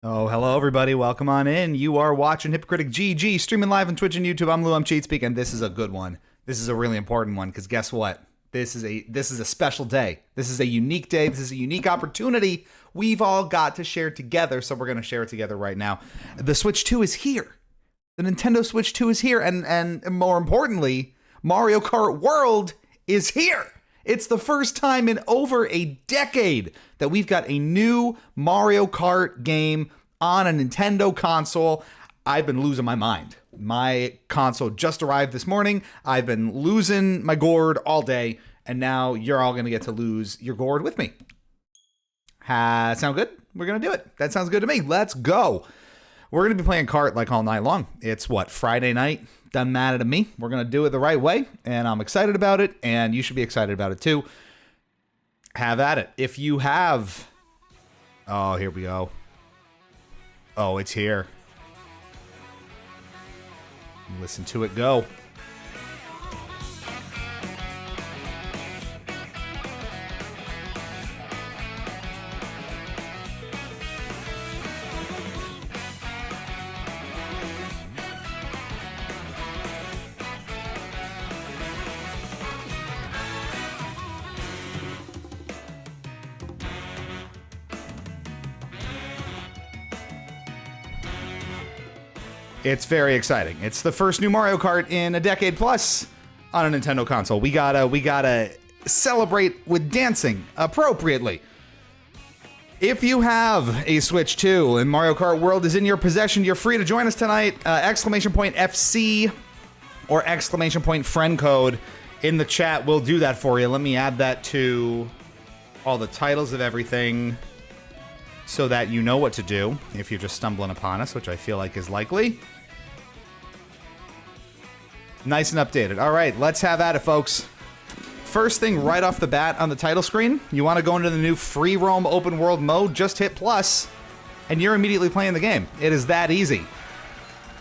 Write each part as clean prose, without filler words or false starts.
Oh, hello everybody. Welcome on in. You are watching Hypocritic GG, streaming live on Twitch and YouTube. I'm Lou, I'm Cheatspeak, and this is a good one. This is a really important one, because guess what? This is a special day. This is a unique day. This is a unique opportunity we've all got to share together, so we're going to share it together right now. The Switch 2 is here. The Nintendo Switch 2 is here, and more importantly, Mario Kart World is here. It's the first time in over a decade that we've got a new Mario Kart game on a Nintendo console. I've been losing my mind. My console just arrived this morning. I've been losing my gourd all day, and now you're all going to get to lose your gourd with me. Sound good? We're going to do it. That sounds good to me. Let's go. We're going to be playing Kart like all night long. It's what, Friday night? Doesn't matter to me. We're going to do it the right way, and I'm excited about it, and you should be excited about it too. Have at it. If you have... Oh, here we go. Oh, it's here. Listen to it go. It's very exciting. It's the first new Mario Kart in a decade plus on a Nintendo console. We gotta celebrate with dancing appropriately. If you have a Switch 2 and Mario Kart World is in your possession, you're free to join us tonight. Exclamation point FC or exclamation point friend code in the chat. We'll do that for you. Let me add that to all the titles of everything so that you know what to do if you're just stumbling upon us, which I feel like is likely. Nice and updated. All right, let's have at it, folks. First thing right off the bat on the title screen, you want to go into the new free roam open world mode, just hit plus, and you're immediately playing the game. It is that easy.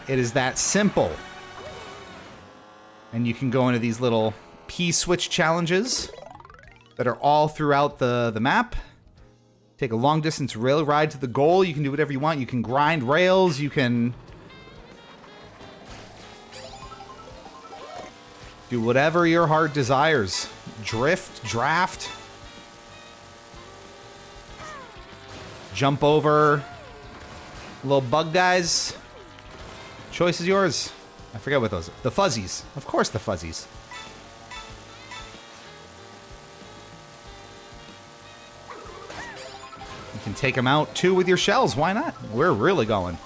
It is that simple. And you can go into these little P-switch challenges that are all throughout the map. Take a long distance rail ride to the goal. You can do whatever you want. You can grind rails. You can do whatever your heart desires. Drift, draft. Jump over little bug guys. Choice is yours. I forget what those are. The fuzzies. Of course the fuzzies. You can take them out, too, with your shells. Why not? We're really going.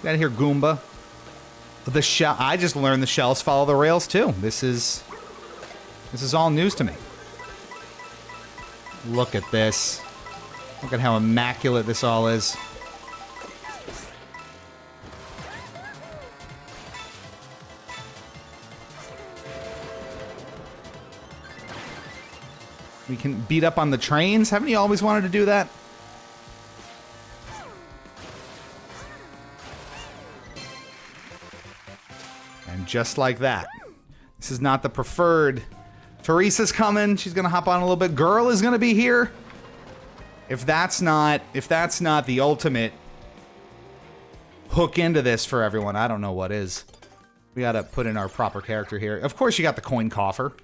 Get out of here, Goomba. The shell. I just learned the shells follow the rails, too. This is all news to me. Look at this. Look at how immaculate this all is. We can beat up on the trains. Haven't you always wanted to do that? And just like that. This is not the preferred. Teresa's coming. She's going to hop on a little bit. Girl is going to be here. If that's not the ultimate hook into this for everyone, I don't know what is. We got to put in our proper character here. Of course, you got the coin coffer.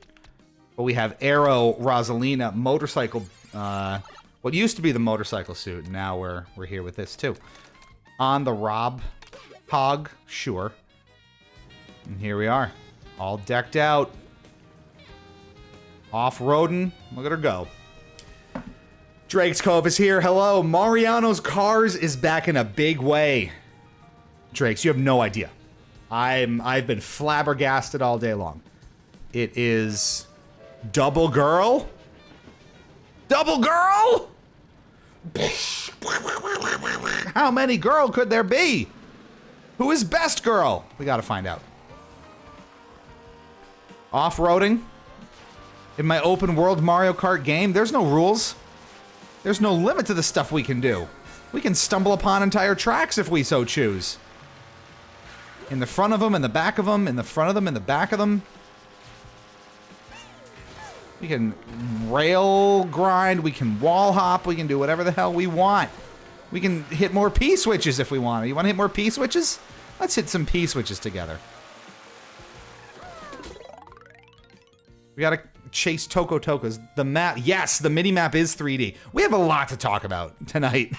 But we have Arrow, Rosalina, motorcycle, what used to be the motorcycle suit. Now we're here with this too. On the Rob Hog, sure. And here we are, all decked out. Off-roading, look at her go. Drake's Cove is here, hello. Mariano's Cars is back in a big way. Drakes, you have no idea. I've been flabbergasted all day long. It is... Double girl? Double girl? How many girl could there be? Who is best girl? We gotta find out. Off-roading? In my open world Mario Kart game, there's no rules. There's no limit to the stuff we can do. We can stumble upon entire tracks if we so choose. In the front of them, in the back of them, in the front of them, in the back of them. We can rail grind, we can wall hop, we can do whatever the hell we want. We can hit more P switches if we want. You want to hit more P switches? Let's hit some P switches together. We gotta chase Toko Tokas. The map, yes, the mini map is 3D. We have a lot to talk about tonight.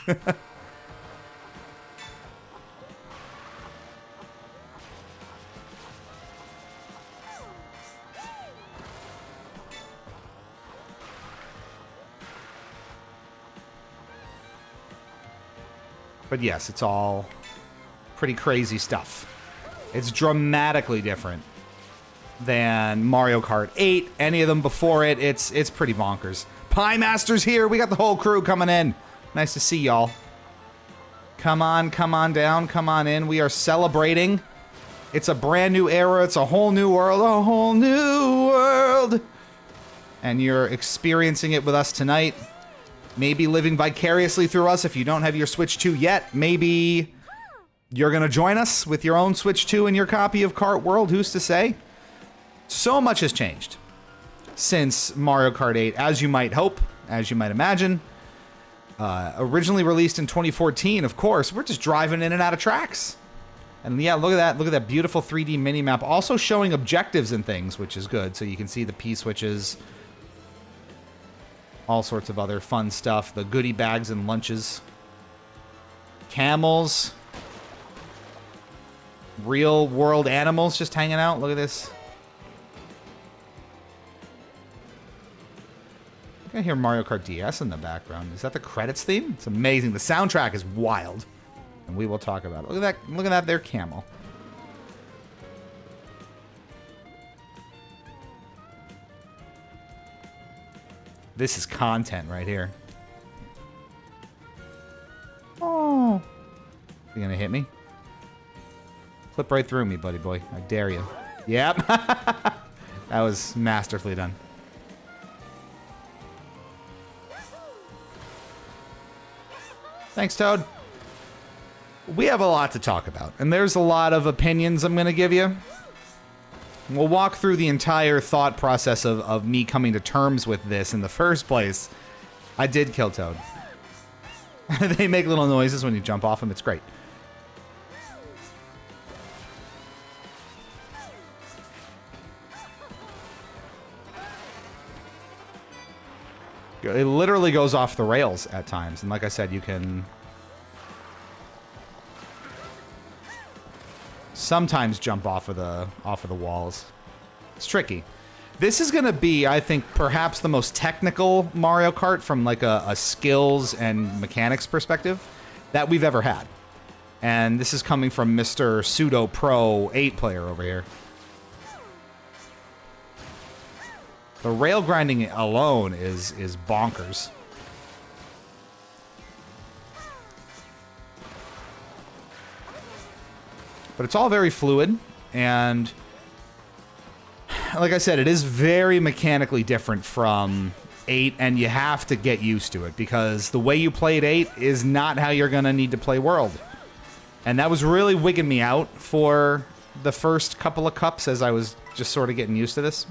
But yes, it's all pretty crazy stuff. It's dramatically different than Mario Kart 8, any of them before it. It's pretty bonkers. Pie Master's here. We got the whole crew coming in. Nice to see y'all. Come on down, come on in. We are celebrating. It's a brand new era. It's a whole new world. A whole new world. And you're experiencing it with us tonight. Maybe living vicariously through us if you don't have your Switch 2 yet. Maybe you're going to join us with your own Switch 2 and your copy of Kart World. Who's to say? So much has changed since Mario Kart 8, as you might hope, as you might imagine. Originally released in 2014, of course. We're just driving in and out of tracks. And yeah, look at that. Look at that beautiful 3D mini-map. Also showing objectives and things, which is good. So you can see the P-switches. All sorts of other fun stuff. The goodie bags and lunches. Camels. Real world animals just hanging out. Look at this. I can hear Mario Kart DS in the background. Is that the credits theme? It's amazing. The soundtrack is wild. And we will talk about it. Look at that. Look at that there camel. This is content right here. Oh. You gonna hit me? Flip right through me, buddy boy. I dare you. Yep. That was masterfully done. Thanks, Toad. We have a lot to talk about, and there's a lot of opinions I'm going to give you. We'll walk through the entire thought process of me coming to terms with this in the first place. I did kill Toad. They make little noises when you jump off them. It's great. It literally goes off the rails at times, and like I said, you can sometimes jump off of the walls. It's tricky. This is going to be, I think, perhaps the most technical Mario Kart from like a skills and mechanics perspective that we've ever had. And this is coming from Mr. Pseudo Pro 8 player over here. The rail grinding alone is bonkers. But it's all very fluid, and like I said, it is very mechanically different from 8, and you have to get used to it, because the way you played 8 is not how you're going to need to play World. And that was really wigging me out for the first couple of cups as I was just sort of getting used to this.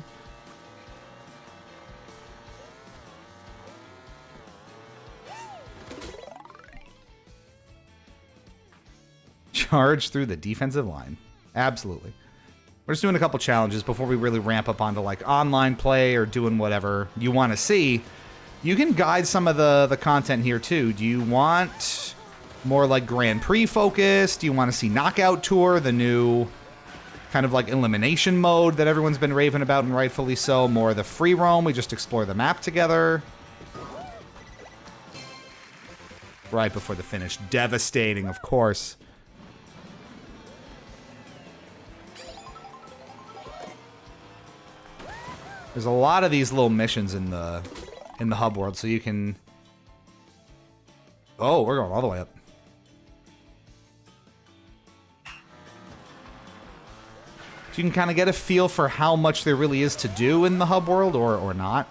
Charge through the defensive line. Absolutely. We're just doing a couple challenges before we really ramp up onto like online play or doing whatever you want to see. You can guide some of the content here too. Do you want more like Grand Prix focus? Do you want to see Knockout Tour, the new kind of like elimination mode that everyone's been raving about, and rightfully so? More of the free roam, we just explore the map together. Right before the finish. Devastating, of course. There's a lot of these little missions in the hub world, so you can... Oh, we're going all the way up. So you can kind of get a feel for how much there really is to do in the hub world, or not.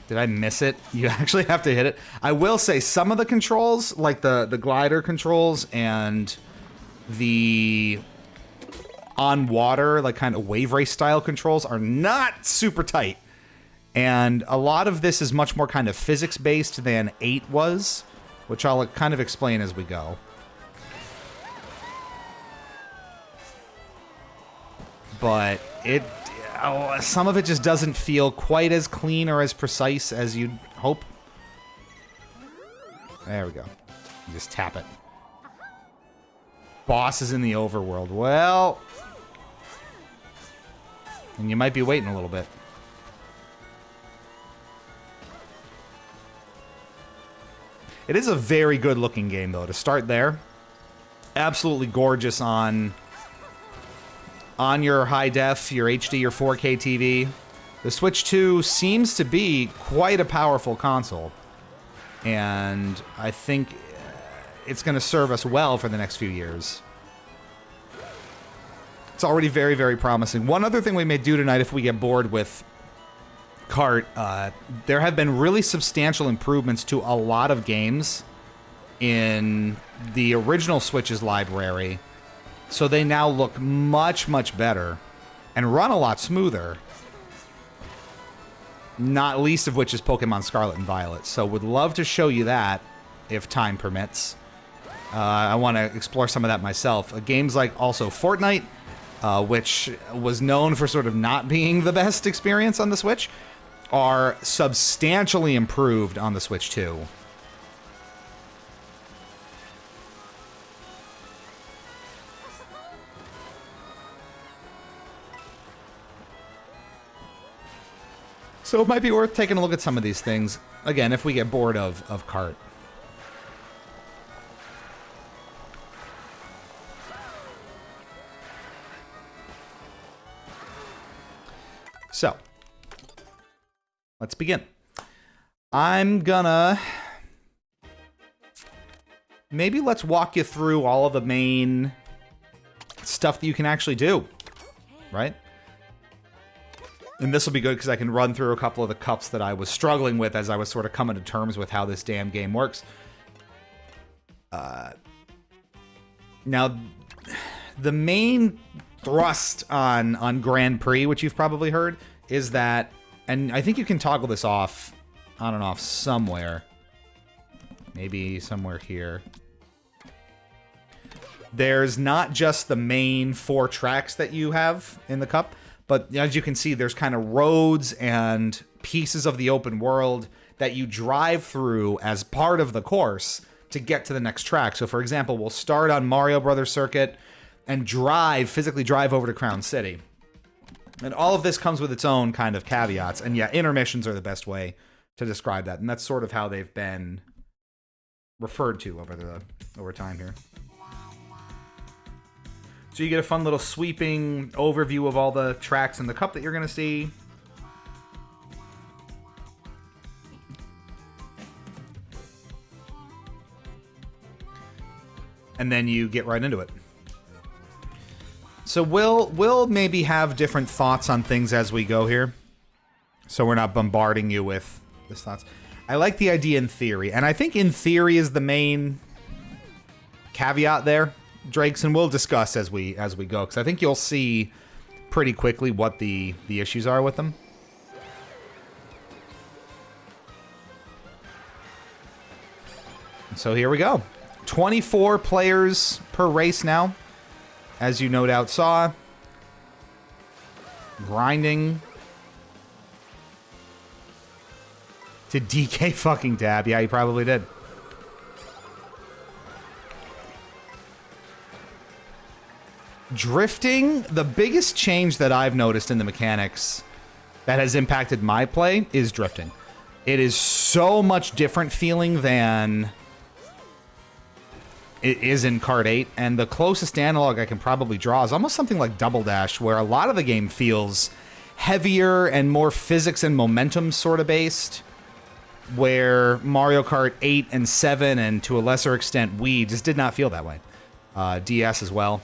Did I miss it? You actually have to hit it. I will say some of the controls, like the glider controls and the on water, like kind of wave race style controls are not super tight. And a lot of this is much more kind of physics based than 8 was, which I'll kind of explain as we go. But some of it just doesn't feel quite as clean or as precise as you'd hope. There we go. You just tap it. Boss is in the overworld. Well, and you might be waiting a little bit. It is a very good looking game, though, to start there. Absolutely gorgeous on your high def, your HD, your 4K TV. The Switch 2 seems to be quite a powerful console. And I think it's going to serve us well for the next few years. It's already very, very promising. One other thing we may do tonight if we get bored with Kart, there have been really substantial improvements to a lot of games in the original Switch's library. So they now look much, much better and run a lot smoother. Not least of which is Pokemon Scarlet and Violet. So would love to show you that if time permits. I want to explore some of that myself. Games like also Fortnite, which was known for sort of not being the best experience on the Switch, are substantially improved on the Switch 2. So it might be worth taking a look at some of these things, again, if we get bored of Kart. So, let's begin. I'm gonna... Maybe let's walk you through all of the main stuff that you can actually do, right? And this will be good because I can run through a couple of the cups that I was struggling with as I was sort of coming to terms with how this damn game works. Now, the main thrust on Grand Prix, which you've probably heard, is that, and I think you can toggle this off, on and off somewhere. Maybe somewhere here. There's not just the main 4 tracks that you have in the cup, but as you can see, there's kind of roads and pieces of the open world that you drive through as part of the course to get to the next track. So for example, we'll start on Mario Brothers Circuit and physically drive over to Crown City. And all of this comes with its own kind of caveats. And yeah, intermissions are the best way to describe that. And that's sort of how they've been referred to over time here. So you get a fun little sweeping overview of all the tracks in the cup that you're going to see. And then you get right into it. So we'll maybe have different thoughts on things as we go here. So we're not bombarding you with these thoughts. I like the idea in theory. And I think in theory is the main caveat there, Drakes, and we'll discuss as we go, because I think you'll see pretty quickly what the issues are with them. So here we go. 24 players per race now, as you no doubt saw. Grinding to DK fucking Dab. Yeah, you probably did. Drifting, the biggest change that I've noticed in the mechanics that has impacted my play is drifting. It is so much different feeling than it is in Kart 8, and the closest analog I can probably draw is almost something like Double Dash, where a lot of the game feels heavier and more physics and momentum sort of based, where Mario Kart 8 and 7, and to a lesser extent Wii, just did not feel that way. DS as well.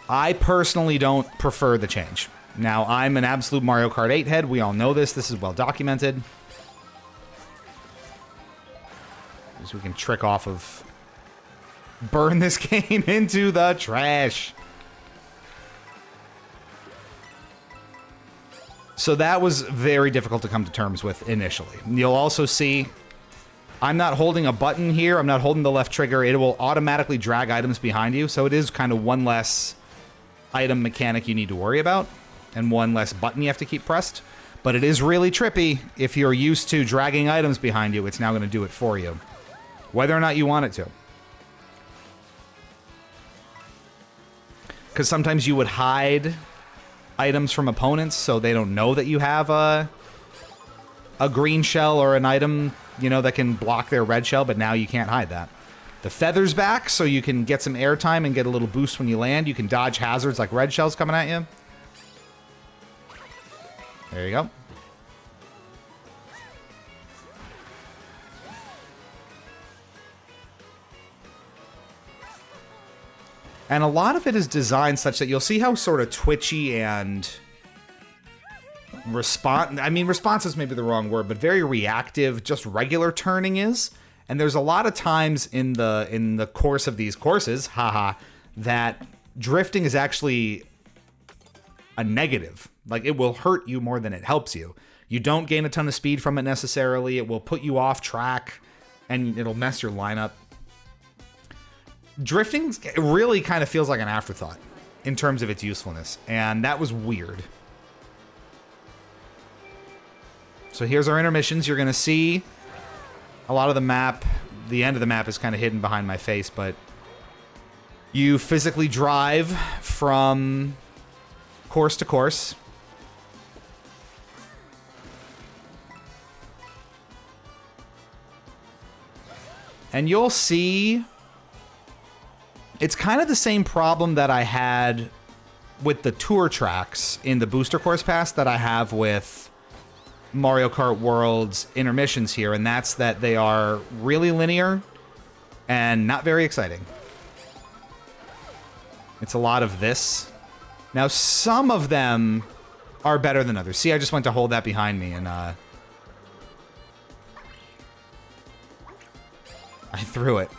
I personally don't prefer the change. Now, I'm an absolute Mario Kart 8 head. We all know this. This is well documented. So we can trick off of... burn this game into the trash. So that was very difficult to come to terms with initially. You'll also see I'm not holding a button here. I'm not holding the left trigger. It will automatically drag items behind you. So it is kind of one less item mechanic you need to worry about and one less button you have to keep pressed. But it is really trippy. If you're used to dragging items behind you, it's now going to do it for you, whether or not you want it to. Because sometimes you would hide items from opponents so they don't know that you have a green shell or an item, you know, that can block their red shell, but now you can't hide that. The feather's back, so you can get some airtime and get a little boost when you land. You can dodge hazards like red shells coming at you. There you go. And a lot of it is designed such that you'll see how sort of twitchy and response is maybe the wrong word, but very reactive just regular turning is. And there's a lot of times in the course of these courses, that drifting is actually a negative. Like, it will hurt you more than it helps you. You don't gain a ton of speed from it necessarily. It will put you off track and it'll mess your lineup. Drifting really kind of feels like an afterthought in terms of its usefulness, and that was weird. So here's our intermissions. You're going to see a lot of the map. The end of the map is kind of hidden behind my face, but you physically drive from course to course. And you'll see it's kind of the same problem that I had with the tour tracks in the booster course pass that I have with Mario Kart World's intermissions here, and that's that they are really linear and not very exciting. It's a lot of this. Now, some of them are better than others. See, I just went to hold that behind me, and I threw it.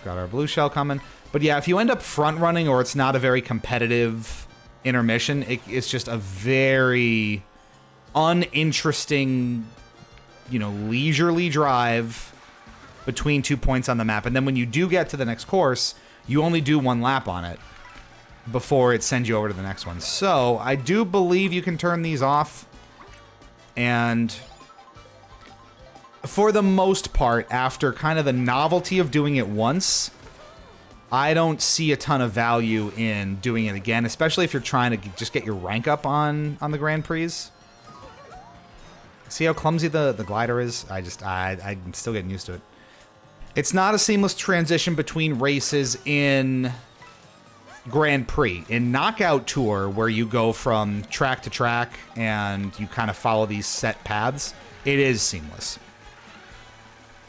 Got our blue shell coming. But yeah, if you end up front running or it's not a very competitive intermission, it's just a very uninteresting, you know, leisurely drive between 2 points on the map. And then when you do get to the next course, you only do one lap on it before it sends you over to the next one. So I do believe you can turn these off. And for the most part, after kind of the novelty of doing it once, I don't see a ton of value in doing it again, especially if you're trying to just get your rank up on the Grand Prix. See how clumsy the glider is? I'm still getting used to it. It's not a seamless transition between races in Grand Prix. In Knockout Tour, where you go from track to track and you kind of follow these set paths, it is seamless.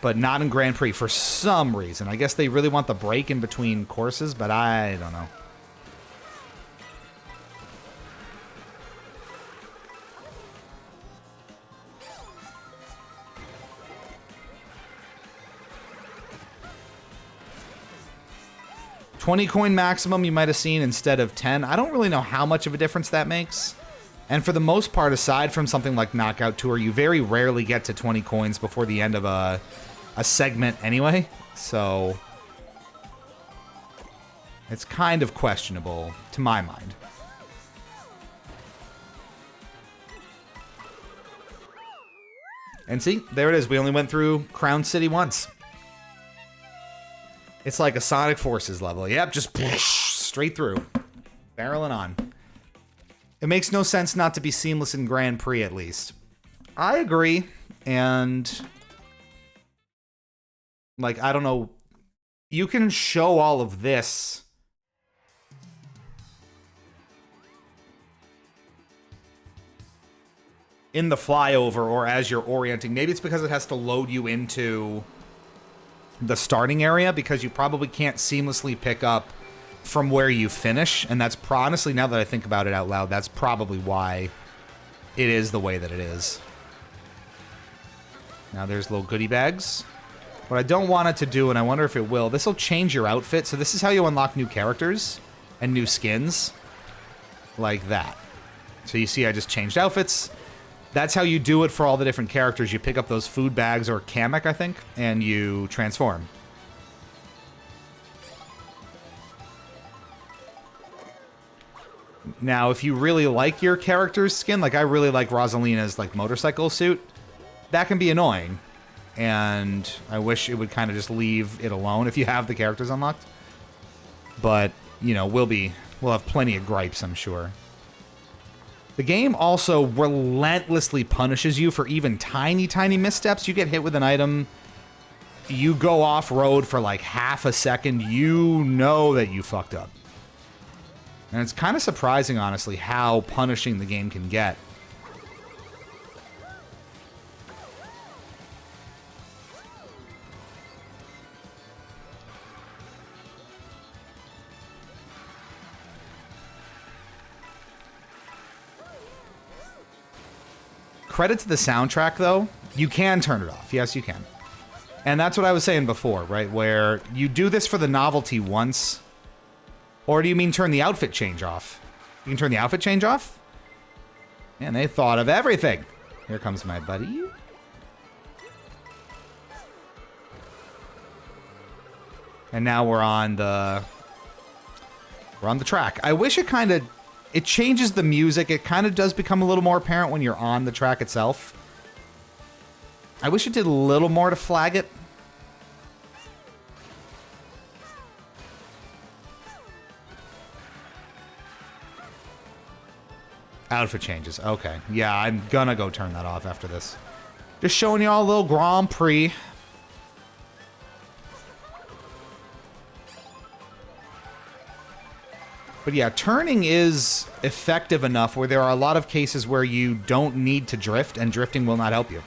But not in Grand Prix for some reason. I guess they really want the break in between courses, but I don't know. $20 coin maximum you might have seen instead of 10. I don't really know how much of a difference that makes. And for the most part, aside from something like Knockout Tour, you very rarely get to 20 coins before the end of a segment anyway, so it's kind of questionable to my mind. And see, there it is. We only went through Crown City once. It's like a Sonic Forces level. Yep, just straight through. Barreling on. It makes no sense not to be seamless in Grand Prix, at least. I agree, and like, I don't know, you can show all of this in the flyover or as you're orienting. Maybe it's because it has to load you into the starting area, because you probably can't seamlessly pick up from where you finish. And that's honestly, now that I think about it out loud, that's probably why it is the way that it is. Now there's little goodie bags. What I don't want it to do, and I wonder if it will, this will change your outfit. So this is how you unlock new characters and new skins. Like that. So you see I just changed outfits. That's how you do it for all the different characters. You pick up those food bags, or Kamek, I think, and you transform. Now, if you really like your character's skin, like I really like Rosalina's like motorcycle suit, that can be annoying. And I wish it would kind of just leave it alone if you have the characters unlocked. But, you know, we'll have plenty of gripes, I'm sure. The game also relentlessly punishes you for even tiny, tiny missteps. You get hit with an item, you go off-road for like half a second, you know that you fucked up. And it's kind of surprising, honestly, how punishing the game can get. Credit to the soundtrack, though. You can turn it off. Yes, you can. And that's what I was saying before, right? Where you do this for the novelty once. Or do you mean turn the outfit change off? You can turn the outfit change off? Man, they thought of everything. Here comes my buddy. And now we're on the track. I wish it changes the music. It kind of does become a little more apparent when you're on the track itself. I wish it did a little more to flag it. Outfit changes. Okay. Yeah, I'm gonna go turn that off after this. Just showing you all a little Grand Prix. But yeah, turning is effective enough where there are a lot of cases where you don't need to drift, and drifting will not help you.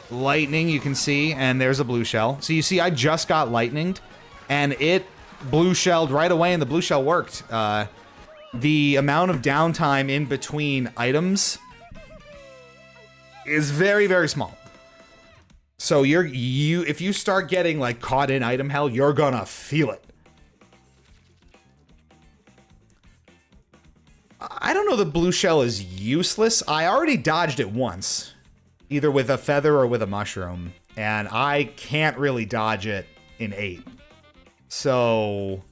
Lightning, you can see, and there's a blue shell. So you see, I just got lightninged, and it blue shelled right away, and the blue shell worked. The amount of downtime in between items is very, very small. So if you start getting like caught in item hell, you're gonna feel it. I don't know the blue shell is useless. I already dodged it once, either with a feather or with a mushroom, and I can't really dodge it in 8. So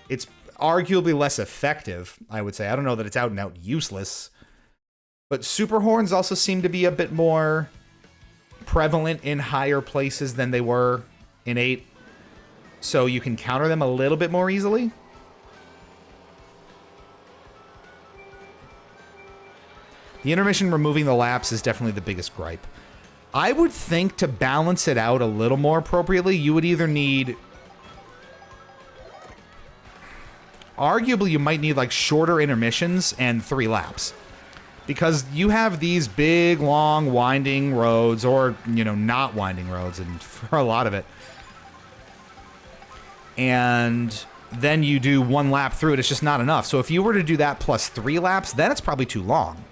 it's arguably less effective, I would say. I don't know that it's out and out useless. But super horns also seem to be a bit more prevalent in higher places than they were in 8. So you can counter them a little bit more easily. The intermission removing the laps is definitely the biggest gripe. I would think to balance it out a little more appropriately, you would either need... Arguably, you might need like shorter intermissions and 3 laps. Because you have these big, long, winding roads, or, you know, not winding roads, and for a lot of it. And then you do 1 lap through it, it's just not enough. So if you were to do that plus 3 laps, then it's probably too long.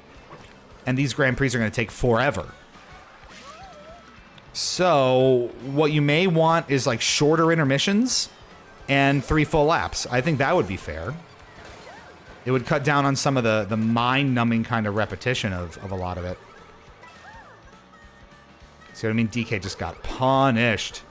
And these Grand Prix are going to take forever. So what you may want is like shorter intermissions and 3 full laps. I think that would be fair. It would cut down on some of the mind-numbing kind of repetition of a lot of it. See what I mean? DK just got punished.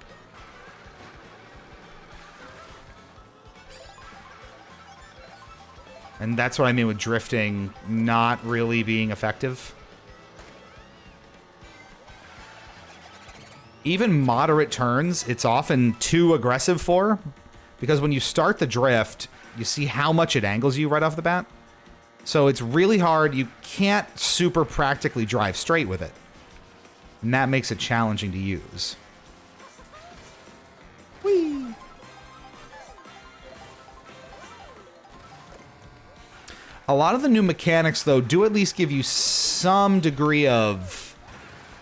And that's what I mean with drifting not really being effective. Even moderate turns, it's often too aggressive for. Because when you start the drift, you see how much it angles you right off the bat. So it's really hard. You can't super practically drive straight with it. And that makes it challenging to use. Whee! A lot of the new mechanics, though, do at least give you some degree of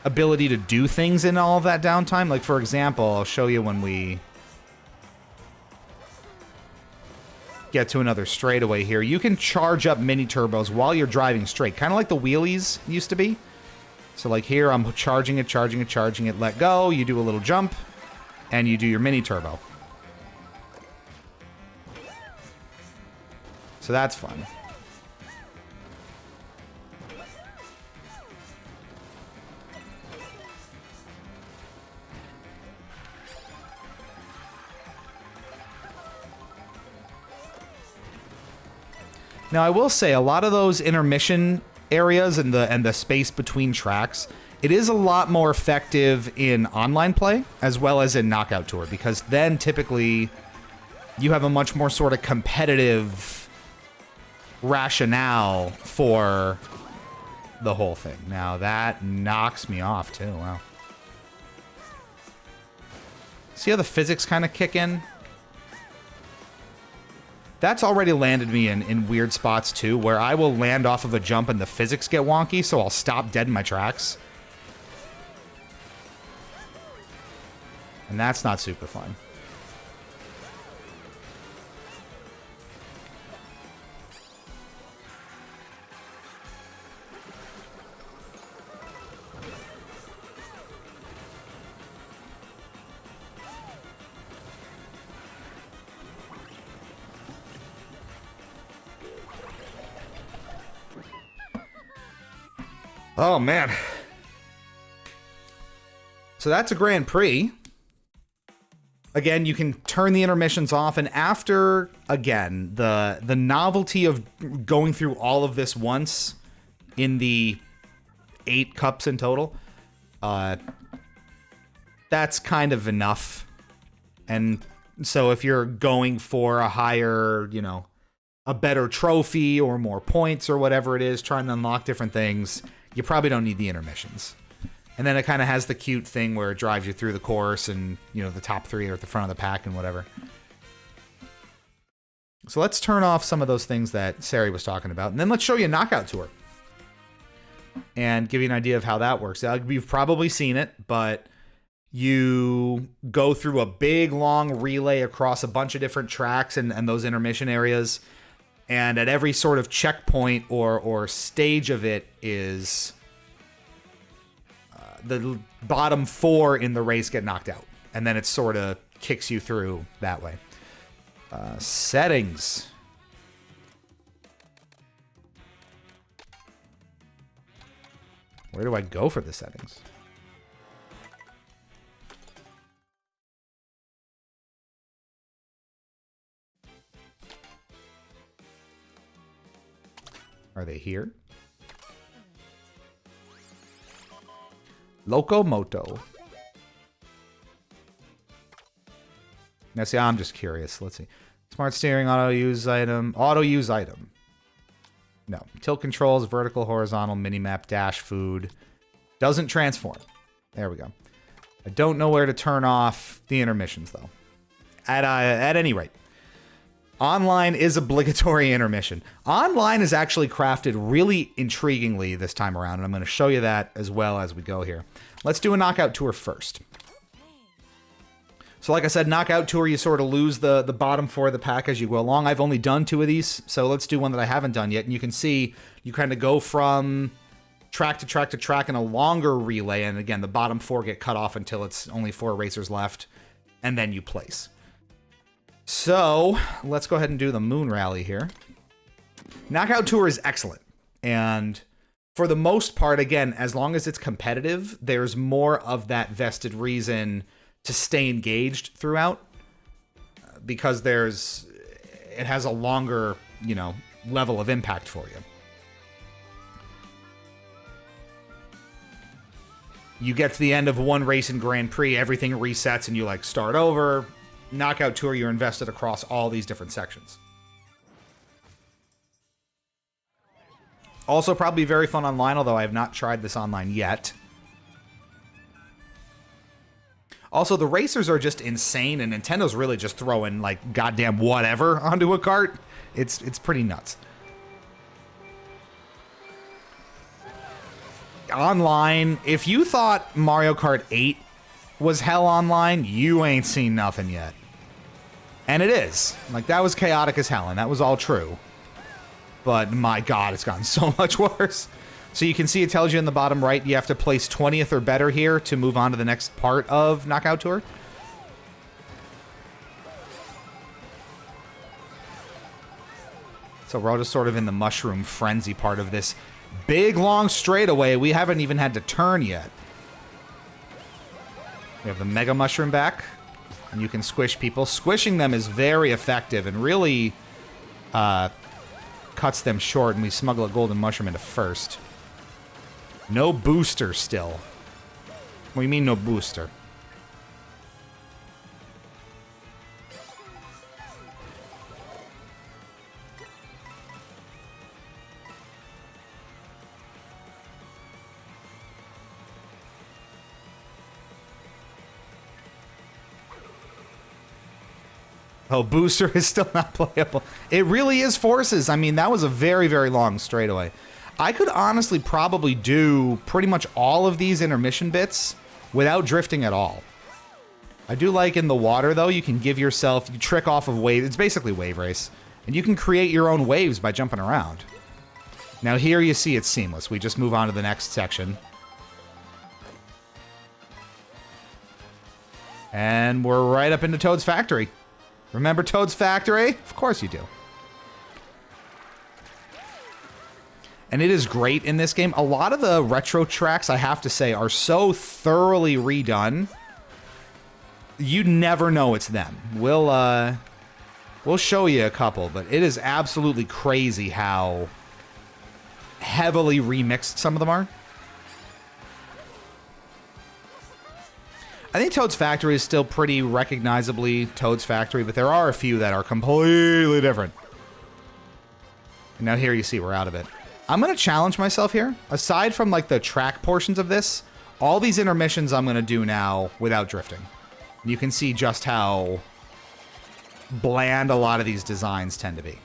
ability to do things in all of that downtime. Like, for example, I'll show you when we get to another straightaway here. You can charge up mini turbos while you're driving straight, kind of like the wheelies used to be. So, like here, I'm charging it, let go, you do a little jump, and you do your mini turbo. So that's fun. Now, I will say a lot of those intermission areas and the space between tracks, it is a lot more effective in online play as well as in Knockout Tour, because then typically you have a much more sort of competitive rationale for the whole thing. Now, that knocks me off, too. Wow. See how the physics kind of kick in? That's already landed me in weird spots, too, where I will land off of a jump and the physics get wonky, so I'll stop dead in my tracks. And that's not super fun. Oh, man. So that's a Grand Prix. Again, you can turn the intermissions off, and after, again, the novelty of going through all of this once in the 8 cups in total, that's kind of enough. And so if you're going for a higher, you know, a better trophy or more points or whatever it is, trying to unlock different things, you probably don't need the intermissions. And then it kind of has the cute thing where it drives you through the course and, you know, the top 3 are at the front of the pack and whatever. So let's turn off some of those things that Sari was talking about. And then let's show you a Knockout Tour. And give you an idea of how that works. You've probably seen it, but you go through a big, long relay across a bunch of different tracks and those intermission areas. And at every sort of checkpoint or stage of it is the bottom 4 in the race get knocked out. And then it sort of kicks you through that way. Settings. Where do I go for the settings? Are they here? Locomoto. Now, see, I'm just curious. Let's see. Smart steering, auto use item. Auto use item. No. Tilt controls, vertical, horizontal, minimap, dash, food. Doesn't transform. There we go. I don't know where to turn off the intermissions, though. At any rate. Online is obligatory intermission. Online is actually crafted really intriguingly this time around, and I'm going to show you that as well as we go here. Let's do a Knockout Tour first. So like I said, Knockout Tour, you sort of lose the bottom 4 of the pack as you go along. I've only done 2 of these, so let's do one that I haven't done yet. And you can see you kind of go from track to track to track in a longer relay, and again, the bottom 4 get cut off until it's only 4 racers left, and then you place. So, let's go ahead and do the Moon Rally here. Knockout Tour is excellent. And for the most part, again, as long as it's competitive, there's more of that vested reason to stay engaged throughout. Because it has a longer, you know, level of impact for you. You get to the end of one race in Grand Prix, everything resets and you like start over. Knockout Tour, you're invested across all these different sections. Also probably very fun online, although I have not tried this online yet. Also, the racers are just insane, and Nintendo's really just throwing, like, goddamn whatever onto a cart. It's pretty nuts. Online, if you thought Mario Kart 8 was hell online, you ain't seen nothing yet. And it is. Like, that was chaotic as hell, and that was all true. But, my God, it's gotten so much worse. So you can see it tells you in the bottom right, you have to place 20th or better here to move on to the next part of Knockout Tour. So we're all just sort of in the mushroom frenzy part of this big, long straightaway. We haven't even had to turn yet. We have the Mega Mushroom back, and you can squish people. Squishing them is very effective and really cuts them short, and we smuggle a golden mushroom into first. No booster still. What do you mean no booster? Oh, booster is still not playable. It really is forces. I mean, that was a very, very long straightaway. I could honestly probably do pretty much all of these intermission bits without drifting at all. I do like in the water, though, you can give yourself, you trick off of wave. It's basically wave race. And you can create your own waves by jumping around. Now here you see it's seamless. We just move on to the next section. And we're right up into Toad's Factory. Remember Toad's Factory? Of course you do. And it is great in this game. A lot of the retro tracks, I have to say, are so thoroughly redone. You never know it's them. We'll show you a couple, but it is absolutely crazy how heavily remixed some of them are. I think Toad's Factory is still pretty recognizably Toad's Factory, but there are a few that are completely different. And now here you see we're out of it. I'm going to challenge myself here. Aside from like the track portions of this, all these intermissions I'm going to do now without drifting. You can see just how bland a lot of these designs tend to be.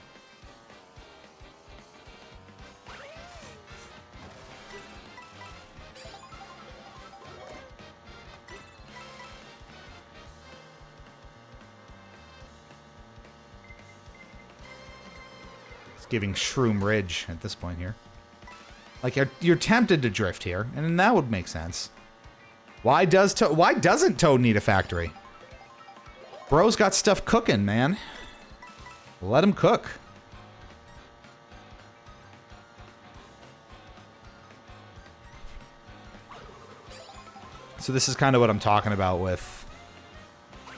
Giving Shroom Ridge at this point here. Like, you're tempted to drift here, and that would make sense. Why doesn't Toad need a factory? Bro's got stuff cooking, man. Let him cook. So this is kind of what I'm talking about with...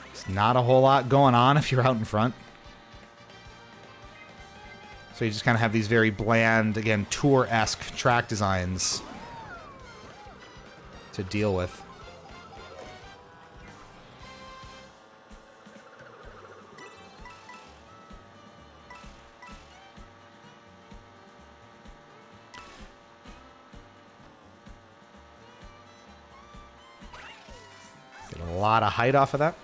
There's not a whole lot going on if you're out in front. So you just kind of have these very bland, again, tour-esque track designs to deal with. Get a lot of height off of that.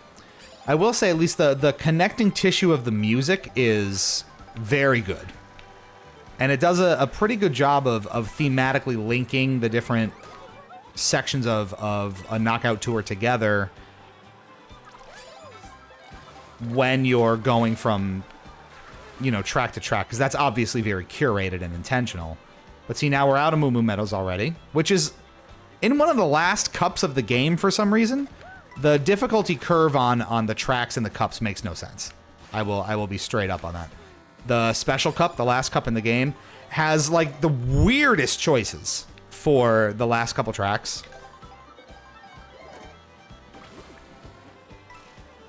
I will say at least the connecting tissue of the music is very good. And it does a pretty good job of thematically linking the different sections of a Knockout tour together when you're going from, you know, track to track, because that's obviously very curated and intentional. But see, now we're out of Moo Moo Meadows already, which is in one of the last cups of the game for some reason. The difficulty curve on the tracks and the cups makes no sense. I will be straight up on that. The special cup, the last cup in the game, has like the weirdest choices for the last couple tracks.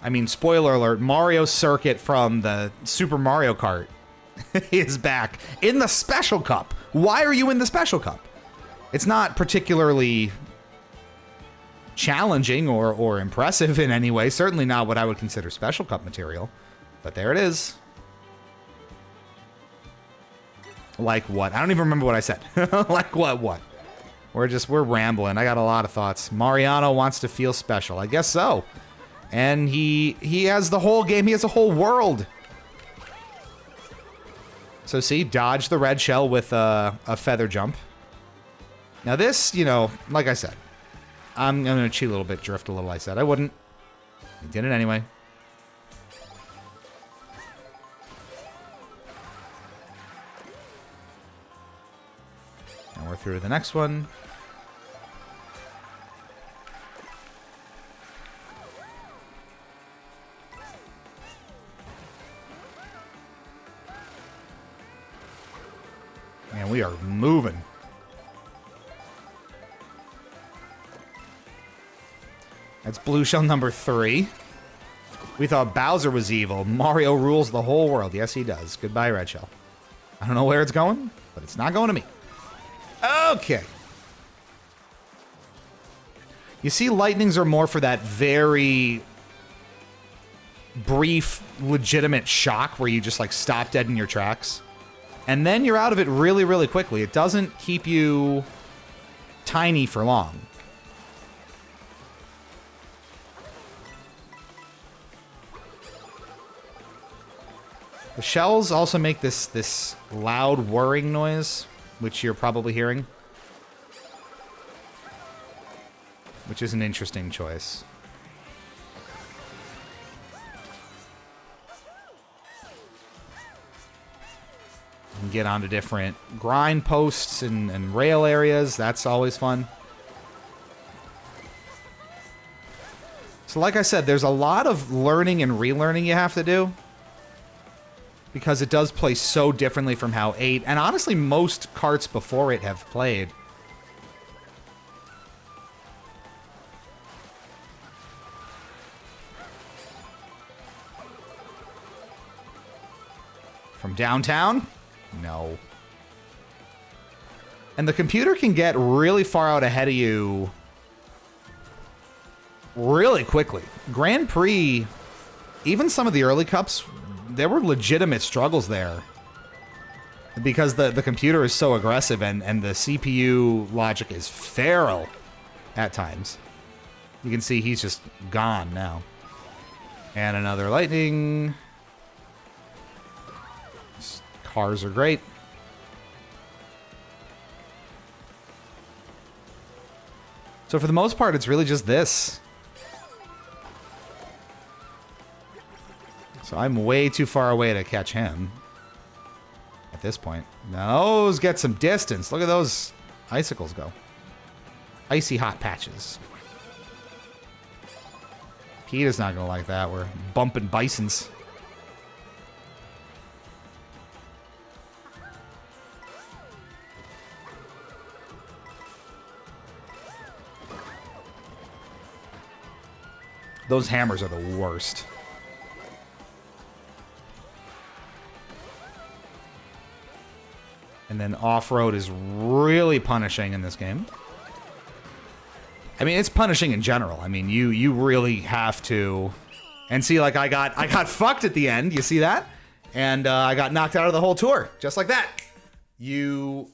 I mean, spoiler alert, Mario Circuit from the Super Mario Kart is back in the special cup. Why are you in the special cup? It's not particularly challenging or impressive in any way. Certainly not what I would consider special cup material. But there it is. Like what? I don't even remember what I said. Like what? We're rambling. I got a lot of thoughts. Mariano wants to feel special. I guess so. And he has the whole game. He has a whole world. So see, dodge the red shell with a feather jump. Now this, you know, like I said, I'm going to cheat a little bit, drift a little. I said I wouldn't. I did it anyway. And we're through to the next one. And we are moving. That's blue shell number 3. We thought Bowser was evil. Mario rules the whole world. Yes, he does. Goodbye, red shell. I don't know where it's going, but it's not going to me. Okay. You see, lightnings are more for that very brief, legitimate shock where you just like stop dead in your tracks. And then you're out of it really, really quickly. It doesn't keep you tiny for long. The shells also make this loud whirring noise, which you're probably hearing. Which is an interesting choice. You can get onto different grind posts and rail areas. That's always fun. So like I said, there's a lot of learning and relearning you have to do. Because it does play so differently from how 8, and honestly most carts before it have played. From downtown? No. And the computer can get really far out ahead of you really quickly. Grand Prix, even some of the early cups, there were legitimate struggles there. Because the computer is so aggressive and the CPU logic is feral at times. You can see he's just gone now. And another lightning. Cars are great. So for the most part, it's really just this. So I'm way too far away to catch him at this point. Now those get some distance. Look at those icicles go. Icy hot patches. Peter's not going to like that. We're bumping bisons. Those hammers are the worst. And then off-road is really punishing in this game. I mean, it's punishing in general. I mean, you really have to... And see, like, I got fucked at the end. You see that? And I got knocked out of the whole tour. Just like that. You...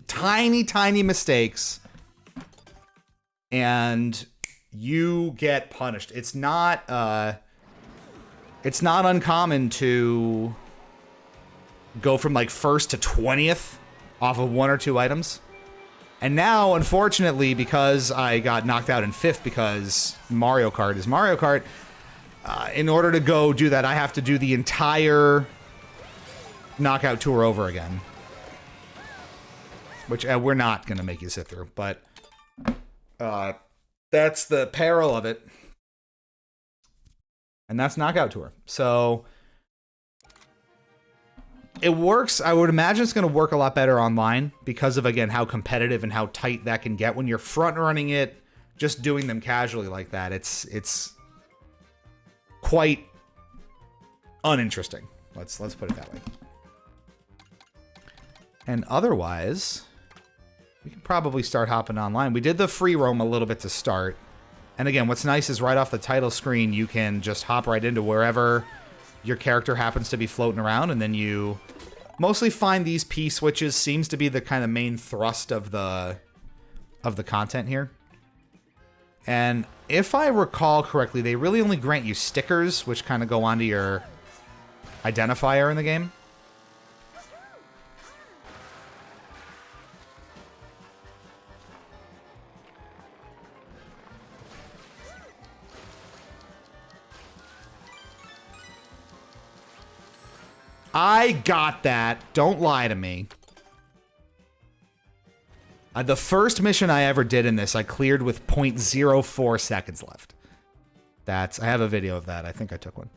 Tiny, tiny mistakes. And you get punished. It's not uncommon to... go from like 1st to 20th off of 1 or 2 items. And now, unfortunately, because I got knocked out in 5th because Mario Kart is Mario Kart, in order to go do that, I have to do the entire knockout tour over again. Which we're not going to make you sit through, but that's the peril of it. And that's knockout tour. So... it works. I would imagine it's going to work a lot better online because of, again, how competitive and how tight that can get when you're front running it, just doing them casually like that. It's quite uninteresting. Let's put it that way. And otherwise, we can probably start hopping online. We did the free roam a little bit to start. And again, what's nice is right off the title screen, you can just hop right into wherever your character happens to be floating around, and then you mostly find these P switches. Seems to be the kind of main thrust of the content here. And if I recall correctly, they really only grant you stickers, which kind of go onto your identifier in the game. I got that. Don't lie to me. The first mission I ever did in this, I cleared with 0.04 seconds left. I have a video of that. I think I took one.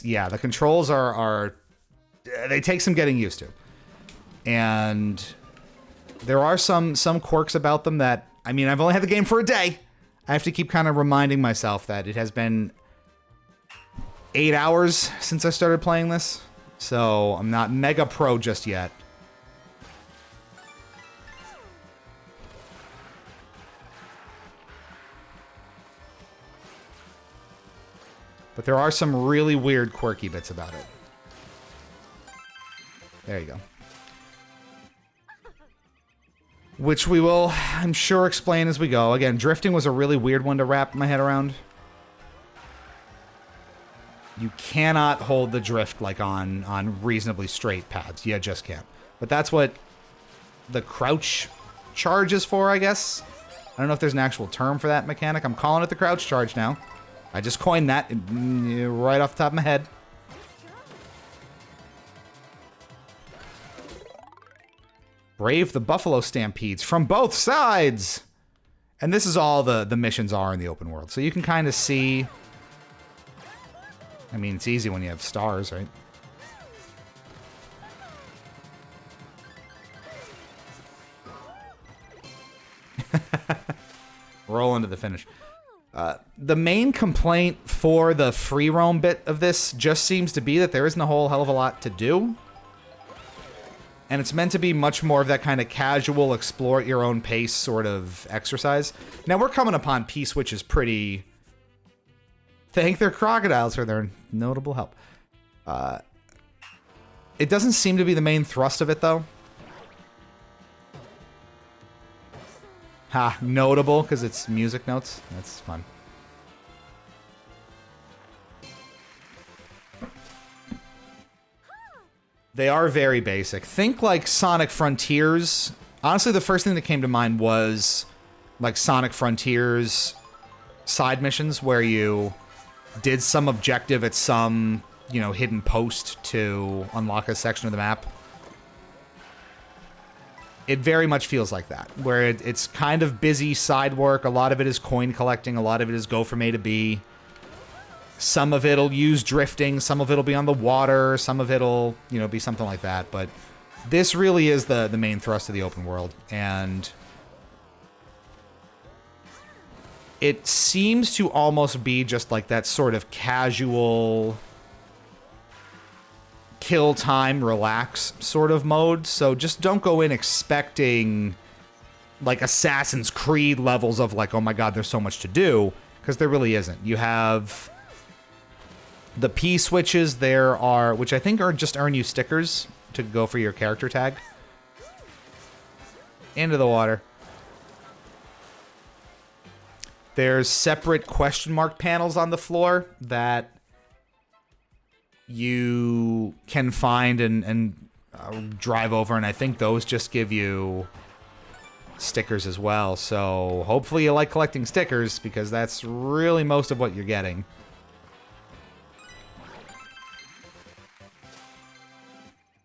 Yeah, the controls are they take some getting used to. And there are some quirks about them that, I mean, I've only had the game for a day. I have to keep kind of reminding myself that it has been 8 hours since I started playing this. So I'm not mega pro just yet. But there are some really weird, quirky bits about it. There you go. Which we will, I'm sure, explain as we go. Again, drifting was a really weird one to wrap my head around. You cannot hold the drift like on reasonably straight paths. You just can't. But that's what the crouch charge is for, I guess. I don't know if there's an actual term for that mechanic. I'm calling it the crouch charge now. I just coined that right off the top of my head. Brave the buffalo stampedes from both sides! And this is all the missions are in the open world. So you can kind of see... I mean, it's easy when you have stars, right? Roll into the finish. The main complaint for the free roam bit of this just seems to be that there isn't a whole hell of a lot to do. And it's meant to be much more of that kind of casual, explore at your own pace sort of exercise. Now, we're coming upon Peace, which is pretty... Thank their crocodiles for their notable help. It doesn't seem to be the main thrust of it, though. Ha, notable, because it's music notes. That's fun. They are very basic. Think like Sonic Frontiers. Honestly, the first thing that came to mind was like Sonic Frontiers side missions where you did some objective at some, you know, hidden post to unlock a section of the map. It very much feels like that, where it's kind of busy side work. A lot of it is coin collecting. A lot of it is go from A to B. Some of it'll use drifting. Some of it'll be on the water. Some of it'll, you know, be something like that. But this really is the main thrust of the open world. And it seems to almost be just like that sort of casual... kill time, relax sort of mode. So just don't go in expecting like Assassin's Creed levels of like, oh my god, there's so much to do, because there really isn't. You have the P switches there are, which I think are just earn you stickers to go for your character tag. Into the water. There's separate question mark panels on the floor that you can find and drive over, and I think those just give you stickers as well. So hopefully you like collecting stickers, because that's really most of what you're getting.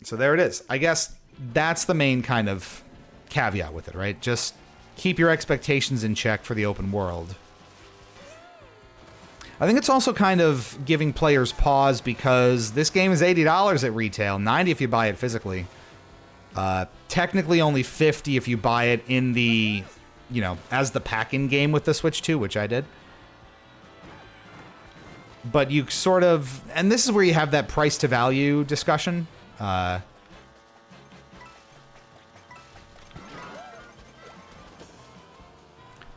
So there it is. I guess that's the main kind of caveat with it, right? Just keep your expectations in check for the open world. I think it's also kind of giving players pause, because this game is $80 at retail, $90 if you buy it physically. Technically only $50 if you buy it in the, you know, as the pack-in game with the Switch 2, which I did. But you sort of, and this is where you have that price to value discussion.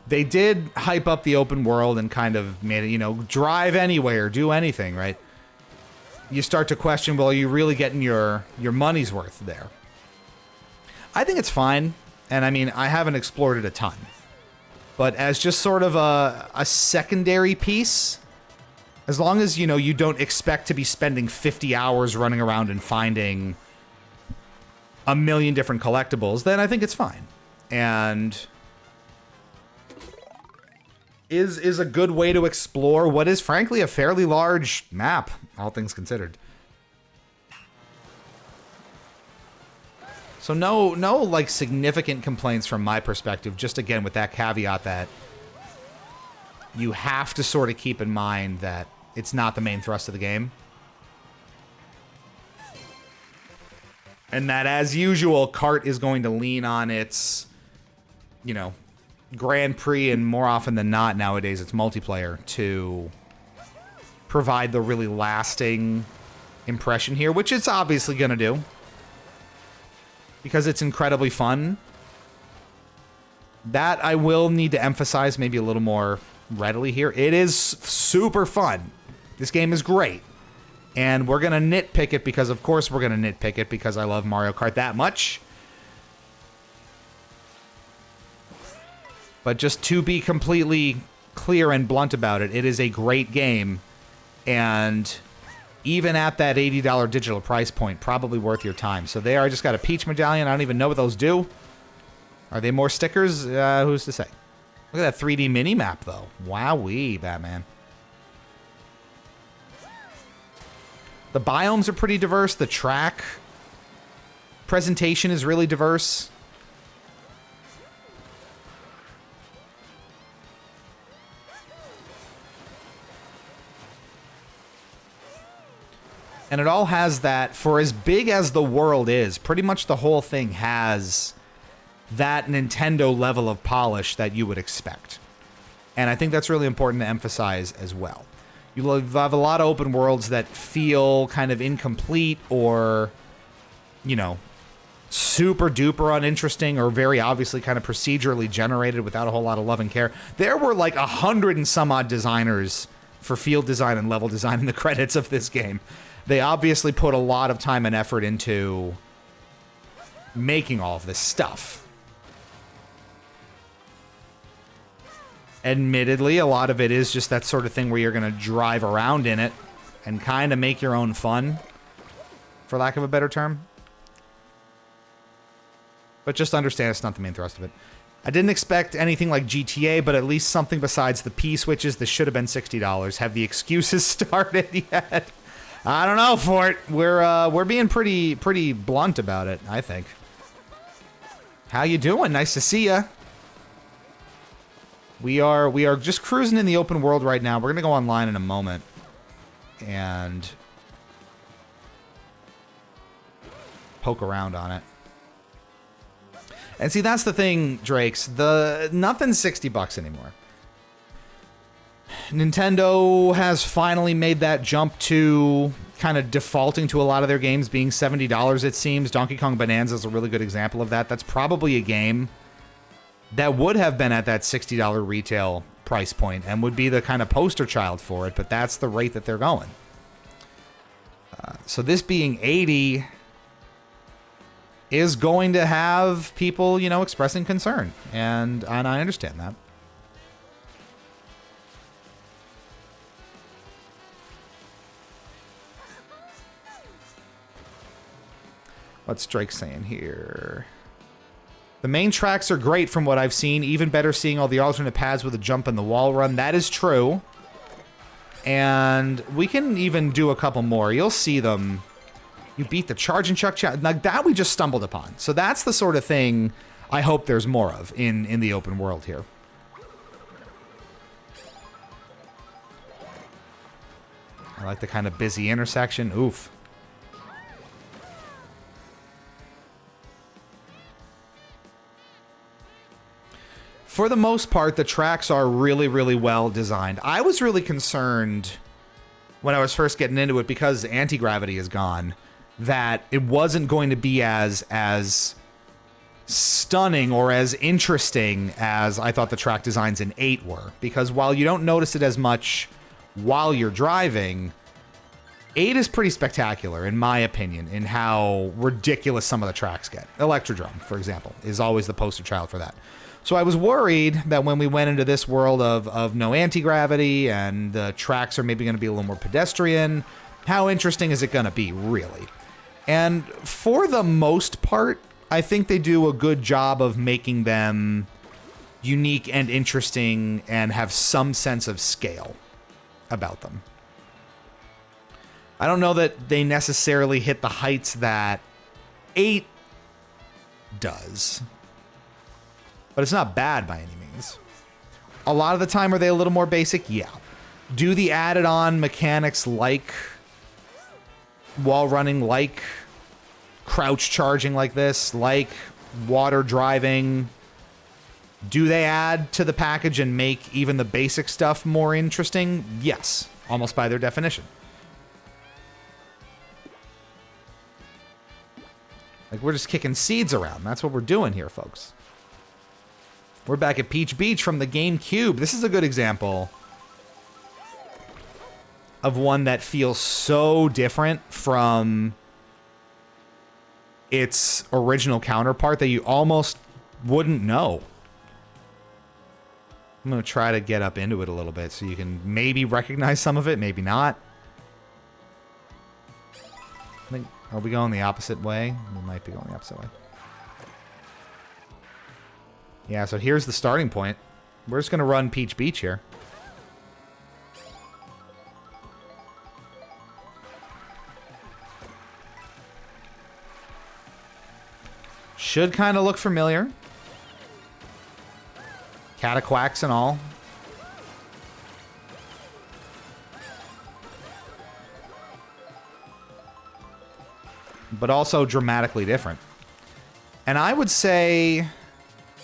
They did hype up the open world and kind of made it, you know, drive anywhere, do anything, right? You start to question, well, are you really getting your money's worth there? I think it's fine. And I mean, I haven't explored it a ton. But as just sort of a secondary piece, as long as, you know, you don't expect to be spending 50 hours running around and finding a million different collectibles, then I think it's fine. And is a good way to explore what is frankly a fairly large map, all things considered. So no like significant complaints from my perspective, just again with that caveat that you have to sort of keep in mind that it's not the main thrust of the game. And that, as usual, Kart is going to lean on its, you know, Grand Prix, and more often than not nowadays it's multiplayer, to provide the really lasting impression here, which it's obviously going to do. Because it's incredibly fun. That I will need to emphasize maybe a little more readily here. It is super fun. This game is great. And we're going to nitpick it because, of course, we're going to nitpick it because I love Mario Kart that much. But just to be completely clear and blunt about it, it is a great game. And even at that $80 digital price point, probably worth your time. So there, I just got a Peach medallion. I don't even know what those do. Are they more stickers? Who's to say? Look at that 3D mini-map, though. Wowee, Batman. The biomes are pretty diverse. The track presentation is really diverse. And it all has that, for as big as the world is, pretty much the whole thing has that Nintendo level of polish that you would expect. And I think that's really important to emphasize as well. You have a lot of open worlds that feel kind of incomplete or, you know, super duper uninteresting or very obviously kind of procedurally generated without a whole lot of love and care. There were like 100 and some odd designers for field design and level design in the credits of this game. They obviously put a lot of time and effort into making all of this stuff. Admittedly, a lot of it is just that sort of thing where you're going to drive around in it and kind of make your own fun, for lack of a better term. But just understand it's not the main thrust of it. I didn't expect anything like GTA, but at least something besides the P switches. This should have been $60. Have the excuses started yet? I don't know, Fort. We're being pretty blunt about it, I think. How you doing? Nice to see ya. We are just cruising in the open world right now. We're gonna go online in a moment and poke around on it. And see, that's the thing, Drakes. Nothing's $60 anymore. Nintendo has finally made that jump to kind of defaulting to a lot of their games being $70, it seems. Donkey Kong Bonanza is a really good example of that. That's probably a game that would have been at that $60 retail price point and would be the kind of poster child for it, but that's the rate that they're going. So this being 80 is going to have people, you know, expressing concern, and I understand that. What's Drake saying here? The main tracks are great from what I've seen. Even better seeing all the alternate paths with a jump and the wall run. That is true. And we can even do a couple more. You'll see them. You beat the Charge and Chuck challenge. Like that we just stumbled upon. So that's the sort of thing I hope there's more of in the open world here. I like the kind of busy intersection. Oof. For the most part, the tracks are really, really well designed. I was really concerned when I was first getting into it, because anti-gravity is gone, that it wasn't going to be as stunning or as interesting as I thought the track designs in 8 were. Because while you don't notice it as much while you're driving, 8 is pretty spectacular, in my opinion, in how ridiculous some of the tracks get. Electrodrome, for example, is always the poster child for that. So I was worried that when we went into this world of no anti-gravity and the tracks are maybe going to be a little more pedestrian, how interesting is it going to be, really? And for the most part, I think they do a good job of making them unique and interesting and have some sense of scale about them. I don't know that they necessarily hit the heights that 8 does. But it's not bad by any means. A lot of the time, are they a little more basic? Yeah. Do the added on mechanics like wall running, like crouch charging like this, like water driving. Do they add to the package and make even the basic stuff more interesting? Yes, almost by their definition. Like, we're just kicking seeds around. That's what we're doing here, folks. We're back at Peach Beach from the GameCube. This is a good example of one that feels so different from its original counterpart that you almost wouldn't know. I'm going to try to get up into it a little bit so you can maybe recognize some of it, maybe not. I think, are we going the opposite way? We might be going the opposite way. Yeah, so here's the starting point. We're just going to run Peach Beach here. Should kind of look familiar. Cataquacks and all. But also dramatically different. And I would say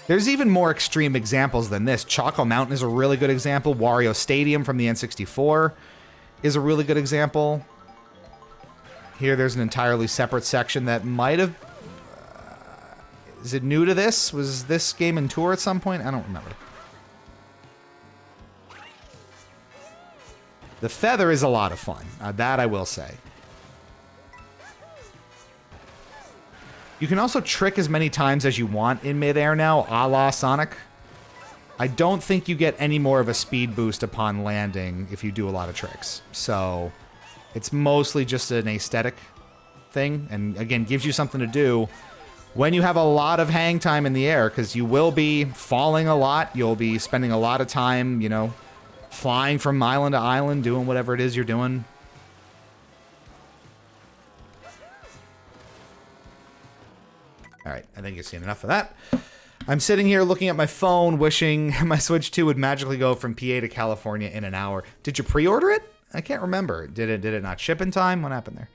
there's even more extreme examples than this. Choco Mountain is a really good example. Wario Stadium from the N64 is a really good example. Here there's an entirely separate section that might have... is it new to this? Was this game in tour at some point? I don't remember. The feather is a lot of fun. That I will say. You can also trick as many times as you want in midair now, a la Sonic. I don't think you get any more of a speed boost upon landing if you do a lot of tricks. So it's mostly just an aesthetic thing. And again, gives you something to do when you have a lot of hang time in the air, because you will be falling a lot. You'll be spending a lot of time, you know, flying from island to island, doing whatever it is you're doing. All right, I think you've seen enough of that. I'm sitting here looking at my phone, wishing my Switch 2 would magically go from PA to California in an hour. Did you pre-order it? I can't remember. Did it not ship in time? What happened there?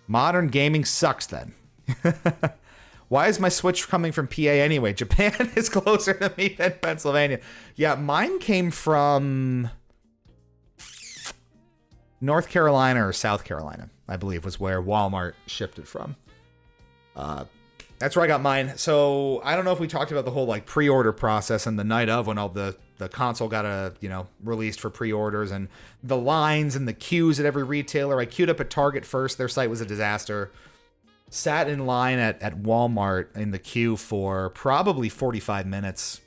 Modern gaming sucks then. Why is my Switch coming from PA anyway? Japan is closer to me than Pennsylvania. Yeah, mine came from North Carolina or South Carolina, I believe, was where Walmart shipped it from. That's where I got mine. So I don't know if we talked about the whole like pre-order process and the night of when all the console got released for pre-orders and the lines and the queues at every retailer. I queued up at Target first. Their site was a disaster. Sat in line at Walmart in the queue for probably 45 minutes.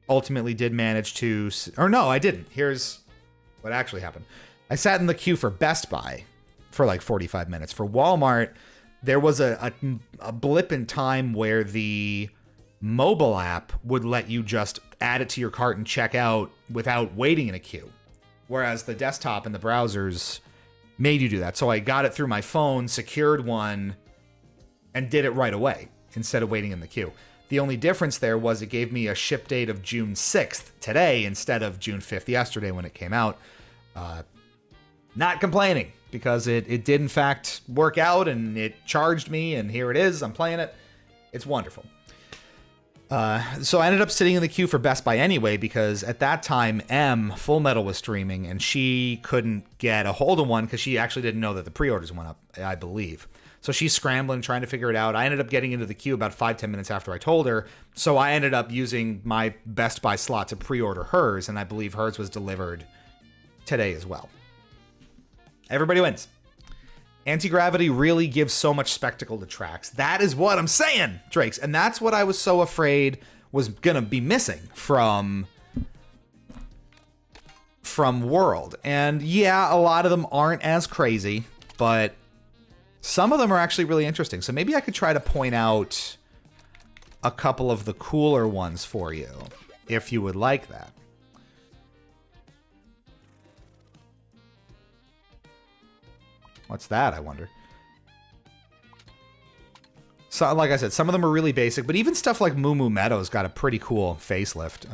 Ultimately did manage to... Or no, I didn't. Here's what actually happened. I sat in the queue for Best Buy for like 45 minutes. For Walmart, there was a blip in time where the mobile app would let you just add it to your cart and check out without waiting in a queue. Whereas the desktop and the browsers made you do that. So I got it through my phone, secured one, and did it right away instead of waiting in the queue. The only difference there was it gave me a ship date of June 6th today instead of June 5th yesterday when it came out. Not complaining because it did in fact work out and it charged me and here it is. I'm playing it. It's wonderful. So I ended up sitting in the queue for Best Buy anyway, because at that time, Full Metal was streaming, and she couldn't get a hold of one because she actually didn't know that the pre-orders went up, I believe. So she's scrambling, trying to figure it out. I ended up getting into the queue about 5-10 minutes after I told her, so I ended up using my Best Buy slot to pre-order hers, and I believe hers was delivered today as well. Everybody wins. Anti-gravity really gives so much spectacle to tracks. That is what I'm saying, Drakes. And that's what I was so afraid was going to be missing from World. And yeah, a lot of them aren't as crazy, but some of them are actually really interesting. So maybe I could try to point out a couple of the cooler ones for you, if you would like that. What's that, I wonder? So, like I said, some of them are really basic, but even stuff like Moo Moo Meadows got a pretty cool facelift.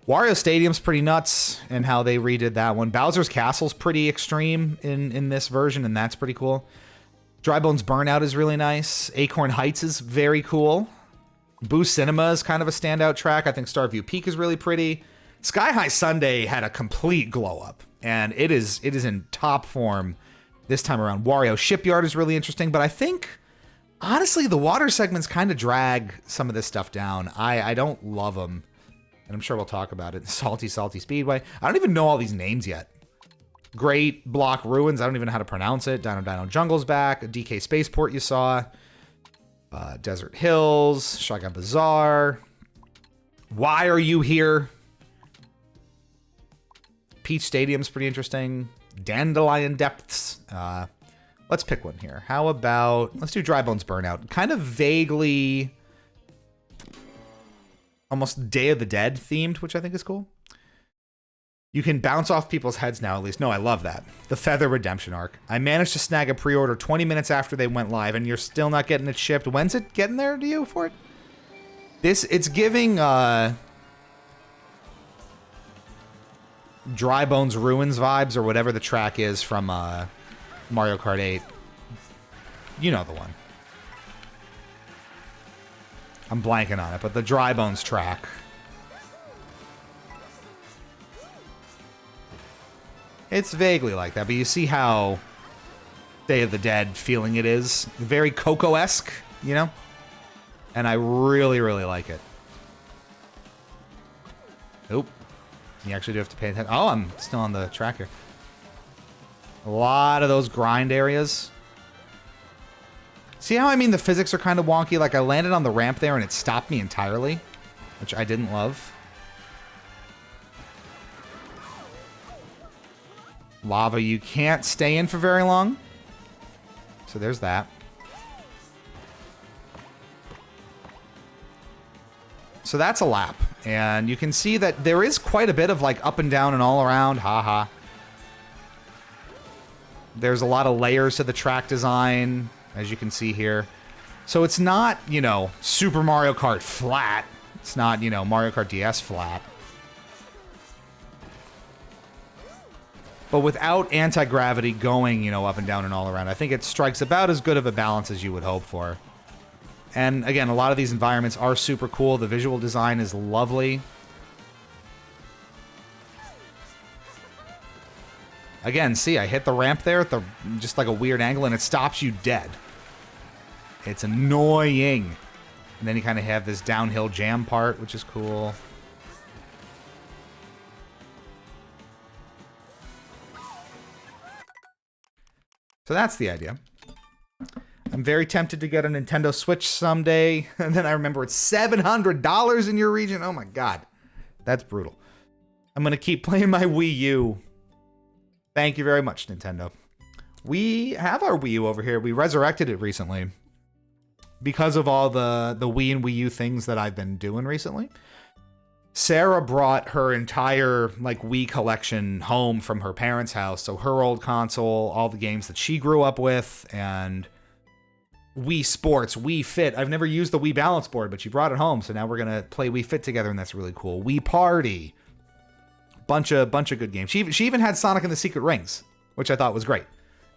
Wario Stadium's pretty nuts in how they redid that one. Bowser's Castle's pretty extreme in this version, and that's pretty cool. Dry Bones Burnout is really nice. Acorn Heights is very cool. Boo Cinema is kind of a standout track. I think Starview Peak is really pretty. Sky High Sunday had a complete glow up, and it is in top form this time around. Wario Shipyard is really interesting, but I think, honestly, the water segments kind of drag some of this stuff down. I don't love them, and I'm sure we'll talk about it. Salty Speedway. I don't even know all these names yet. Great Block Ruins. I don't even know how to pronounce it. Dino Jungle's back. DK Spaceport you saw. Desert Hills. Shotgun Bazaar. Why Are You Here? Peach Stadium's pretty interesting. Dandelion Depths. Let's pick one here. How about... let's do Dry Bones Burnout. Kind of vaguely... almost Day of the Dead themed, which I think is cool. You can bounce off people's heads now, at least. No, I love that. The Feather Redemption arc. I managed to snag a pre-order 20 minutes after they went live, and you're still not getting it shipped. When's it getting there to you for it? It's giving, Dry Bones Ruins vibes, or whatever the track is from, Mario Kart 8. You know the one. I'm blanking on it, but the Dry Bones track. It's vaguely like that, but you see how Day of the Dead feeling it is. Very Coco-esque, you know? And I really, really like it. Oop. You actually do have to pay attention. Oh, I'm still on the track here. A lot of those grind areas. See how I mean the physics are kind of wonky? Like I landed on the ramp there and it stopped me entirely, which I didn't love. Lava you can't stay in for very long. So there's that. So that's a lap. And you can see that there is quite a bit of like up and down and all around. Haha. There's a lot of layers to the track design, as you can see here. So it's not, you know, Super Mario Kart flat. It's not, you know, Mario Kart DS flat. But without anti-gravity going, you know, up and down and all around, I think it strikes about as good of a balance as you would hope for. And again, a lot of these environments are super cool. The visual design is lovely. Again, see, I hit the ramp there at the just like a weird angle, and it stops you dead. It's annoying. And then you kind of have this downhill jam part, which is cool. So that's the idea. I'm very tempted to get a Nintendo Switch someday. And then I remember it's $700 in your region. Oh my god. That's brutal. I'm going to keep playing my Wii U. Thank you very much, Nintendo. We have our Wii U over here. We resurrected it recently. Because of all the Wii and Wii U things that I've been doing recently. Sarah brought her entire like Wii collection home from her parents' house. So her old console, all the games that she grew up with, and Wii Sports, Wii Fit. I've never used the Wii Balance Board, but she brought it home. So now we're going to play Wii Fit together, and that's really cool. Wii Party. Bunch of good games. She even had Sonic and the Secret Rings, which I thought was great.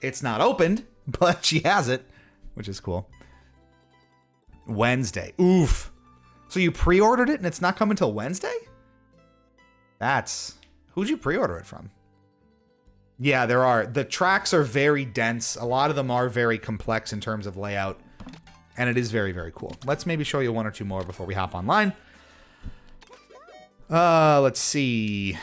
It's not opened, but she has it, which is cool. Wednesday. Oof. So you pre-ordered it and it's not coming till Wednesday? That's... who'd you pre-order it from? Yeah, there are. The tracks are very dense. A lot of them are very complex in terms of layout. And it is very, very cool. Let's maybe show you one or two more before we hop online. Let's see.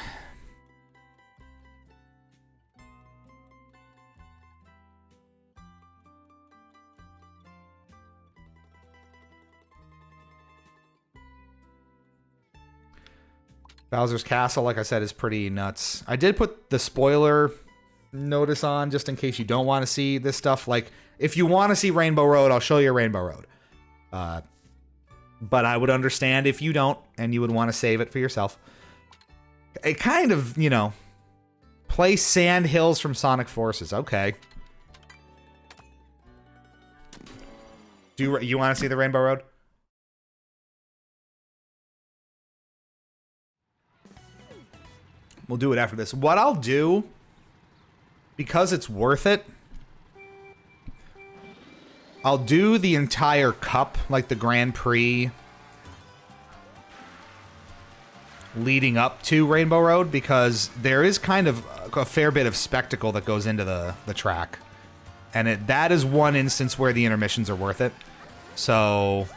Bowser's Castle, like I said, is pretty nuts. I did put the spoiler notice on just in case you don't want to see this stuff. Like, if you want to see Rainbow Road, I'll show you Rainbow Road. But I would understand if you don't, and you would want to save it for yourself. It kind of, you know, play Sand Hills from Sonic Forces. Okay. Do you want to see the Rainbow Road? We'll do it after this. What I'll do, because it's worth it, I'll do the entire cup, like the Grand Prix, leading up to Rainbow Road, because there is kind of a fair bit of spectacle that goes into the track. And that is one instance where the intermissions are worth it. So,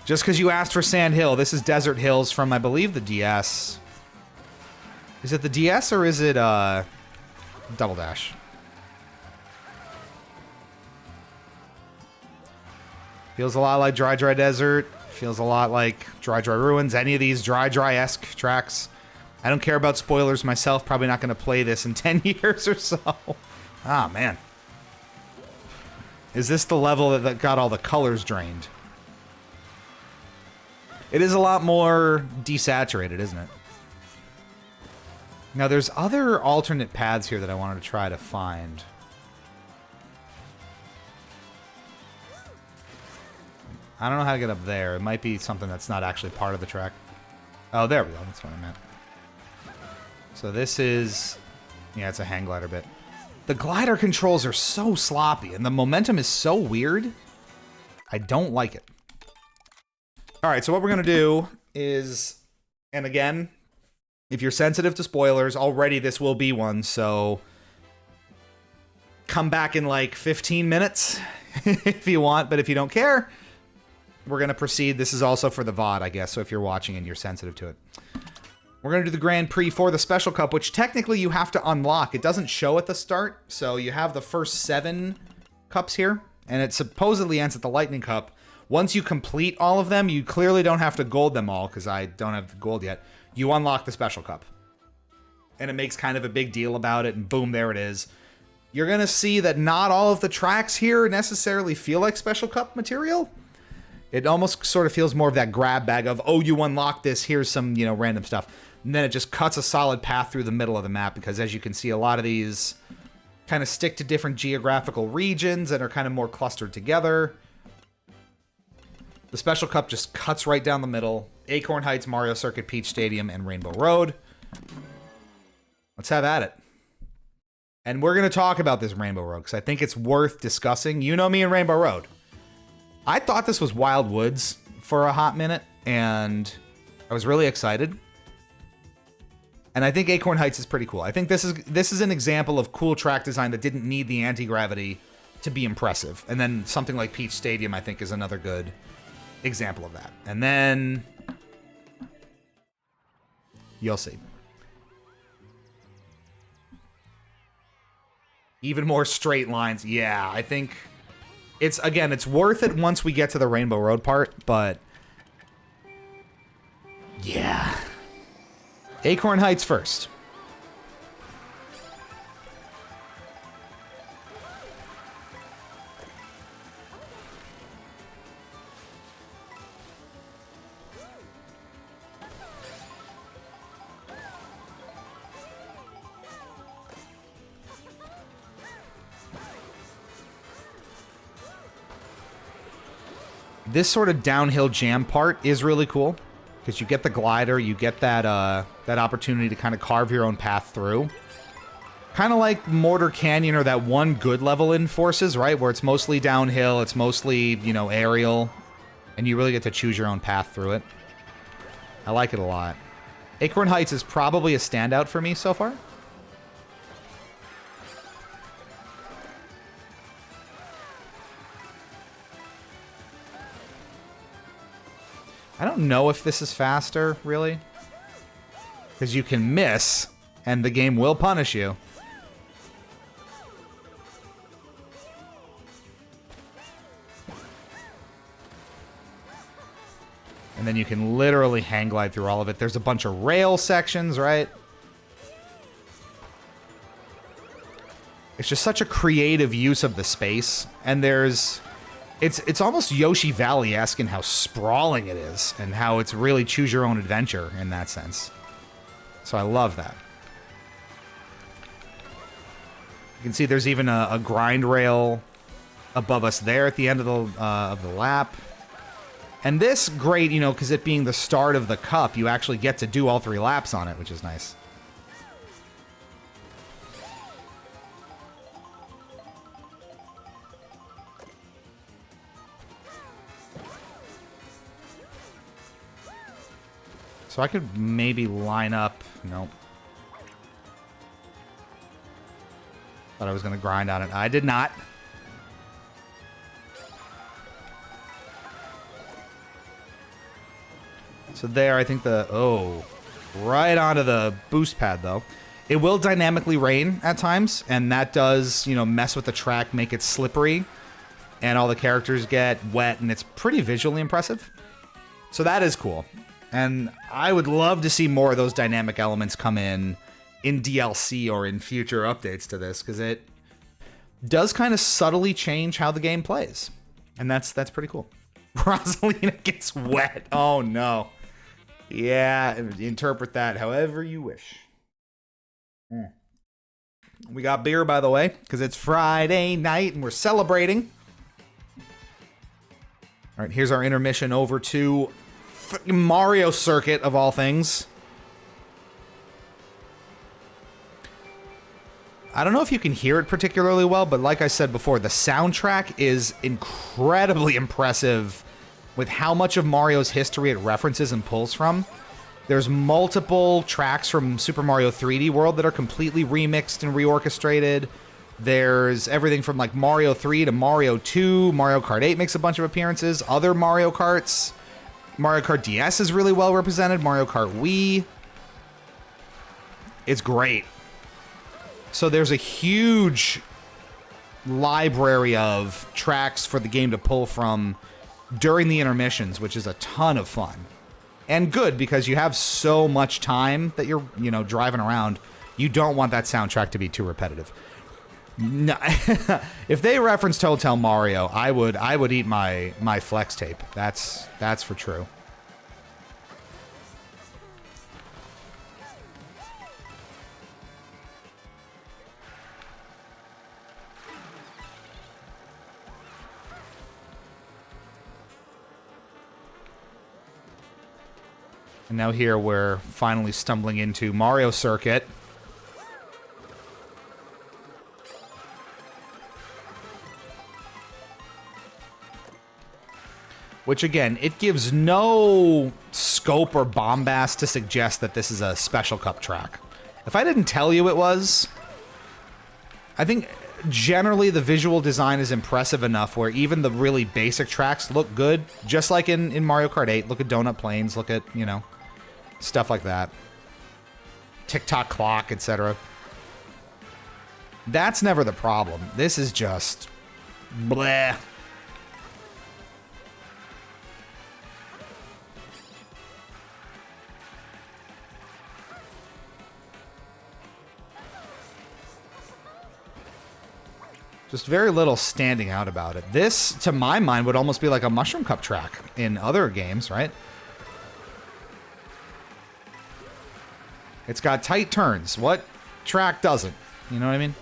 just because you asked for Sand Hill, this is Desert Hills from, I believe, the DS. Is it the DS or is it Double Dash? Feels a lot like Dry Dry Desert. Feels a lot like Dry Dry Ruins. Any of these Dry Dry-esque tracks. I don't care about spoilers myself. Probably not going to play this in 10 years or so. Ah, man. Is this the level that got all the colors drained? It is a lot more desaturated, isn't it? Now, there's other alternate paths here that I wanted to try to find. I don't know how to get up there. It might be something that's not actually part of the track. Oh, there we go. That's what I meant. So this is... Yeah, it's a hang glider bit. The glider controls are so sloppy, and the momentum is so weird. I don't like it. Alright, so what we're going to do is... And again, if you're sensitive to spoilers, already this will be one, so... Come back in like 15 minutes if you want, but if you don't care... We're going to proceed. This is also for the VOD, I guess, so if you're watching and you're sensitive to it. We're going to do the Grand Prix for the Special Cup, which technically you have to unlock. It doesn't show at the start, so you have the first 7 cups here, and it supposedly ends at the Lightning Cup. Once you complete all of them, you clearly don't have to gold them all, because I don't have the gold yet. You unlock the Special Cup. And it makes kind of a big deal about it, and boom, there it is. You're going to see that not all of the tracks here necessarily feel like Special Cup material. It almost sort of feels more of that grab bag of, oh, you unlock this, here's some, you know, random stuff. And then it just cuts a solid path through the middle of the map, because as you can see, a lot of these kind of stick to different geographical regions and are kind of more clustered together. The Special Cup just cuts right down the middle. Acorn Heights, Mario Circuit, Peach Stadium, and Rainbow Road. Let's have at it. And we're going to talk about this Rainbow Road, because I think it's worth discussing. You know me and Rainbow Road. I thought this was Wild Woods for a hot minute, and I was really excited. And I think Acorn Heights is pretty cool. I think this is an example of cool track design that didn't need the anti-gravity to be impressive. And then something like Peach Stadium, I think, is another good example of that. And then you'll see. Even more straight lines. Yeah, I think... It's worth it once we get to the Rainbow Road part, but... Yeah. Acorn Heights first. This sort of downhill jam part is really cool, because you get the glider, you get that that opportunity to kind of carve your own path through. Kind of like Mortar Canyon or that one good level in Forces, right? Where it's mostly downhill, it's mostly, you know, aerial, and you really get to choose your own path through it. I like it a lot. Acorn Heights is probably a standout for me so far. I don't know if this is faster, really. Because you can miss, and the game will punish you. And then you can literally hang glide through all of it. There's a bunch of rail sections, right? It's just such a creative use of the space. And there's... It's almost Yoshi Valley-esque in how sprawling it is, and how it's really choose your own adventure in that sense. So I love that. You can see there's even a grind rail above us there at the end of the lap. And this, great, you know, because it being the start of the cup, you actually get to do all 3 laps on it, which is nice. So I could maybe line up... Nope. Thought I was going to grind on it. I did not. So there, I think the... Oh. Right onto the boost pad, though. It will dynamically rain at times, and that does, you know, mess with the track, make it slippery, and all the characters get wet, and it's pretty visually impressive. So that is cool. And I would love to see more of those dynamic elements come in DLC or in future updates to this, because it does kind of subtly change how the game plays. And that's pretty cool. Rosalina gets wet. Oh, no. Yeah, interpret that however you wish. We got beer, by the way, because it's Friday night and we're celebrating. All right, here's our intermission over to Mario Circuit, of all things. I don't know if you can hear it particularly well, but like I said before, the soundtrack is incredibly impressive with how much of Mario's history it references and pulls from. There's multiple tracks from Super Mario 3D World that are completely remixed and reorchestrated. There's everything from like Mario 3 to Mario 2. Mario Kart 8 makes a bunch of appearances. Other Mario Karts. Mario Kart DS is really well represented. Mario Kart Wii. It's great. So there's a huge library of tracks for the game to pull from during the intermissions, which is a ton of fun. And good, because you have so much time that you're, you know, driving around. You don't want that soundtrack to be too repetitive. No, if they referenced Hotel Mario, I would eat my flex tape. That's for true. And now here we're finally stumbling into Mario Circuit. Which, again, it gives no scope or bombast to suggest that this is a Special Cup track. If I didn't tell you it was, I think generally the visual design is impressive enough where even the really basic tracks look good. Just like in Mario Kart 8. Look at Donut Plains. Look at, you know, stuff like that. Tick-tock clock, etc. That's never the problem. This is just bleh. Just very little standing out about it. This, to my mind, would almost be like a Mushroom Cup track in other games, right? It's got tight turns. What track doesn't? You know what I mean?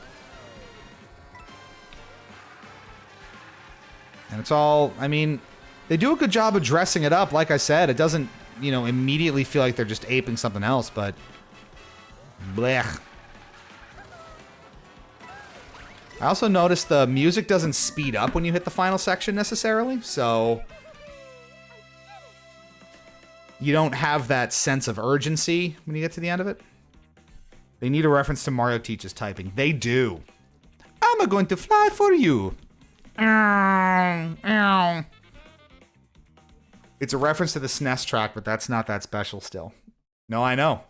And it's all, I mean, they do a good job of dressing it up. Like I said, it doesn't, you know, immediately feel like they're just aping something else, but blech. I also noticed the music doesn't speed up when you hit the final section necessarily, so you don't have that sense of urgency when you get to the end of it. They need a reference to Mario teaches typing. They do. I'm going to fly for you. It's a reference to the SNES track, but that's not that special still. No, I know.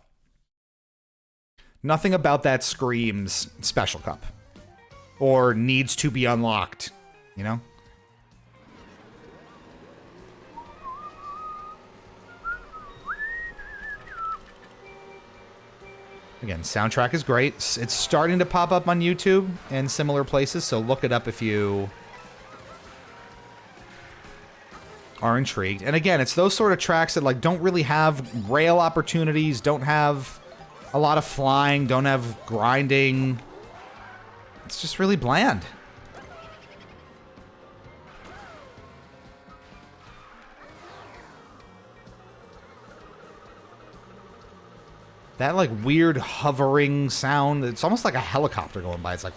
Nothing about that screams Special Cup. Or needs to be unlocked, you know? Again, soundtrack is great. It's starting to pop up on YouTube and similar places, so look it up if you are intrigued. And again, it's those sort of tracks that like don't really have rail opportunities, don't have a lot of flying, don't have grinding. It's just really bland. That like weird hovering sound, it's almost like a helicopter going by. It's like,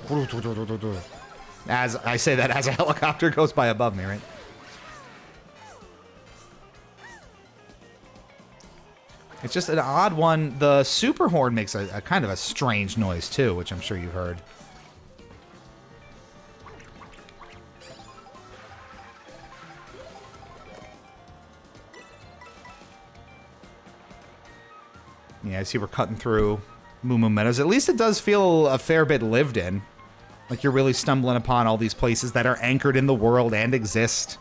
as I say that as a helicopter goes by above me, right? It's just an odd one. The super horn makes a kind of a strange noise too, which I'm sure you've heard. Yeah, I see we're cutting through Moo Moo Meadows. At least it does feel a fair bit lived in. Like you're really stumbling upon all these places that are anchored in the world and exist.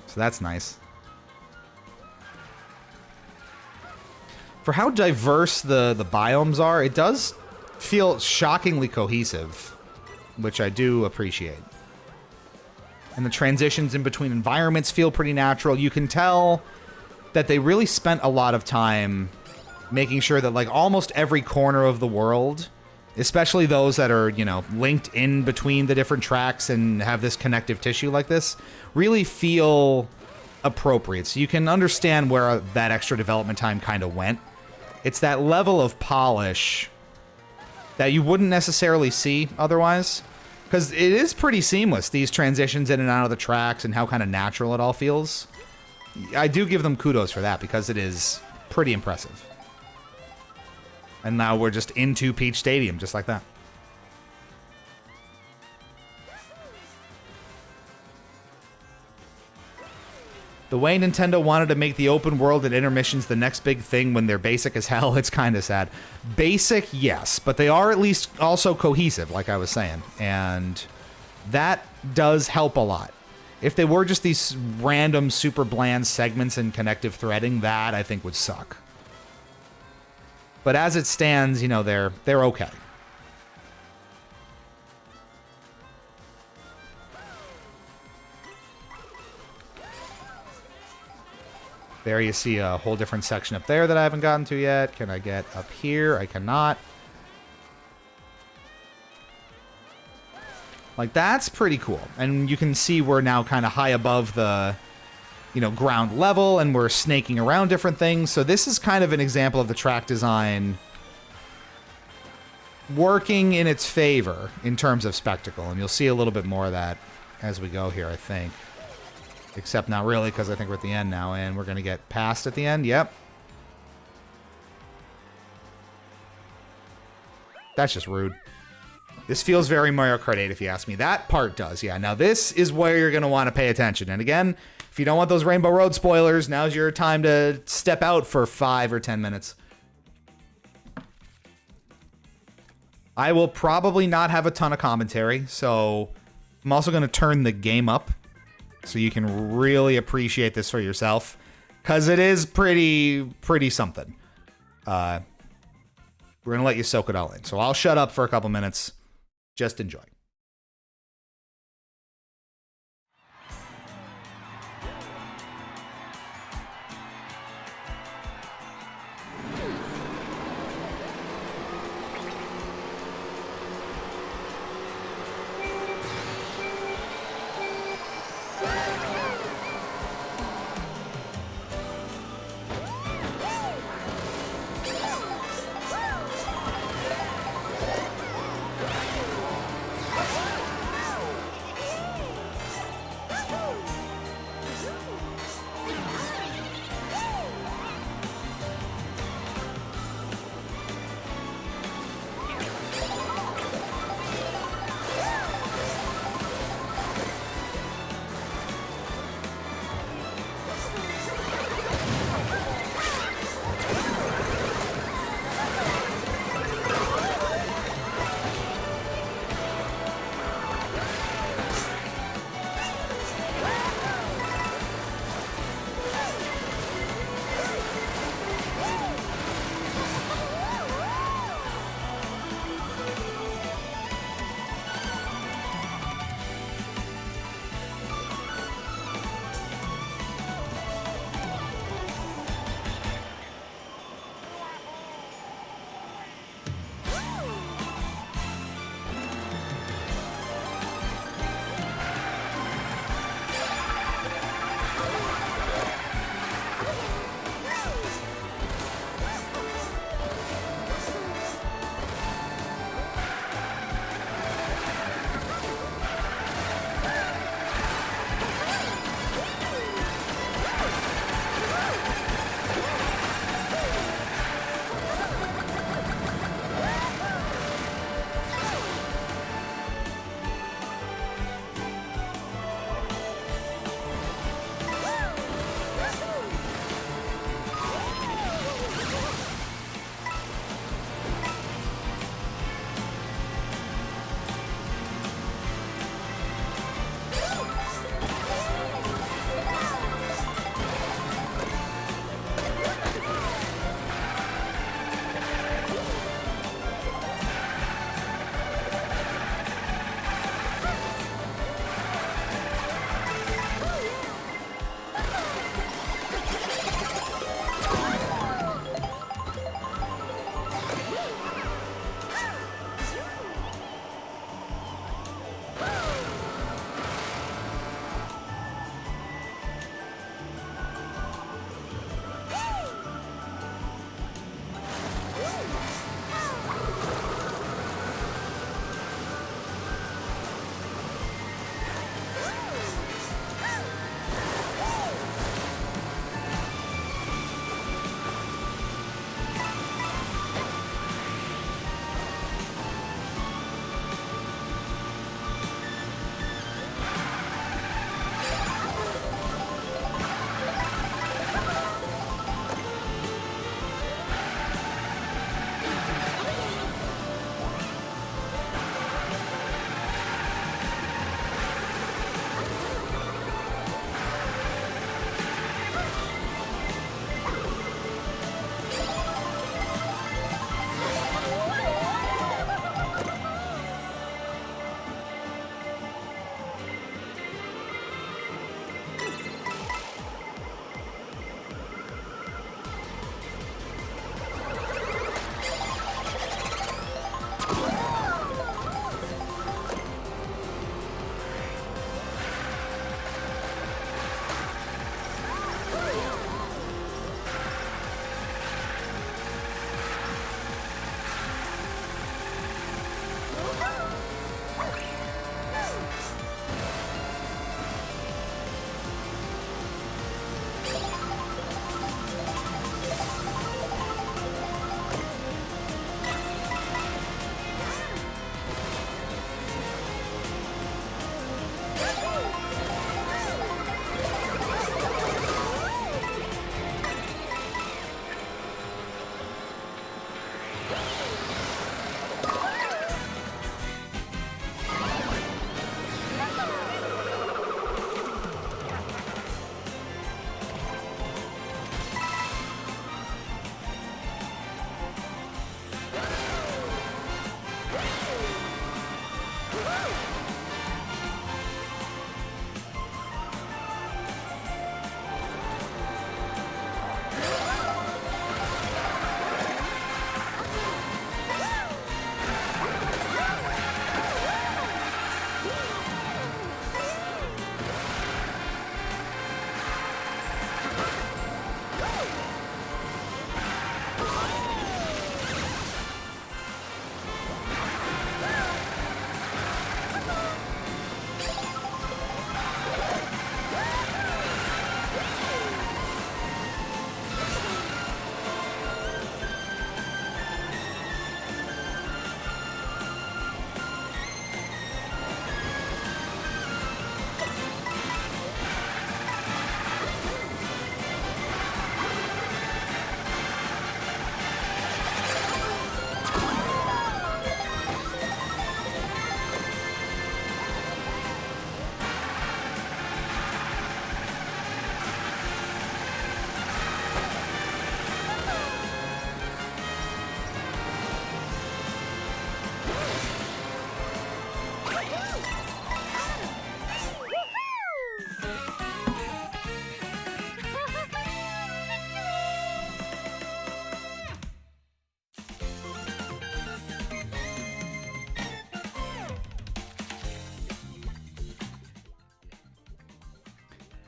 So that's nice. For how diverse the biomes are, it does feel shockingly cohesive, which I do appreciate. And the transitions in between environments feel pretty natural. You can tell that they really spent a lot of time making sure that like almost every corner of the world, especially those that are, you know, linked in between the different tracks and have this connective tissue like this, really feel appropriate. So you can understand where that extra development time kind of went. It's that level of polish that you wouldn't necessarily see otherwise, because it is pretty seamless, these transitions in and out of the tracks and how kind of natural it all feels. I do give them kudos for that because it is pretty impressive. And now we're just into Peach Stadium, just like that. The way Nintendo wanted to make the open world and intermissions the next big thing when they're basic as hell, it's kind of sad. Basic, yes, but they are at least also cohesive, like I was saying. And that does help a lot. If they were just these random super bland segments and connective threading, that I think would suck. But as it stands, you know, they're okay. There you see a whole different section up there that I haven't gotten to yet. Can I get up here? I cannot. Like, that's pretty cool. And you can see we're now kind of high above the, you know, ground level, and we're snaking around different things. So this is kind of an example of the track design working in its favor in terms of spectacle. And you'll see a little bit more of that as we go here, I think. Except not really, because I think we're at the end now, and we're going to get past at the end. Yep. That's just rude. This feels very Mario Kart 8, if you ask me. That part does, yeah. Now, this is where you're going to want to pay attention. And again, if you don't want those Rainbow Road spoilers, now's your time to step out for 5 or 10 minutes. I will probably not have a ton of commentary, so I'm also going to turn the game up so you can really appreciate this for yourself, because it is pretty something. We're going to let you soak it all in. So I'll shut up for a couple minutes. Just enjoy.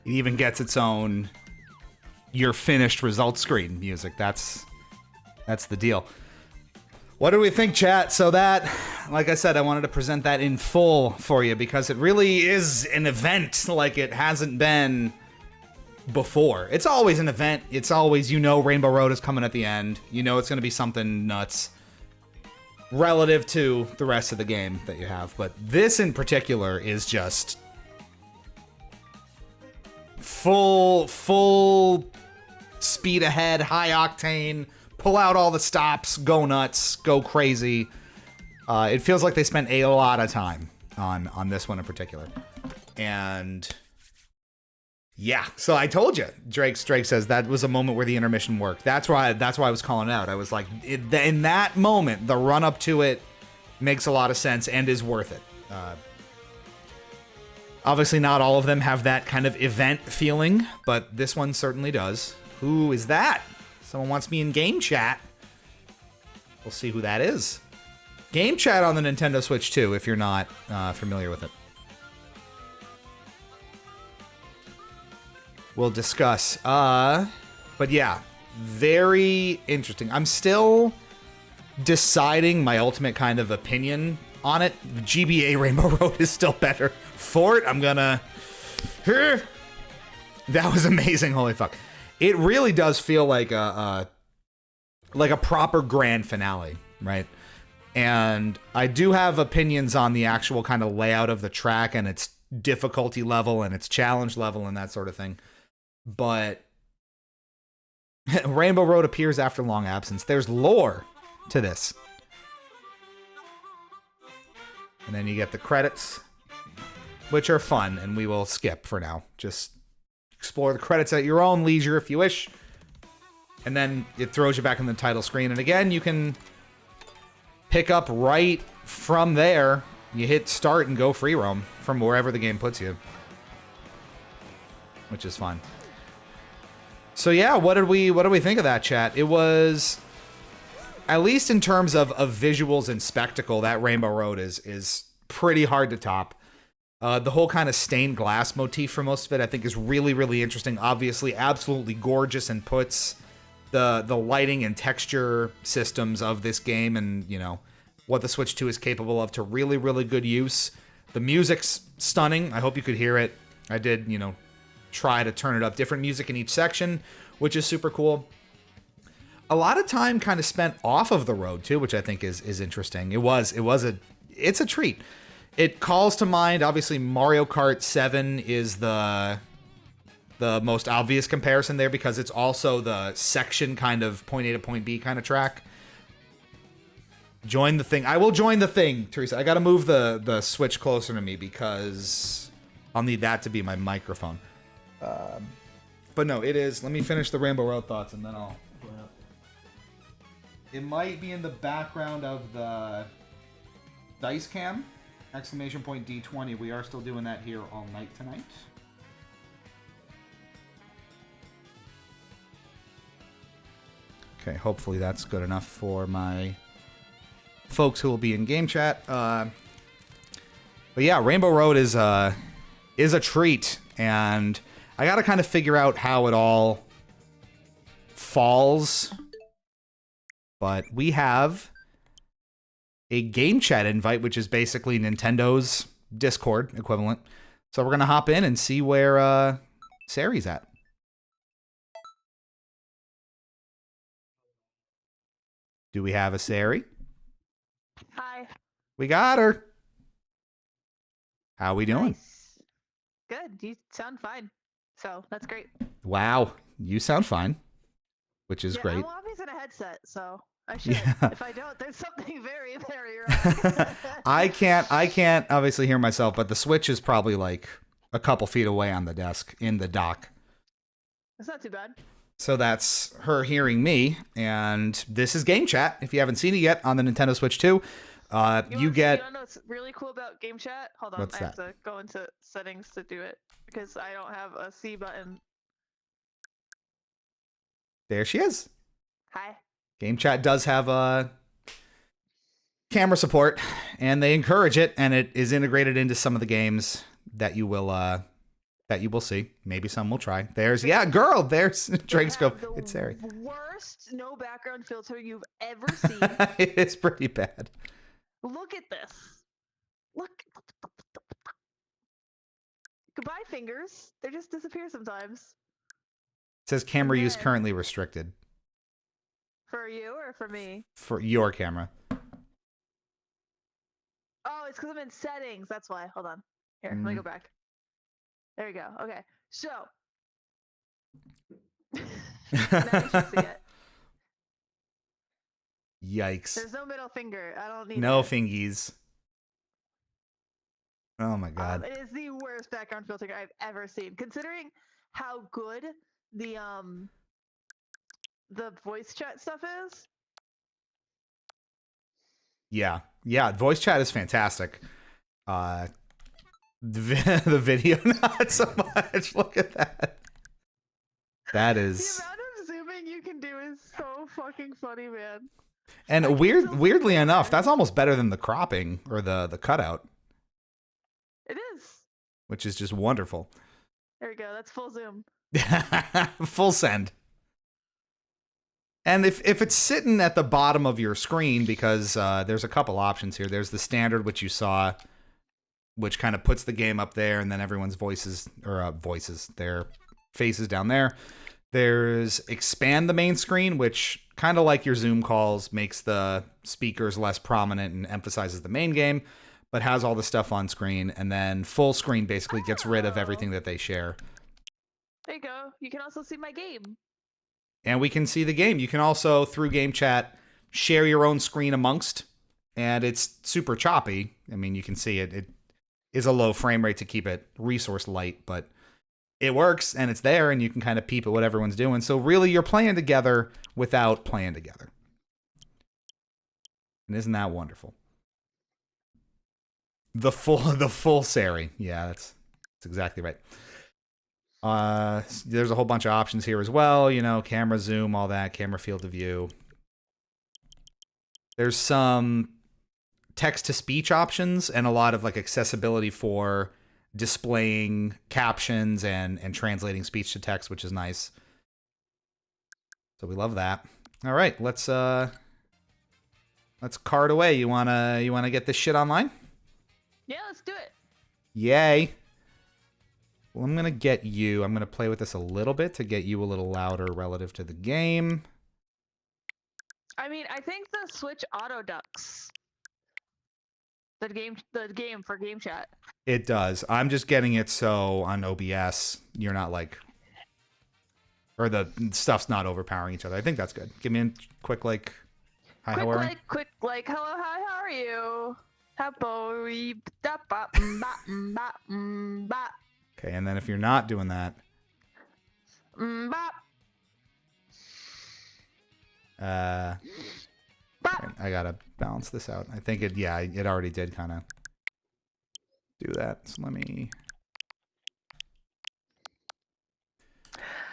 It even gets its own "you're finished" result screen music. That's the deal. What do we think, chat? So that, like I said, I wanted to present that in full for you because it really is an event like it hasn't been before. It's always an event. It's always, Rainbow Road is coming at the end. It's going to be something nuts relative to the rest of the game that you have. But this in particular is just full speed ahead, high octane, pull out all the stops, go nuts, go crazy. It feels like they spent a lot of time on this one in particular. And yeah, so I told you, Drake says that was a moment where the intermission worked. That's why I was calling it out. I was like, in that moment, the run up to it makes a lot of sense and is worth it. Obviously, not all of them have that kind of event feeling, but this one certainly does. Who is that? Someone wants me in game chat. We'll see who that is. Game chat on the Nintendo Switch too, if you're not familiar with it. We'll discuss. But yeah, very interesting. I'm still deciding my ultimate kind of opinion on it. GBA Rainbow Road is still better. For it, I'm gonna... That was amazing, holy fuck. It really does feel like a proper grand finale, right? And I do have opinions on the actual kind of layout of the track and its difficulty level and its challenge level and that sort of thing. But Rainbow Road appears after long absence. There's lore to this. And then you get the credits, which are fun, and we will skip for now. Just explore the credits at your own leisure if you wish. And then it throws you back in the title screen. And again, you can pick up right from there. You hit start and go free roam from wherever the game puts you, which is fun. So yeah, what did we think of that, chat? It was, at least in terms of visuals and spectacle, that Rainbow Road is pretty hard to top. The whole kind of stained glass motif for most of it, I think, is really, really interesting. Obviously, absolutely gorgeous, and puts the lighting and texture systems of this game and, what the Switch 2 is capable of to really, really good use. The music's stunning. I hope you could hear it. I did, try to turn it up. Different music in each section, which is super cool. A lot of time kind of spent off of the road too, which I think is interesting. It's a treat. It calls to mind, obviously, Mario Kart 7 is the most obvious comparison there because it's also the section kind of point A to point B kind of track. Join the thing. I will join the thing, Teresa. I gotta move the switch closer to me because I'll need that to be my microphone. But no, it is. Let me finish the Rainbow Road thoughts and then I'll... It might be in the background of the dice cam. Exclamation point D20. We are still doing that here all night tonight. Okay, hopefully that's good enough for my folks who will be in game chat. But yeah, Rainbow Road is a treat, and I gotta kind of figure out how it all falls. But we have a game chat invite, which is basically Nintendo's Discord equivalent. So we're gonna hop in and see where Sari's at. Do we have a Sari? Hi. We got her. How we doing? Nice. Good. You sound fine. So that's great. Wow, you sound fine, which is great. I'm always in a headset, so I should. Yeah. If I don't, there's something very, very wrong. I can't obviously hear myself, but the Switch is probably like a couple feet away on the desk in the dock. It's not too bad. So that's her hearing me, and this is Game Chat. If you haven't seen it yet on the Nintendo Switch 2, you get... You know what's really cool about Game Chat? Hold on, What's I have that? to go into settings to do it, because I don't have a C button. There she is. Hi. Game Chat does have camera support, and they encourage it, and it is integrated into some of the games that you will see. Maybe some will try. There's girl. There's Drake's go. It's Sari. Worst no background filter you've ever seen. It's pretty bad. Look at this. Look. Goodbye, fingers. They just disappear sometimes. It says camera use then- currently restricted. For you or for me? For your camera. Oh, it's because I'm in settings. That's why. Hold on. Here, let me go back. There we go. Okay. So. Now you should see it. Yikes. There's no middle finger. I don't need No it. fingies. Oh my god. It is the worst background filter I've ever seen. Considering how good the voice chat stuff is. Yeah. Voice chat is fantastic. The video, not so much. Look at that. That is. The amount of zooming you can do is so fucking funny, man. And weirdly enough, that's almost better than the cropping or the cutout. It is. Which is just wonderful. There we go. That's full zoom. Full send. And if it's sitting at the bottom of your screen, because there's a couple options here. There's the standard, which you saw, which kind of puts the game up there, and then everyone's their faces down there. There's expand the main screen, which kind of like your Zoom calls, makes the speakers less prominent and emphasizes the main game, but has all the stuff on screen. And then full screen basically gets rid of everything that they share. There you go. You can also see my game. And we can see the game. You can also, through game chat, share your own screen amongst, and it's super choppy. I mean, you can see it. It is a low frame rate to keep it resource light, but it works, and it's there, and you can kind of peep at what everyone's doing. So really, you're playing together without playing together. And isn't that wonderful? The full Sari. Yeah, that's exactly right. There's a whole bunch of options here as well, camera zoom, all that, camera field of view. There's some text-to-speech options and a lot of like accessibility for displaying captions and translating speech to text, which is nice. So we love that. All right, let's cart away. You wanna get this shit online? Yeah, let's do it. Yay. Well, I'm going to play with this a little bit to get you a little louder relative to the game. I mean, I think the Switch auto ducks the game for game chat. It does. I'm just getting it so on OBS, you're not like, or the stuff's not overpowering each other. I think that's good. Give me a quick, Hi, how are we? Quick like, hello, hi, how are you? Okay, and then if you're not doing that, I gotta balance this out. I think it already did kind of do that. So let me.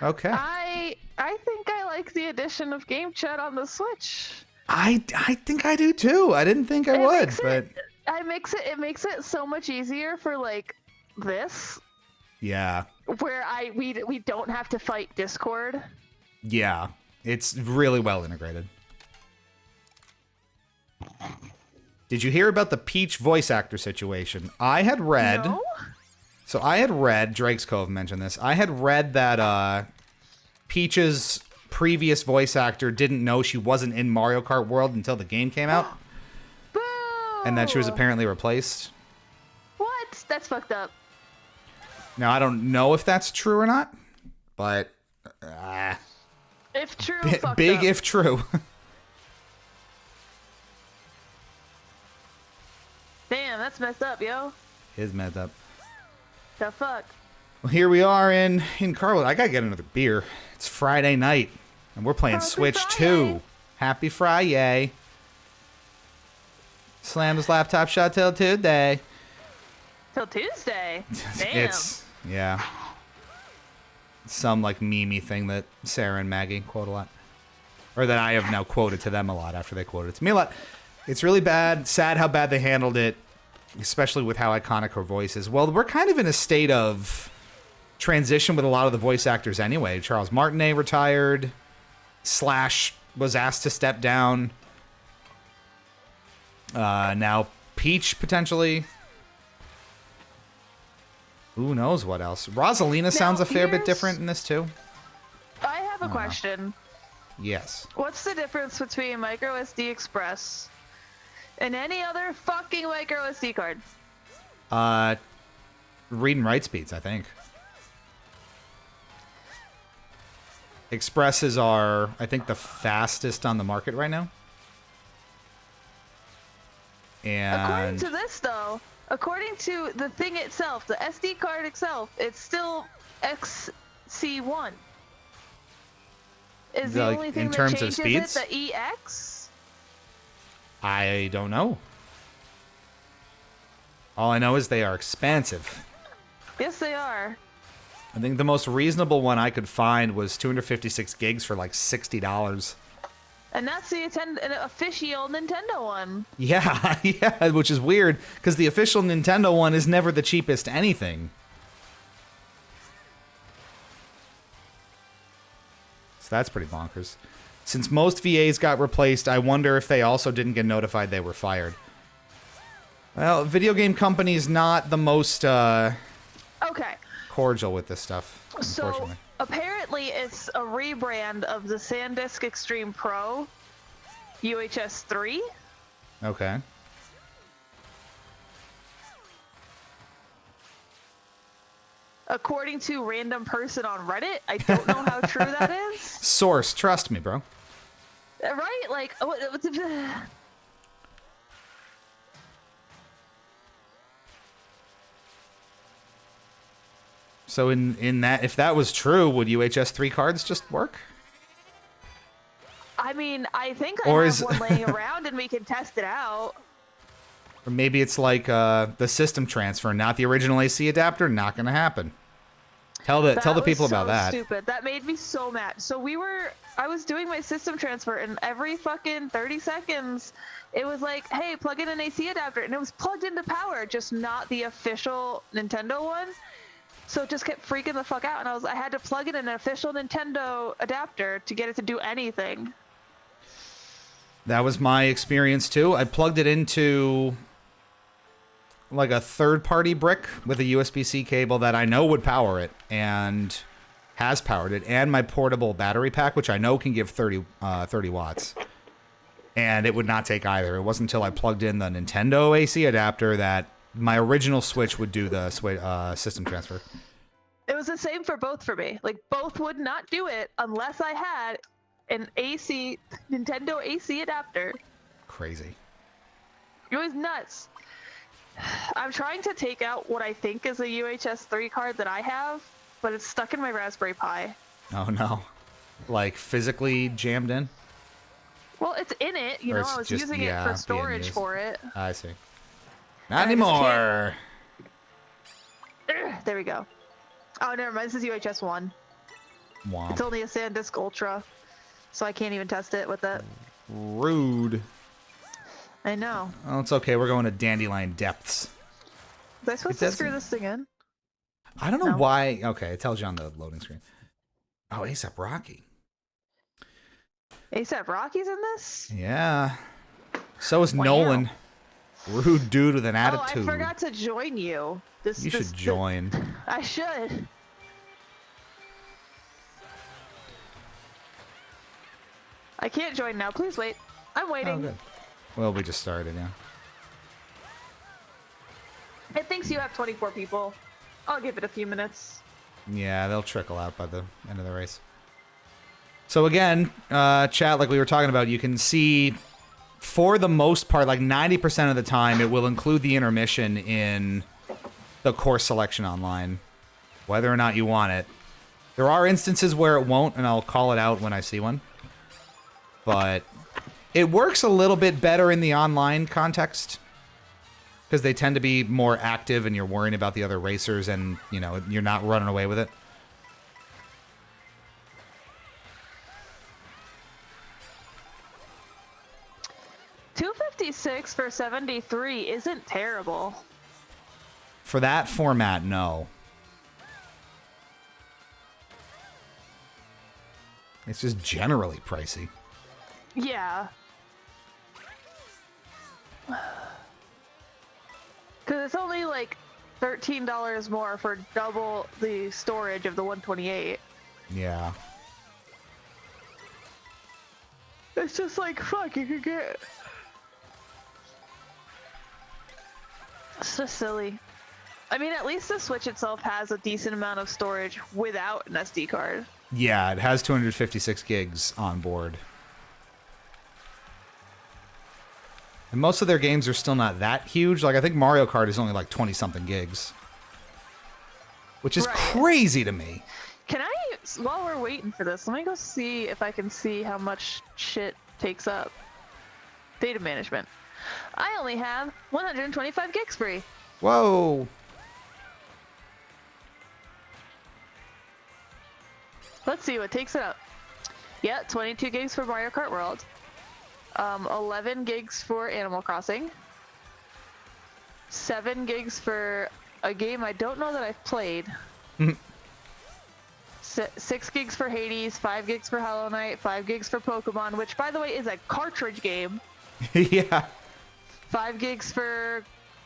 Okay. I think I like the addition of game chat on the Switch. I think I do too. I didn't think I would, but it makes it so much easier for like this. Yeah. Where we don't have to fight Discord. Yeah. It's really well integrated. Did you hear about the Peach voice actor situation? I had read. No? So I had read, Drake's Cove mentioned this. I had read that Peach's previous voice actor didn't know she wasn't in Mario Kart World until the game came out. Boo! And that she was apparently replaced. What? That's fucked up. Now, I don't know if that's true or not, but... if true, fucked big up. if true. Damn, that's messed up, yo. Is messed up. The fuck? Well, here we are in Kart World. I gotta get another beer. It's Friday night, and we're playing Happy Switch Friday. 2. Happy Friday. Slam this laptop shut till Tuesday. Till Tuesday? Damn. It's, yeah. Some, like, meme-y thing that Sarah and Maggie quote a lot. Or that I have now quoted to them a lot after they quoted it to me a lot. It's really bad. Sad how bad they handled it, especially with how iconic her voice is. Well, we're kind of in a state of transition with a lot of the voice actors anyway. Charles Martinet retired. Slash was asked to step down. Now Peach, potentially. Who knows what else? Rosalina sounds a fair bit different in this, too. I have a question. Yes. What's the difference between micro SD Express and any other fucking micro SD card? Read and write speeds, I think. Expresses are, I think, the fastest on the market right now. And According to this, though, according to the thing itself, the SD card itself, it's still XC1. Is the Like, only thing in that terms of changes speeds? it the EX? I don't know. All I know is they are expensive. Yes, they are. I think the most reasonable one I could find was 256 gigs for like $60. And that's the official Nintendo one. Yeah, yeah, which is weird because the official Nintendo one is never the cheapest anything. So that's pretty bonkers. Since most VAs got replaced, I wonder if they also didn't get notified they were fired. Well, video game companies not the most Okay. cordial with this stuff, So unfortunately. apparently it's a rebrand of the SanDisk Extreme Pro UHS 3. Okay. According to random person on Reddit. I don't know how true that is. Source, trust me, bro. Right? Like, what's So in that, if that was true, would UHS 3 cards just work? I mean, I think I Or have is- one laying around and we can test it out. Or maybe it's like the system transfer, not the original AC adapter. Not going to happen. Tell the That people was about so that. Stupid. That made me so mad. So I was doing my system transfer, and every fucking 30 seconds, it was like, "Hey, plug in an AC adapter," and it was plugged into power, just not the official Nintendo one. So it just kept freaking the fuck out, and I had to plug in an official Nintendo adapter to get it to do anything. That was my experience too. I plugged it into like a third-party brick with a USB-C cable that I know would power it and has powered it, and my portable battery pack, which I know can give 30 watts. And it would not take either. It wasn't until I plugged in the Nintendo AC adapter that my original Switch would do the system transfer. It was the same for both for me. Like, both would not do it unless I had an AC Nintendo AC adapter. Crazy. It was nuts. I'm trying to take out what I think is a UHS 3 card that I have, but it's stuck in my Raspberry Pi. Oh no. Like physically jammed in? Well, it's in it, you Or know, it's I was just- using yeah, it for being storage used. for it. I see. Not And I just anymore. There we go. Oh, never mind, this is UHS 1. Womp. It's only a SanDisk Ultra, so I can't even test it with it. Rude. I know. Oh, it's okay. We're going to Dandelion Depths. Was I supposed to screw this thing in? I don't know No. why. Okay, it tells you on the loading screen. Oh, ASAP Rocky. ASAP Rocky's in this? Yeah. So is Wow. Nolan. Rude dude with an attitude. Oh, I forgot to join you. You should join. I should. I can't join now. Please wait. I'm Oh, waiting. good. Well, we just started, yeah. It thinks you have 24 people. I'll give it a few minutes. Yeah, they'll trickle out by the end of the race. So again, chat, like we were talking about, you can see, for the most part, like 90% of the time, it will include the intermission in the course selection online, whether or not you want it. There are instances where it won't, and I'll call it out when I see one. But it works a little bit better in the online context, because they tend to be more active and you're worrying about the other racers and, you know, you're not running away with it. $256 for 73 isn't terrible. For that format, no. It's just generally pricey. Yeah. Because it's only like $13 more for double the storage of the 128. Yeah. It's just like, fuck, you could get... It's just silly. I mean, at least the Switch itself has a decent amount of storage without an SD card. Yeah, it has 256 gigs on board. And most of their games are still not that huge. Like, I think Mario Kart is only like 20-something gigs. Which is Right. crazy to me. Can I, while we're waiting for this, let me go see if I can see how much shit takes up. Data management. I only have 125 gigs free. Whoa. Let's see what takes it up. Yeah, 22 gigs for Mario Kart World. 11 gigs for Animal Crossing. 7 gigs for a game I don't know that I've played. 6 gigs for Hades, 5 gigs for Hollow Knight, 5 gigs for Pokemon, which by the way is a cartridge game. Yeah. 5 gigs for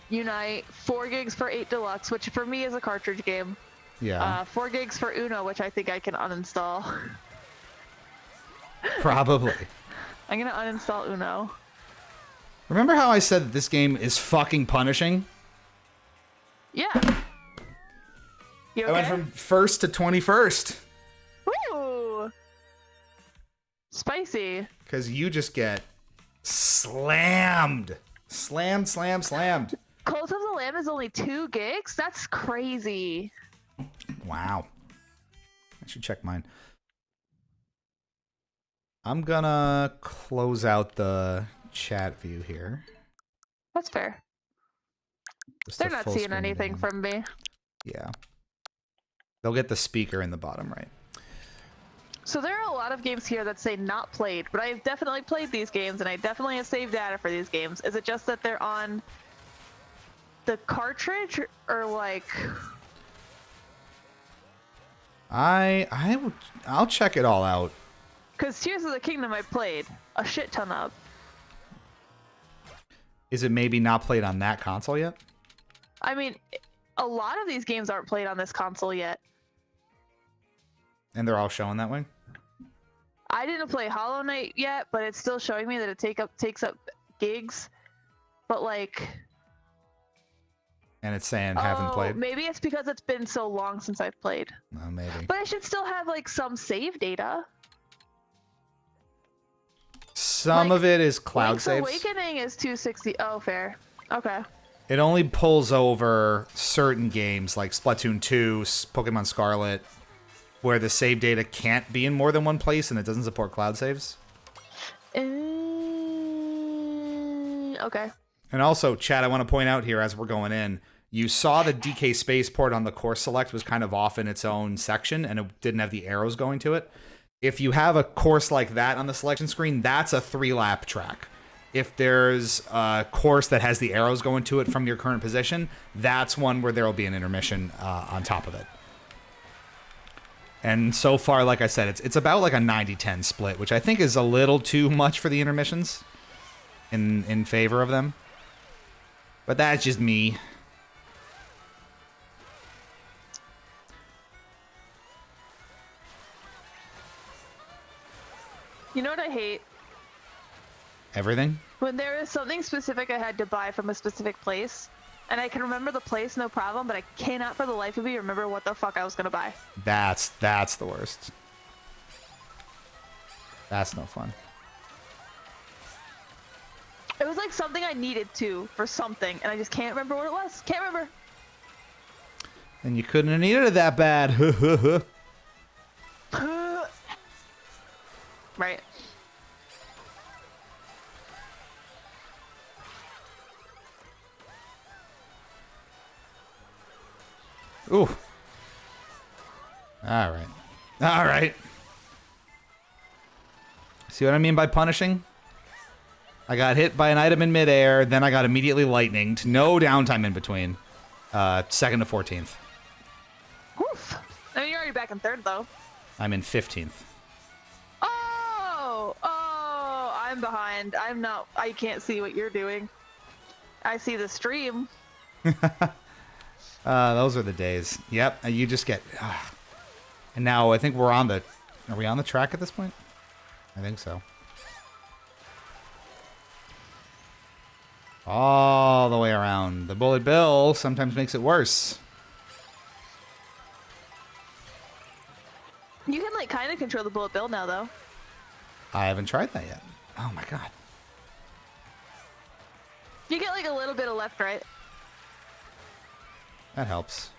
Unite, 4 gigs for 8 Deluxe, which for me is a cartridge game. Yeah. 4 gigs for Uno, which I think I can uninstall. Probably. I'm gonna uninstall Uno. Remember how I said that this game is fucking punishing? Yeah. You okay? I went from 1st to 21st. Woo! Spicy. Because you just get slammed. Slammed, slammed, slammed. Cult of the Lamb is only 2 gigs? That's crazy. Wow. I should check mine. I'm gonna close out the chat view here. That's fair. Just They're to not full seeing screen anything it. from me. Yeah. They'll get the speaker in the bottom right. So there are a lot of games here that say not played, but I've definitely played these games and I definitely have saved data for these games. Is it just that they're on the cartridge or like... I'll check it all out. Because Tears of the Kingdom I played a shit ton of. Is it maybe not played on that console yet? I mean, a lot of these games aren't played on this console yet. And they're all showing that way? I didn't play Hollow Knight yet, but it's still showing me that it takes up gigs. But like... And it's saying haven't played? Maybe it's because it's been so long since I've played. Maybe. But I should still have like some save data. Some Like, of it is cloud Link's saves. Awakening is 260. Oh, fair. Okay. It only pulls over certain games like Splatoon 2, Pokemon Scarlet, where the save data can't be in more than one place and it doesn't support cloud saves. Okay. And also, Chad, I want to point out here as we're going in, you saw the DK spaceport on the course select was kind of off in its own section and it didn't have the arrows going to it. If you have a course like that on the selection screen, that's a 3-lap track. If there's a course that has the arrows going to it from your current position, that's one where there will be an intermission on top of it. And so far, like I said, it's about like a 90-10 split, which I think is a little too much for the intermissions in favor of them. But that's just me. You know what I hate? Everything? When there is something specific I had to buy from a specific place, and I can remember the place, no problem, but I cannot for the life of me remember what the fuck I was gonna buy. That's the worst. That's no fun. It was like something I needed to for something, and I just can't remember what it was. Can't remember. And you couldn't have needed it that bad. Right. Ooh. All right. All right. See what I mean by punishing? I got hit by an item in midair, then I got immediately lightninged. No downtime in between. 2nd to 14th. Woof. I mean, you're already back in 3rd, though. I'm in 15th. Oh, I'm behind. I'm not. I can't see what you're doing. I see the stream. Those are the days. Yep, you just get... And now I think we're on the... Are we on the track at this point? I think so. All the way around. The bullet bill sometimes makes it worse. You can, like, kind of control the bullet bill now, though. I haven't tried that yet. Oh my god. You get, like, a little bit of left, right? That helps.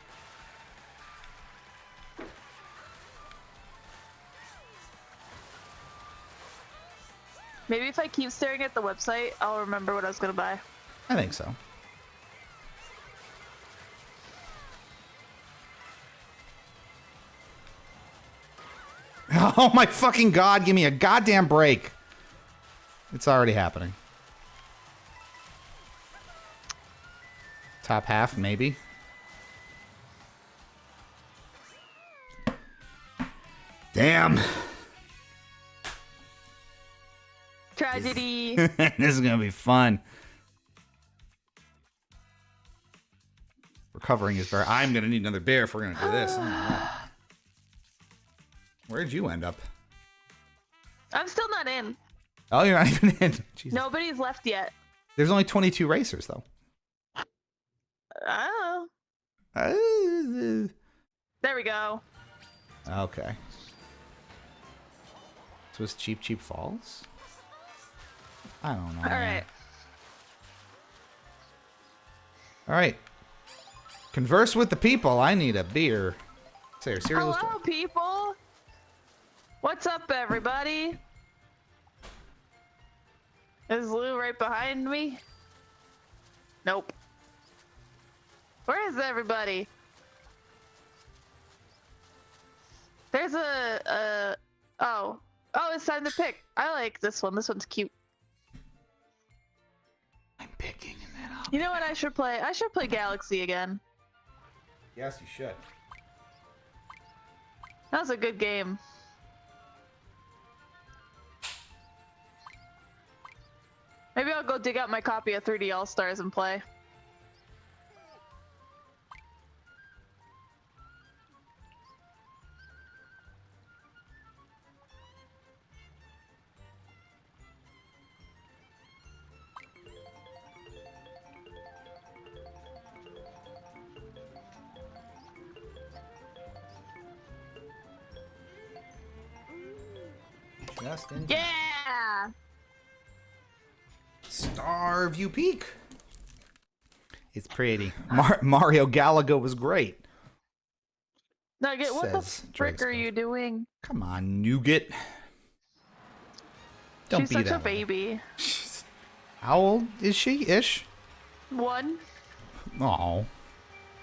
Maybe if I keep staring at the website, I'll remember what I was gonna buy. I think so. Oh my fucking god, give me a goddamn break. It's already happening. Top half, maybe. Damn. Tragedy. This is gonna be fun. Recovering is very... I'm gonna need another beer if we're gonna do this. Oh my God. Where'd you end up? I'm still not in. Oh, you're not even in. Jesus. Nobody's left yet. There's only 22 racers, though. Oh. There we go. Okay. So it's Cheap Falls? I don't know. Alright. Alright. Converse with the people. I need a beer. Seriously. Hello, people. What's up, everybody? Is Lou right behind me? Nope. Where is everybody? There's oh, it's time to pick. I like this one. This one's cute. I'm picking and then I'll... You know what I should play? I should play Galaxy again. Yes, you should. That was a good game. Maybe I'll go dig out my copy of 3D All-Stars and play. Just in... Yeah! Starve you peak. It's pretty. Mario Galaga was great. Nugget, what the Says frick Drake's are you doing? Come on, Nougat. Don't She's be such that a way. baby. How old is she? Ish? 1. Oh,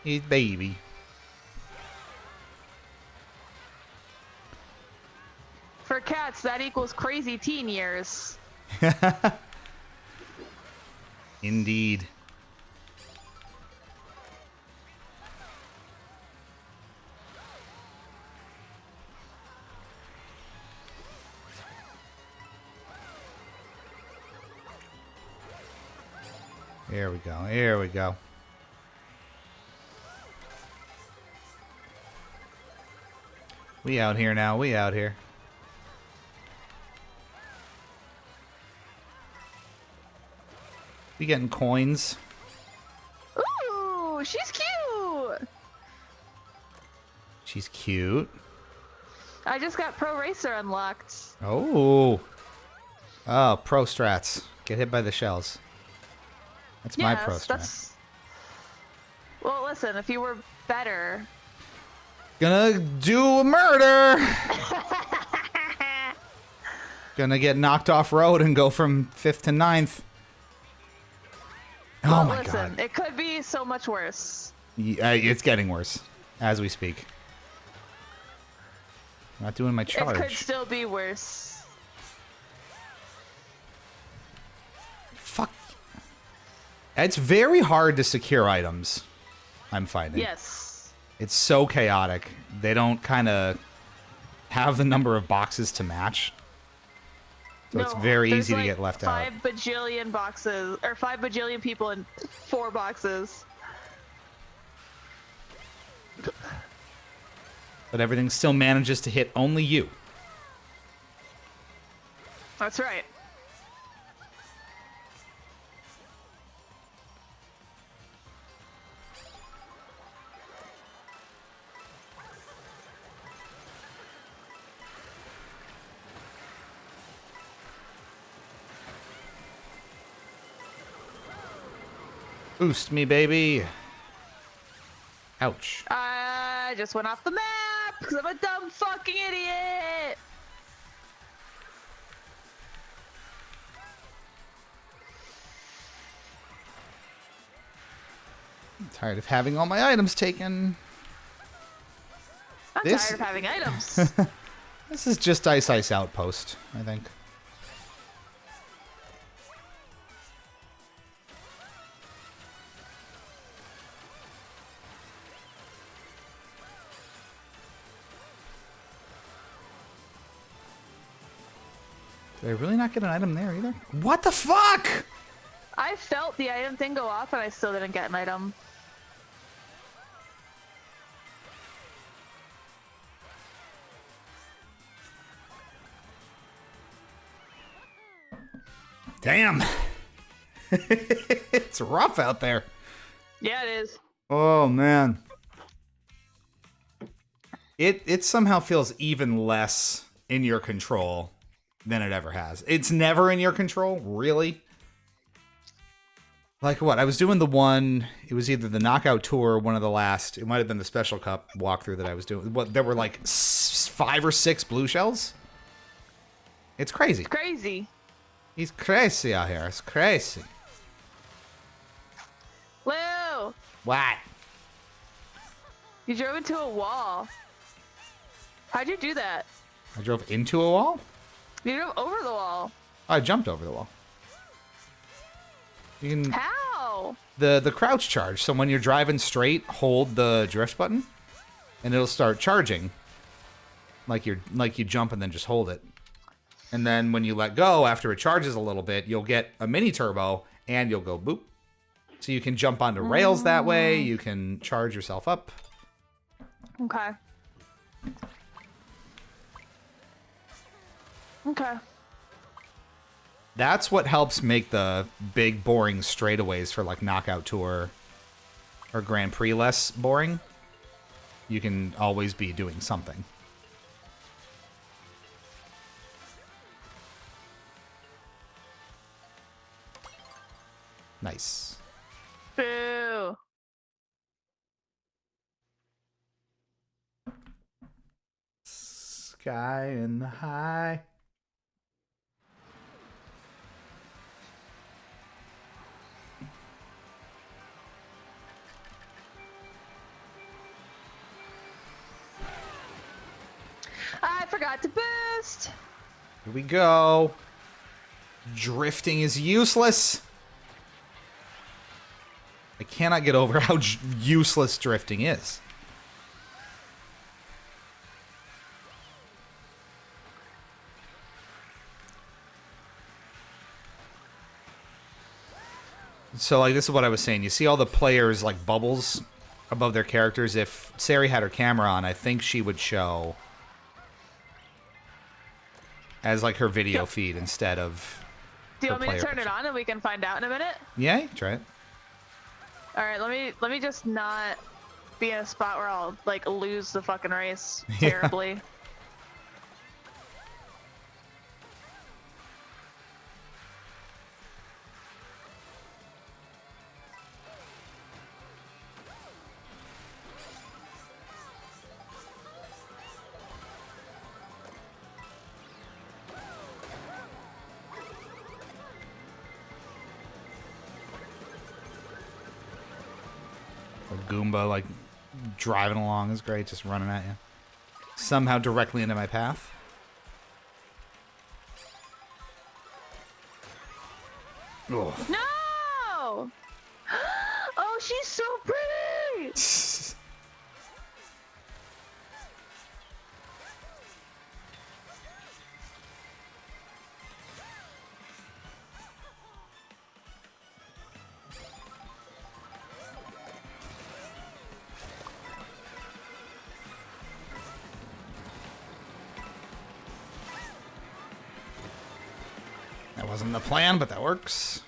he's baby. For cats, that equals crazy teen years. Indeed. Here we go. Here we go. We out here now. We out here. We getting coins. Ooh, she's cute. She's cute. I just got Pro Racer unlocked. Oh. Oh, pro strats. Get hit by the shells. That's my pro strat. Well, listen, if you were better. Gonna do a murder. Gonna get knocked off road and go from 5th to 9th. Oh Well, my listen, god. it could be so much worse. Yeah, it's getting worse as we speak. I'm not doing my charge. It could still be worse. Fuck. It's very hard to secure items, I'm finding. Yes. It's so chaotic. They don't kind of have the number of boxes to match. So it's very easy to get left out. 5 bajillion boxes, or 5 bajillion people in 4 boxes. But everything still manages to hit only you. That's right. Boost me, baby. Ouch. I just went off the map because I'm a dumb fucking idiot. I'm tired of having all my items taken. I'm tired of having items. This is just Ice Outpost, I think. Did I really not get an item there either? What the fuck? I felt the item thing go off and I still didn't get an item. Damn. It's rough out there. Yeah, it is. Oh, man. It somehow feels even less in your control than it ever has. It's never in your control, really. Like what? I was doing the one, it was either the Knockout Tour or one of the last, it might have been the Special Cup walkthrough that I was doing. What, there were like 5 or 6 blue shells? It's crazy. It's crazy. He's crazy out here. It's crazy. Lou! What? You drove into a wall. How'd you do that? I drove into a wall? You drove over the wall. I jumped over the wall. You can How? the crouch charge. So when you're driving straight, hold the drift button, and it'll start charging. Like you jump and then just hold it. And then when you let go, after it charges a little bit, you'll get a mini turbo, and you'll go boop. So you can jump onto rails that way. You can charge yourself up. Okay. Okay. That's what helps make the big, boring straightaways for like Knockout Tour or Grand Prix less boring. You can always be doing something. Nice. Boo. Sky in the high. I forgot to boost. Here we go. Drifting is useless. I cannot get over how useless drifting is. So, like, this is what I was saying. You see all the players, like, bubbles above their characters. If Sari had her camera on, I think she would show as, like, her video feed instead of Do you her want me to player turn it picture. on and we can find out in a minute? Yeah, you can try it. All right, let me just not be in a spot where I'll like lose the fucking race Yeah. terribly. A Goomba, like, driving along is great, just running at you. Somehow directly into my path. Oh. No! Oh, she's so pretty. That wasn't the plan, but that works.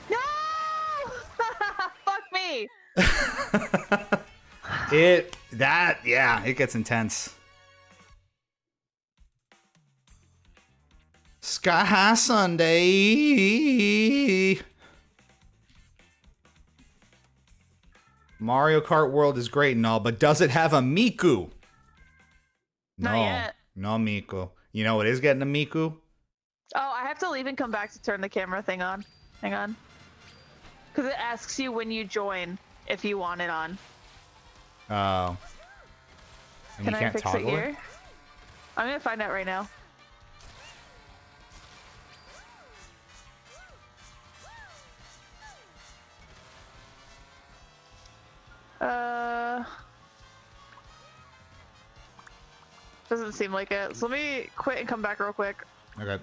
No! Fuck me. It gets intense. Sky High Sunday. Mario Kart World is great and all, but does it have a Miku? Not No, yet. no Miku. You know what is getting a Miku? Oh, I have to leave and come back to turn the camera thing on. Hang on. Because it asks you when you join if you want it on. Oh. And Can you I can't fix it toggle here? I'm gonna find out right now. Doesn't seem like it. So let me quit and come back real quick. Okay.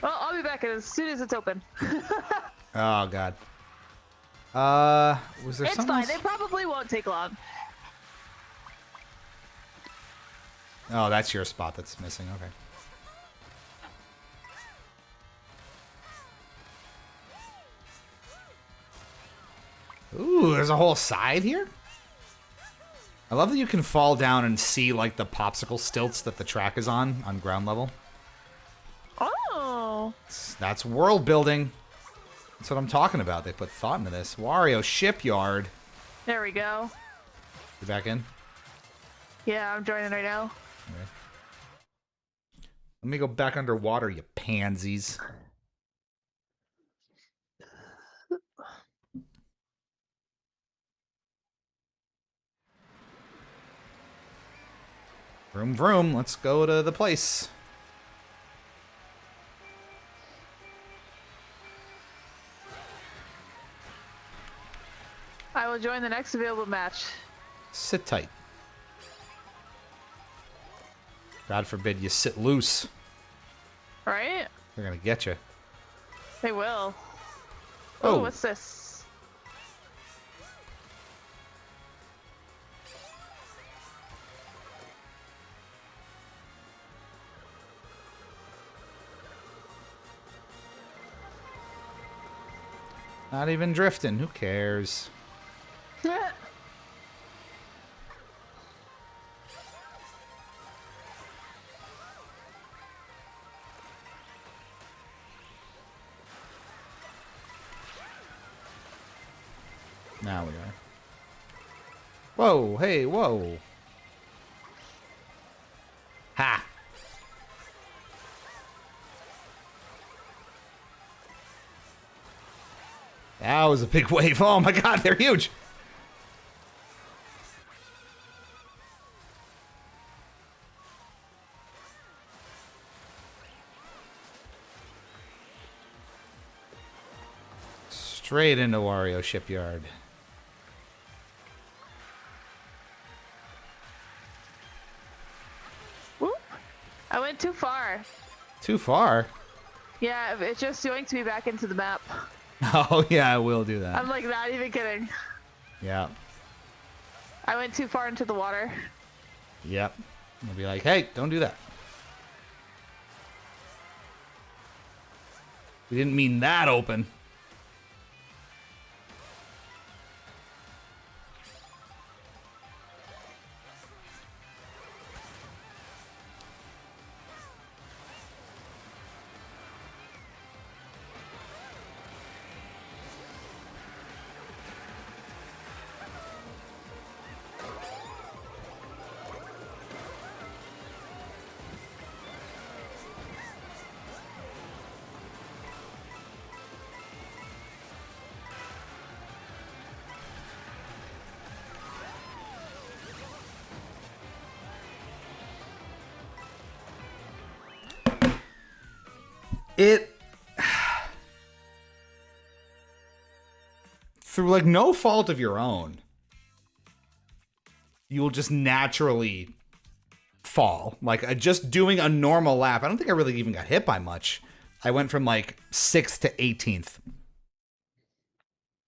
Well, I'll be back as soon as it's open. Oh god. Was there It's something fine. else? It probably won't take long. Oh, that's your spot that's missing. Okay. Ooh, there's a whole side here? I love that you can fall down and see, like, the popsicle stilts that the track is on ground level. Oh. That's world building. That's what I'm talking about. They put thought into this. Wario Shipyard. There we go. You back in? Yeah, I'm joining right now. Okay. Let me go back underwater, you pansies. Vroom vroom, let's go to the place. I will join the next available match. Sit tight. God forbid you sit loose. Right? They're gonna get you. They will. Oh. Oh, what's this? Not even drifting. Who cares? Now we are. Whoa, hey, whoa. Ha! That was a big wave. Oh my god, they're huge. Straight into Wario Shipyard. Whoop. I went too far. Too far? Yeah, it just yoinked me back into the map. Oh yeah, I will do that. I'm like not even kidding. Yeah. I went too far into the water. Yep. I'll be like, hey, don't do that. We didn't mean that open. It through like no fault of your own, you will just naturally fall. Like just doing a normal lap. I don't think I really even got hit by much. I went from like 6th to 18th.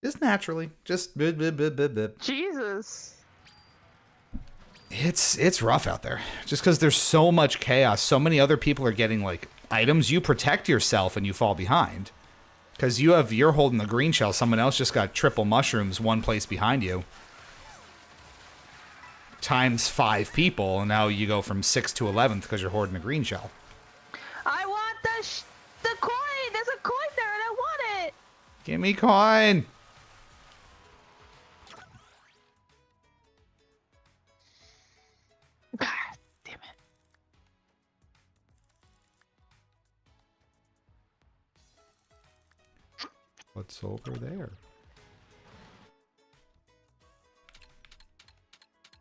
Just naturally. Just blah, blah, blah, blah, blah. Jesus. It's rough out there. Just because there's so much chaos. So many other people are getting like items. You protect yourself and you fall behind. Because you're holding the green shell. Someone else just got triple mushrooms one place behind you. Times 5 people. And now you go from 6th to 11th because you're hoarding the green shell. I want the coin. There's a coin there and I want it. Give me coin. God damn it. What's over there?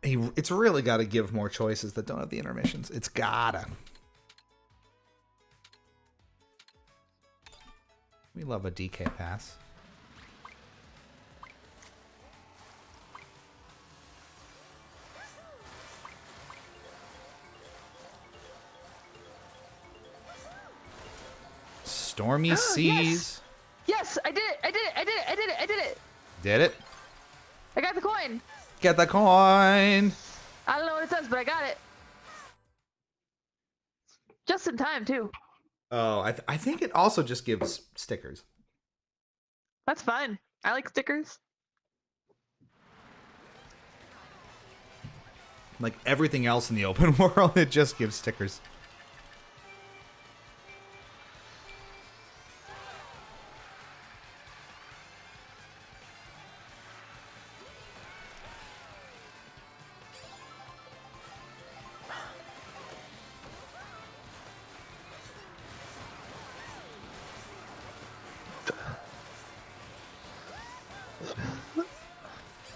It's really got to give more choices that don't have the intermissions. It's gotta. We love a DK pass. Stormy seas. Yes, I did it. I did it. I did it. I did it. I did it. Did it? I got the coin. Get the coin. I don't know what it says, but I got it. Just in time, too. Oh, I think it also just gives stickers. That's fine. I like stickers. Like everything else in the open world, it just gives stickers.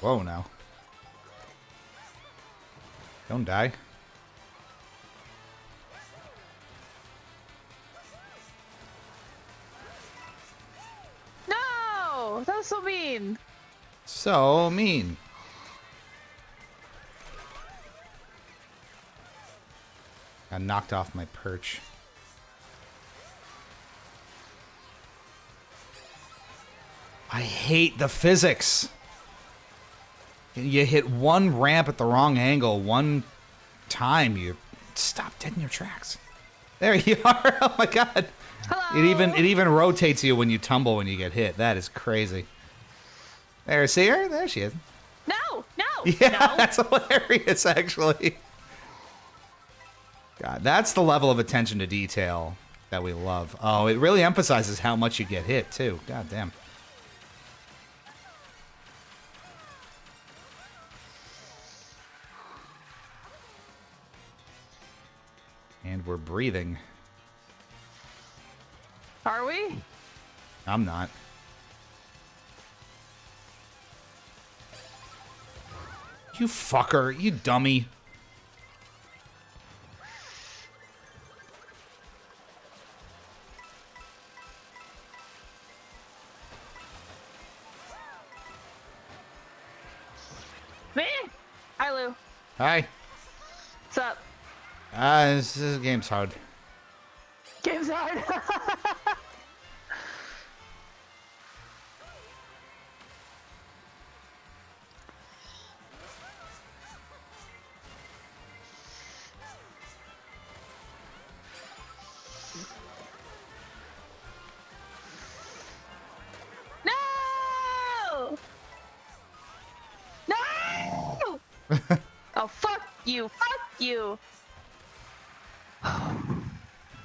Whoa, now. Don't die. No! That was so mean. So mean. Got knocked off my perch. I hate the physics. You hit one ramp at the wrong angle one time, you stop dead in your tracks. There you are. Oh my god. Hello. It even rotates you when you tumble when you get hit. That is crazy. There, see her? There she is. No, no. Yeah, no. that's hilarious, actually. God, that's the level of attention to detail that we love. Oh, it really emphasizes how much you get hit, too. God damn. And we're breathing. Are we? I'm not. You fucker. You dummy. Me? Hi, Lou. Hi. What's up? This game's hard. Game's hard. No! No! Oh, fuck you. Fuck you.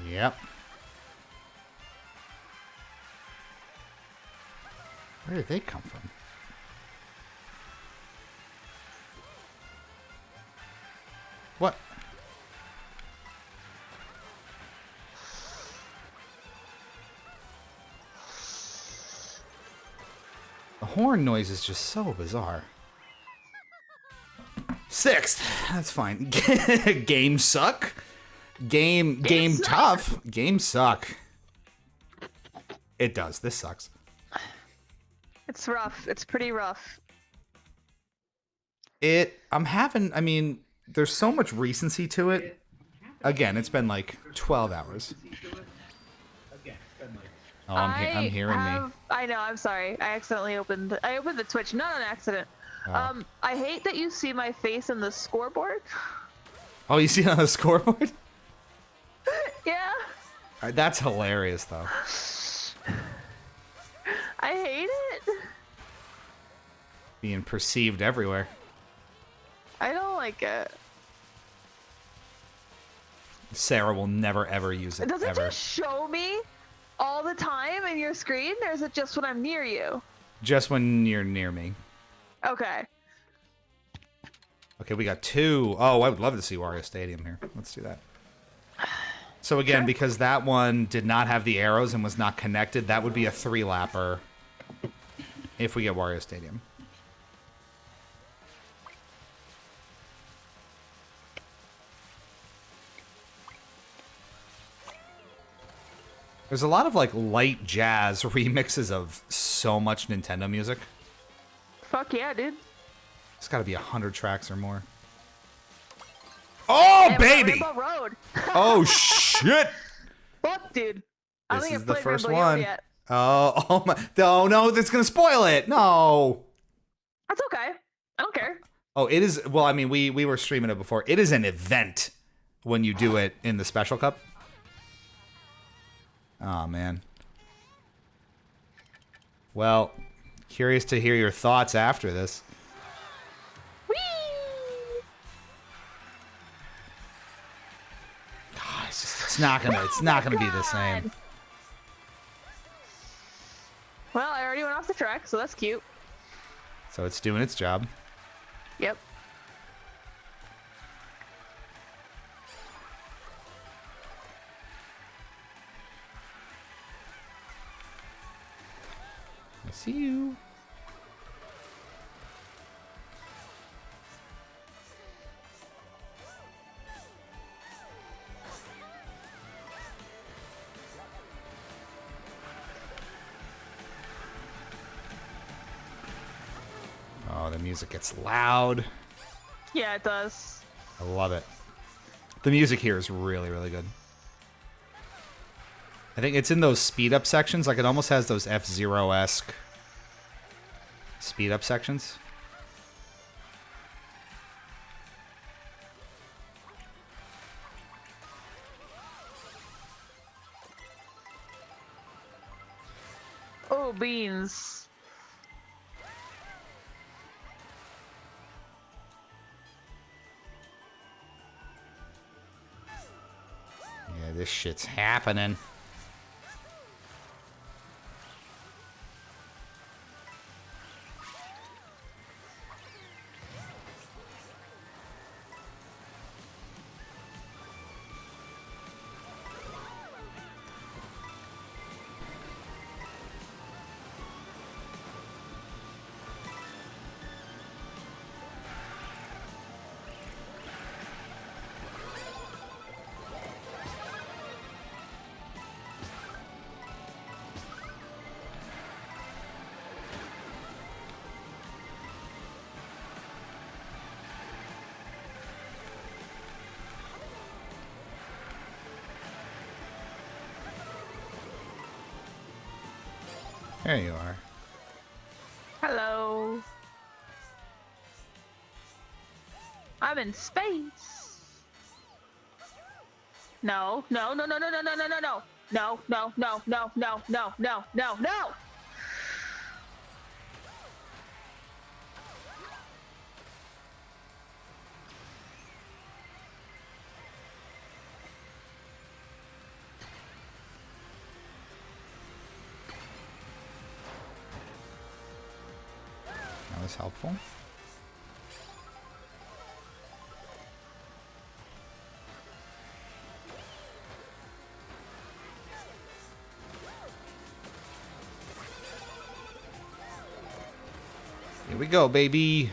Yep. Where did they come from? What? The horn noise is just so bizarre. Sixth. That's fine. Game suck. Game suck. tough. Game suck. It does. This sucks. It's rough. It's pretty rough. I mean, there's so much recency to it. Again, it's been like 12 hours. Oh, I'm hearing me. I know, I'm sorry. I accidentally opened the Twitch, not on accident. Oh. I hate that you see my face in the scoreboard. Oh, you see it on the scoreboard? Yeah. That's hilarious, though. I hate it. Being perceived everywhere. I don't like it. Sarah will never, ever use it, Does it ever. just show me all the time in your screen, or is it just when I'm near you? Just when you're near me. Okay. Okay, we got two. Oh, I would love to see Wario Stadium here. Let's do that. So again, Sure. because that one did not have the arrows and was not connected, that would be a 3-lapper if we get Wario Stadium. There's a lot of like light jazz remixes of so much Nintendo music. Fuck yeah, dude. It's got to be 100 tracks or more. Oh, Hey, baby! Rainbow Road. Oh, shit! Fuck, dude. I don't This think is I've the played first Rainbow Road one. yet. Oh my! No, that's gonna spoil it. No. That's okay. I don't care. Oh, it is. Well, I mean, we were streaming it before. It is an event when you do it in the Special Cup. Oh man. Well, curious to hear your thoughts after this. Whee! God, it's not gonna be the same. God. Well, I already went off the track, so that's cute. So it's doing its job. Yep. I see you. Oh, the music gets loud. Yeah, it does. I love it. The music here is really, really good. I think it's in those speed up sections. Like, it almost has those F-Zero-esque speed up sections. Oh, beans. Yeah, this shit's happening. There you are. Hello. I'm in space. No, no, no, no, no, no, no, no, no, no. No, no, no, no, no, no, no, no, no. That was helpful. Here we go, baby.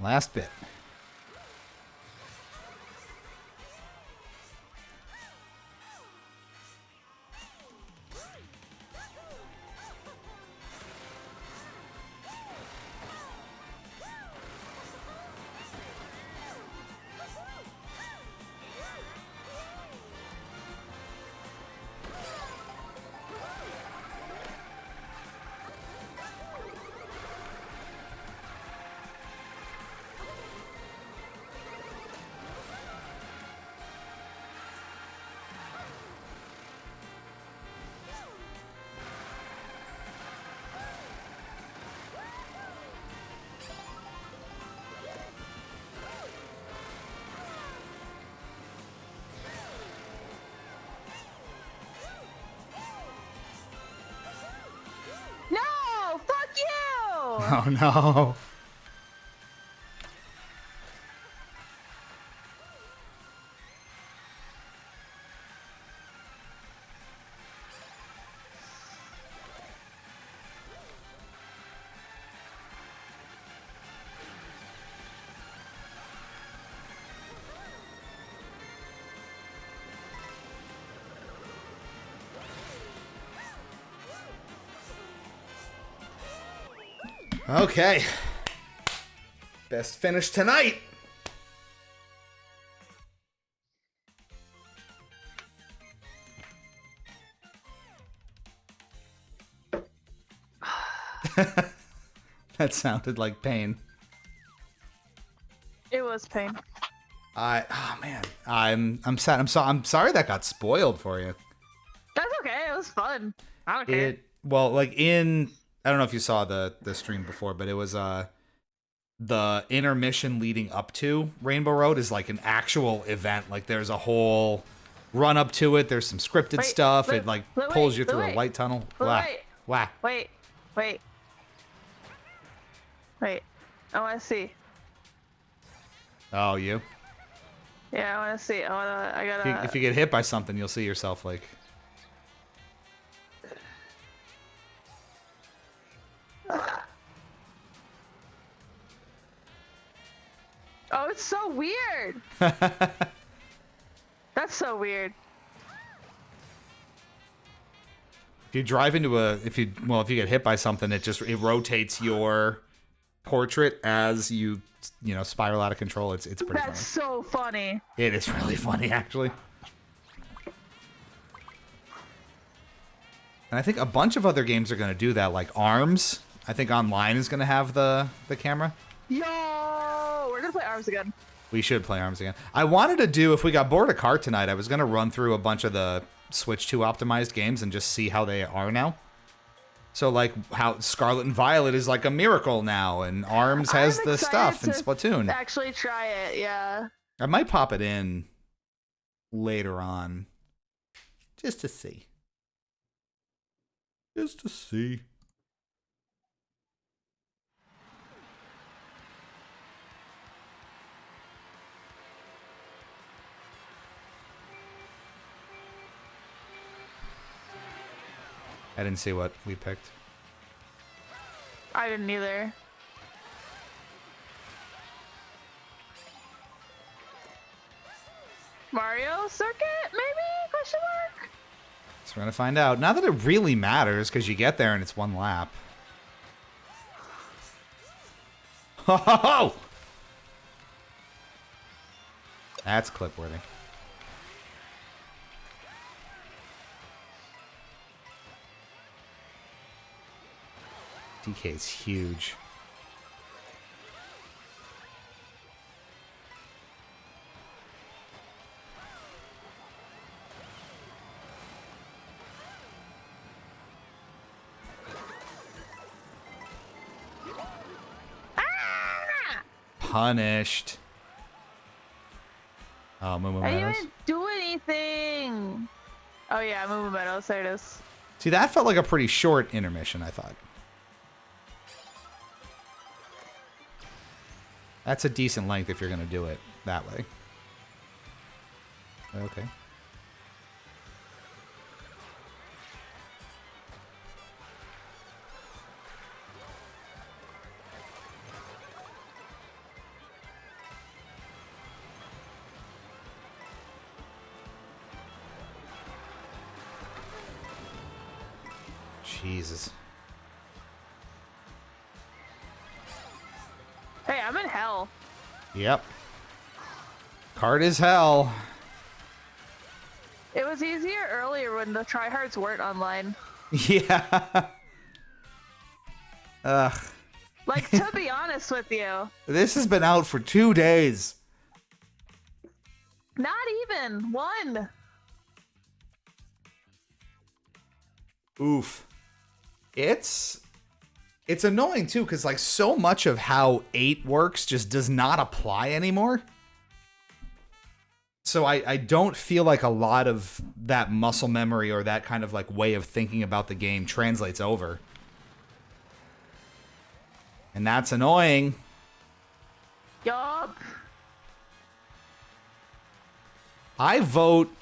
Last bit. No, fuck you. Oh no. Okay. Best finish tonight. That sounded like pain. It was pain. Oh man. I'm sad. I'm sorry that got spoiled for you. That's okay. It was fun. I don't care. Well, like I don't know if you saw the stream before, but it was the intermission leading up to Rainbow Road is like an actual event. Like there's a whole run up to it. There's some scripted stuff. It like pulls you through a light tunnel. Wah. Wait. I want to see. Oh, you? Yeah, I want to see. I gotta. If you get hit by something, you'll see yourself like. Oh, it's so weird. That's so weird. If you drive into if you get hit by something, it rotates your portrait as you spiral out of control. It's pretty funny. That's so funny. It is really funny, actually. And I think a bunch of other games are going to do that, like ARMS. I think online is going to have the camera. Yo, we're gonna play ARMS again. We should play ARMS again. I wanted to do, if we got bored of Kart tonight, I was going to run through a bunch of the Switch 2 optimized games and just see how they are now. So, like, how Scarlet and Violet is like a miracle now, and ARMS has the stuff in Splatoon. Actually try it, yeah. I might pop it in later on. Just to see. Just to see. I didn't see what we picked. I didn't either. Mario Circuit, maybe? Question mark? So we're gonna find out. Not that it really matters, because you get there and it's one lap. Ho ho ho! That's clip-worthy. DK's huge. Punished. Oh, Moo Moo I Meadows. didn't do anything. Oh yeah, Moo Moo Meadows. There it is. See, that felt like a pretty short intermission, I thought. That's a decent length if you're going to do it that way. Okay. Jesus. Hey, I'm in hell. Yep. Kart is hell. It was easier earlier when the tryhards weren't online. Yeah. Ugh. Like, to be honest with you. This has been out for 2 days. Not even. One. Oof. It's annoying too, because like so much of how 8 works just does not apply anymore. So I don't feel like a lot of that muscle memory or that kind of like way of thinking about the game translates over. And that's annoying. Yup. I vote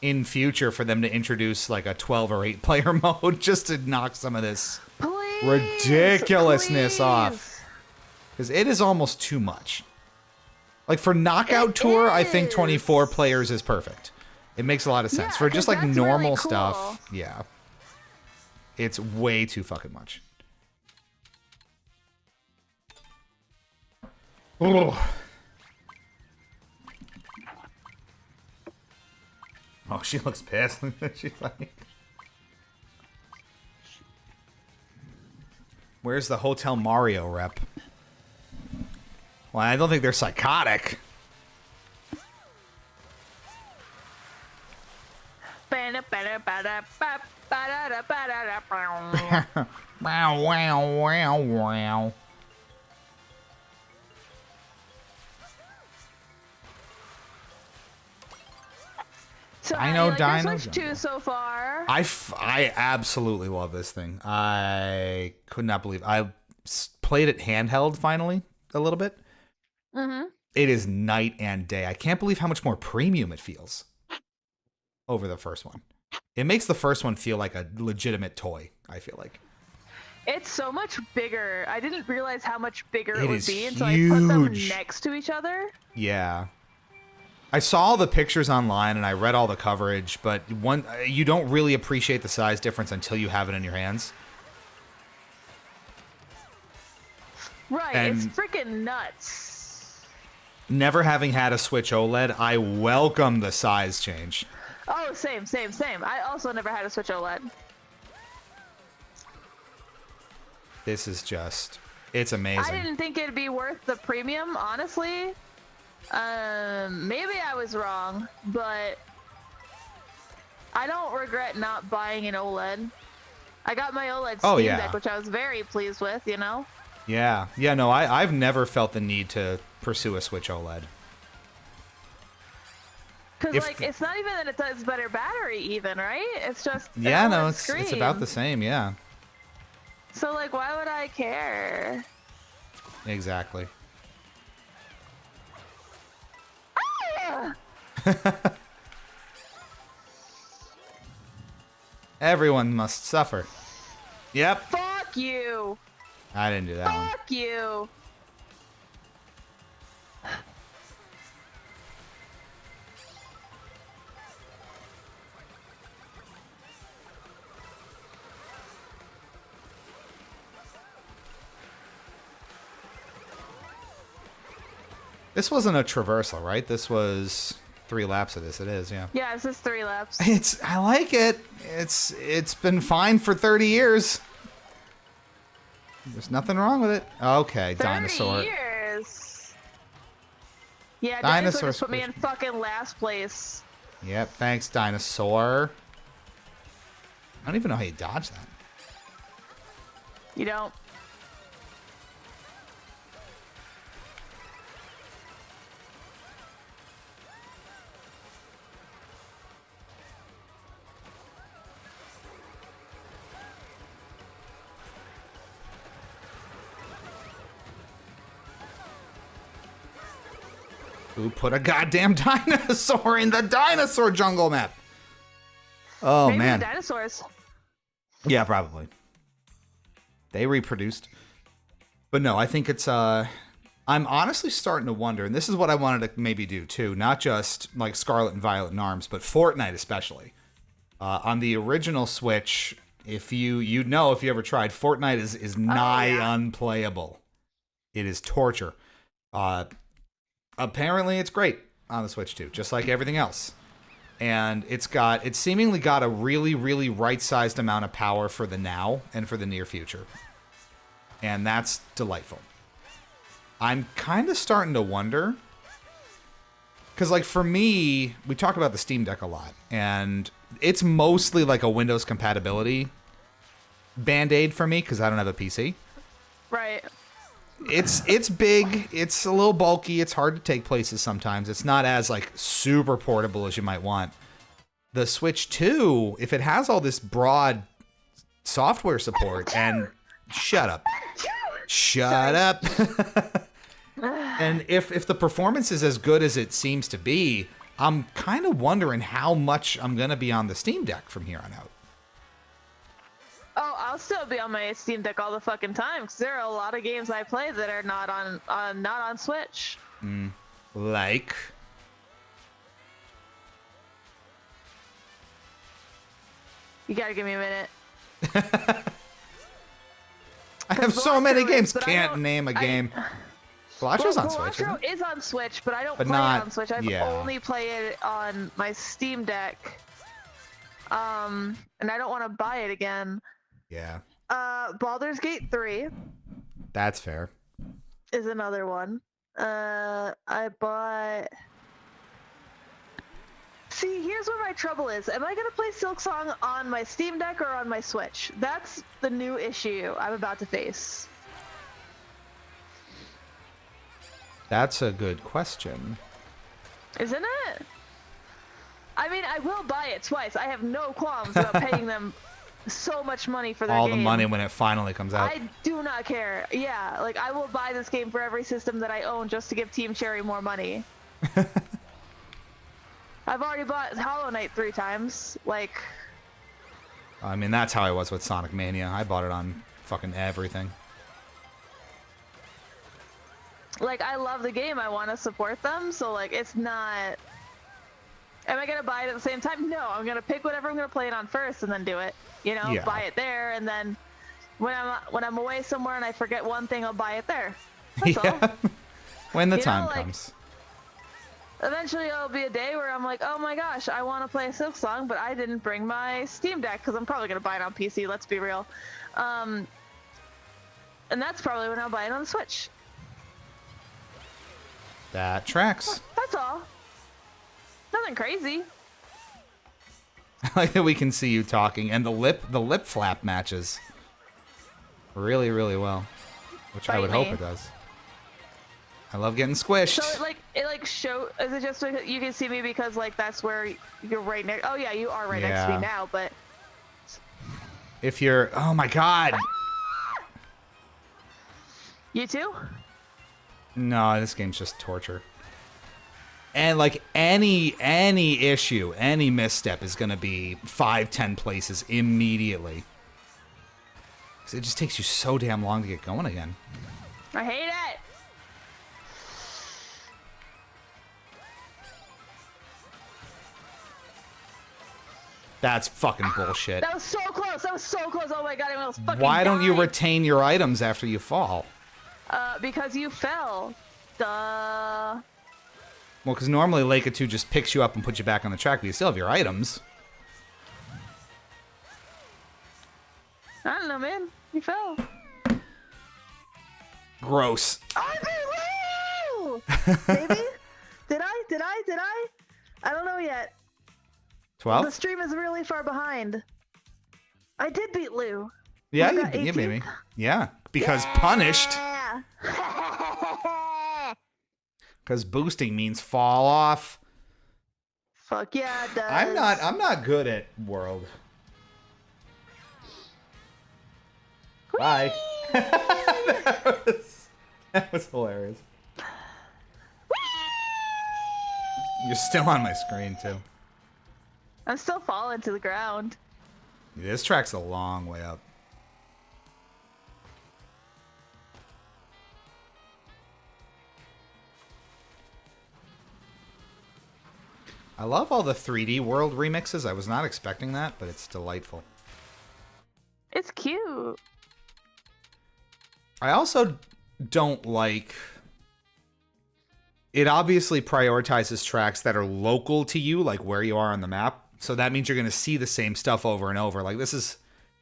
in future for them to introduce like a 12 or 8 player mode just to knock some of this ridiculousness off. Because it is almost too much. Like for Knockout Tour, I think 24 players is perfect. It makes a lot of sense. Yeah, for just like normal really cool. stuff, yeah. It's way too fucking much. Oh. Oh, she looks pissed. She's like, where's the Hotel Mario rep? Well, I don't think they're psychotic. Wow, wow, wow, wow. So I know Dino. Switch 2 so far. I absolutely love this thing. I could not believe I played it handheld finally a little bit. Mm-hmm. It is night and day. I can't believe how much more premium it feels over the first one. It makes the first one feel like a legitimate toy, I feel like. It's so much bigger. I didn't realize how much bigger it would be until huge. I put them next to each other. Yeah. I saw the pictures online and I read all the coverage, but you don't really appreciate the size difference until you have it in your hands. Right, And it's freaking nuts. never having had a Switch OLED, I welcome the size change. Oh, same. I also never had a Switch OLED. This is just, it's I amazing. didn't think it'd be worth the premium, honestly. Maybe I was wrong, but I don't regret not buying an OLED. I got my OLED Steam Deck, which I was very pleased with, you know? Yeah. Yeah, no, I've never felt the need to pursue a Switch OLED. Because, like, it's not even that it does better battery, even, right? It's just yeah, no, it's about the same, yeah. So, like, why would I care? Exactly. Ah! Everyone must suffer. Yep. Fuck you! I didn't do that one. Fuck you! This wasn't a traversal, right? This was 3 laps of this. It is, yeah. Yeah, this is 3 laps. I like it. It's been fine for 30 years. There's nothing wrong with it. Okay, 30 dinosaur. years. Yeah, Dinosaur dinosaur just put me in fucking last place. Yep, thanks, dinosaur. I don't even know how you dodge that. You don't. Who put a goddamn dinosaur in the dinosaur jungle map? Oh, Maybe man. the dinosaurs. Yeah, probably. They reproduced. But no, I think it's, I'm honestly starting to wonder, and this is what I wanted to maybe do too, not just like Scarlet and Violet and ARMS, but Fortnite especially. On the original Switch, if you'd know if you ever tried, Fortnite is nigh unplayable. It is torture. Apparently it's great on the Switch too, just like everything else. And it's seemingly got a really, really right-sized amount of power for the now and for the near future. And that's delightful. I'm kind of starting to wonder, because like for me, we talk about the Steam Deck a lot, and it's mostly like a Windows compatibility band-aid for me because I don't have a PC. Right. It's big, it's a little bulky, it's hard to take places sometimes. It's not as like super portable as you might want. The Switch 2, if it has all this broad software support and shut up. And if the performance is as good as it seems to be, I'm kind of wondering how much I'm going to be on the Steam Deck from here on out. Oh, I'll still be on my Steam Deck all the fucking time because there are a lot of games I play that are not on Switch. Like? You gotta give me a minute. I have so many games. but Can't name a game. Balatro's on Switch. Balastro is on Switch, but I don't play not- it on Switch. I've only played it on my Steam Deck. And I don't want to buy it again. Yeah, Baldur's Gate 3 that's fair. is another one. I bought... See, here's where my trouble is. Am I going to play Silksong on my Steam Deck or on my Switch? That's the new issue I'm about to face. That's a good question. Isn't it? I mean, I will buy it twice. I have no qualms about paying them so much money for their All game. the money when it finally comes out. I do not care. Yeah, like, I will buy this game for every system that I own just to give Team Cherry more money. I've already bought Hollow Knight 3 times. Like... I mean, that's how I was with Sonic Mania. I bought it on fucking everything. Like, I love the game. I want to support them. So, like, it's not... Am I going to buy it at the same time? No, I'm going to pick whatever I'm going to play it on first and then do it. You know, Yeah. buy it there. And then when I'm away somewhere and I forget one thing, I'll buy it there. That's all. When the You know, time like- comes. Eventually, it'll be a day where I'm like, oh my gosh, I want to play a Silksong, but I didn't bring my Steam Deck because I'm probably going to buy it on PC, let's be real. And that's probably when I'll buy it on the Switch. That tracks. That's all. Nothing crazy. I like that we can see you talking, and the lip flap matches really, really well, which I would hope it does. I love getting squished. So it show. Is it just because you can see me because like that's where you're right next? Oh yeah, you are right next to me now. But if you're, oh my god. You too? No, this game's just torture. And like any issue, any misstep is gonna be 5-10 places immediately. 'Cause it just takes you so damn long to get going again. I hate it. That's fucking bullshit. That was so close. That was so close. Oh my god, I almost fucking Why don't you died. retain your items after you fall? Because you fell. Duh. Well, because normally Leica 2 just picks you up and puts you back on the track, but you still have your items. I don't know, man. You fell. Gross. I beat Lou! Maybe? Did I? I don't know yet. 12? The stream is really far behind. I did beat Lou. Yeah, You you got beat me. 18th? Yeah, because punished. Yeah. Because boosting means fall off. Fuck yeah, it does. I'm not good at World. Whee! Bye. that was hilarious. You're still on my screen too. I'm still falling to the ground. This track's a long way up. I love all the 3D World remixes. I was not expecting that, but it's delightful. It's cute. I also don't like... It obviously prioritizes tracks that are local to you, like where you are on the map. So that means you're going to see the same stuff over and over. Like, this is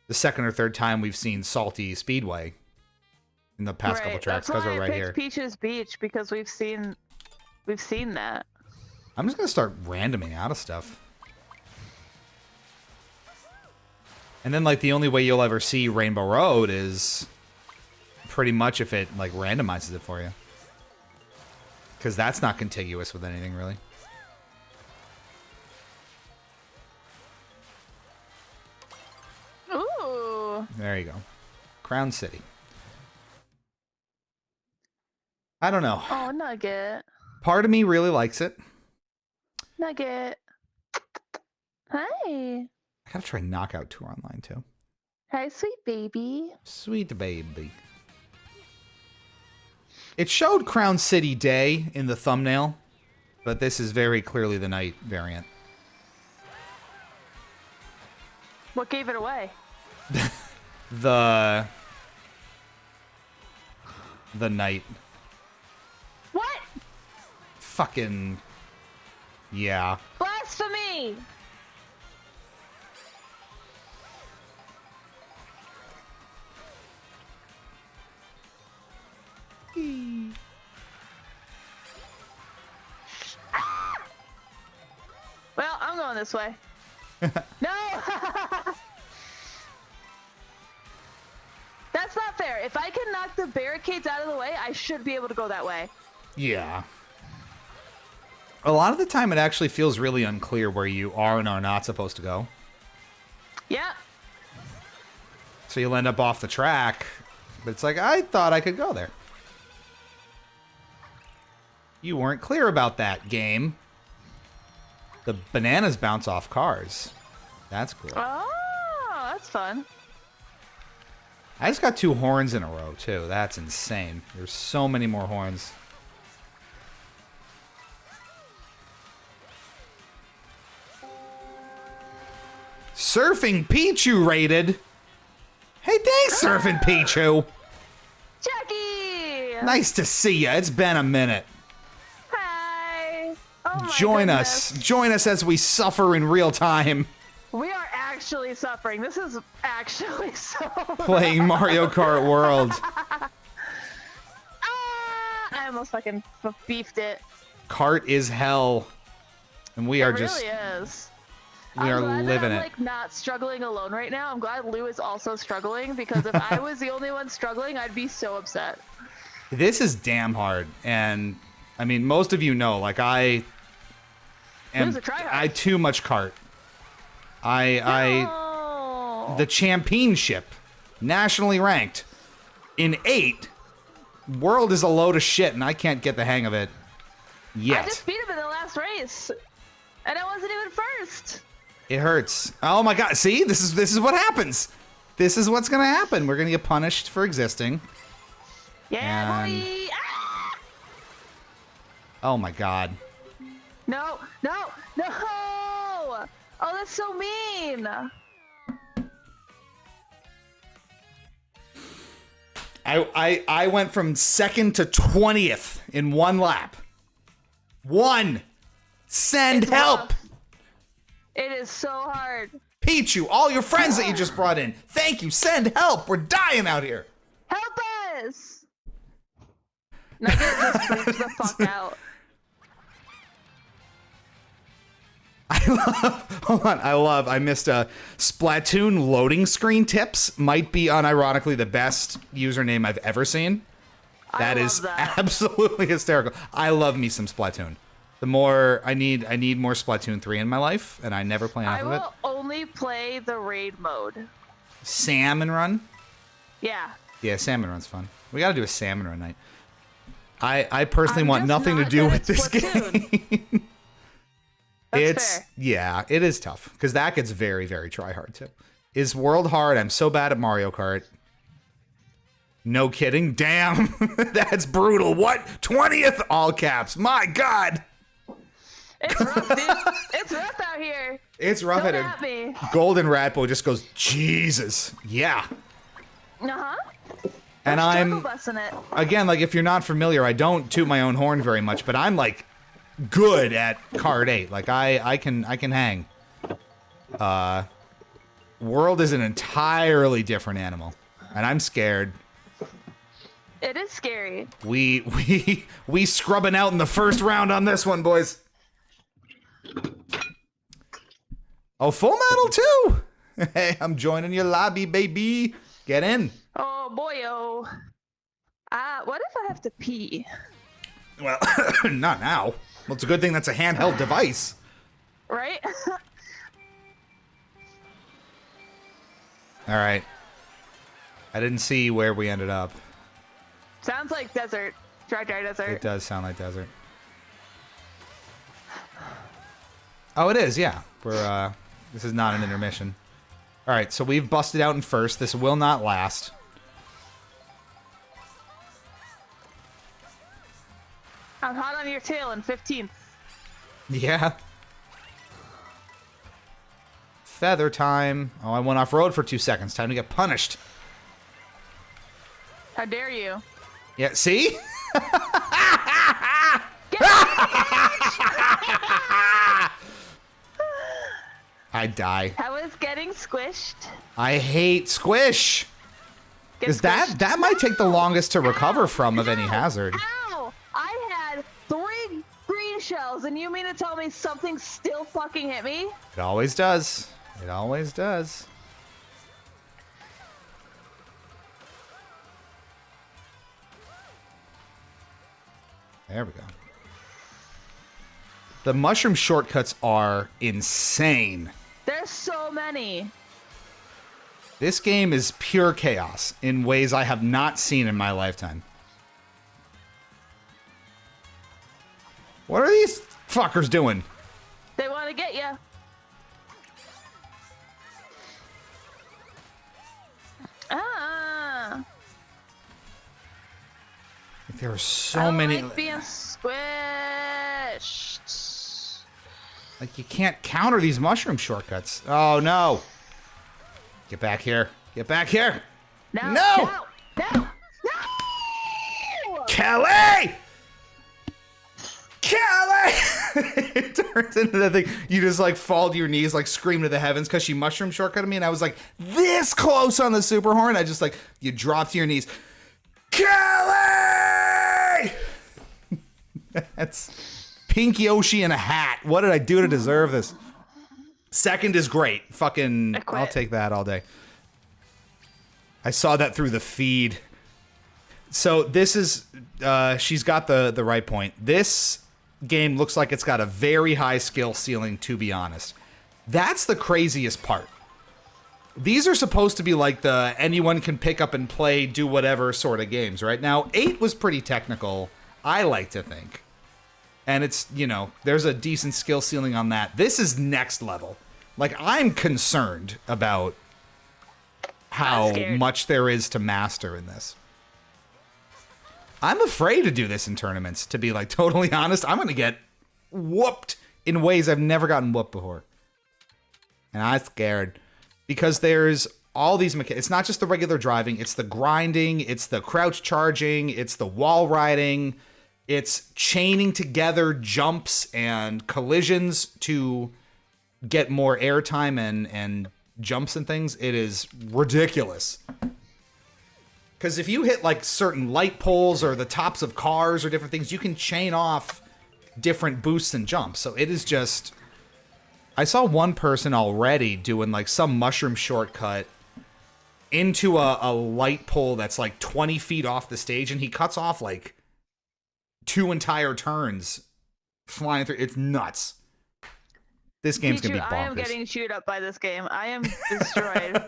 the second or third time we've seen Salty Speedway in the past couple tracks, because we're right here. That's why I picked Peach's Beach, because we've seen that. I'm just going to start randoming out of stuff. And then, like, the only way you'll ever see Rainbow Road is pretty much if it, like, randomizes it for you. Because that's not contiguous with anything, really. Ooh. There you go. Crown City. I don't know. Oh, Nugget. Part of me really likes it. Nugget. Hi. I gotta try Knockout Tour online, too. Hi, sweet baby. Sweet baby. It showed Crown City Day in the thumbnail, but this is very clearly the night variant. What gave it away? The night. What? Fucking... Yeah. Blasphemy! Well, I'm going this way. No! That's not fair. If I can knock the barricades out of the way, I should be able to go that way. Yeah. A lot of the time it actually feels really unclear where you are and are not supposed to go. Yeah. So you'll end up off the track, but it's like, I thought I could go there. You weren't clear about that, game. The bananas bounce off cars. That's cool. Oh, that's fun. I just got 2 horns in a row, too. That's insane. There's so many more horns. Surfing Pichu rated. Hey, thanks, Surfing Pichu. Jackie! Nice to see ya. It's been a minute. Hi! Oh my Join goodness. us. Join us as we suffer in real time. We are actually actually suffering. This is actually so. Playing Mario Kart World. I almost fucking beefed it. Kart is hell, and we are It just really is. we are I'm glad living that I'm, it. like, not struggling alone right now. I'm glad Lou is also struggling, because if I was the only one struggling, I'd be so upset. This is damn hard, and I mean, most of you know, like Lou's a tryhard. I too much kart. No. The championship, nationally ranked, in 8. World is a load of shit, and I can't get the hang of it yet. I just beat him in the last race, and I wasn't even first. It hurts. Oh my god! See, this is what happens. This is what's gonna happen. We're gonna get punished for existing. Yeah, And- boy. Ah! Oh my god. No, no, no! Oh, that's so mean. I went from 2nd to 20th in 1 lap. Send It's help! rough. It is so hard. Pichu, all your friends that you just brought in. Thank you. Send help. We're dying out here. Help us! Nugget just freaked the fuck out. I missed a Splatoon loading screen tips. Might be unironically the best username I've ever seen. That is absolutely hysterical. I love me some Splatoon. The more I need more Splatoon 3 in my life, and I never play enough of it. I will only play the raid mode. Salmon Run? Yeah. Yeah, Salmon Run's fun. We gotta do a Salmon Run night. I personally I'm want just nothing to not do good with at this Splatoon. game. That's fair. Yeah, it is tough because that gets very, very try hard too. Is World hard? I'm so bad at Mario Kart. No kidding. Damn, that's brutal. What? 20th all caps. My God. It's rough, dude. It's rough out here. It's rough. Don't At at me. Golden Rat Boy just goes, Jesus. Yeah. Uh-huh. And Struggle I'm busing it. again, like, if you're not familiar, I don't toot my own horn very much, but I'm like good at Card 8. Like I can hang. World is an entirely different animal, and I'm scared. It is scary. We scrubbing out in the first round on this one, boys. Oh, Full Metal too. Hey, I'm joining your lobby, baby. Get in. Oh boyo. What if I have to pee? Well, not now. Well, it's a good thing that's a handheld device. Right? All right. I didn't see where we ended up. Sounds like desert. Dry desert. It does sound like desert. Oh, it is, yeah. We're, this is not an intermission. All right, so we've busted out in first. This will not last. I'm hot on your tail in 15th. Yeah. Feather time. Oh, I went off-road for 2 seconds. Time to get punished. How dare you? Yeah, see? I die. I was getting squished. I hate squish. Get Because squished. that might take the longest to recover from of any Ow! hazard. Ow! I had 3 green shells, and you mean to tell me something still fucking hit me? It always does. It always does. There we go. The mushroom shortcuts are insane. There's so many. This game is pure chaos in ways I have not seen in my lifetime. What are these fuckers doing? They want to get you. Ah. There are so I don't many. like being squished. Like, you can't counter these mushroom shortcuts. Oh, no. Get back here. Get back here. No. No! No. No. No. Kelly! Kelly! It turns into that thing. You just like fall to your knees, like scream to the heavens because she mushroom shortcutted me, and I was like this close on the super horn. I just like you drop to your knees. Kelly! That's Pink Yoshi in a hat. What did I do to deserve this? Second is great. Fucking, I'll take that all day. I saw that through the feed. So this is, she's got the right point. This game looks like it's got a very high skill ceiling, to be honest. That's the craziest part. These are supposed to be like the anyone can pick up and play, do whatever sort of games, right? Now, 8 was pretty technical, I like to think. And it's, you know, there's a decent skill ceiling on that. This is next level. Like, I'm concerned about how much there is to master in this. I'm afraid to do this in tournaments, to be like totally honest. I'm going to get whooped in ways I've never gotten whooped before. And I'm scared. Because there's all these mechanics. It's not just the regular driving. It's the grinding. It's the crouch charging. It's the wall riding. It's chaining together jumps and collisions to get more airtime and jumps and things. It is ridiculous. Because if you hit like certain light poles or the tops of cars or different things, you can chain off different boosts and jumps. So it is just... I saw one person already doing like some mushroom shortcut into a light pole that's like 20 feet off the stage, and he cuts off like 2 entire turns flying through. It's nuts. This game's gonna be bonkers. I am getting chewed up by this game. I am destroyed.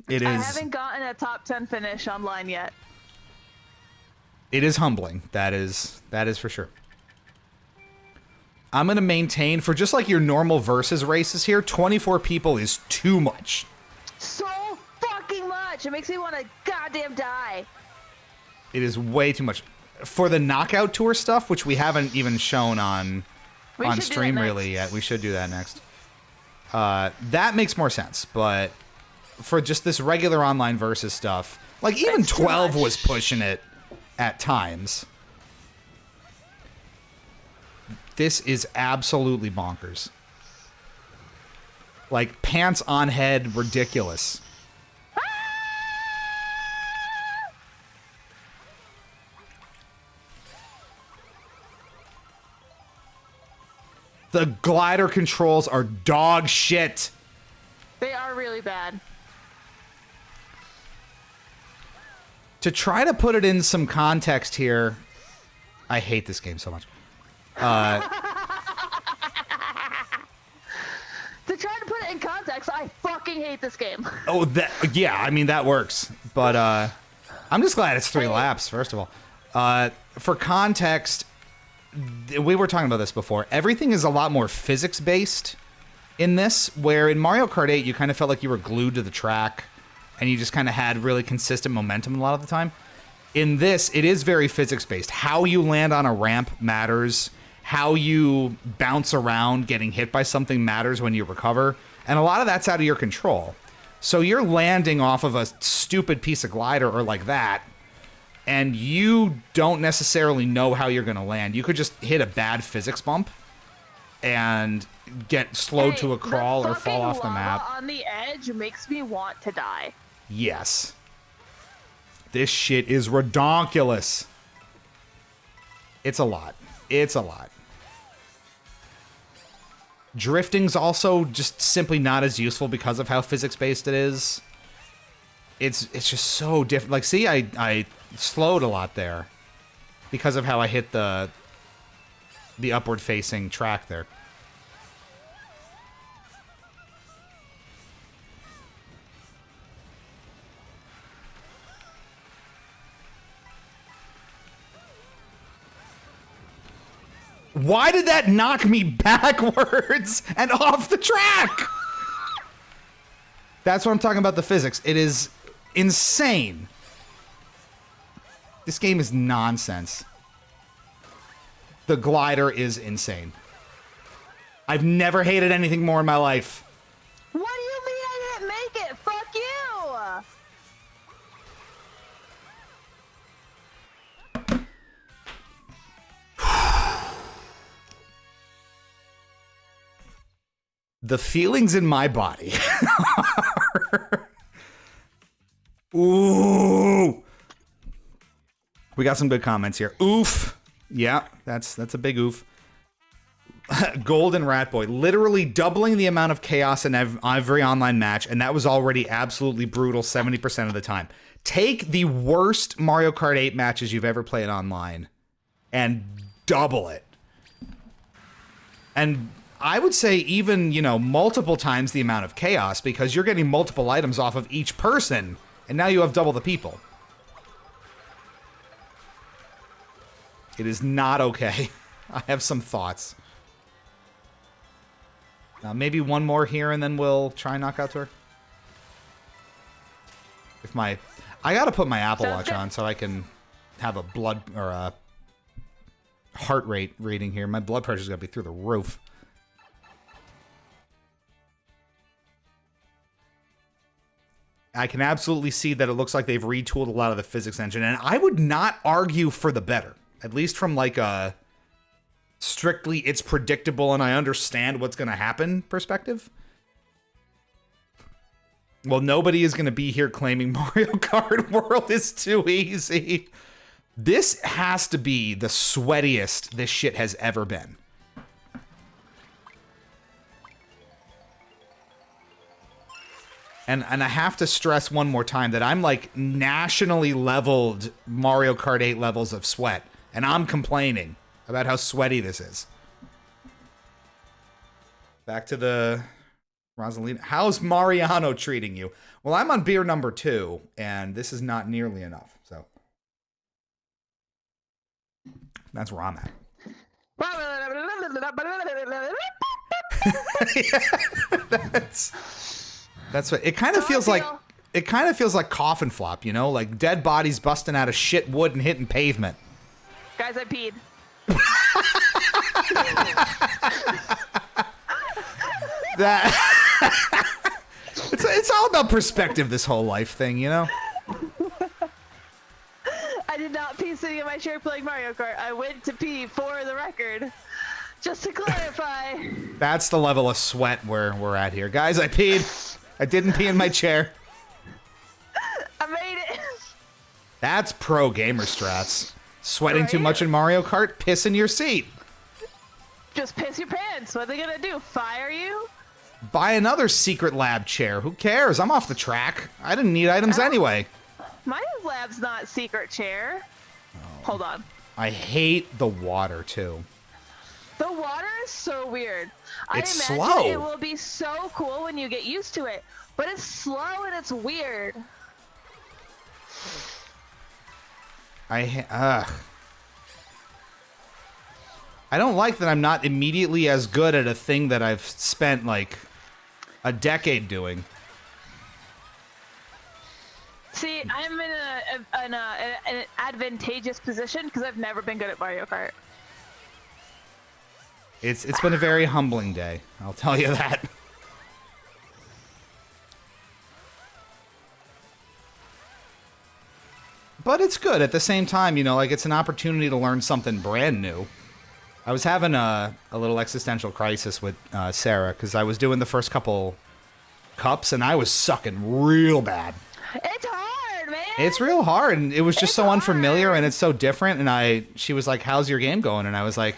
It is. I haven't gotten a top 10 finish online yet. It is humbling. That is for sure. I'm going to maintain, for just like your normal versus races here, 24 people is too much. So fucking much! It makes me want to goddamn die. It is way too much. For the knockout tour stuff, which we haven't even shown on stream really yet. We should do that next. That makes more sense, but for just this regular online versus stuff, like even 12 was pushing it at times. This is absolutely bonkers. Like, pants on head, ridiculous. The glider controls are dog shit. They are really bad. To try to put it in some context here, I hate this game so much. To try to put it in context, I fucking hate this game. Oh, yeah, I mean, that works. But I'm just glad it's 3 laps, first of all. For context, we were talking about this before. Everything is a lot more physics-based in this, where in Mario Kart 8, you kind of felt like you were glued to the track, and you just kind of had really consistent momentum a lot of the time. In this, it is very physics-based. How you land on a ramp matters. How you bounce around getting hit by something matters when you recover. And a lot of that's out of your control. So you're landing off of a stupid piece of glider or like that, and you don't necessarily know how you're going to land. You could just hit a bad physics bump and get slowed to a crawl or fall off the map. On the edge makes me want to die. Yes. This shit is redonkulous. It's a lot. It's a lot. Drifting's also just simply not as useful because of how physics-based it is. It's just so different. Like, see, I slowed a lot there because of how I hit the upward-facing track there. Why did that knock me backwards and off the track? That's what I'm talking about, the physics. It is insane. This game is nonsense. The glider is insane. I've never hated anything more in my life. What do you mean I didn't make it? Fuck you! The feelings in my body. Ooh. We got some good comments here. Oof. Yeah, that's a big oof. Golden Rat Boy, literally doubling the amount of chaos in every online match, and that was already absolutely brutal 70% of the time. Take the worst Mario Kart 8 matches you've ever played online and double it. And I would say even, you know, multiple times the amount of chaos, because you're getting multiple items off of each person, and now you have double the people. It is not okay. I have some thoughts. Maybe one more here, and then we'll try Knockout Tour. If my... I gotta put my Apple Watch on so I can have a blood... or a heart rate reading here. My blood pressure's gotta be through the roof. I can absolutely see that it looks like they've retooled a lot of the physics engine, and I would not argue for the better. At least from like a strictly it's predictable and I understand what's going to happen perspective. Well, nobody is going to be here claiming Mario Kart World is too easy. This has to be the sweatiest this shit has ever been. And I have to stress one more time that I'm like nationally leveled Mario Kart 8 levels of sweat. And I'm complaining about how sweaty this is. Back to the Rosalina. How's Mariano treating you? Well, I'm on beer number 2, and this is not nearly enough. So that's where I'm at. Yeah, that's what it kind of feels like. It kind of feels like coffin flop, you know, like dead bodies busting out of shit wood and hitting pavement. Guys, I peed. It's all about perspective, this whole life thing, you know? I did not pee sitting in my chair playing Mario Kart. I went to pee for the record. Just to clarify. That's the level of sweat where we're at here. Guys, I peed. I didn't pee in my chair. I made it. That's pro gamer strats. Sweating too much in Mario Kart? Piss in your seat. Just piss your pants. What are they gonna do? Fire you? Buy another secret lab chair. Who cares? I'm off the track. I didn't need items anyway. My lab's not secret chair. Oh. Hold on. I hate the water too. The water is so weird. It's I imagine slow. it will be so cool when you get used to it, but it's slow and it's weird. I don't like that I'm not immediately as good at a thing that I've spent like a decade doing. See, I'm in an advantageous position because I've never been good at Mario Kart. It's been a very humbling day, I'll tell you that. But it's good at the same time, you know, like it's an opportunity to learn something brand new. I was having a little existential crisis with Sarah because I was doing the first couple cups and I was sucking real bad. It's hard, man. It's real hard, and it was just so unfamiliar and it's so different. And she was like, "How's your game going?" And I was like,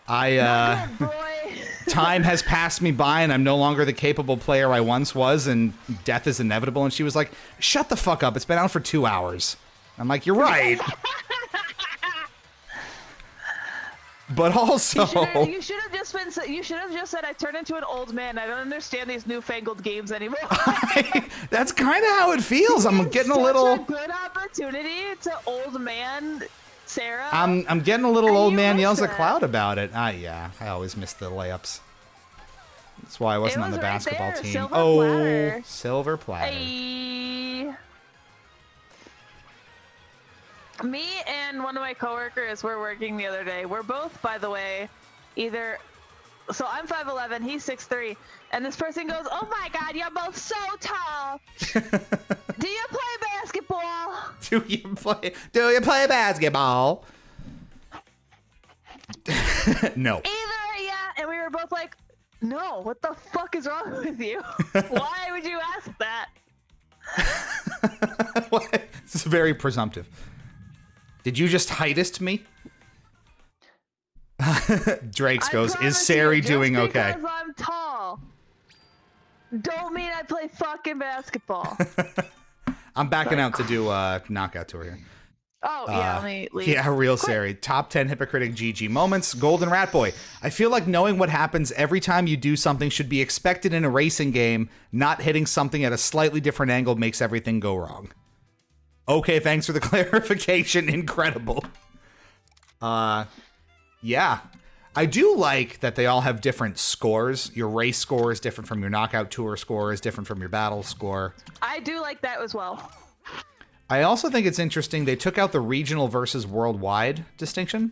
Not good, boy. Time has passed me by and I'm no longer the capable player I once was and death is inevitable." And she was like, "Shut the fuck up. It's been out for 2 hours." I'm like, "You're right." But also, you should have just said, "I turned into an old man. I don't understand these newfangled games anymore." That's kind of how it feels. I'm getting a little good opportunity to old man Sarah. I'm getting a little old man yells at Cloud about it. Yeah, I always miss the layups. That's why I wasn't on the basketball team. Silver platter. Hey. Me and one of my coworkers were working the other day. We're both, by the way, so I'm 5'11", he's 6'3", and this person goes, "Oh my God, you're both so tall. Do you play basketball?" Do you play basketball? No. Either, yeah. And we were both like, No, what the fuck is wrong with you? Why would you ask that? This is very presumptive. Did you just heightest me? Drakes goes, is Sari doing okay? Because I'm tall. Don't mean I play fucking basketball. I'm backing out to do a knockout tour here. Oh, yeah, let me leave. Yeah, real Sari. Top 10 Hypocritic GG moments. Golden Rat Boy. I feel like knowing what happens every time you do something should be expected in a racing game. Not hitting something at a slightly different angle makes everything go wrong. Okay, thanks for the clarification. Incredible. Yeah. I do like that they all have different scores. Your race score is different from your knockout tour score, is different from your battle score. I do like that as well. I also think it's interesting they took out the regional versus worldwide distinction.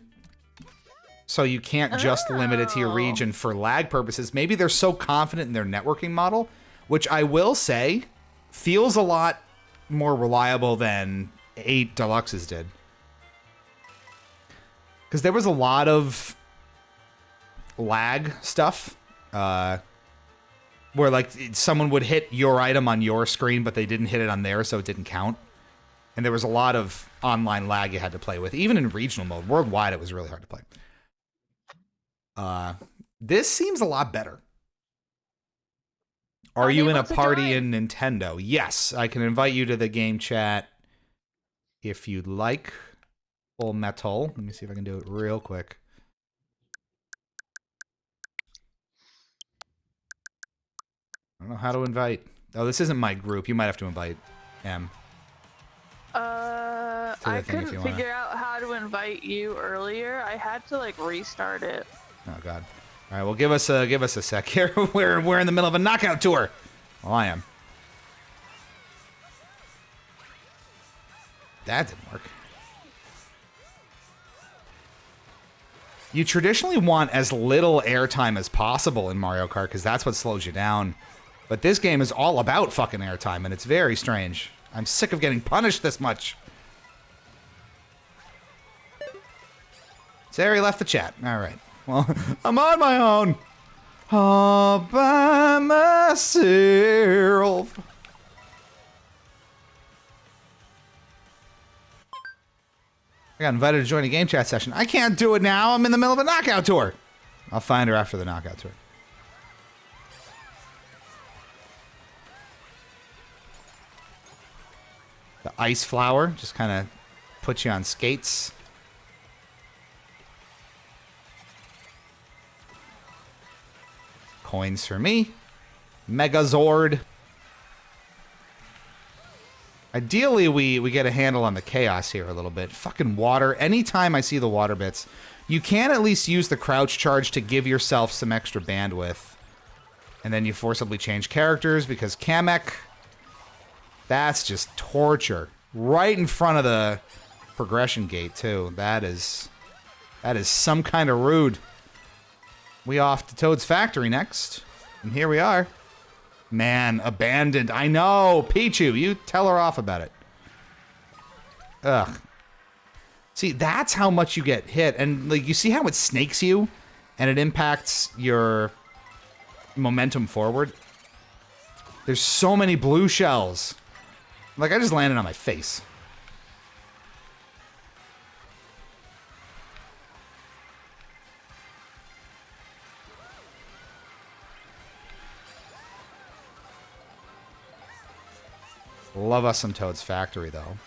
So you can't just limit it to your region for lag purposes. Maybe they're so confident in their networking model, which I will say feels a lot more reliable than 8 Deluxes did. Because there was a lot of lag stuff where like someone would hit your item on your screen, but they didn't hit it on theirs, so it didn't count. And there was a lot of online lag you had to play with, even in regional mode. Worldwide, it was really hard to play. This seems a lot better. Are you in a party in Nintendo? Yes, I can invite you to the game chat if you'd like. Full metal. Let me see if I can do it real quick. I don't know how to invite. Oh, this isn't my group. You might have to invite M. I couldn't figure out how to invite you earlier. I had to like restart it. Oh God! All right, well, give us a sec here. we're in the middle of a knockout tour. Well, I am. That didn't work. You traditionally want as little airtime as possible in Mario Kart because that's what slows you down. But this game is all about fucking airtime, and it's very strange. I'm sick of getting punished this much. Sari left the chat. All right. Well, I'm on my own. All by myself. I got invited to join a game chat session. I can't do it now. I'm in the middle of a knockout tour. I'll find her after the knockout tour. The ice flower just kind of puts you on skates. Coins for me. Megazord. Ideally, we get a handle on the chaos here a little bit. Fucking water. Anytime I see the water bits, you can at least use the crouch charge to give yourself some extra bandwidth. And then you forcibly change characters because Kamek, that's just torture. Right in front of the progression gate, too. That is some kind of rude. We off to Toad's factory next. And here we are. Man, abandoned. I know. Pichu, you tell her off about it. Ugh. See, that's how much you get hit. And like, you see how it snakes you? And it impacts your momentum forward? There's so many blue shells. Like, I just landed on my face. Love us some Toad's Factory, though.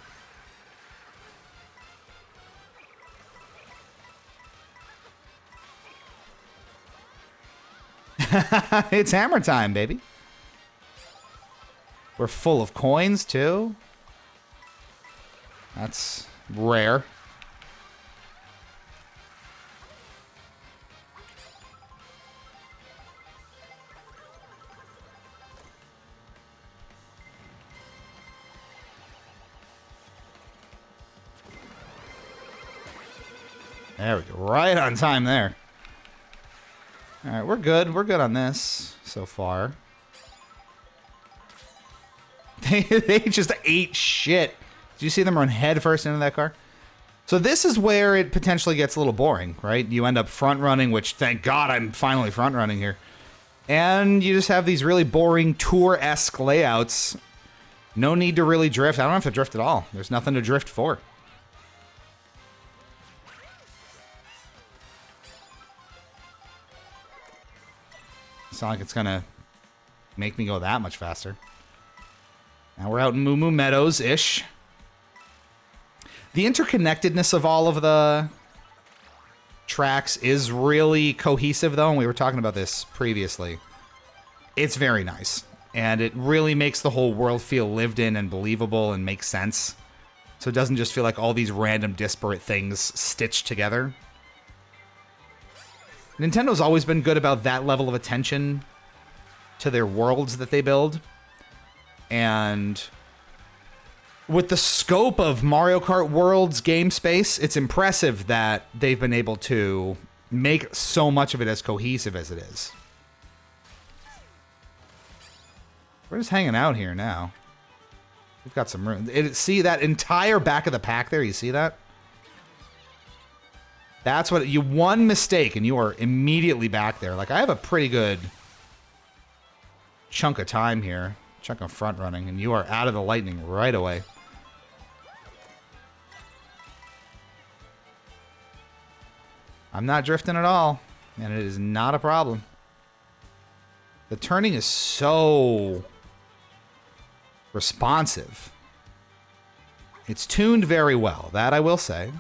It's hammer time, baby. We're full of coins, too. That's rare. There we go. Right on time there. All right, we're good. We're good on this so far. They just ate shit. Did you see them run head first into that car? So this is where it potentially gets a little boring, right? You end up front running, which thank God I'm finally front running here. And you just have these really boring tour-esque layouts. No need to really drift. I don't have to drift at all. There's nothing to drift for. It's not like it's gonna make me go that much faster. Now we're out in Moo Moo Meadows-ish. The interconnectedness of all of the tracks is really cohesive, though, and we were talking about this previously. It's very nice, and it really makes the whole world feel lived in and believable and make sense. So it doesn't just feel like all these random disparate things stitched together. Nintendo's always been good about that level of attention to their worlds that they build. And with the scope of Mario Kart World's game space, it's impressive that they've been able to make so much of it as cohesive as it is. We're just hanging out here now. We've got some room. See that entire back of the pack there? You see that? That's what you... One mistake and you are immediately back there. Like, I have a pretty good chunk of time here. Chunk of front running, and you are out of the lightning right away. I'm not drifting at all, and it is not a problem. The turning is so responsive. It's tuned very well, that I will say.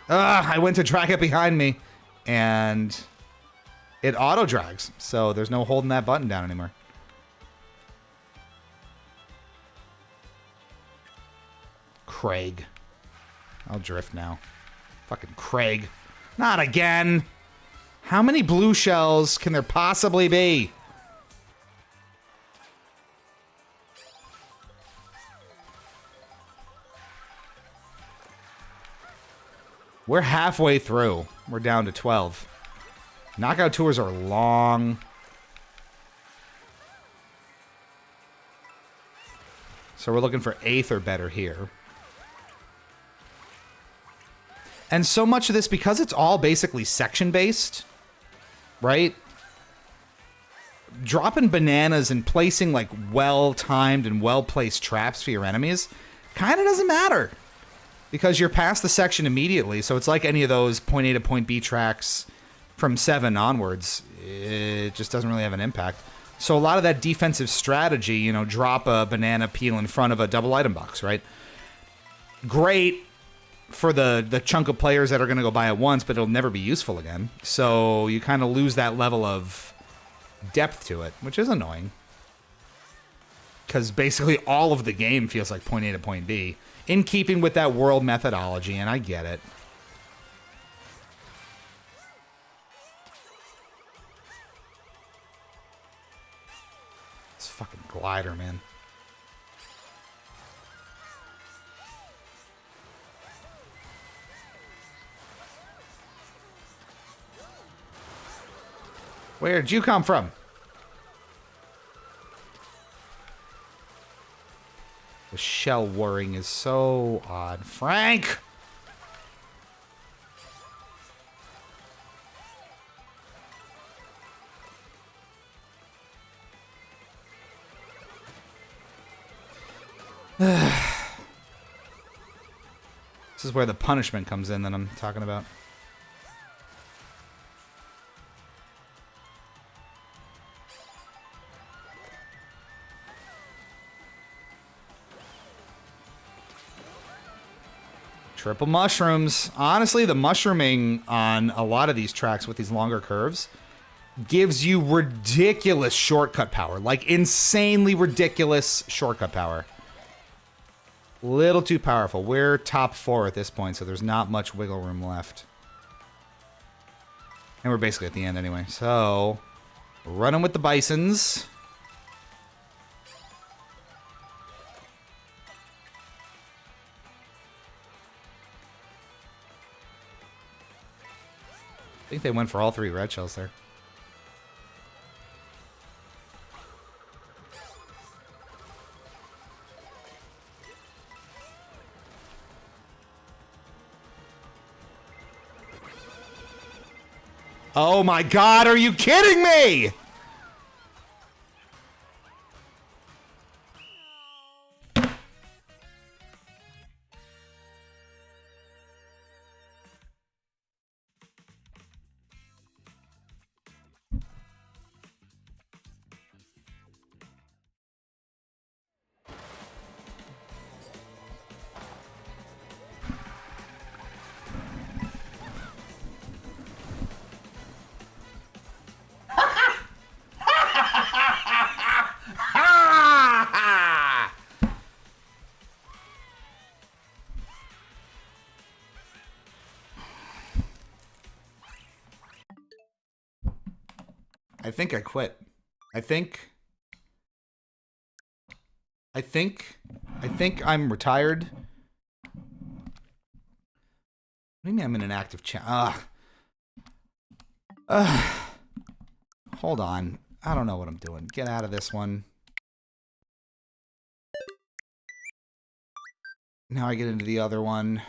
I went to track it behind me, and it auto drags, so there's no holding that button down anymore. Craig. I'll drift now. Fucking Craig. Not again! How many blue shells can there possibly be? We're halfway through. We're down to 12. Knockout tours are long. So we're looking for 8th or better here. And so much of this, because it's all basically section-based, right? Dropping bananas and placing, like, well-timed and well-placed traps for your enemies kind of doesn't matter. Because you're past the section immediately, so it's like any of those point A to point B tracks from 7 onwards. It just doesn't really have an impact. So a lot of that defensive strategy, you know, drop a banana peel in front of a double item box, right? Great for the chunk of players that are going to go buy it once, but it'll never be useful again. So you kind of lose that level of depth to it, which is annoying. Because basically all of the game feels like point A to point B, in keeping with that world methodology, and I get it. This fucking glider, man. Where'd you come from? The shell whirring is so odd. Frank! This is where the punishment comes in that I'm talking about. Triple mushrooms. Honestly, the mushrooming on a lot of these tracks with these longer curves gives you ridiculous shortcut power. Like, insanely ridiculous shortcut power. Little too powerful. We're top 4 at this point, so there's not much wiggle room left. And we're basically at the end anyway. So, running with the bisons. I think they went for all 3 red shells there. Oh my god, are you kidding me? I think I quit. I think I'm retired. What do you mean I'm in an active chat? Hold on. I don't know what I'm doing. Get out of this one. Now I get into the other one.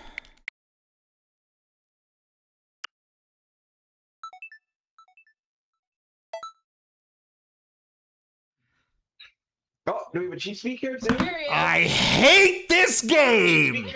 Oh, do we have a cheap speaker too? I hate this game!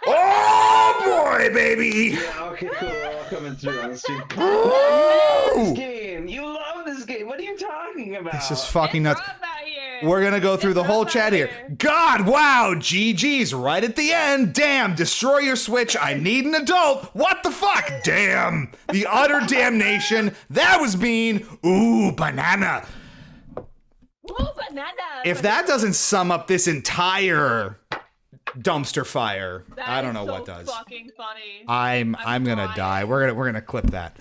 Oh boy, baby! Yeah, okay, cool. We're all coming through on the stream. Ooh! You love this game. You love this game. What are you talking about? This is fucking nuts. Rough out here. We're gonna go through the whole chat here. God, wow, GG's right at the end. Damn, destroy your Switch. I need an adult. What the fuck? Damn. The utter damnation. That was mean. Ooh, banana. Ooh, banana. If that doesn't sum up this entire dumpster fire, That I don't is know so what does. Fucking funny. I'm gonna crying. die. We're gonna clip that.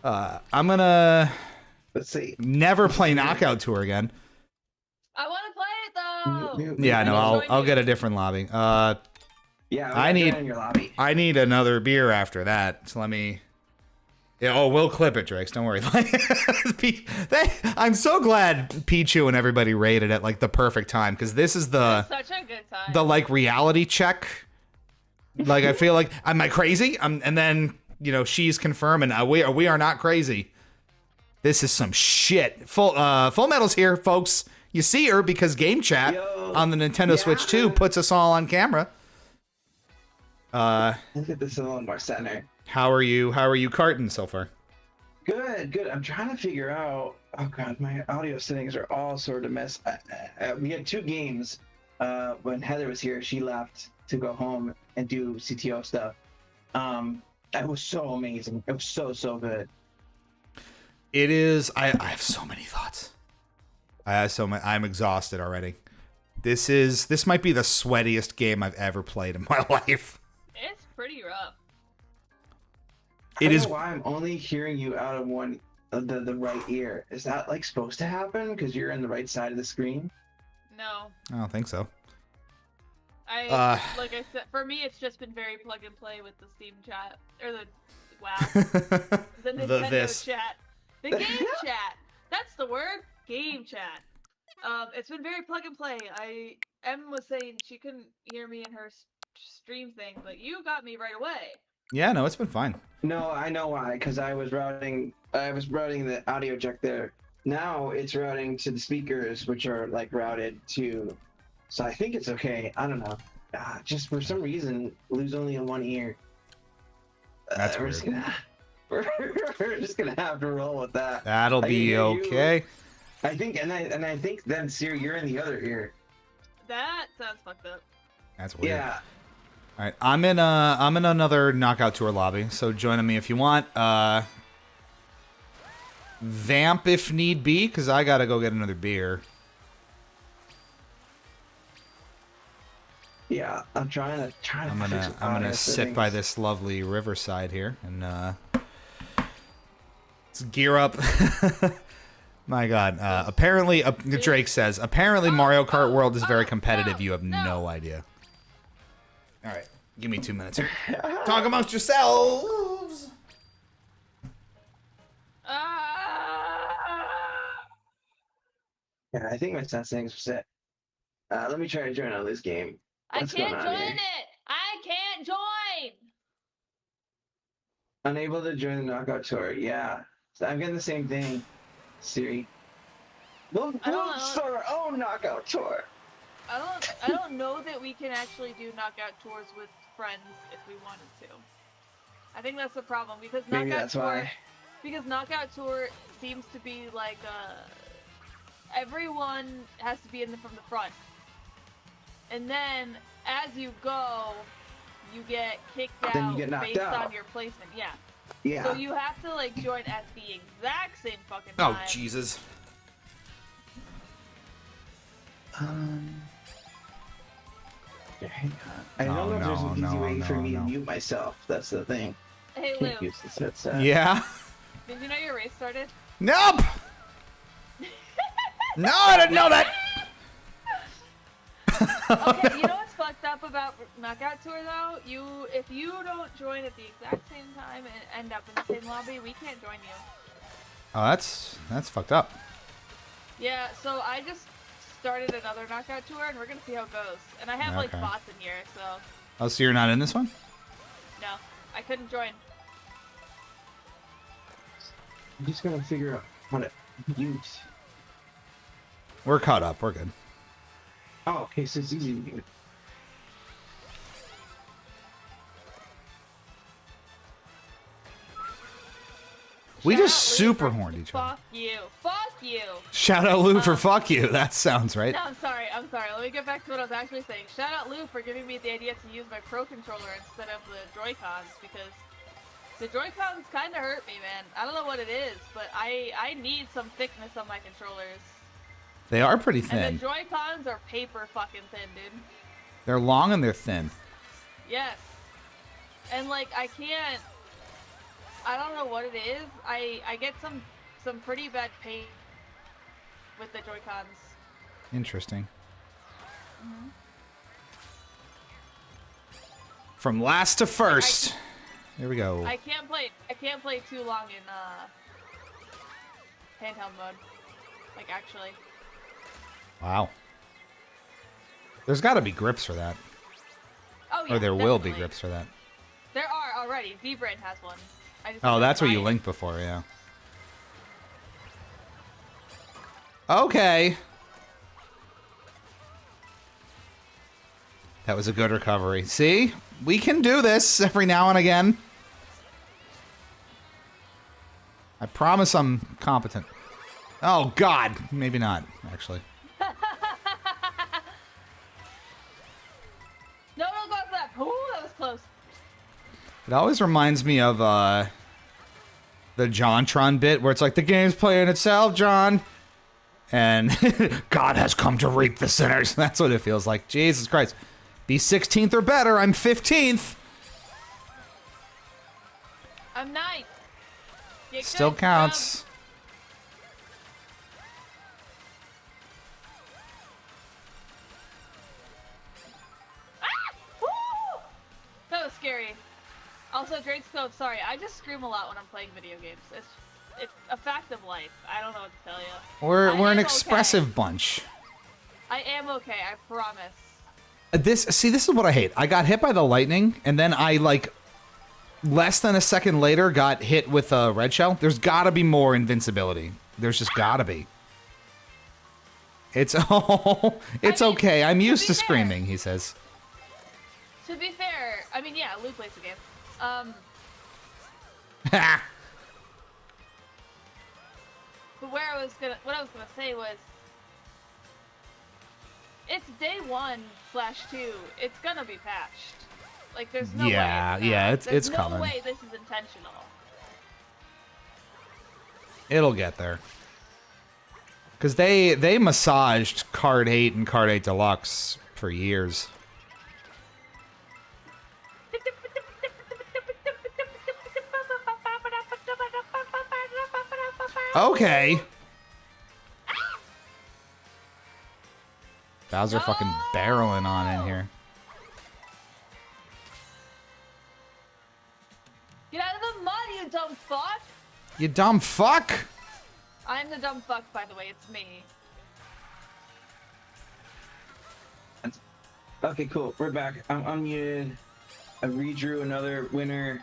I'm gonna Let's see. never play Knockout Tour again. I want to play it though. Yeah, no, Join I'll me. get a different lobby. Yeah, I need- in your lobby. I need another beer after that. So let me. Yeah, oh, we'll clip it, Drakes. Don't worry. I'm so glad Pichu and everybody rated it like the perfect time because this is the Such a good time. like reality check. Like I feel like am I crazy? And then she's confirming we are not crazy. This is some shit. Full Metal's here, folks. You see her because Game Chat Yo, on the Nintendo Switch 2 puts us all on camera. Look at this a little more center. How are you carting so far? Good, good. I'm trying to figure out. Oh god, my audio settings are all sort of messed. We had two games. When Heather was here, she left to go home and do CTO stuff. That was so amazing. It was so good. It is. I have so many thoughts. I have so many. I'm exhausted already. This might be the sweatiest game I've ever played in my life. It's pretty rough. It is. I don't know why I'm only hearing you out of the right ear. Is that like supposed to happen because you're on the right side of the screen? No. I don't think so. Like I said, for me, it's just been very plug and play with the Steam chat or the the Nintendo this. chat, the game chat. That's the word, game chat. It's been very plug and play. Em was saying she couldn't hear me in her stream thing, but you got me right away. Yeah, no, it's been fine. No, I know why. Because I was routing the audio jack there. Now it's routing to the speakers, which are like routed to. So I think it's okay. I don't know. Just for some reason, lose only in one ear. That's we're weird. just gonna we're just gonna have to roll with that. That'll I can be hear you. okay. I think, and I think then Siri, you're in the other ear. That sounds fucked up. That's weird. Yeah. All right, I'm in another Knockout Tour lobby, so join me if you want. Vamp if need be, because I gotta go get another beer. Yeah, I'm trying to I'm fix gonna some I'm gonna audio sit by settings. this lovely riverside here and let's gear up. My God. Apparently, Drake says apparently Mario Kart World is very competitive. You have no idea. All right, give me 2 minutes here. Talk amongst yourselves. Yeah, I think my settings are set. Let me try to join on this game. I What's can't going on join here? it. I can't join. Unable to join the knockout tour. Yeah. So I'm getting the same thing, Siri. We'll I don't know. start our own knockout tour. I don't know that we can actually do knockout tours with friends if we wanted to. I think that's the problem because Maybe that's why. knockout tour seems to be like everyone has to be in from the front, and then as you go, you get kicked Then out you get knocked based out. on your placement. Yeah. Yeah. So you have to like join at the exact same fucking Oh, time. Jesus. Hang on. I don't know if there's an easy way for me to mute myself. That's the thing. Hey Lou, Can't use this headset. Yeah. did you know your race started? Nope. No, I didn't know that. Okay, you know what's fucked up about Knockout Tour though? If you don't join at the exact same time and end up in the same lobby, we can't join you. Oh, that's fucked up. Yeah, so I just started another Knockout Tour and we're gonna see how it goes. And I have like Okay. bots in here, so Oh, so you're not in this one? no, I couldn't join. I'm just gonna figure out how to mute. We're caught up. We're good. Oh, okay, so it's easy to mute. We Shout just out Lou super for- horned each other. Fuck you. Fuck you. Shout out Lou for fuck you. That sounds right. No, I'm sorry. Let me get back to what I was actually saying. Shout out Lou for giving me the idea to use my Pro Controller instead of the Joy-Cons because the Joy-Cons kind of hurt me, man. I don't know what it is, but I need some thickness on my controllers. They are pretty And thin. the Joy-Cons are paper fucking thin, dude. They're long and they're thin. Yes. And like I don't know what it is. I get some pretty bad pain with the Joy-Cons. Interesting. From last to first. Here we go. I can't play too long in handheld mode. Like actually. Wow. There's got to be grips for that. Oh yeah. Or there will be definitely. grips for that. There are already. Z-Brain has one. I just Oh, haven't that's what tried you it. linked before, yeah. Okay. That was a good recovery. See? We can do this every now and again. I promise I'm competent. Oh, God. Maybe not, actually. No, don't go for that. Ooh, that was close. It always reminds me of the JonTron bit where it's like, the game's playing itself, John. And God has come to reap the sinners. That's what it feels like. Jesus Christ. Be 16th or better. I'm 15th. I'm 9th. You Still could counts. Woo! That was scary. Also, Drake's Cove, sorry, I just scream a lot when I'm playing video games. It's a fact of life. I don't know what to tell you. We're I an am expressive bunch. I am okay, I promise. This is what I hate. I got hit by the lightning, and then I, like, less than a second later got hit with a red shell. There's gotta be more invincibility. There's just gotta be. It's it's okay. I'm used to screaming, he says. To be fair, I mean, yeah, Lou plays the game. Ha! But what I was gonna say was, it's day 1/2. It's gonna be patched. Like, there's no way. It's no coming. way this is intentional. It'll get there. Because they massaged Card 8 and Card 8 Deluxe for years. Okay. Bowser fucking barreling on in here. Get out of the mud, you dumb fuck! You dumb fuck! I'm the dumb fuck, by the way. It's me. Okay, cool. We're back. I'm unmuted. I redrew another winner.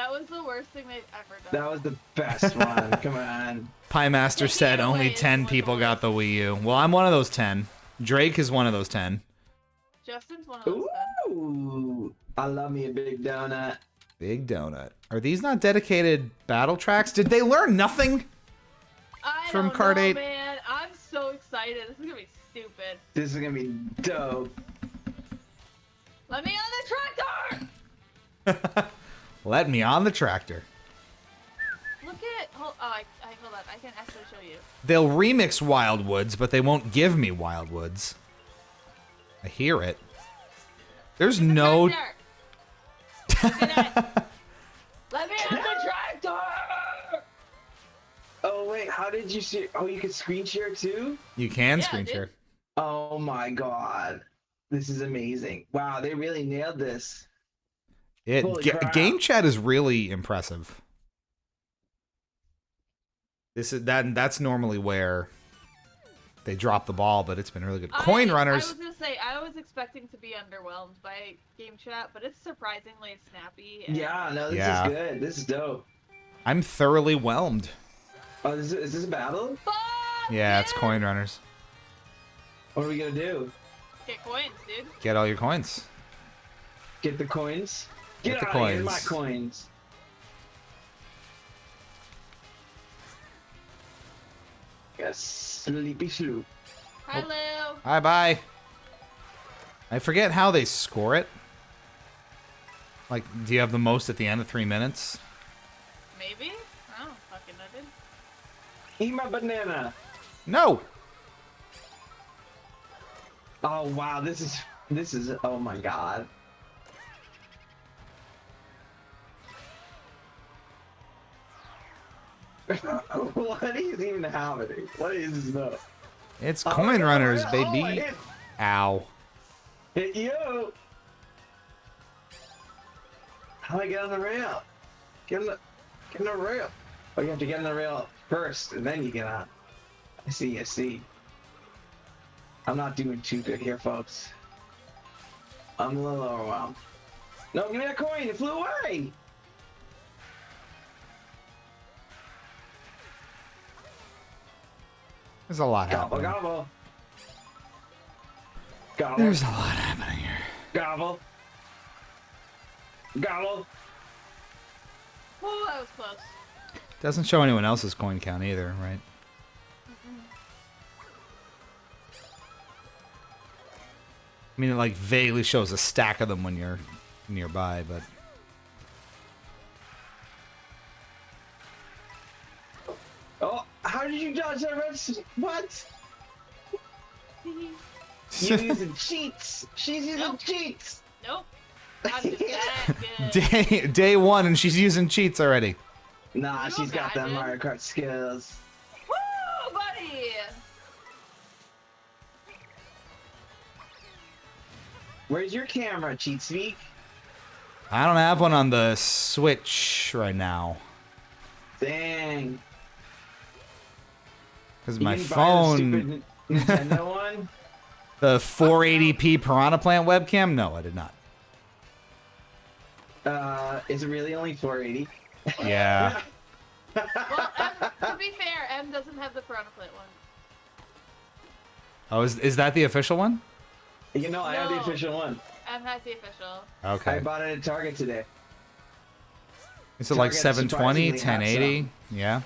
That was the worst thing they've ever done. That was the best one. Come on. Pie Master Taking said it away only is 10 one people more. got the Wii U. Well, I'm one of those 10. Drake is one of those 10. Justin's one of those then. Ooh, I love me a big donut. Big donut. Are these not dedicated battle tracks? Did they learn nothing? I From don't Kart know, 8. man. I'm so excited. This is gonna be stupid. This is gonna be dope. Let me on the tractor! Let me on the tractor. Look at hold on, I can actually show you. They'll remix Wildwoods, but they won't give me Wildwoods. I hear it. There's no... Tractor! Look at that. Let me on the tractor! Oh wait, how did you see? Oh, you could screen share too? You can Yeah, screen dude. share. Oh my god. This is amazing. Wow, they really nailed this. Holy crap. Game chat is really impressive. That's normally where they drop the ball, but it's been really good. Coin I runners. was gonna say, I was expecting to be underwhelmed by game chat, but it's surprisingly snappy. And Yeah, no, this Yeah. is good. This is dope. I'm thoroughly whelmed. Oh, is this a battle? Fuck, Yeah, it's man! coin runners. What are we gonna do? Get coins, dude. Get all your coins. Get the coins? Get the out of here, coins. my coins. Yes, sleepy sloop. Hi, Lou. Bye. I forget how they score it. Like, do you have the most at the end of 3 minutes? Maybe? I don't fucking know, dude. Eat my banana. No. Oh wow, this is oh my god. What is even happening? What is this? It's Oh, coin no, runners, oh, I baby. hit- Ow. Hit you. How do I get on the rail? Get on the rail. Oh, you have to get on the rail first, and then you get on. I see. I'm not doing too good here, folks. I'm a little overwhelmed. No, give me that coin. It flew away. There's a lot Gobble, happening. gobble. Gobble. There's a lot happening here. Gobble. Gobble. Oh, that was close. Doesn't show anyone else's coin count either, right? I mean, it like vaguely shows a stack of them when you're nearby, but Oh, how did you dodge that red? What? You using cheats? She's using Nope. cheats. Nope. I'm just that good. day one, and she's using cheats already. Nah, You she's got that imagine? Mario Kart skills. Woo, buddy! Where's your camera, Cheat Speak? I don't have one on the Switch right now Dang. because You my didn't buy the phone, stupid Nintendo one? the 480p Piranha Plant webcam. No, I did not. Is it really only 480? Yeah. Well, to be fair, M doesn't have the Piranha Plant one. Oh, is that the official one? You know, I have the No. official one. M has the official. I Okay. bought it at Target today. Is it like Target 720, surprisingly has 1080? Yeah.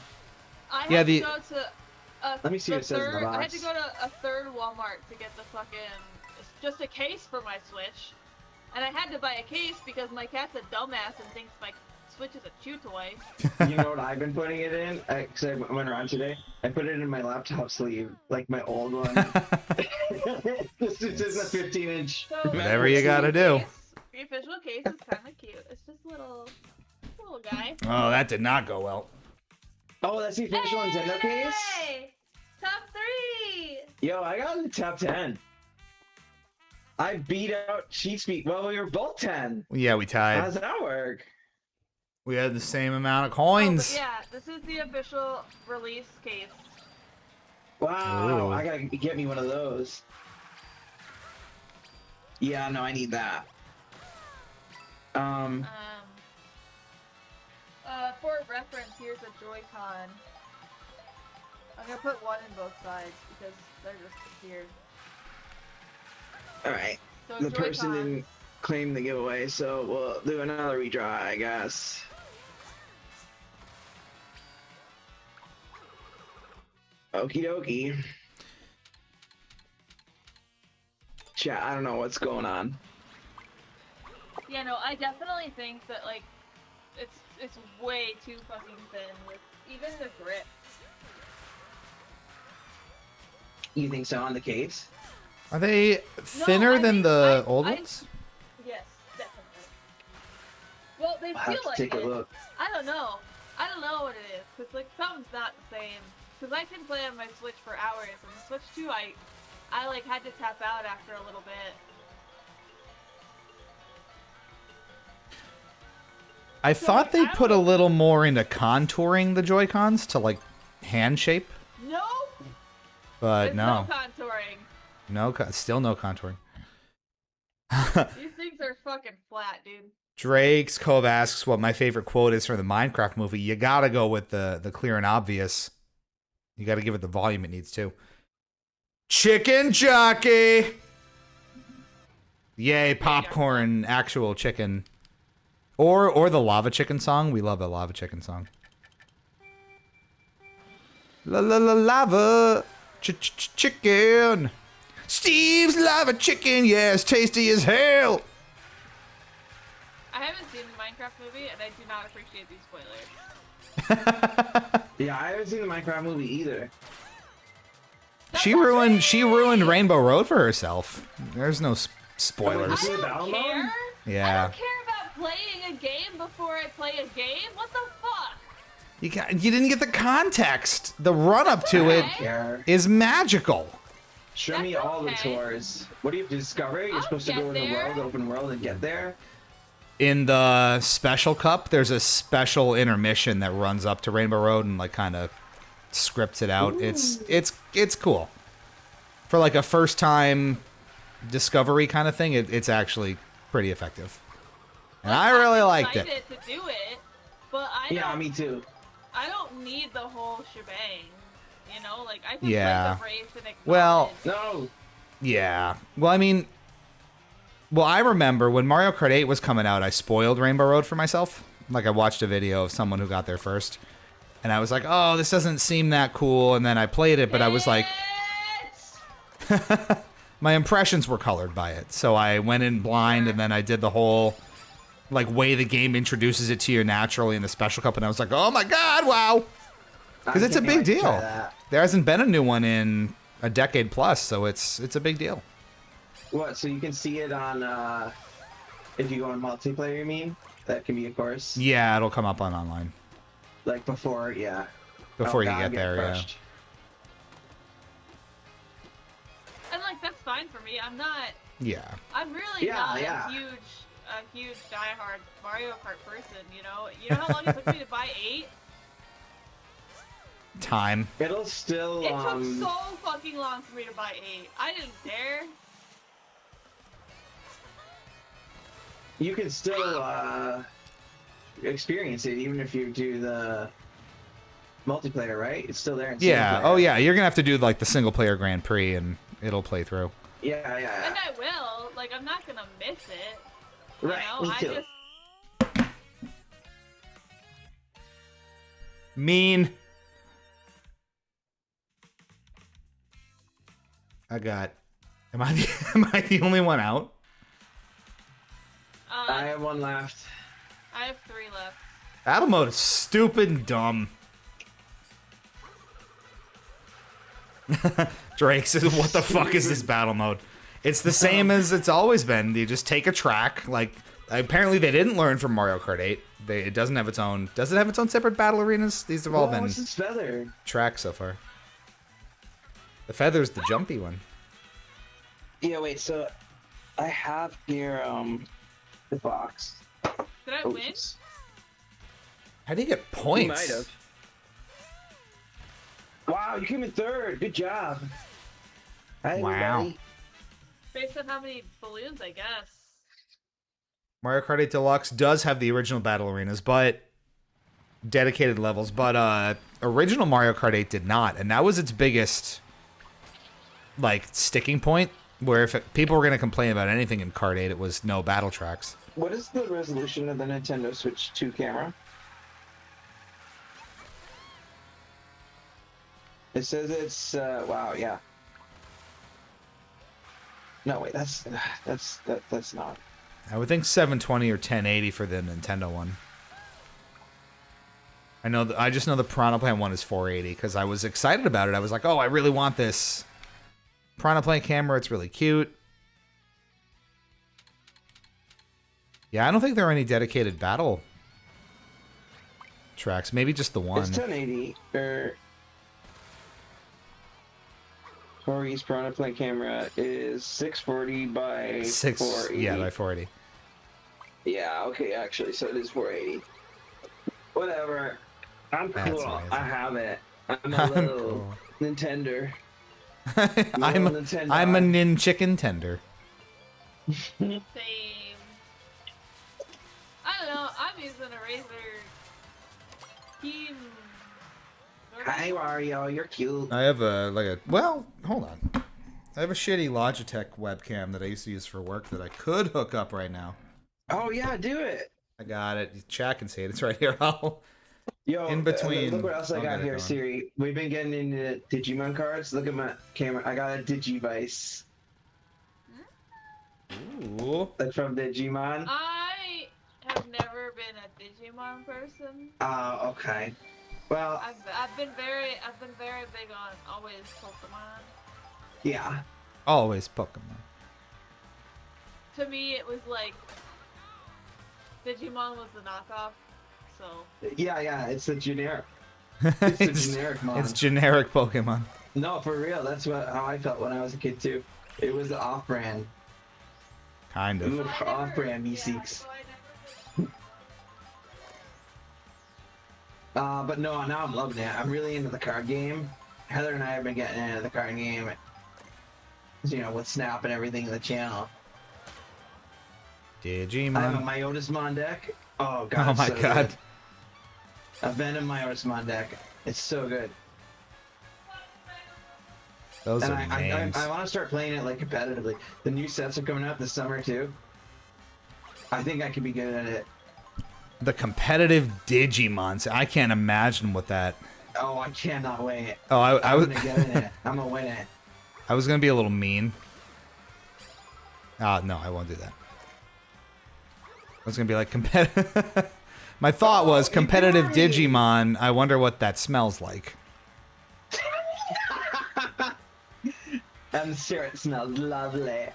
I had Yeah, to the- go to Let me see what it says in the I had to box. go to a third Walmart to get the fucking just a case for my Switch, and I had to buy a case because my cat's a dumbass and thinks my Switch is a chew toy. You know what I've been putting it in? Because I went around today. I put it in my laptop sleeve, like my old one. This is just a 15-inch. So Whatever the you gotta do. case- The official case is kind of cute. It's just little guy. Oh, that did not go well. Oh, that's the official Nintendo case? Hey! Top 3! Yo, I got in the top 10. I beat out Cheat Speak. Well, we were both 10. Yeah, we How tied. does that work? We had the same amount of Oh, coins. but yeah, this is the official release case. Wow, Ooh. I gotta get me one of those. Yeah, no, I need that. Um, For reference, here's a Joy-Con. I'm gonna put one in both sides because they're just weird. Alright. So The person Joy-Cons. didn't claim the giveaway, so we'll do another redraw, I guess. Okie dokie. Chat, I don't know what's going on. Yeah, no, I definitely think that like it's way too fucking thin with even the grip. You think so on the case? Are they thinner I than think the old I- ones? Yes, definitely. Well, they I'll feel have to like take it. a look. I don't know. I don't know what it is, cause like something's not the same. Cause I can play on my Switch for hours, and the Switch 2, I like had to tap out after a little bit. I thought they I put a don't- little more into contouring the Joy-Cons to like hand shape, No, but there's no, contouring. still no contouring. These things are fucking flat, dude. Drake's Cove asks what my favorite quote is from the Minecraft movie. You gotta go with the clear and obvious. You gotta give it the volume it needs too. Chicken jockey! Yay, popcorn, actual chicken. Or the lava chicken song. We love a lava chicken song. La la la lava chicken. Steve's lava chicken, yes, tasty as hell. I haven't seen the Minecraft movie, and I do not appreciate these spoilers. Yeah, I haven't seen the Minecraft movie either. She ruined Rainbow Road for herself. There's no spoilers. See I the don't battle care. mode? Yeah. I don't care about playing a game before I play a game. What the fuck? You didn't get the context. The run up to it Okay. Care. is magical. Show me That's all the okay. tours. What do you have to discover? You're I'll supposed to get go in the there. world, open world, and get there? In the special cup, there's a special intermission that runs up to Rainbow Road and like kind of scripts it out. It's cool. For like a first time discovery kind of thing, it's actually pretty effective. And I really liked it. I'm excited to do it, but Yeah, me too. I don't need the whole shebang. You know, like I can Yeah. play the race and acknowledge. Well, No. Yeah. Well, I mean, I remember when Mario Kart 8 was coming out, I spoiled Rainbow Road for myself. Like, I watched a video of someone who got there first. And I was like, oh, this doesn't seem that cool. And then I played it, but I was like, my impressions were colored by it. So I went in blind, and then I did the whole, like, way the game introduces it to you naturally in the special cup. And I was like, oh my God, wow. Because it's a I big can't wait to try deal. that. There hasn't been a new one in a decade plus, so it's a big deal. What? So you can see it on, if you go on multiplayer, you mean? That can be a course? Yeah, it'll come up on online Like before, yeah. before Oh, you God, get I'm there. getting Yeah. crushed. And like that's fine for me. I'm Yeah. really Yeah, not yeah. a huge diehard Mario Kart person. You know how long it took me to buy 8? Time. It'll still, It took so fucking long for me to buy 8. I didn't dare. you can still, experience it even if you do the multiplayer, right? It's still there in Yeah. single player. Oh, yeah. You're gonna have to do like the single player Grand Prix, and it'll play through. Yeah, yeah. And I will. Like I'm not gonna miss it. You Right, know, me I too. just Mean. I got. Am I the only one out? I have one left. I have 3 left. Battle mode is stupid and dumb. Drake says, "What the fuck is this battle mode?" It's the same as it's always been. You just take a track. Like apparently they didn't learn from Mario Kart 8. It doesn't have its own. Does it have its own separate battle arenas? These have all Whoa, been what's this feather? tracks so far. The feather's the jumpy one. Yeah, wait, so I have here, the box. Did I win? Oops. How do you get You points? might have. Wow, you came in third. Good job. Hi, Wow. everybody. Based on how many balloons, I guess. Mario Kart 8 Deluxe does have the original battle arenas, but dedicated levels, but original Mario Kart 8 did not, and that was its biggest like sticking point. Where if people were going to complain about anything in Kart 8, it was no battle tracks. What is the resolution of the Nintendo Switch 2 camera? It says it's wow, yeah. No wait, that's not. I would think 720 or 1080 for the Nintendo one. I just know the Piranha Plant one is 480 because I was excited about it. I was like, oh, I really want this Piranha Plant camera. It's really cute. Yeah, I don't think there are any dedicated battle tracks. Maybe just the one. It's 1080 or Corey's Piranha Plant camera is 640 by 480. Yeah, by 480. Yeah, okay, actually, so it is 480. Whatever. I'm cool. Amazing. I have it. I'm a little cool. Nintendo. I'm a nin chicken tender. Same. I don't know. I'm using a Razer Team. Hi Wario, you're cute. I have well, hold on. I have a shitty Logitech webcam that I used to use for work that I could hook up right now. Oh yeah, do it. I got it. Chat can see it. It's right here. Yo, in between. Look what else I I'll got get it here, going. Siri. We've been getting into Digimon cards. Look at my camera. I got a Digivice. Ooh. Like from Digimon. I have never been a Digimon person. Oh, okay. Well, I've been very big on always Pokemon. yeah. Always Pokemon. To me, it was like Digimon was the knockoff. So Yeah, it's a generic. It's a generic mon. It's generic Pokemon. No, for real. That's how I felt when I was a kid too. It was the off-brand. Kind It of. was off-brand Meeseeks. so I never But no, now I'm loving it. I'm really into the card game. Heather and I have been getting into the card game. You know, with Snap and everything in the channel. I have a Digimon. Myotismon deck. Oh god. Oh it's my so god. good. A Venom Myotismon deck. It's so good. Those And are names. I want to start playing it like competitively. The new sets are coming out this summer too. I think I could be good at it. The competitive Digimon. I can't imagine what that. Oh, I cannot wait. Oh, I I'm was. gonna get in it. I'm gonna win it. I was gonna be a little mean. No, I won't do that. I was gonna be like competitive. My thought was competitive you're right. Digimon. I wonder what that smells like. I'm sure it smells lovely.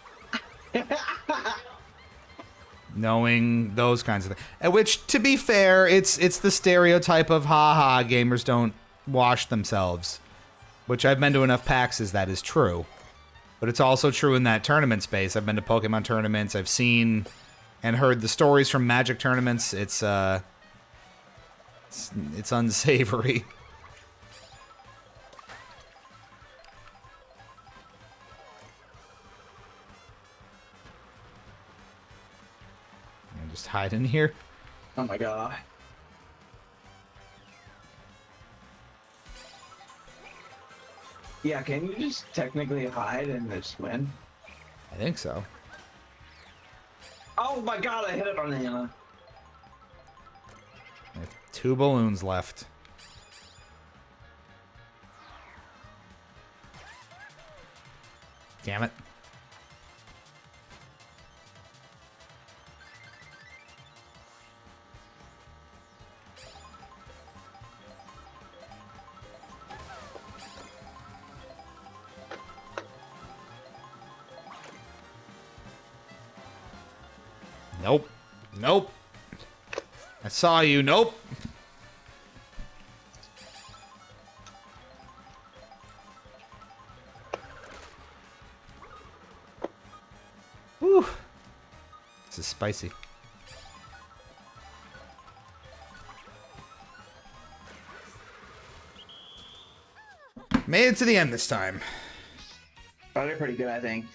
Knowing those kinds of things. Which, to be fair, it's the stereotype of haha, gamers don't wash themselves. Which I've been to enough PAXs that is true. But it's also true in that tournament space. I've been to Pokemon tournaments. I've seen and heard the stories from Magic tournaments. It's unsavory. Just hide in here. Oh my god. Yeah, can you just technically hide and just win? I think so. Oh my god, I hit it on the Anna. I have 2 balloons left. Damn it. Nope. Nope. I saw you. Nope. Whew. This is spicy. Made it to the end this time. Oh, they're pretty good, I think.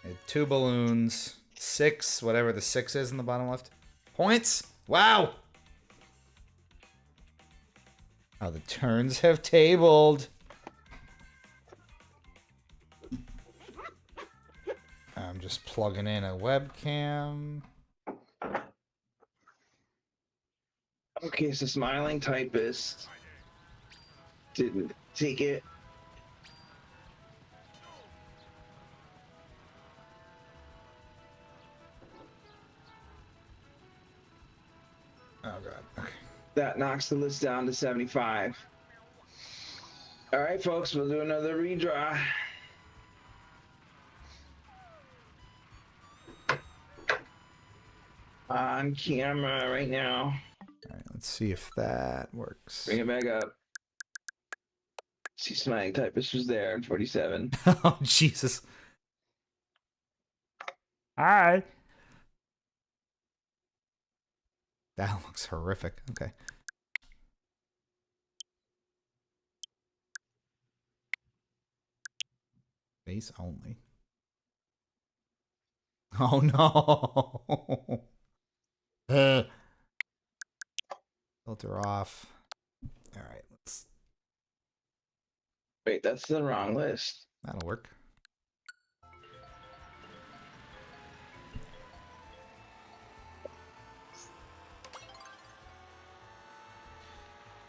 I had 2 balloons. 6, whatever the 6 is in the bottom left. Points? Wow! Oh, the turns have tabled. I'm just plugging in a webcam. Okay, so smiling typist didn't take it. Oh god. Okay. That knocks the list down to 75. All right, folks, we'll do another redraw. On camera right now. All right, let's see if that works. Bring it back up. See, smiling typist was there in 47. Oh Jesus. Hi. That looks horrific. Okay. Face only. Oh no. Filter off. All right, Wait, that's the wrong list. that'll work.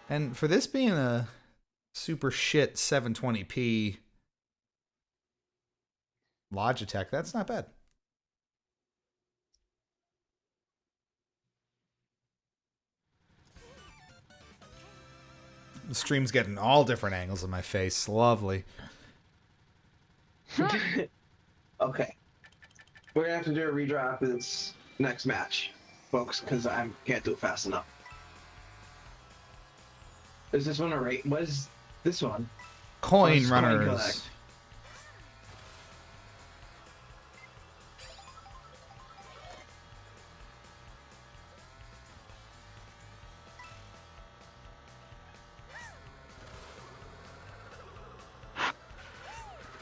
And for this being a super shit 720p Logitech, that's not bad. The stream's getting all different angles of my face. Lovely. Okay. We're gonna have to do a redraw after this next match, folks, because I can't do it fast enough. Is this one a rate? What is this one? Coin Coin runners. collect.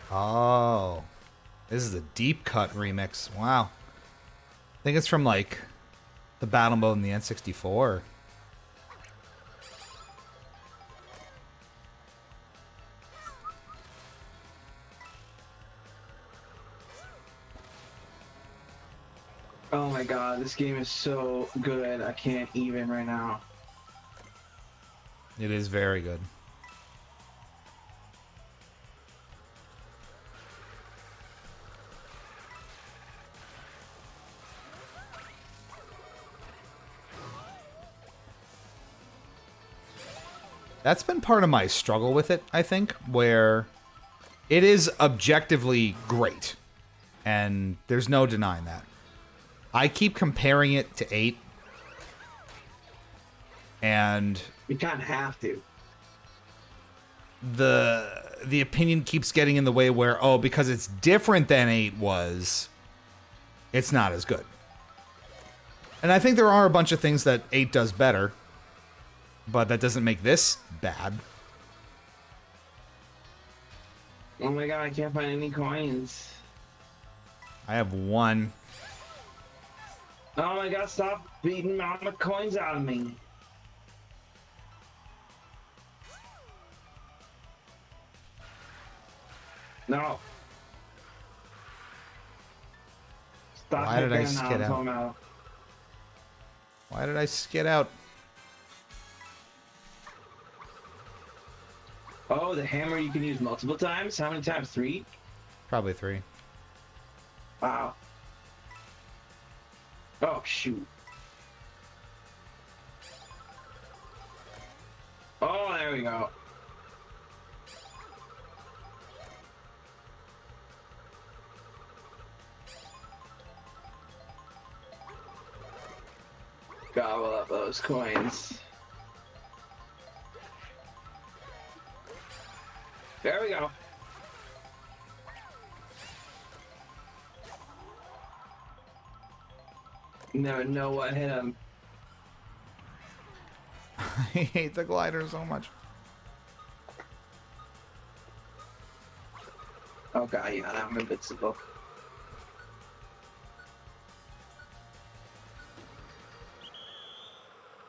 Oh. This is a deep cut remix. Wow. I think it's from like the battle mode in the N64. Oh my god, this game is so good. I can't even right now. It is very good. That's been part of my struggle with it, I think, where it is objectively great. And there's no denying that. I keep comparing it to 8. And You kind of have to. the opinion keeps getting in the way where, oh, because it's different than 8 was, it's not as good. And I think there are a bunch of things that 8 does better, but that doesn't make this bad. Oh my god, I can't find any coins. I have 1. Oh my god, stop beating all my coins out of me. No. Stop. Why did I picking skid out? them out. Why did I skid out? Oh, the hammer you can use multiple times? How many times? 3? Probably 3. Wow. Oh, shoot. Oh, there we go. Gobble up those coins. There we go. Never know what hit him. I hate the glider so much. Oh god, yeah, I'm invincible.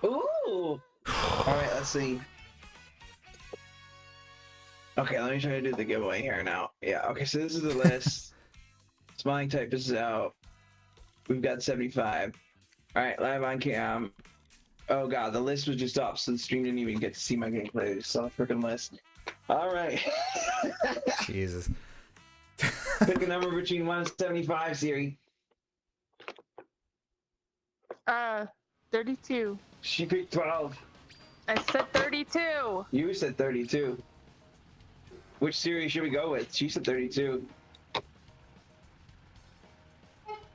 Ooh! Alright, let's see. Okay, let me try to do the giveaway here now. Yeah, okay, so this is the list. Smiling type is out. We've got 75. Alright, live on cam. Oh god, the list was just up, so the stream didn't even get to see my gameplay. Just saw the freaking list. Alright. Jesus. Pick a number between 1 and 75, Siri. 32. She picked 12. I said 32. You said 32. Which series should we go with? She said 32.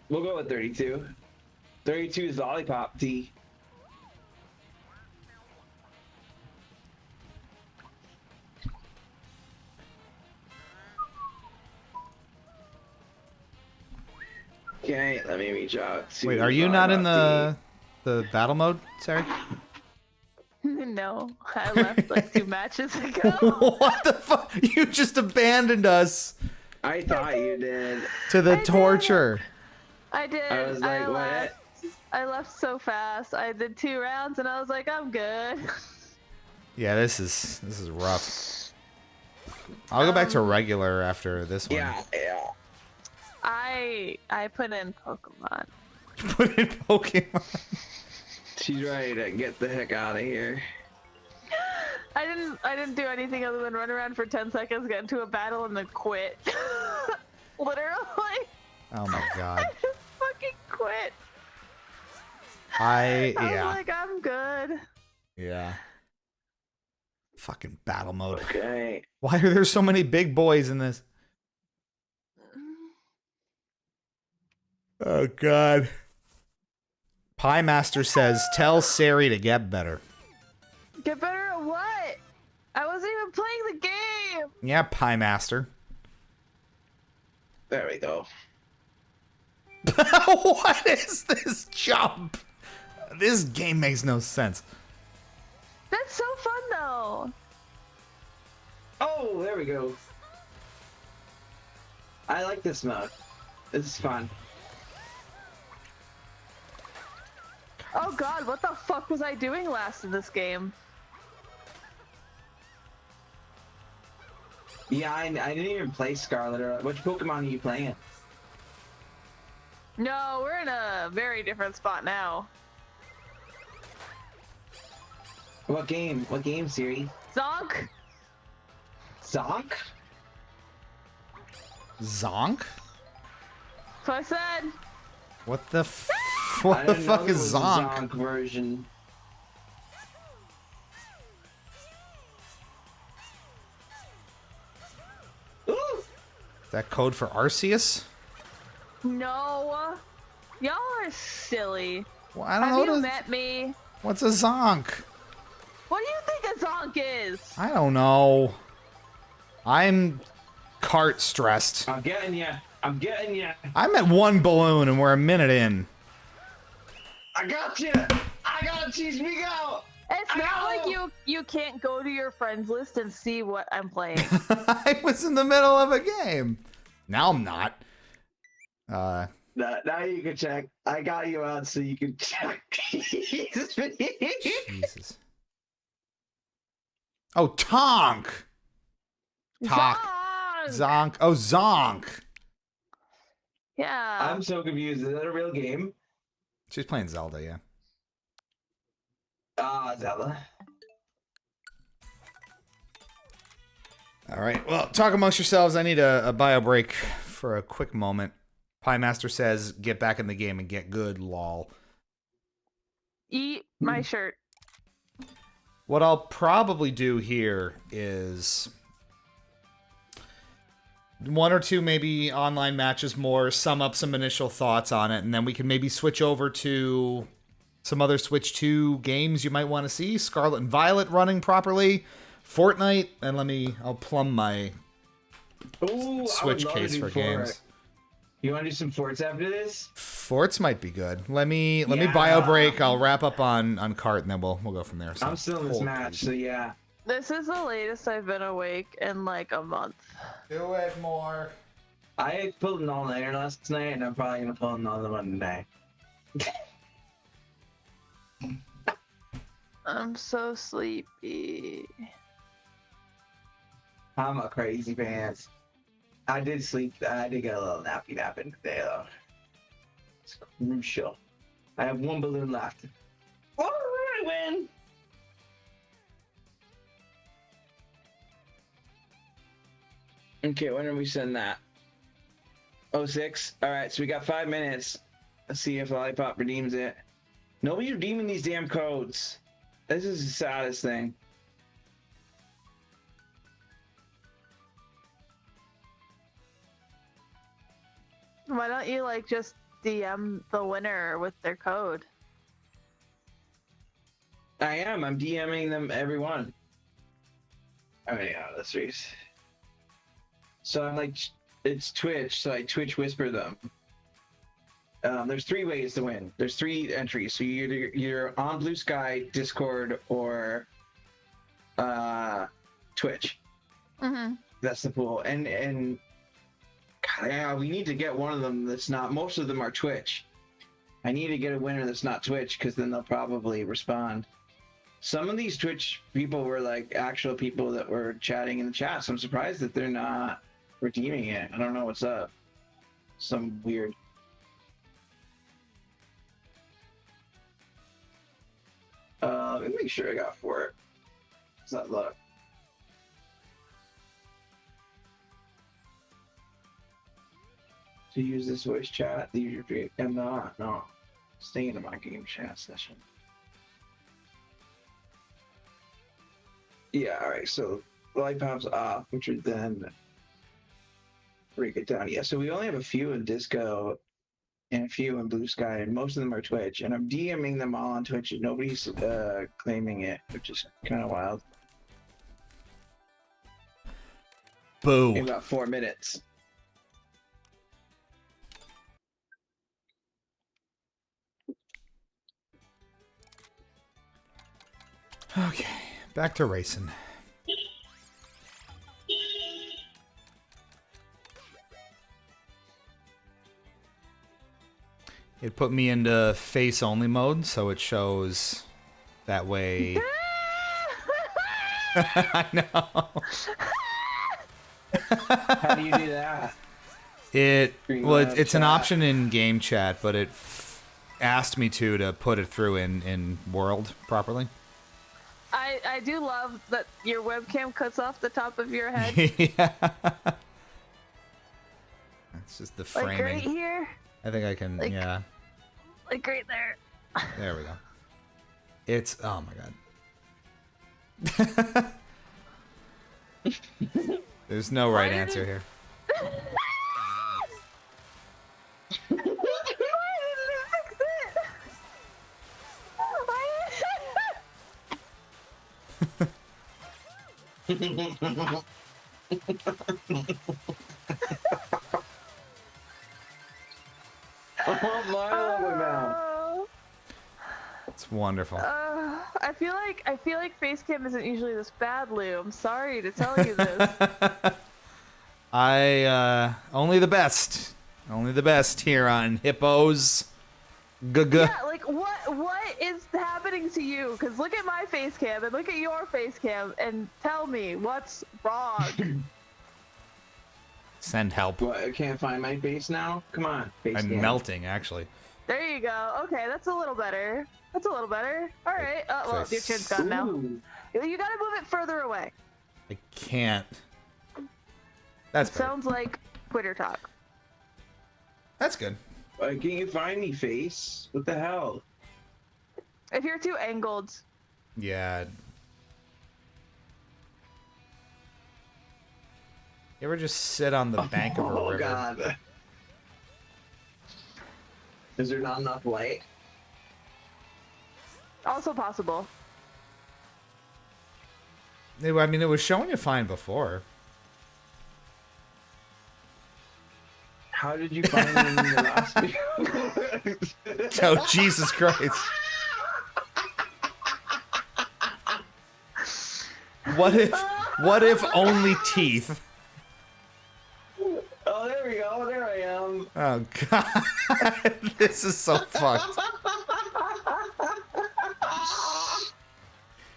We'll go with 32. 32 is Lollipop D. Okay, let me reach out to Wait, are you not in Lollipop the battle mode, Sarah? No, I left like 2 matches ago. What the fuck? You just abandoned us D. I thought you did. to the I did. torture. I did. I was like, what? I left so fast. I did 2 rounds and I was like, I'm good. Yeah, this is rough. I'll go back to regular after this one. Yeah. I put in Pokemon. Put in Pokemon. She's ready to get the heck out of here. I didn't do anything other than run around for 10 seconds, get into a battle, and then quit. Literally. Oh my god. I just fucking quit. I was yeah. like, I'm good. Yeah. Fucking battle mode. Okay. Why are there so many big boys in this? Oh god. Pie Master says, "Tell Sari to get better." Get better at what? I wasn't even playing the game. Yeah, Pie Master. There we go. What is this jump? This game makes no sense. That's so fun though. Oh, there we go. I like this mode. This is fun. Oh god, what the fuck was I doing last in this game? Yeah, I didn't even play Scarlet. Or which Pokemon are you playing? No, we're in a very different spot now. What game? What game, Siri? Zonk? Zonk? Zonk? That's what I said. What the I what the didn't know fuck there is was a Zonk? Zonk version. Ooh! Is that code for Arceus? No. Y'all are silly. Well, I don't Have know. you what met me? What's a Zonk? What do you think a zonk is? I don't know. I'm cart stressed. I'm getting ya. I'm getting ya. I'm at 1 balloon and we're a minute in. I got you. I got you. Speak out. It's not like you can't go to your friends list and see what I'm playing. I was in the middle of a game. Now I'm not. Now you can check. I got you out so you can check. Jesus. Oh, Tonk. Talk. Zonk! Zonk. Oh, Zonk. Yeah. I'm so confused. Is that a real game? She's playing Zelda, yeah. Ah, Zelda. All right. Well, talk amongst yourselves. I need a bio break for a quick moment. Pie Master says, "Get back in the game and get good, lol." Eat my shirt. What I'll probably do here is 1 or 2 maybe online matches more, sum up some initial thoughts on it, and then we can maybe switch over to some other Switch 2 games you might want to see. Scarlet and Violet running properly, Fortnite, and I'll plumb my Ooh, Switch case for games. You want to do some forts after this? Forts might be good. Let me Yeah. bio break. I'll wrap up on Kart, and then we'll go from there. So, I'm still in this hold, match, please. so yeah. This is the latest I've been awake in like a month. Do it more. I pulled an all-nighter last night, and I'm probably gonna pull another one today. I'm so sleepy. I'm a crazy pants. I did sleep. I did get a little nappy nap in today, though. It's crucial. I have one balloon left. Oh, I win! Okay, when did we send that? 06? Alright, so we got 5 minutes. Let's see if Lollipop redeems it. Nobody's redeeming these damn codes. This is the saddest thing. Why don't you like just DM the winner with their code? I am. I'm DMing them everyone. Oh yeah, that's right. So I'm like, it's Twitch, so I Twitch whisper them. There's 3 ways to win. There's 3 entries. So you're on Blue Sky, Discord, or Twitch. Mm-hmm. That's the pool. And God, yeah, we need to get one of them that's not. Most of them are Twitch. I need to get a winner that's not Twitch because then they'll probably respond. Some of these Twitch people were like actual people that were chatting in the chat, so I'm surprised that they're not redeeming it. I don't know what's up. Some weird. Let me make sure I got 4. It's not luck. To use this voice chat, leave your dream. I'm not, no. Staying in my game chat session. Yeah, alright, so Lollipop's off, which would then break it down. Yeah, so we only have a few in Disco and a few in Blue Sky, and most of them are Twitch. And I'm DMing them all on Twitch, and nobody's claiming it, which is kind of wild. Boo. In about 4 minutes. Okay, back to racing. It put me into face-only mode, so it shows that way. I know. How do you do that? It's an option in game chat, but it asked me to put it through in world properly. I do love that your webcam cuts off the top of your head. Yeah. It's just the framing. Like right here. I think I can, yeah. Like right there. There we go. It's, oh my god. There's no right answer here. Why didn't it fix it? Oh my lord, man. It's wonderful. I feel like Facecam isn't usually this bad, Lou. I'm sorry to tell you this. Only the best. Only the best here on Hippos. Yeah, like what is happening to you? Because look at my face cam and look at your face cam and tell me what's wrong. Send help. What, I can't find my face now? Come on, face I'm cam. melting, actually. There you go. Okay, that's a little better. That's a little better. All right. Well, your chin's gone now. Ooh. You gotta move it further away. I can't. That's better. Sounds like Twitter talk. That's good. Why can't you find me, face? What the hell? If you're too angled. Yeah. You ever just sit on the bank of a river? Oh god. Is there not enough light? Also possible. I mean, it was showing you fine before. How did you find me in the last video? Oh, Jesus Christ. What if only teeth? Oh, there we go. There I am. Oh, God. This is so fucked.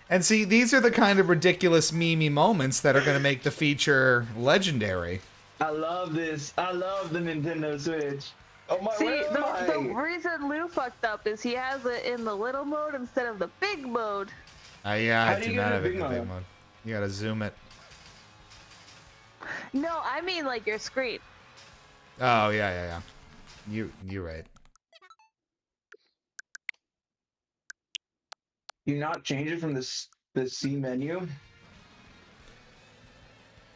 And see, these are the kind of ridiculous meme moments that are going to make the feature legendary. I love this. I love the Nintendo Switch. Oh my, See, where am the I? reason Lou fucked up is he has it in the little mode instead of the big mode. Yeah, How I do do you not get have a it in big the big mode? mode. You gotta zoom it. No, I mean like your screen. Oh, yeah. You're right. You not change it from the C menu?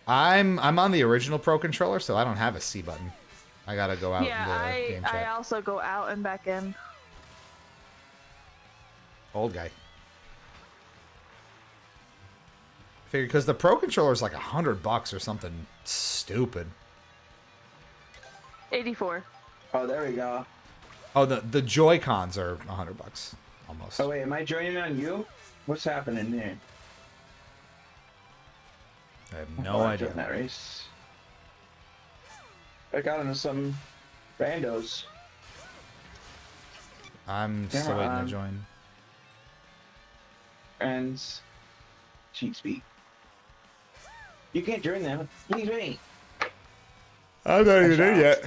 I'm on the original Pro controller, so I don't have a C button. I gotta go out Yeah, in the game I chat. also go out and back in. Old guy. Figured because the Pro controller is like $100 or something stupid. 84. Oh, there we go. Oh, the Joy Cons are $100 almost. Oh wait, am I joining on you? What's happening there? I have no idea. In that race. I got into some randos. I'm still Camera waiting on. to join. And cheat speak. You can't join them. Please wait. I'm not even in yet.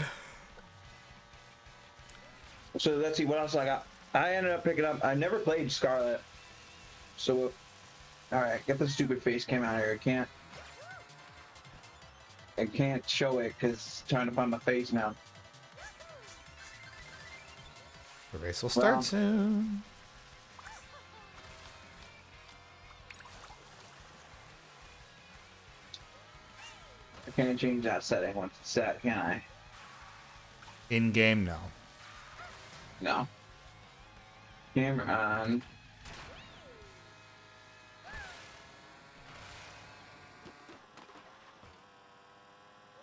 So let's see what else I got. I ended up picking up. I never played Scarlet. So, all right, get the stupid face cam out of here. I can't show it because it's trying to find my face now. The race will start Well. soon. I can't change that setting once it's set, can I? In game, no. No. Camera on.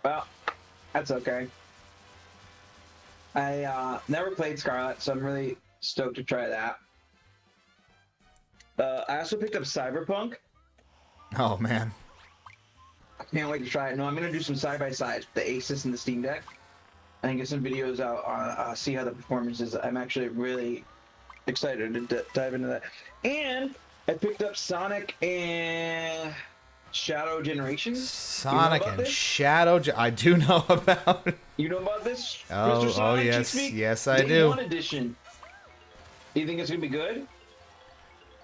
Well, that's okay. I never played Scarlet, so I'm really stoked to try that. I also picked up Cyberpunk. Oh man. I can't wait to try it. No, I'm gonna do some side-by-sides with the Asus and the Steam Deck, and get some videos out, see how the performance is. I'm actually really excited to dive into that. And I picked up Sonic and Shadow Generations. Sonic about and this? Shadow. I do know about. You know about this? Oh, Mr. oh Sonic, yes, Cheat Speak? yes I Day do. 1 edition. Do you think it's gonna be good?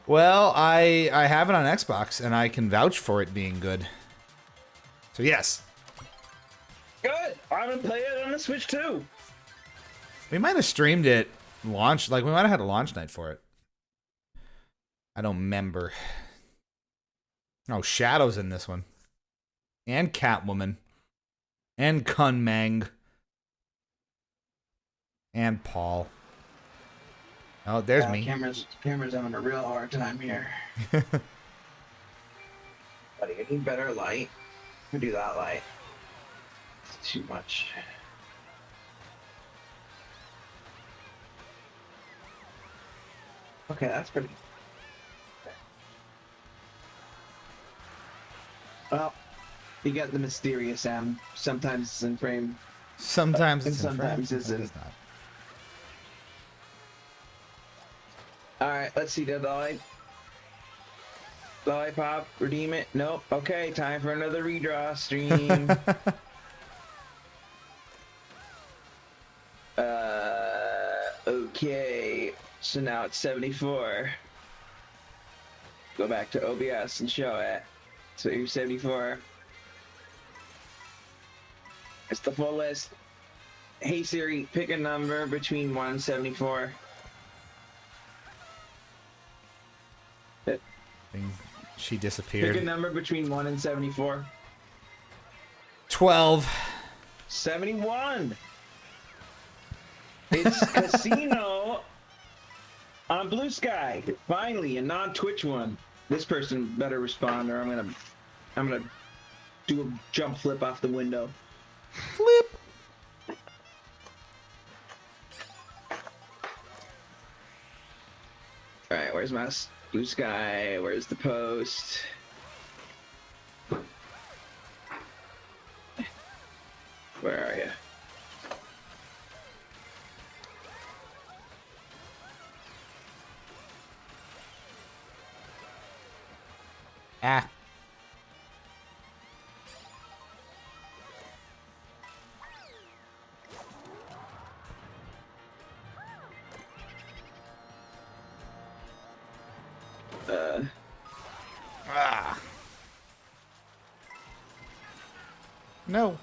Well, I have it on Xbox, and I can vouch for it being good. So yes, Good. I'm gonna play it on the Switch too. we might have streamed it launch. Like we might have had a launch night for it. I don't remember. Oh, Shadow's in this one, and Catwoman, and Kunmang, and Paul. Oh, there's me. Camera's having a real hard time here. Buddy, I need better light. We do that light. It's too much. Okay, that's pretty. Well, you got the mysterious M. Sometimes it's in frame. Sometimes And it's in frame, sometimes it's sometimes in- not. Alright, let's see the light. Lollipop, redeem it. Nope. Okay, time for another redraw stream. Okay. So now it's 74. Go back to OBS and show it. So you're 74. It's the full list. Hey Siri, pick a number between 1 and 74. She Pick a disappeared. number between 1 and 74. 12. 71. It's Casino on Blue Sky. Finally, a non-Twitch one. This person better respond, or I'm gonna do a jump flip off the window. Flip. All right, where's my Blue Sky? Where's the post? Where are you? Ah. Ah. No.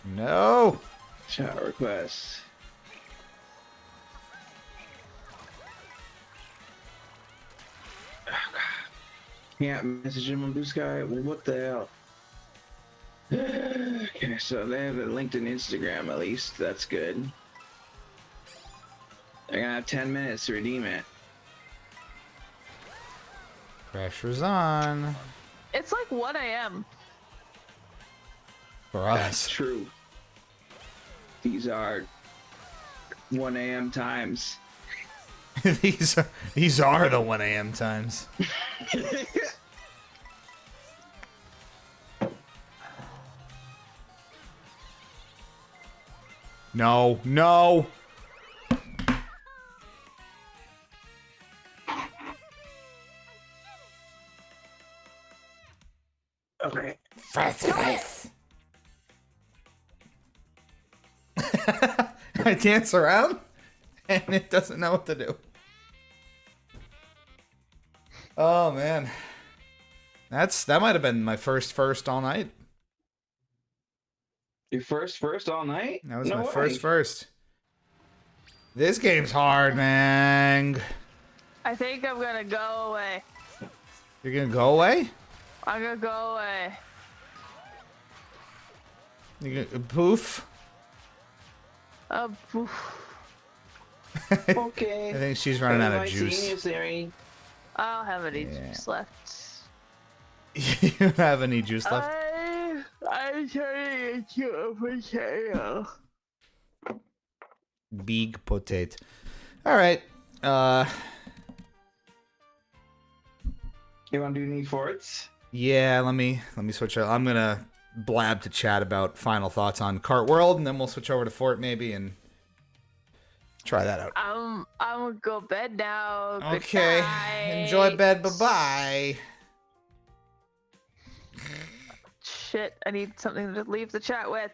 No. Chat request. Oh, God. Can't message him on Blue Sky. Well, what the hell? Okay, so they have it linked in Instagram at least. That's good. They're gonna have 10 minutes to redeem it. Pressure's on. It's like 1 a.m. For That's us. true. These are 1 a.m. times. these are the 1 a.m. times. No, no. Okay. I dance around and it doesn't know what to do. Oh man. That might have been my first all night. Your first all night? That was No my way. first. This game's hard, man. I think I'm gonna go away. You're gonna go away? I'm gonna go away. You gonna poof? Poof. Okay. I think she's running out of Everybody juice. seeing you, Siri. I don't have any Yeah. juice left. You don't have any juice left? I'm turning into a potato. Big potato. All right. You want to do Need Forts? Yeah, let me switch out. I'm gonna blab to chat about final thoughts on Kart World, and then we'll switch over to Fort maybe and try that out. I'm gonna go bed now. Okay. Goodnight. Enjoy bed. Bye-bye. Shit, I need something to leave the chat with.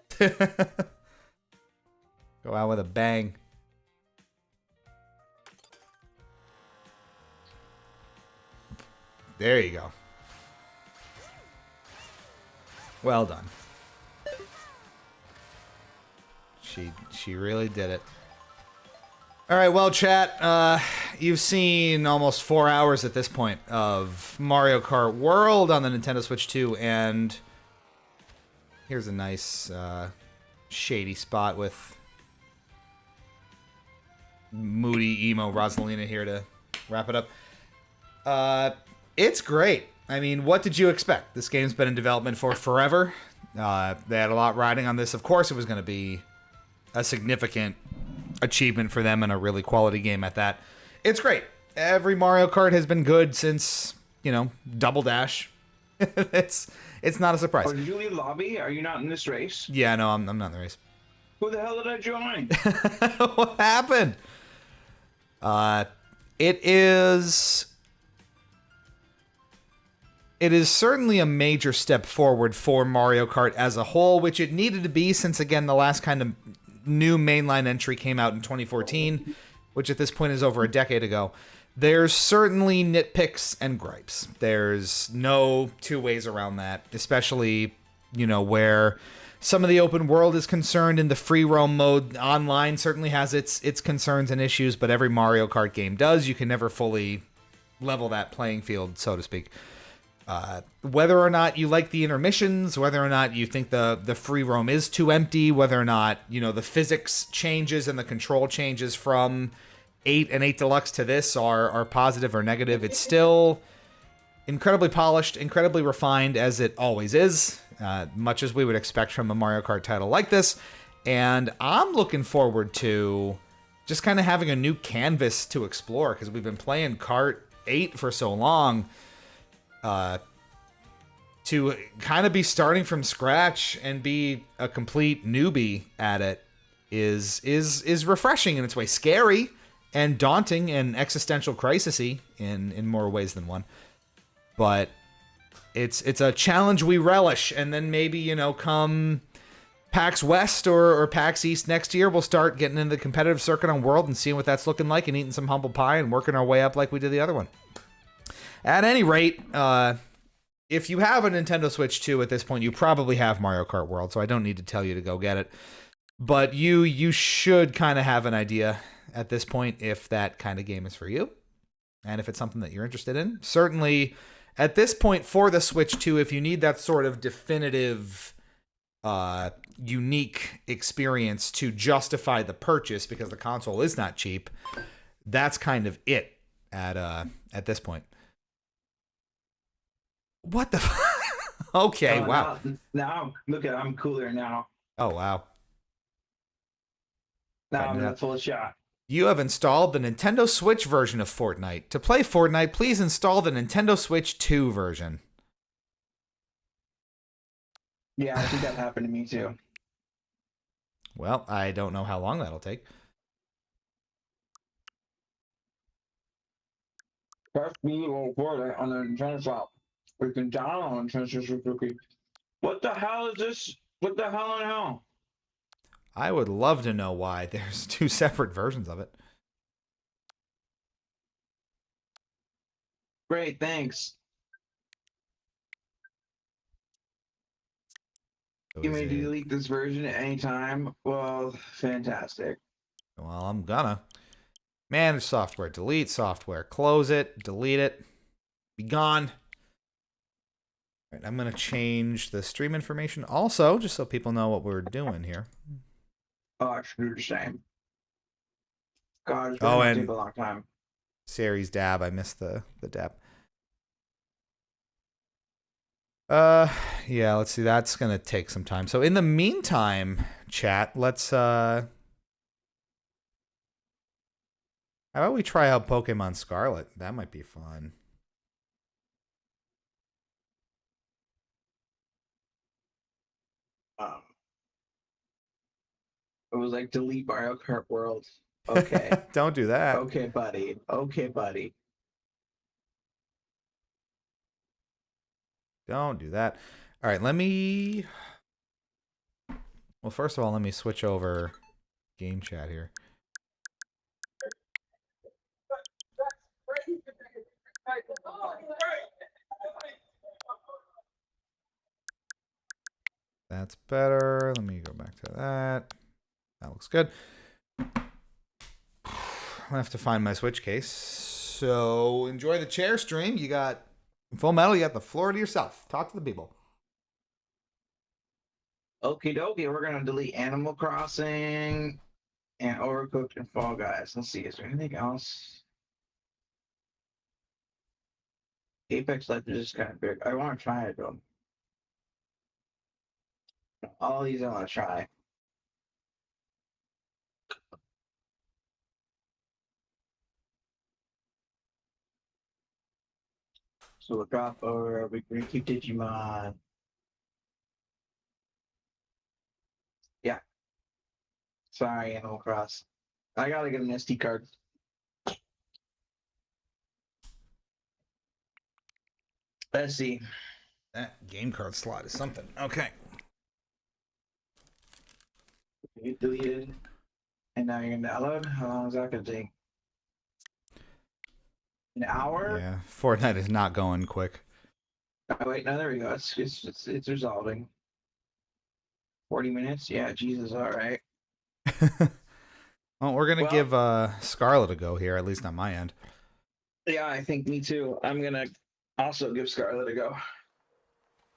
Go out with a bang. There you go. Well done. She really did it. All right, well, chat, you've seen almost 4 hours at this point of Mario Kart World on the Nintendo Switch 2, and here's a nice shady spot with moody emo Rosalina here to wrap it up. It's great. I mean, what did you expect? This game's been in development for forever. They had a lot riding on this. Of course, it was going to be a significant achievement for them and a really quality game at that. It's great. Every Mario Kart has been good since, Double Dash. it's not a surprise. Oh, did you leave lobby? Are you not in this race? Yeah, no, I'm not in the race. Who the hell did I join? What happened? It is certainly a major step forward for Mario Kart as a whole, which it needed to be since, again, the last kind of new mainline entry came out in 2014, which at this point is over a decade ago. There's certainly nitpicks and gripes. There's no two ways around that, especially, where some of the open world is concerned, and the free roam mode online certainly has its concerns and issues, but every Mario Kart game does. You can never fully level that playing field, so to speak. Whether or not you like the intermissions, whether or not you think the free roam is too empty, whether or not, the physics changes and the control changes from 8 and 8 Deluxe to this are positive or negative, it's still incredibly polished, incredibly refined, as it always is, much as we would expect from a Mario Kart title like this. And I'm looking forward to just kind of having a new canvas to explore, because we've been playing Kart 8 for so long. To kind of be starting from scratch and be a complete newbie at it is refreshing in its way, scary and daunting and existential crisisy in more ways than one. But it's a challenge we relish, and then maybe, you know, come PAX West or PAX East next year, we'll start getting into the competitive circuit on World and seeing what that's looking like, and eating some humble pie and working our way up like we did the other one. At any rate, if you have a Nintendo Switch 2 at this point, you probably have Mario Kart World, so I don't need to tell you to go get it. But you should kind of have an idea at this point if that kind of game is for you, and if it's something that you're interested in. Certainly, at this point for the Switch 2, if you need that sort of definitive, unique experience to justify the purchase, because the console is not cheap, that's kind of it at this point. What the okay, wow. Now look at, I'm cooler now. Oh, wow. Now I'm in the full shot. You have installed the Nintendo Switch version of Fortnite. To play Fortnite, please install the Nintendo Switch 2 version. Yeah, I think that happened to me too. Well, I don't know how long that'll take. Press B or Fortnite on the Nintendo shop. We can download on Nintendo Switch quickly. What the hell is this? What the hell in hell? I would love to know why there's two separate versions of it. Great, thanks. You may delete this version at any time. Well, fantastic. Well, I'm gonna. Manage software, delete software, close it, delete it, be gone. All right, I'm gonna change the stream information also, just so people know what we're doing here. Oh, I should do the same. God, it's gonna take a long time. Series dab, I missed the dab. Yeah, let's see, that's gonna take some time. So in the meantime, chat, let's how about we try out Pokemon Scarlet? That might be fun. It was like delete Mario Kart World. Okay. Don't do that. Okay, buddy. Okay, buddy. Don't do that. All right, let me... Well, first of all, let me switch over game chat here. That's better. Let me go back to that. That looks good. I have to find my Switch case. So enjoy the chair stream. You got Full Metal. You got the floor to yourself. Talk to the people. Okie dokie. We're gonna delete Animal Crossing and Overcooked and Fall Guys. Let's see. Is there anything else? Apex Legends is kind of big. I want to try it though. All these I want to try. So we'll drop over. We're gonna keep Digimon. Yeah. Sorry, Animal Cross. I gotta get an SD card. Let's see. That game card slot is something. Okay. You deleted. And now you're gonna download. How long is that gonna take? An hour? Yeah, Fortnite is not going quick. Oh, wait, no, there we go. It's resolving. 40 minutes? Yeah, Jesus, all right. Well, we're gonna give Scarlet a go here, at least on my end. Yeah, I think me too. I'm gonna also give Scarlet a go.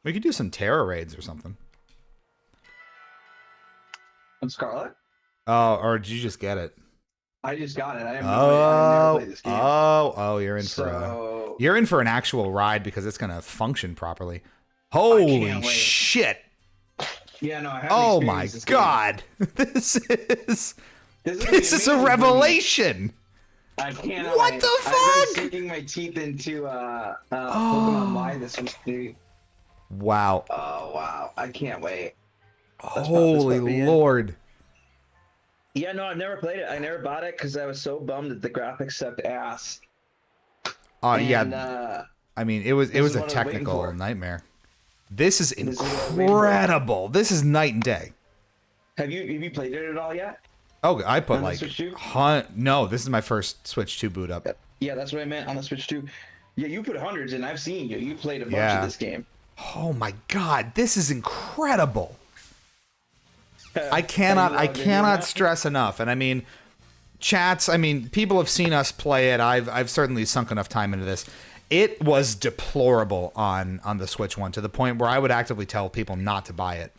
We could do some Terra raids or something. On Scarlet? Oh, or did you just get it? I just got it. I have never played this game. You're in for an actual ride because it's gonna function properly. Holy shit! Yeah, no, I have. Oh my god! This is a revelation. I can't. What the fuck? I've been sinking my teeth into Pokemon Y this week. Wow. Oh wow! I can't wait. Holy lord! Yeah, no, I've never played it. I never bought it because I was so bummed that the graphics sucked ass. Yeah, And I mean, it was this is a what I was waiting technical for. nightmare. This is This is what I was waiting for. incredible. This is night and day. Have you played it at all yet? Oh, I put On the like Switch 2? no. This is my first Switch 2 boot up. Yeah, that's what I meant on the Switch 2. Yeah, you put hundreds in. I've seen you. You played a bunch Yeah. of this game. Oh my god, this is incredible. I Are you cannot logged in or not? stress enough. And I mean, chats, I mean, people have seen us play it. I've certainly sunk enough time into this. It was deplorable on the Switch one to the point where I would actively tell people not to buy it.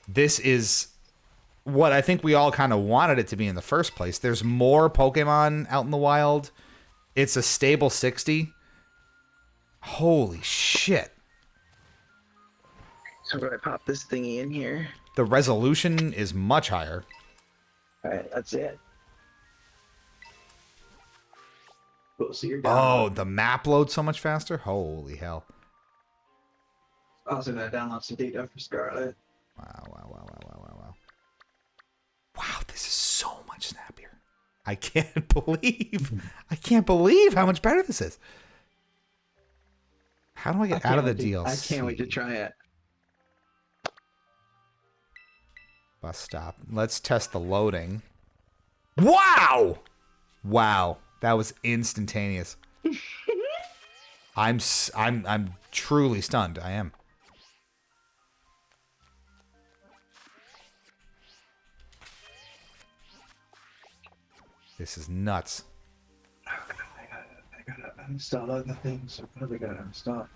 This is what I think we all kind of wanted it to be in the first place. There's more Pokemon out in the wild. It's a stable 60. Holy shit. So do I pop this thingy in here? The resolution is much higher. All right, that's it. Cool, so you're down. Oh, the map loads so much faster? Holy hell. Also gotta download some data for Scarlet. Wow, wow, wow, wow, wow, wow, wow. Wow, this is so much snappier. I can't believe how much better this is. How do I get out of the DLC? I can't wait to try it. Bus stop. Let's test the loading. Wow! Wow, that was instantaneous. I'm truly stunned. I am. This is nuts. I gotta uninstall other things. What do we gotta uninstall?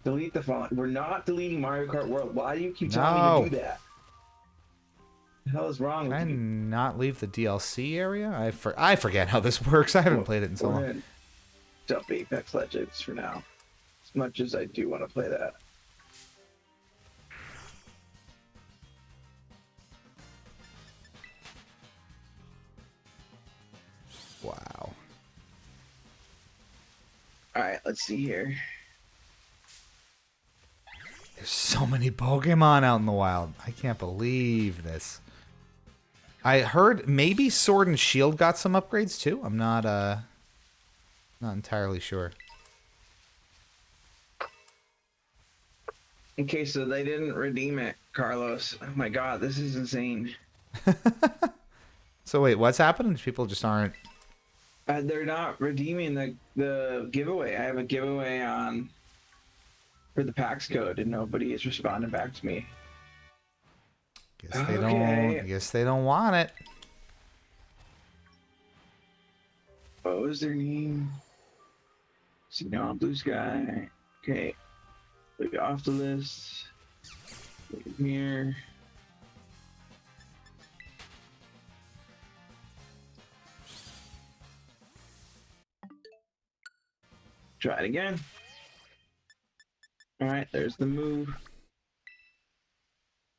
Delete the font. We're not deleting Mario Kart World. Why do you keep telling me to do that? The hell is wrong Can with I you? not leave the DLC area? I forget how this works. I haven't played it in so Go long. ahead. Dump Apex Legends for now. As much as I do want to play that. Wow. Alright, let's see here. There's so many Pokemon out in the wild. I can't believe this. I heard maybe Sword and Shield got some upgrades too. I'm not entirely sure. Okay, so they didn't redeem it, Carlos. Oh my god, this is insane. So wait, what's happened? People just aren't. They're not redeeming the giveaway. I have a giveaway on for the PAX code, and nobody is responding back to me. Guess they Okay. don't. Guess they don't want it. What was their name? Signal Blue Sky. Okay. Look off the list. Look here. Try it again. All right, there's the move.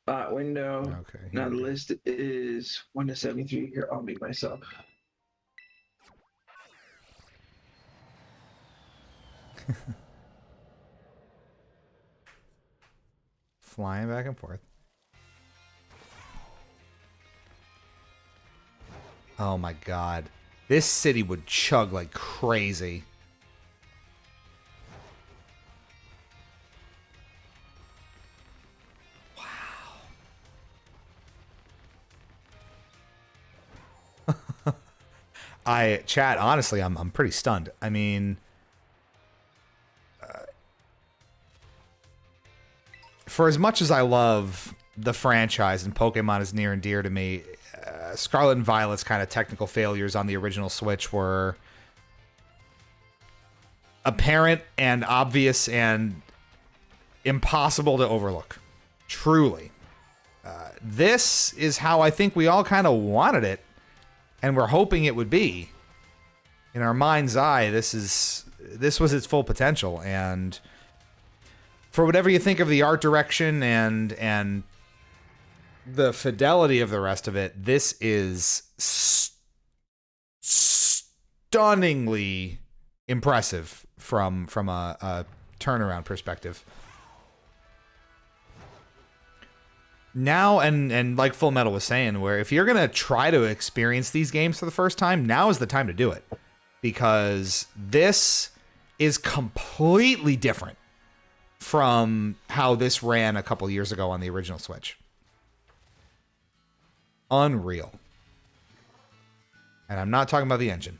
Bot window. Okay. Now the list is 1 to 73. Here, I'll make myself. Flying back and forth. Oh my god. This city would chug like crazy. Wow. Chat, honestly, I'm pretty stunned. I mean, for as much as I love the franchise and Pokemon is near and dear to me, Scarlet and Violet's kind of technical failures on the original Switch were apparent and obvious and impossible to overlook. Truly. This is how I think we all kind of wanted it, and we're hoping it would be. In our mind's eye, this was its full potential, and for whatever you think of the art direction and the fidelity of the rest of it, this is stunningly impressive from a turnaround perspective. now, and like Full Metal was saying, where if you're gonna try to experience these games for the first time, now is the time to do it, because this is completely different from how this ran a couple years ago on the original Switch. Unreal. And I'm not talking about the engine.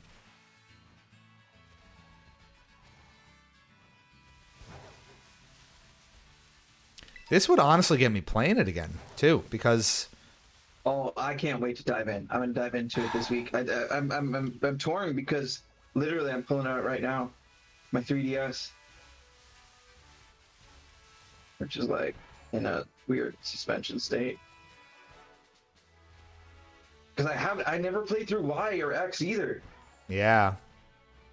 This would honestly get me playing it again, too, because... Oh, I can't wait to dive in. I'm gonna dive into it this week. I'm torn because literally I'm pulling out right now my 3DS, which is like in a weird suspension state. Because I never played through Y or X either. Yeah.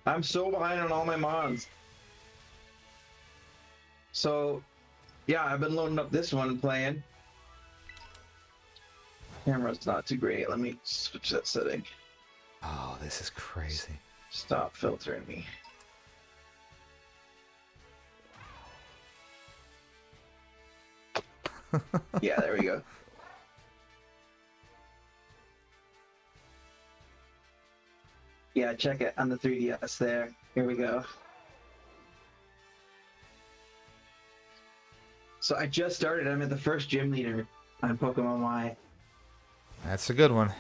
I'm so behind on all my mods. So, yeah, I've been loading up this one and playing. Camera's not too great. Let me switch that setting. Oh, this is crazy. Stop filtering me. Yeah, there we go. Yeah, check it on the 3DS there. Here we go. So I just started. I'm at the first gym leader on Pokemon Y. That's a good one.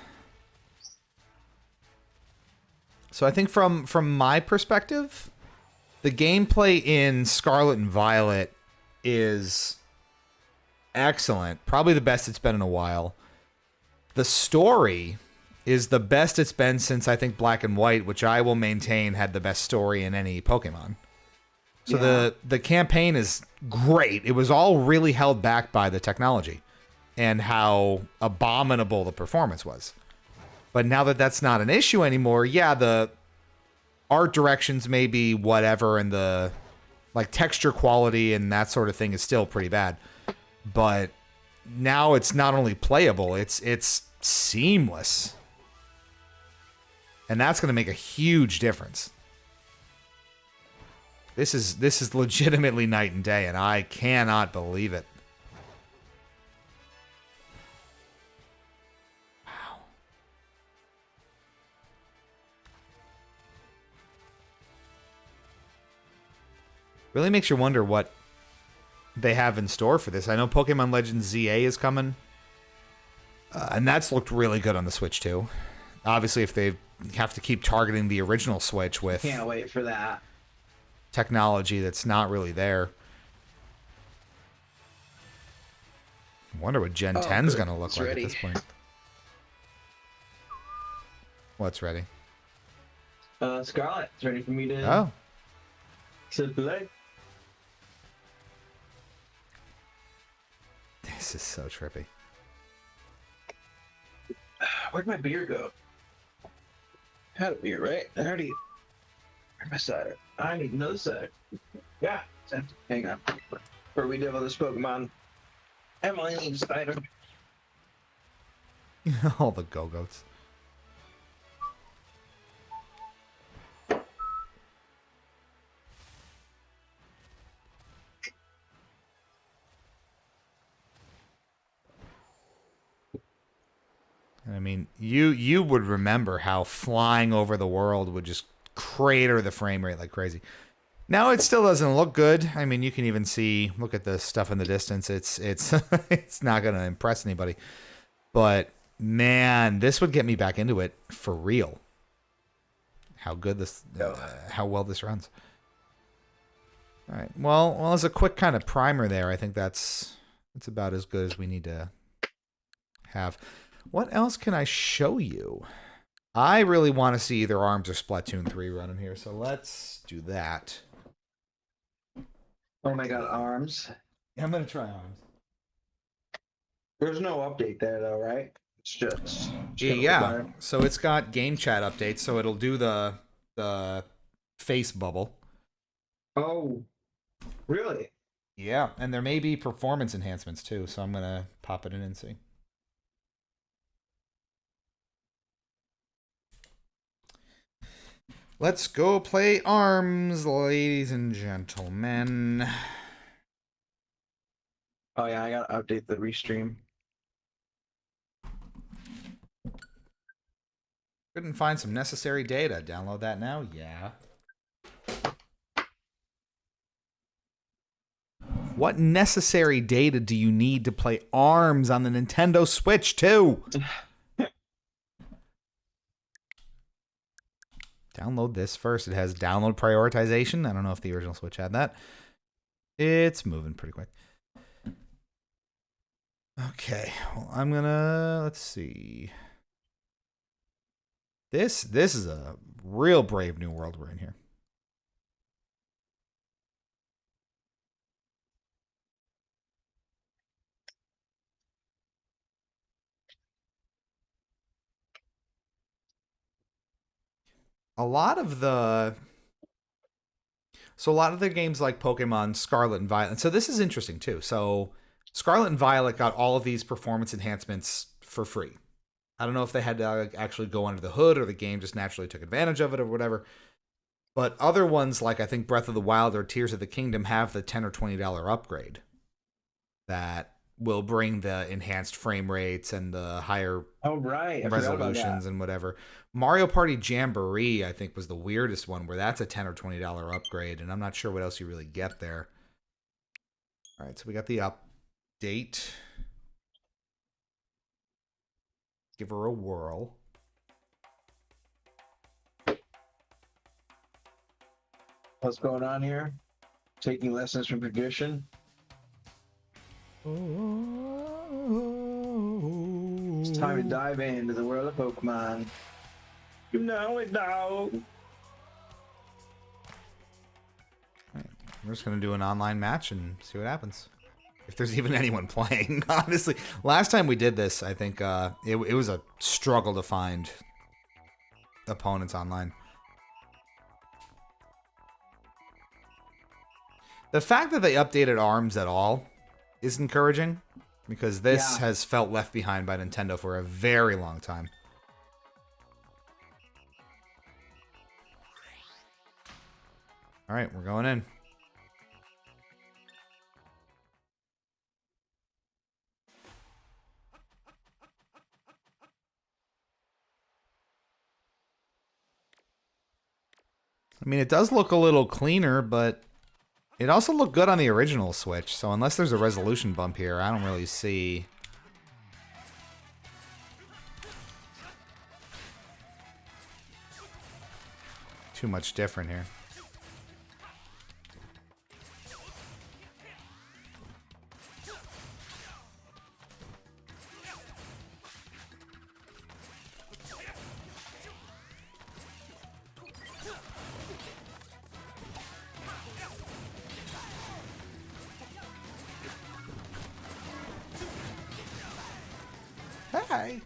So I think from my perspective, the gameplay in Scarlet and Violet is excellent. Probably the best it's been in a while. The story is the best it's been since, I think, Black and White, which I will maintain had the best story in any Pokemon. So Yeah. the campaign is great. It was all really held back by the technology and how abominable the performance was. But now that that's not an issue anymore, yeah, the art directions may be whatever, and the like texture quality and that sort of thing is still pretty bad. But now it's not only playable, it's seamless. And that's going to make a huge difference. This is legitimately night and day, and I cannot believe it. Wow. Really makes you wonder what they have in store for this. I know Pokemon Legends ZA is coming, and that's looked really good on the Switch too. Obviously, if they have to keep targeting the original Switch with Can't wait for that. technology that's not really there. I wonder what Gen 10's good. going to look It's like ready. at this point. What's ready? Scarlet, it's ready for me to, Oh, to play. this is so trippy. Where'd my beer go? I had a beer, right? I already... Where'd my cider? I need another cider. Yeah, it's empty. Hang on. Before we deal with this Pokemon, Emily needs cider. All the Go-Goats. I mean, you would remember how flying over the world would just crater the frame rate like crazy. Now it still doesn't look good. I mean, you can even see, look at the stuff in the distance. It's it's not going to impress anybody. But man, this would get me back into it for real. How good this, how well this runs. All right. Well, as a quick kind of primer there, I think that's about as good as we need to have. What else can I show you? I really want to see either ARMS or Splatoon 3 running here, so let's do that. Oh my god, ARMS. Yeah, I'm going to try ARMS. There's no update there though, right? It's just Yeah, so it's got game chat updates, so it'll do the face bubble. Oh, really? Yeah, and there may be performance enhancements too, so I'm going to pop it in and see. Let's go play ARMS, ladies and gentlemen. Oh yeah, I gotta update the restream. Couldn't find some necessary data. Download that now? Yeah. What necessary data do you need to play ARMS on the Nintendo Switch 2? Download this first. It has download prioritization. I don't know if the original Switch had that. It's moving pretty quick. Okay, well, I'm gonna, let's see. This is a real brave new world we're in here. A lot of the games like Pokemon Scarlet and Violet. So this is interesting too. So Scarlet and Violet got all of these performance enhancements for free. I don't know if they had to actually go under the hood or the game just naturally took advantage of it or whatever. But other ones like I think Breath of the Wild or Tears of the Kingdom have the $10 or $20 upgrade that will bring the enhanced frame rates and the higher resolutions and whatever. Mario Party Jamboree, I think, was the weirdest one where that's a $10 or $20 upgrade, and I'm not sure what else you really get there. All right, so we got the update. Give her a whirl. What's going on here? Taking lessons from tradition. It's time to dive into the world of Pokemon. You know it now. Right. We're just going to do an online match and see what happens. If there's even anyone playing, honestly. Last time we did this, I think it was a struggle to find opponents online. The fact that they updated ARMS at all is encouraging, because this has felt left behind by Nintendo for a very long time. All right, we're going in. I mean, it does look a little cleaner, but it also looked good on the original Switch, so unless there's a resolution bump here, I don't really see too much different here. Hey.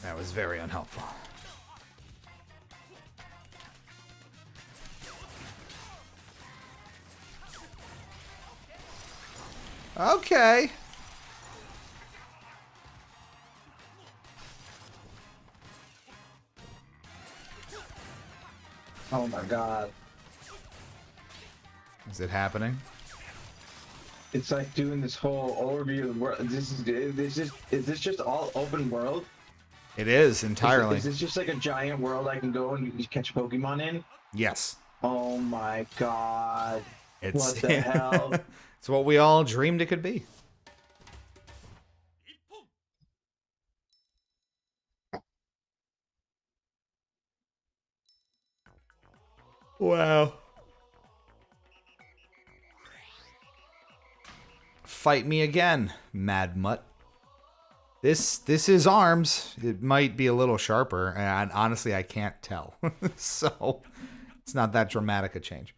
That was very unhelpful. Okay. Oh my god. Is it happening? It's like doing this whole overview of the world. Is this just all open world? It is entirely. Is this just like a giant world I can go and you catch Pokemon in? Yes. Oh my god. It's, what the hell? It's what we all dreamed it could be. Wow. Fight me again, Mad Mutt. This is ARMS. It might be a little sharper, and honestly, I can't tell. So, it's not that dramatic a change.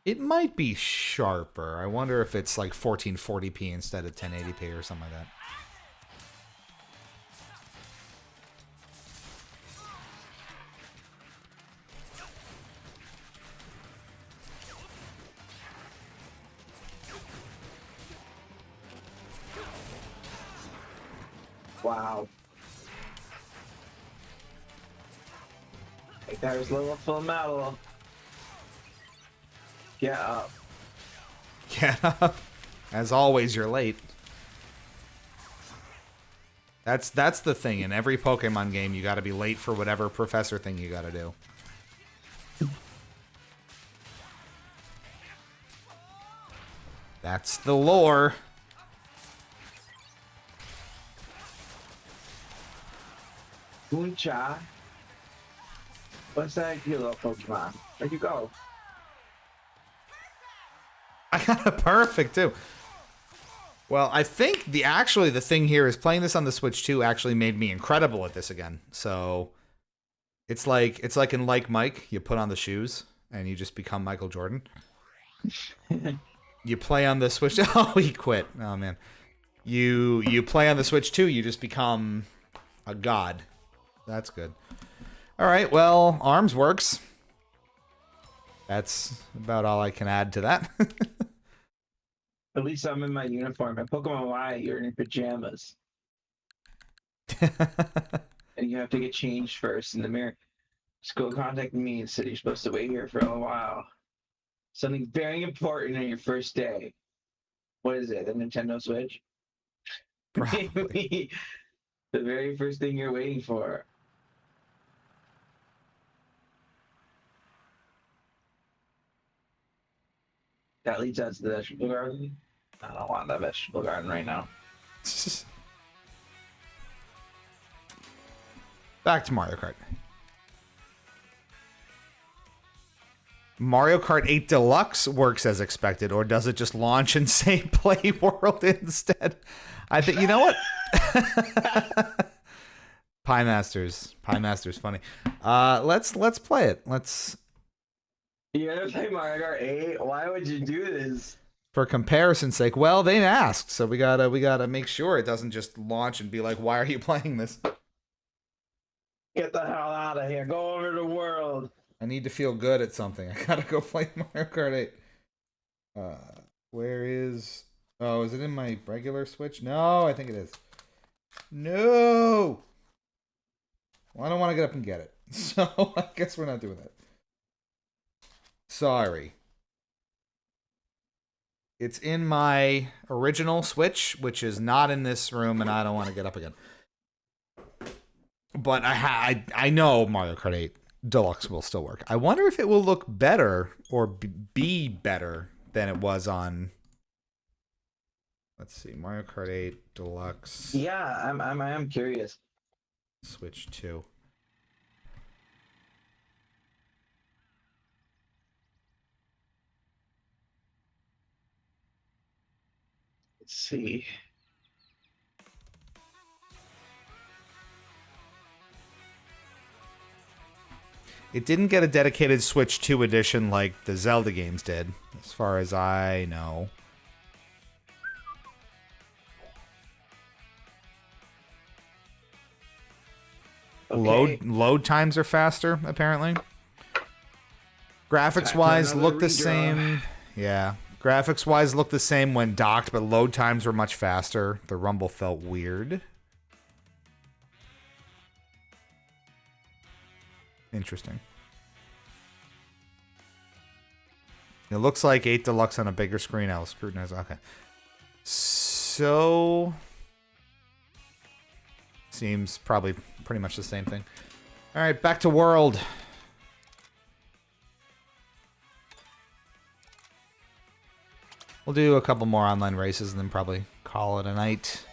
It might be sharper. I wonder if it's like 1440p instead of 1080p or something like that. Wow. There's little full metal. Get up. Get up. As always, you're late. That's the thing. In every Pokemon game, you got to be late for whatever professor thing you got to do. That's the lore. Booncha. What's that you little Pokemon? Where'd you go? I got a perfect too. Well, I think the thing here is playing this on the Switch 2 actually made me incredible at this again. So it's like in Like Mike, you put on the shoes and you just become Michael Jordan. You play on the Switch. Oh, he quit. Oh man. You play on the Switch 2, you just become a god. That's good. All right, well, arms works. That's about all I can add to that. At least I'm in my uniform. At Pokemon Y, you're in your pajamas. And you have to get changed first in the mirror. School contacted me and said you're supposed to wait here for a while. Something very important on your first day. What is it? The Nintendo Switch? Probably. The very first thing you're waiting for. That leads us to the vegetable garden. I don't want that vegetable garden right now. Back to Mario Kart. Mario Kart 8 Deluxe works as expected, or does it just launch and say Play World instead? I think, you know what? Pie Masters funny. Let's play it. You gotta play Mario Kart 8? Why would you do this? For comparison's sake. Well, they asked, so we gotta make sure it doesn't just launch and be like, why are you playing this? Get the hell out of here. Go over to the world. I need to feel good at something. I gotta go play Mario Kart 8. Where is... Oh, is it in my regular Switch? No, I think it is. No! Well, I don't want to get up and get it. So, I guess we're not doing that. Sorry. It's in my original Switch, which is not in this room, and I don't want to get up again. But I know Mario Kart 8 Deluxe will still work. I wonder if it will look better or be better than it was on... Let's see, Mario Kart 8 Deluxe. Yeah, I am curious. Switch 2. Let's see. It didn't get a dedicated Switch 2 edition like the Zelda games did, as far as I know. Okay. Load times are faster, apparently. Graphics-wise, look the redraw. same. Yeah. Graphics-wise, look the same when docked, but load times were much faster. The rumble felt weird. Interesting. It looks like 8 Deluxe on a bigger screen. I'll scrutinize. Okay. So... Seems probably pretty much the same thing. All right, back to World. We'll do a couple more online races and then probably call it a night.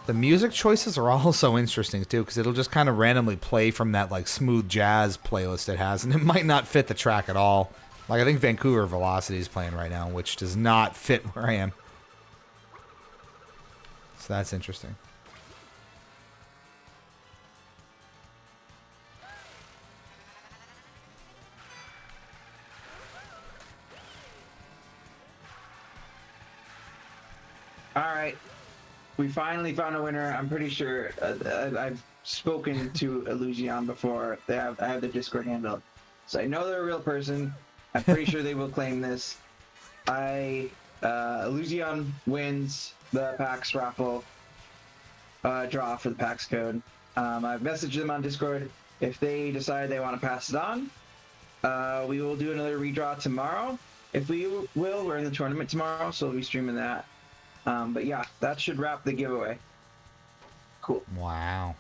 The music choices are also interesting too, because it'll just kind of randomly play from that like smooth jazz playlist it has, and it might not fit the track at all. Like I think Vancouver Velocity is playing right now, which does not fit where I am. So that's interesting. All right. We finally found a winner. I'm pretty sure I've spoken to Illusion before. I have their Discord handle, so I know they're a real person. I'm pretty sure they will claim this. Illusion wins the PAX raffle draw for the PAX code. I've messaged them on Discord. If they decide they want to pass it on, we will do another redraw tomorrow. If we will, we're in the tournament tomorrow, so we'll be streaming that. But yeah, that should wrap the giveaway. Cool. Wow.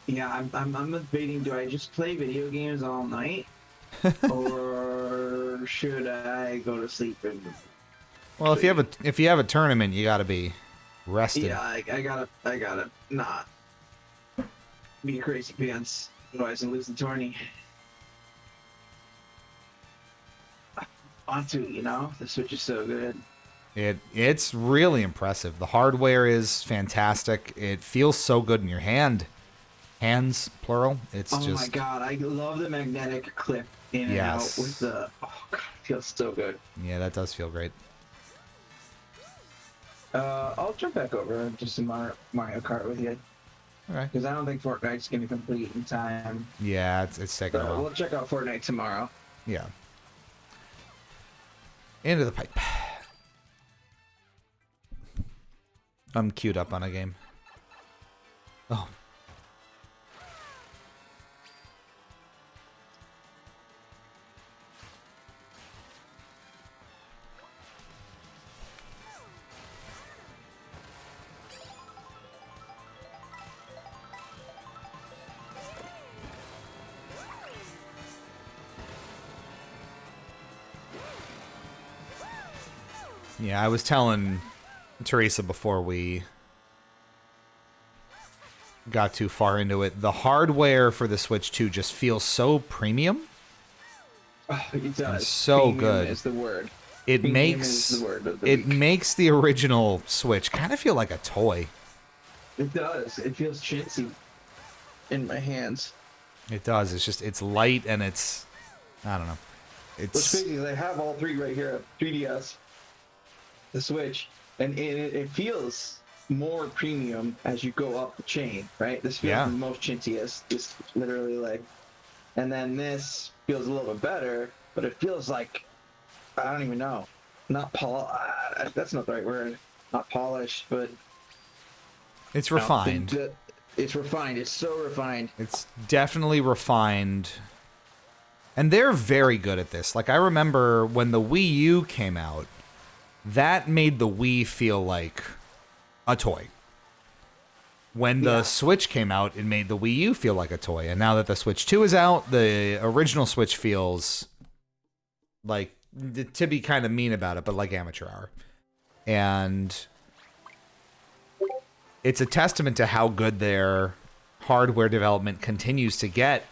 Yeah, I'm debating, do I just play video games all night? Or should I go to sleep and Well, if you have a tournament, you got to be rested. yeah, I gotta not be crazy pants, otherwise I lose the tourney. I want to, you know, the Switch is so good. It's really impressive. The hardware is fantastic. It feels so good in your hands, plural. It's Oh just my god, I love the magnetic clip in and out Yes. with the. Oh god, it feels so good. yeah, that does feel great. I'll jump back over just in Mario Kart with you Okay. because I don't think Fortnite's gonna complete in time. Yeah, it's taking a But while. we'll check out Fortnite tomorrow. Yeah. Into the pipe. I'm queued up on a game. Oh. Yeah, I was telling Teresa before we got too far into it. The hardware for the Switch 2 just feels so premium. Oh, it does. So Premium good. is the word. It Premium makes is the word of the it week. makes the original Switch kind of feel like a toy. It does. It feels chintzy in my hands. It does. It's just it's light and it's I don't know. What's It's crazy is I have all three right here. 3DS, the Switch, and it feels more premium as you go up the chain, right? This feels Yeah. the most chintziest. This literally like, and then this feels a little bit better, but it feels like I don't even know, not that's not the right word. Not polished, but it's no, refined. it's refined. It's so refined. It's definitely refined. And they're very good at this. Like I remember when the Wii U came out, that made the Wii feel like a toy. When the Yeah. Switch came out, it made the Wii U feel like a toy. And now that the Switch 2 is out, the original Switch feels like, to be kind of mean about it, but like amateur hour. And it's a testament to how good their hardware development continues to get.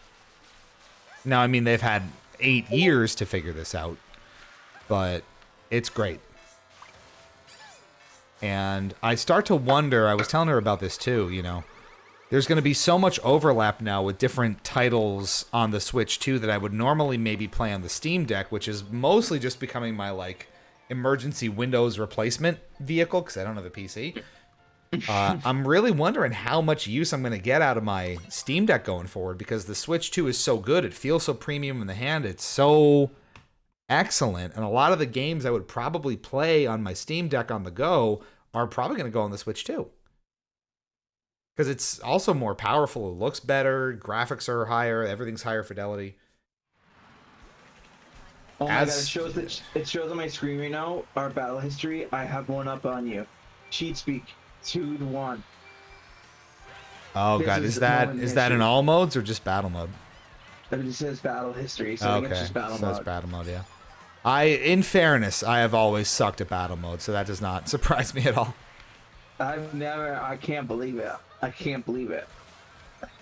Now, I mean, they've had 8 years to figure this out, but it's great. And I start to wonder, I was telling her about this too, you know, there's going to be so much overlap now with different titles on the Switch 2 that I would normally maybe play on the Steam Deck, which is mostly just becoming my, like, emergency Windows replacement vehicle, because I don't have a PC. I'm really wondering how much use I'm going to get out of my Steam Deck going forward, because the Switch 2 is so good. It feels so premium in the hand. It's so excellent. And a lot of the games I would probably play on my Steam Deck on the go are probably going to go on the Switch 2. Because it's also more powerful. It looks better. Graphics are higher. Everything's higher fidelity. Oh my god, As- it shows on my screen right now, our battle history. I have one up on you. Cheat speak, 2-1. Oh This god, is is that moment in history. all modes or just battle mode? But it says battle history, so I think Okay, it's just battle so mode. it's battle mode, yeah. In fairness, I have always sucked at battle mode, so that does not surprise me at all. I can't believe it. I can't believe it.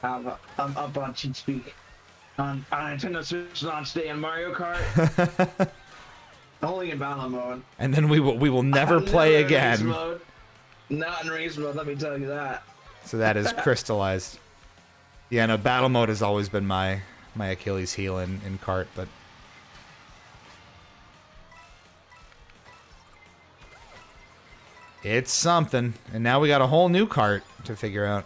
I'm up on cheat speak. On Nintendo Switch launch day in Mario Kart. Only in battle mode. And then we will never play Never in race again. mode. Not in race mode, let me tell you that. So that is crystallized. Yeah, no, battle mode has always been my Achilles heel in kart, but It's something. And now we got a whole new cart to figure out.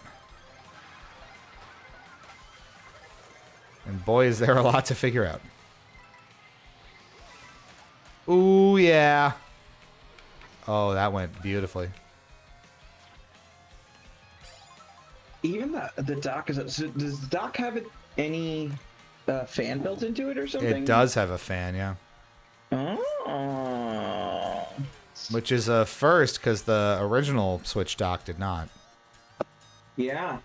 And boy, is there a lot to figure out. Ooh, yeah. Oh, that went beautifully. Even the dock is. So does the dock have any fan built into it or something? It does have a fan, yeah. Oh. Which is a first, because the original Switch dock did not. Yeah.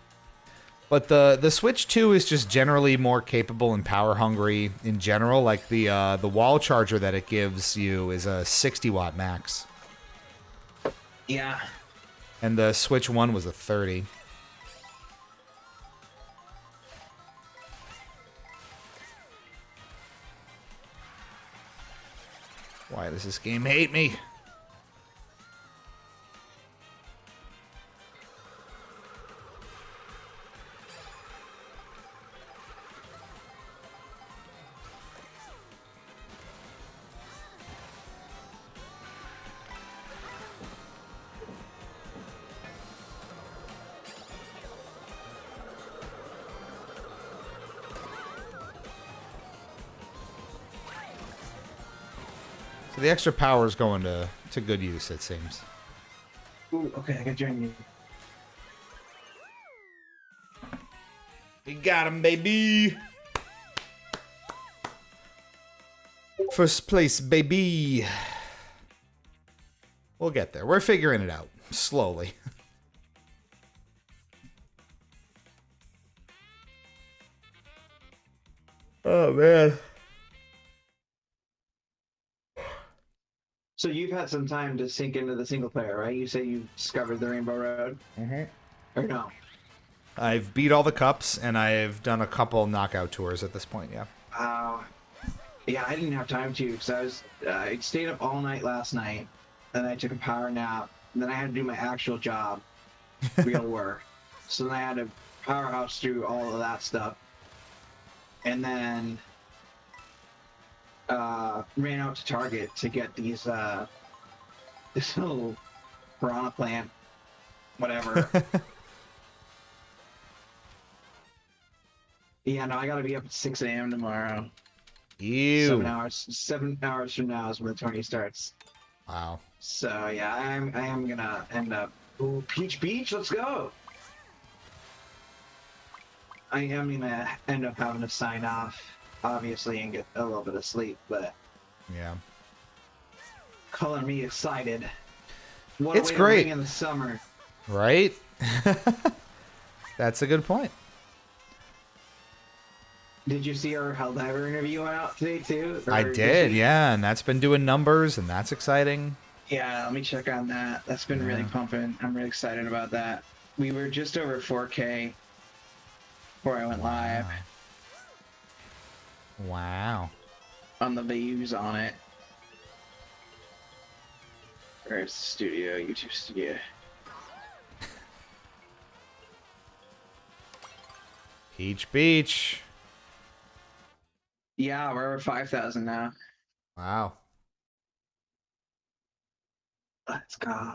But the Switch 2 is just generally more capable and power hungry in general. Like the wall charger that it gives you is a 60-watt max. Yeah. And the Switch 1 was a 30. Why does this game hate me? So the extra power is going to good use, it seems. Ooh, okay, I got join you. We got him, baby! First place, baby! We'll get there. We're figuring it out. Slowly. Oh, man. So you've had some time to sink into the single player, right? You say you discovered the Rainbow Road? Mm-hmm. Or no? I've beat all the cups, and I've done a couple knockout tours at this point, yeah. Yeah, I didn't have time to, because I stayed up all night last night, then I took a power nap, and then I had to do my actual job, real work. So then I had to powerhouse through all of that stuff. And then ran out to Target to get these this little piranha plant, whatever. Yeah, no, I gotta be up at 6 a.m. tomorrow. Ew. 7 hours from now is when the tourney starts. Wow. So yeah, I am gonna end up. Ooh, Peach Beach, let's go. I am gonna end up having to sign off, obviously, and get a little bit of sleep, but Yeah. color me excited. What It's a way great. to bring in the summer. Right? That's a good point. Did you see our Helldiver interview went out today too? Or I this did, week? yeah, and that's been doing numbers, and that's exciting. Yeah, let me check on that. That's been really Yeah. pumping. I'm really excited about that. We were just over 4K before I went live Wow. on the views on it. Where's the studio? YouTube studio. Peach Beach. Yeah, we're over 5,000 now. Wow. Let's go.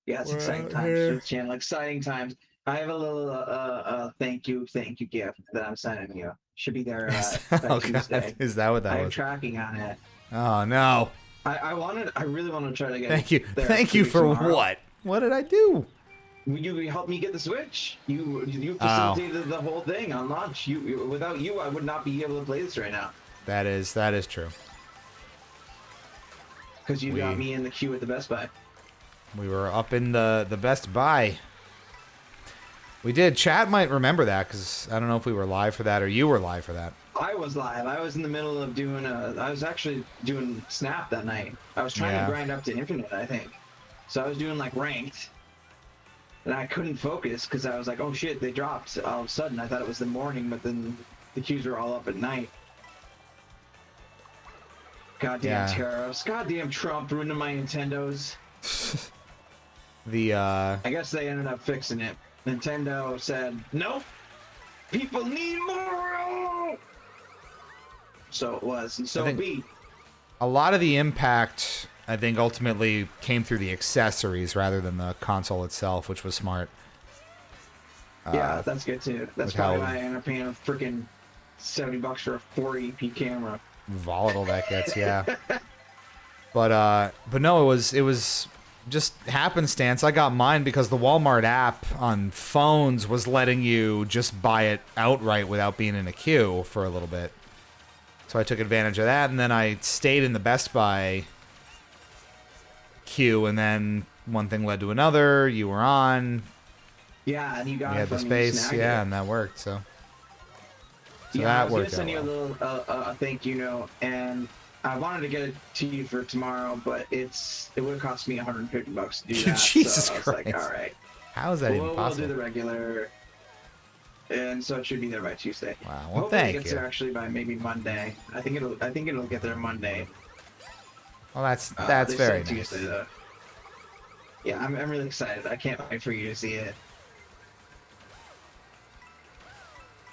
Yeah, it's We're exciting out times here. for the channel. Exciting times. I have a little thank you gift that I'm sending you. Should be there Oh, by God. Tuesday. Is that what I that have was? tracking on it. Oh, no. I really want to try to get Thank you. there Thank you for tomorrow. what? What did I do? You helped me get the Switch. You Oh. facilitated the whole thing on launch. Without you, I would not be able to play this right now. That is true. Because you got me in the queue at the Best Buy. We were up in the Best Buy. We did. Chat might remember that, because I don't know if we were live for that or you were live for that. I was live. I was in the middle of doing I was actually doing Snap that night. I was trying Yeah. to grind up to Infinite, I think. So I was doing like ranked. And I couldn't focus because I was like, oh shit, they dropped. All of a sudden, I thought it was the morning, but then the queues were all up at night. Goddamn Yeah. tariffs. Goddamn Trump ruining my Nintendos. The, I guess they ended up fixing it. Nintendo said, nope, people need more. So it was, and so I think- be. a lot of the impact I think ultimately came through the accessories rather than the console itself, which was smart. Yeah, that's good too. That's with probably how- why I ended up paying a freaking $70 for a 480p camera. Volatile that gets, yeah. But no, it was just happenstance. I got mine because the Walmart app on phones was letting you just buy it outright without being in a queue for a little bit. So I took advantage of that, and then I stayed in the Best Buy queue, and then one thing led to another. You were on. Yeah, and you got We it had the from me, space, snagged yeah, it. and that worked. So Yeah, that I was worked gonna send out you well. a little thank you note, and I wanted to get it to you for tomorrow, but it would have cost me $150 to do that. Jesus so I was Christ. like, all right, How is that even we'll possible? do the regular, and so it should be there by Tuesday. Wow, well, Hopefully thank it gets you. there actually by maybe Monday. I think it'll get there Monday. Well, that's They very said nice. Tuesday, though. Yeah, I'm really excited. I can't wait for you to see it.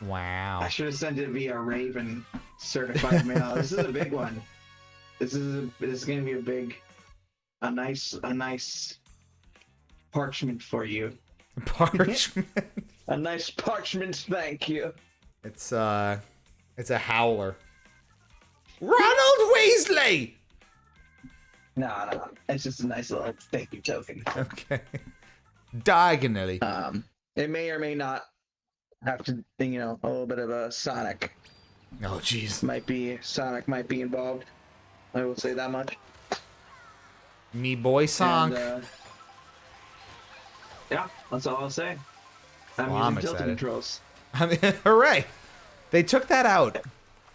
Wow. I should have sent it via Raven certified mail. This is a big one. This is gonna be a nice parchment for you. Parchment. A nice parchment, thank you. It's a howler. Ronald Weasley. No, it's just a nice little thank you token. Okay. Diagonally. It may or may not have to, a little bit of a Sonic Oh, jeez. Sonic might be involved. I will say that much. Me boy song. And, yeah, that's all I'll say. I'm Well, I'm using tilting excited. controls. I mean, hooray! They took that out.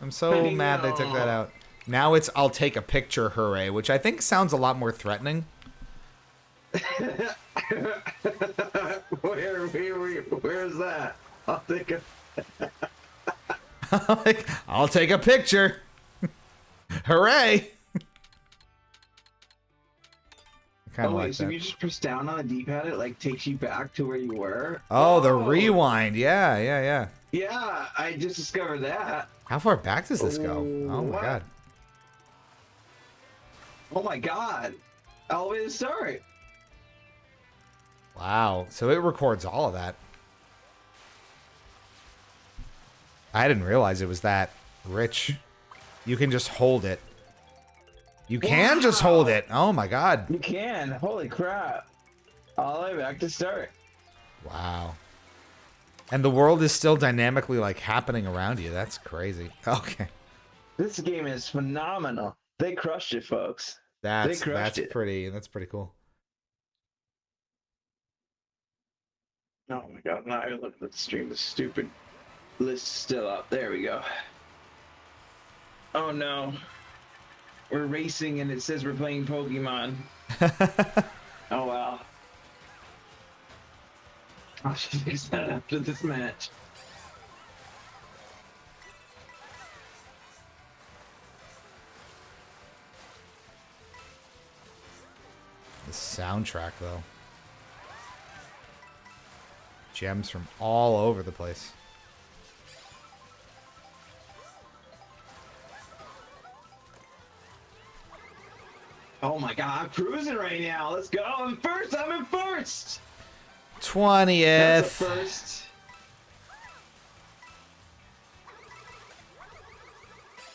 I'm so I mad they took that know. out. Now it's I'll take a picture, hooray, which I think sounds a lot more threatening. Where's that? I'll take a. Like, I'll take a picture. Hooray! Kind of Oh wait, like so if that. you just press down on the D-pad, it like takes you back to where you were. Oh, the rewind. Yeah, yeah, yeah. Yeah, I just discovered that. How far back does this go? Oh my What? god. Oh my god! All the way to the start. Wow. So it records all of that. I didn't realize it was that rich. You can just hold it. You can just hold it. Oh my god. You can. Holy crap! All the way back to start. Wow. And the world is still dynamically like happening around you. That's crazy. Okay. This game is phenomenal. They crushed it, folks. That's crushed it. pretty cool. Oh my god! Now I look at the stream. The stupid list is still up. There we go. Oh no. We're racing and it says we're playing Pokemon. Oh wow. I should fix that after this match. The soundtrack though. Gems from all over the place. Oh my god, I'm cruising right now. Let's go. I'm first. I'm in first. That's a 20th. first.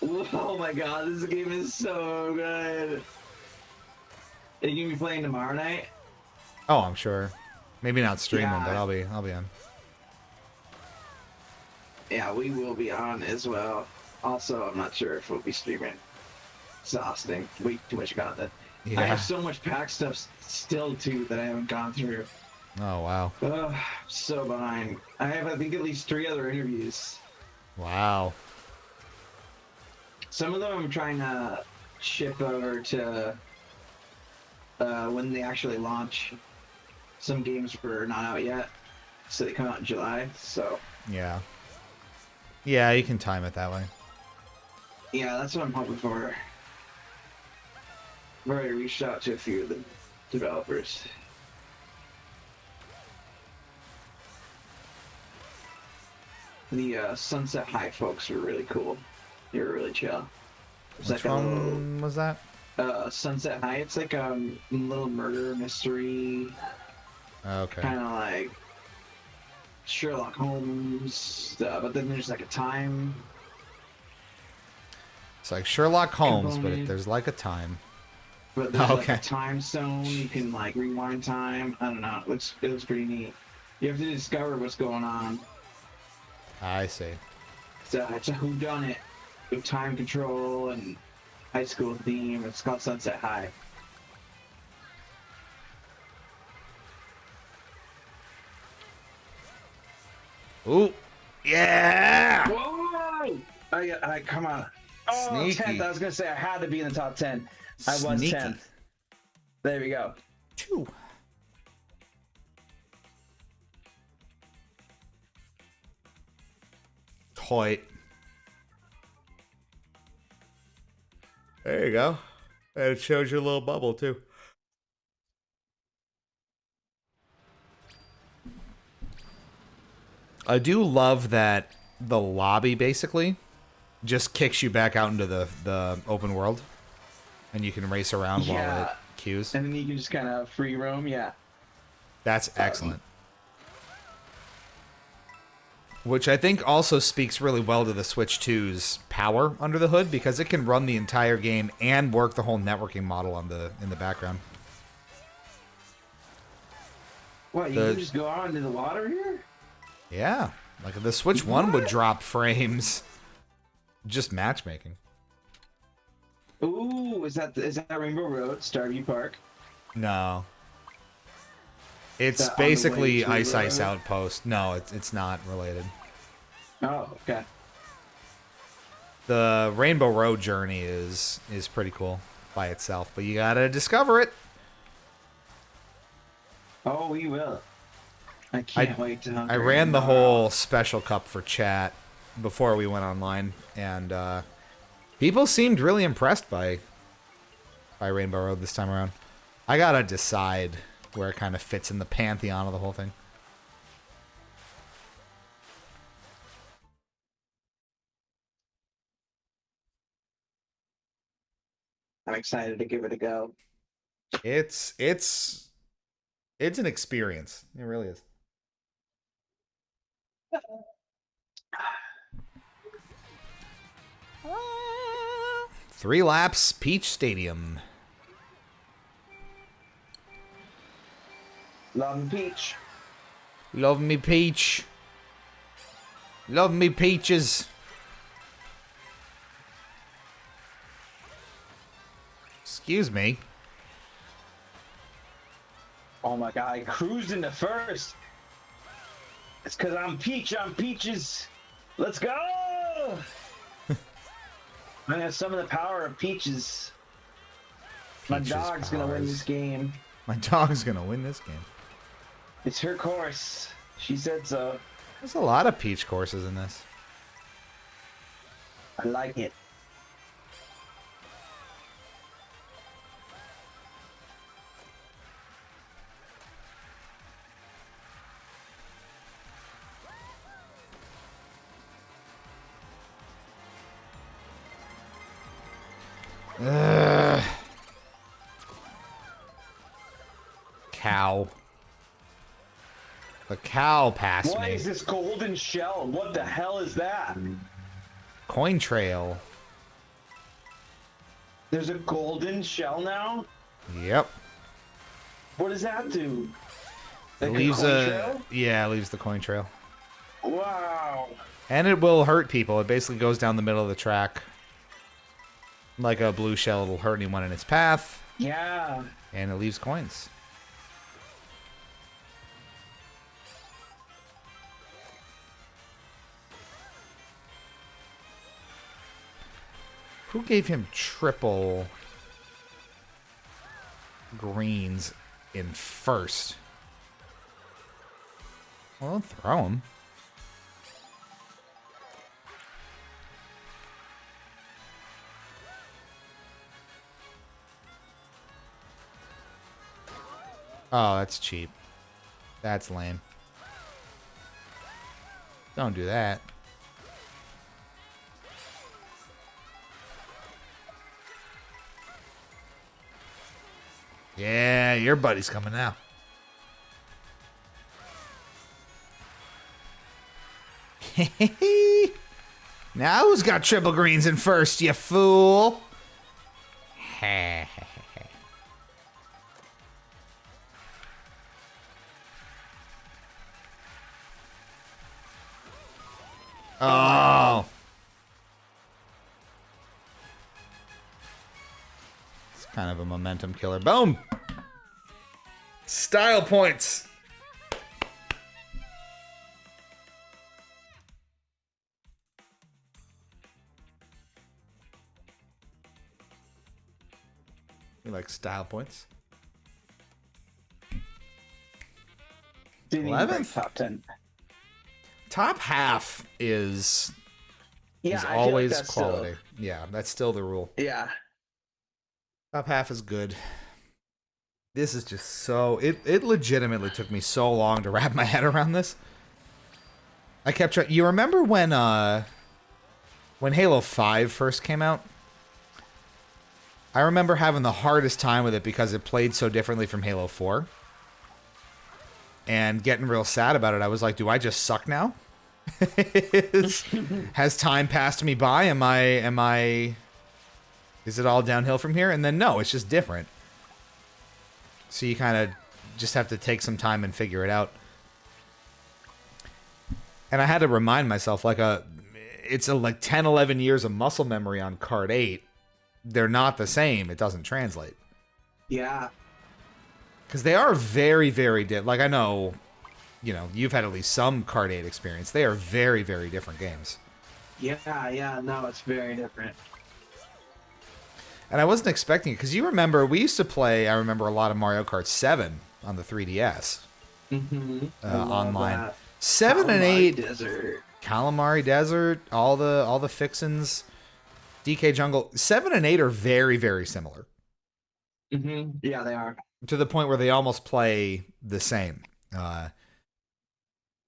Oh my god, this game is so good. Are you gonna be playing tomorrow night? Oh, I'm sure. Maybe not streaming, Yeah. but I'll be on. Yeah, we will be on as well. Also, I'm not sure if we'll be streaming. Exhausting. Way too much content. I Yeah. have so much pack stuff still too that I haven't gone through. Oh wow. Ugh, so behind. I have, I think, at least 3 other interviews. Wow. Some of them I'm trying to ship over to when they actually launch. Some games were not out yet, so they come out in July. So Yeah. Yeah, you can time it that way. yeah, that's what I'm hoping for. I've already reached out to a few of the developers. The Sunset High folks were really cool. They were really chill. It's Which like a one little was that? Sunset High. It's like a little murder mystery, Okay. kind of like Sherlock Holmes, but then there's like a time. It's like Sherlock Holmes, but Component. there's like a time. But there's like Okay. a time stone. You can like rewind time. I don't know. It looks pretty neat. You have to discover what's going on. I see. It's a whodunit with time control and high school theme. It's called Sunset High. Ooh. Yeah! Whoa! I come on. Oh, Sneaky. 10th. I was gonna say I had to be in the top 10. I was Sneaky. 10th. There we go. Phew. Toit. There you go. And it shows you a little bubble, too. I do love that the lobby, basically, just kicks you back out into the open world. And you can race around while Yeah. it queues. And then you can just kind of free roam. Yeah. That's excellent. Which I think also speaks really well to the Switch 2's power under the hood, because it can run the entire game and work the whole networking model on in the background. What? You can just go out into the water here? Yeah, like the Switch 1 would drop frames. Just matchmaking. Ooh, is that Rainbow Road, Starview Park? No. It's Is that on the way basically to Ice the Ice road? Outpost. No, it's not related. Oh, okay. The Rainbow Road journey is pretty cool by itself, but you gotta discover it. Oh, we will. I can't wait to hunt. I ran the whole special cup for chat before we went online, and people seemed really impressed by Rainbow Road this time around. I gotta decide where it kind of fits in the pantheon of the whole thing. I'm excited to give it a go. It's an experience. It really is. Three laps, Peach Stadium. Love Peach. Love me peach. Love me peaches. Excuse me. Oh my god, I cruised into first. It's because I'm Peach, I'm Peaches. Let's go! I have some of the power of Peaches. My Peach's dog's gonna win powers. this game. My dog's gonna win this game. It's her course. She said so. There's a lot of Peach courses in this. I like it. Ugh. Cow. The cow passed What me. is this golden shell? What the hell is that? Coin trail. There's a golden shell now? Yep. What does that do? It Like leaves coin trail? yeah, it leaves the coin trail. Wow. And it will hurt people. It basically goes down the middle of the track. Like a blue shell, it'll hurt anyone in its path. Yeah. And it leaves coins. Who gave him triple greens in first? Well, don't throw him. Oh, that's cheap. That's lame. Don't do that. Yeah, your buddy's coming now. Now who's got triple greens in first, you fool? Oh. It's kind of a momentum killer. Boom. Style points. You like style points? Didn't even break 11th? top 10. Top half is Yeah, is I feel like always that's quality. Yeah, that's still the rule. Yeah. Top half is good. This is just so... It legitimately took me so long to wrap my head around this. I kept trying... You remember when Halo 5 first came out? I remember having the hardest time with it because it played so differently from Halo 4. And getting real sad about it. I was like, do I just suck now? Has time passed me by? Am I... Is it all downhill from here? And then no, it's just different. So you kind of just have to take some time and figure it out. And I had to remind myself, like, it's like 10, 11 years of muscle memory on Kart 8. They're not the same. It doesn't translate. Yeah. Because they are very, very different. Like, I know, you know, you've had at least some Kart 8 experience. They are very, very different games. Yeah, no, it's very different. And I wasn't expecting it, because you remember, we used to play, I remember a lot of Mario Kart 7 on the 3DS. Mm-hmm. Online. That. 7 and 8. Desert. Calamari Desert, all the fixins, DK Jungle. 7 and 8 are very, very similar. Mm-hmm. Yeah, they are. To the point where they almost play the same.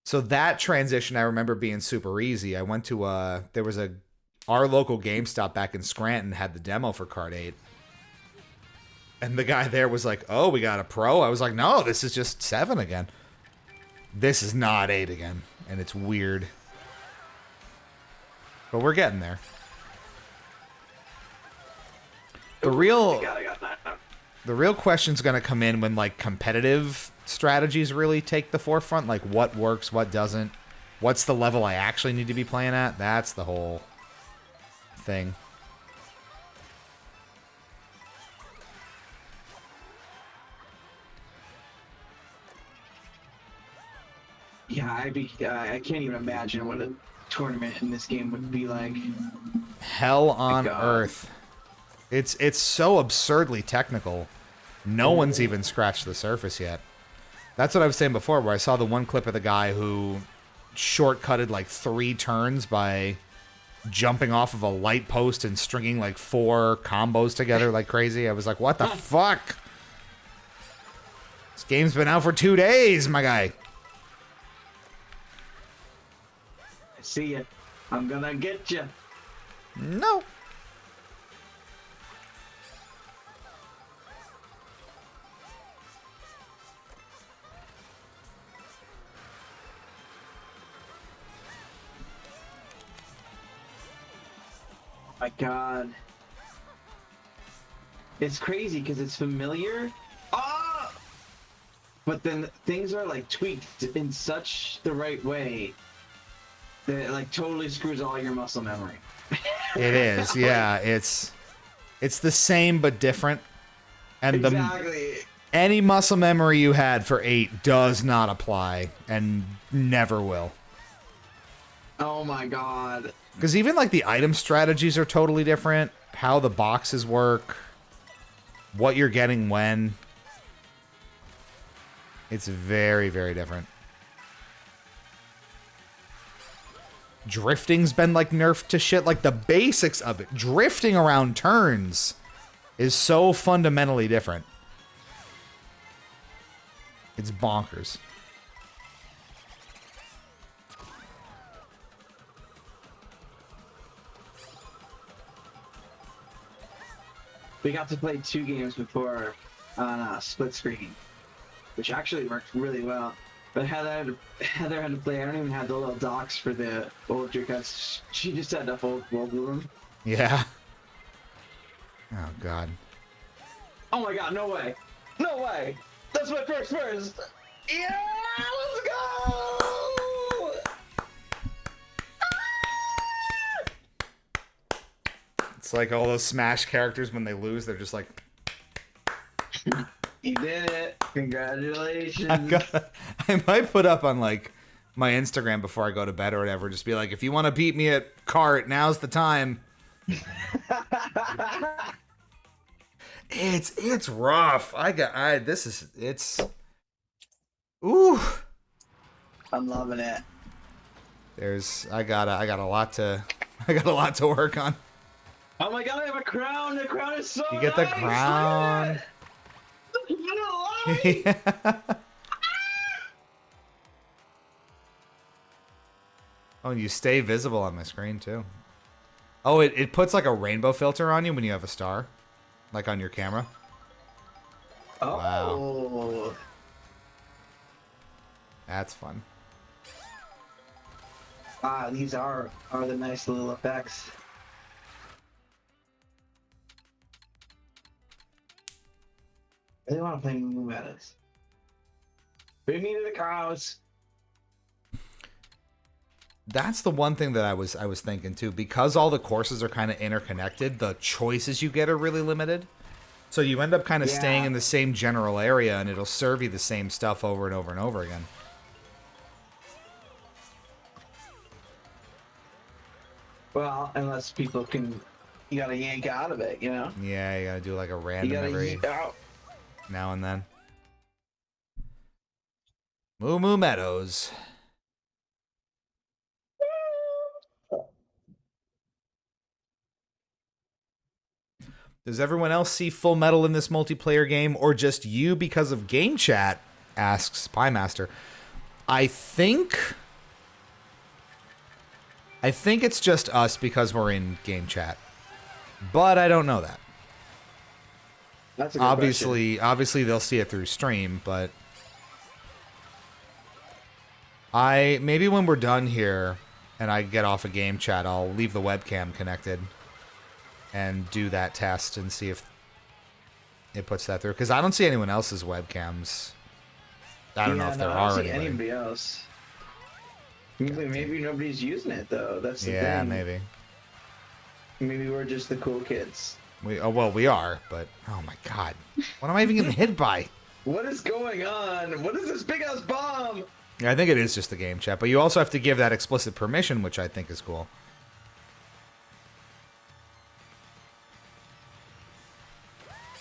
So that transition, I remember being super easy. I went to, there was our local GameStop back in Scranton had the demo for Kart 8. And the guy there was like, oh, we got a pro? I was like, no, this is just 7 again. This is not 8 again. And it's weird. But we're getting there. The real question's going to come in when, like, competitive strategies really take the forefront. Like, what works, what doesn't. What's the level I actually need to be playing at? That's the whole thing. Yeah, I can't even imagine what a tournament in this game would be like. Hell on earth. It's so absurdly technical. No one's even scratched the surface yet. That's what I was saying before, where I saw the one clip of the guy who shortcutted like 3 turns by jumping off of a light post and stringing like 4 combos together like crazy. I was like, what the fuck? This game's been out for 2 days, my guy. I see ya. I'm gonna get you. No. My God. It's crazy because it's familiar. Ah! But then things are like tweaked in such the right way that it like totally screws all your muscle memory. It is, yeah. It's the same but different. And Exactly. Any muscle memory you had for 8 does not apply and never will. Oh my God. Because even like the item strategies are totally different. How the boxes work. What you're getting when. It's very, very different. Drifting's been like nerfed to shit. Like the basics of it. Drifting around turns is so fundamentally different. It's bonkers. We got to play 2 games before on split screen, which actually worked really well. But Heather had to play. I don't even have the little docks for the older cuts. She just had to hold both of them. Yeah. Oh God. Oh my God! No way! No way! That's my first. Yeah! Let's go! It's like all those Smash characters when they lose, they're just like. You did it! Congratulations! I might put up on like my Instagram before I go to bed or whatever. Just be like, if you want to beat me at Kart, now's the time. It's rough. It's. Ooh. I'm loving it. I got a lot to work on. Oh my God! I have a crown. The crown is so. You get the nice. crown. Yeah. Oh, and you stay visible on my screen too. Oh, it puts like a rainbow filter on you when you have a star, like on your camera. Oh. Wow. That's fun. Ah, these are the nice little effects. I really want to play Moo Meadows. Bring me to the cows. That's the one thing that I was thinking too, because all the courses are kind of interconnected. The choices you get are really limited, so you end up kind of staying in the same general area, and it'll serve you the same stuff over and over and over again. Well, unless people can, you gotta yank out of it, you know. Yeah, you gotta do like a random every now and then. Moo Moo Meadows. Does everyone else see Full Metal in this multiplayer game, or just you because of game chat? Asks Piemaster. I think it's just us because we're in game chat, but I don't know that. That's a good question. Obviously they'll see it through stream, but maybe when we're done here and I get off of game chat, I'll leave the webcam connected and do that test and see if it puts that through, because I don't see anyone else's webcams. I don't know if there are I don't see anyway. anybody else. Maybe nobody's using it though. That's the thing. Yeah, maybe. Maybe we're just the cool kids. We are, but oh my God, what am I even getting hit by? What is going on? What is this big ass bomb? Yeah, I think it is just the game chat, but you also have to give that explicit permission, which I think is cool.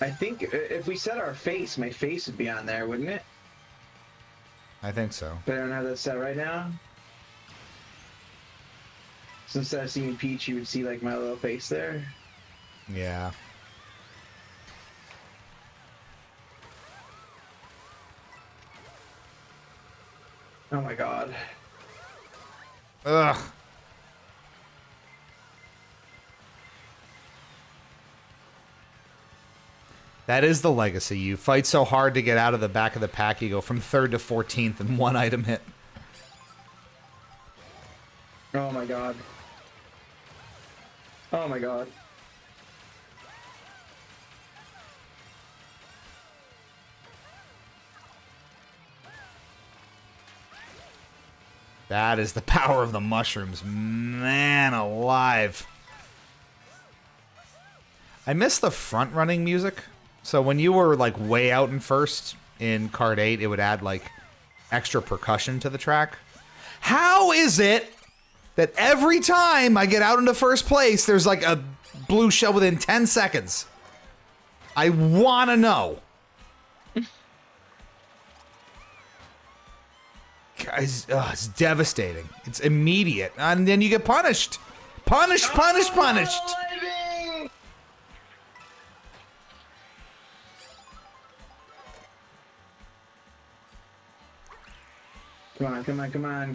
I think if we set our face, my face would be on there, wouldn't it? I think so. But I don't have that set right now. So instead of seeing Peach, you would see like my little face there. Yeah. Oh my God. Ugh. That is the legacy. You fight so hard to get out of the back of the pack, you go from 3rd to 14th in one item hit. Oh my God. Oh my God. That is the power of the mushrooms. Man alive. I miss the front running music. So when you were like way out in first in Kart 8, it would add like extra percussion to the track. How is it that every time I get out into first place, there's like a blue shell within 10 seconds? I want to know. Guys, it's devastating. It's immediate. And then you get punished. Punished. Come on.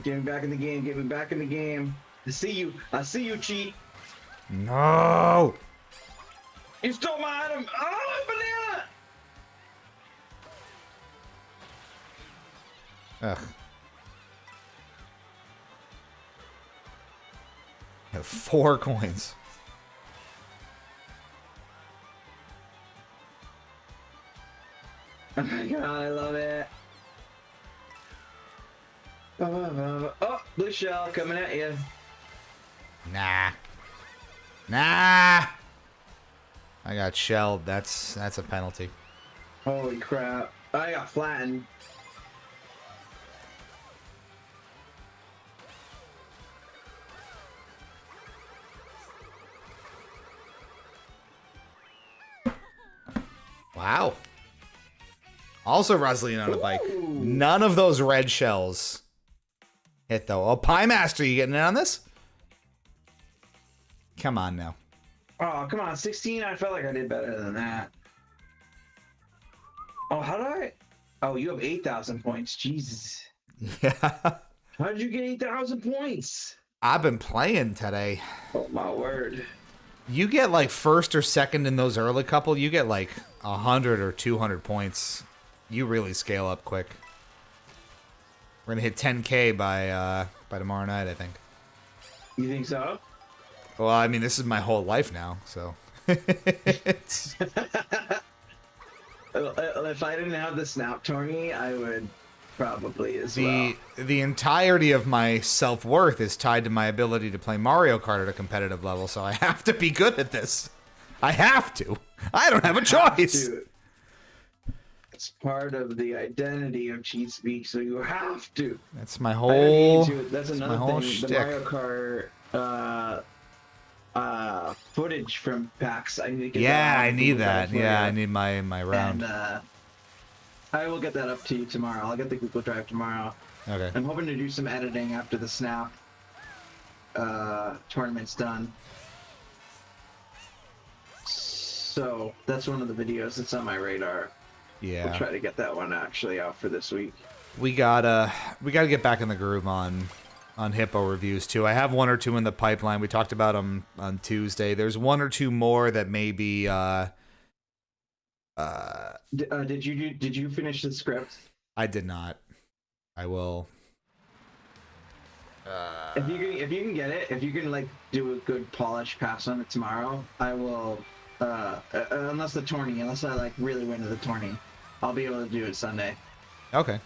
Get me back in the game. I see you, cheat. No. You stole my item. Oh, banana. Ugh. I have 4 coins. Oh my god, I love it. Oh, blue shell coming at you. Nah. Nah. I got shelled. That's a penalty. Holy crap. I got flattened. Wow. Also Rosaline on a bike. Ooh. None of those red shells hit, though. Oh, Pie Master, you getting in on this? Come on now. Oh, come on. 16? I felt like I did better than that. Oh, how did I? Oh, you have 8,000 points. Jesus. Yeah. How did you get 8,000 points? I've been playing today. Oh, my word. You get like first or second in those early couple, you get like 100 or 200 points. You really scale up quick. We're gonna hit 10K by tomorrow night, I think. You think so? Well, I mean, this is my whole life now, so. It's- If I didn't have the snap tourney, I would probably as well. the entirety of my self-worth is tied to my ability to play Mario Kart at a competitive level, so I have to be good at this. I have to. I don't have a choice. It's part of the identity of Cheat Speak, so you have to. That's my I whole. need to. That's another whole thing. shtick. The Mario Kart footage from PAX. I need to get Yeah, that on I need Google that. Drive for Yeah, you. I need my round. And I will get that up to you tomorrow. I'll get the Google Drive tomorrow. Okay. I'm hoping to do some editing after the Snap tournament's done. So that's one of the videos that's on my radar. Yeah. We'll try to get that one actually out for this week. We gotta get back in the groove on Hippo reviews too. I have 1 or 2 in the pipeline. We talked about them on Tuesday. There's 1 or 2 more that maybe. Did you finish the script? I did not. I will. If you can get it, if you can like do a good polish pass on it tomorrow, I will. Unless I like really win at the tourney, I'll be able to do it Sunday. Okay.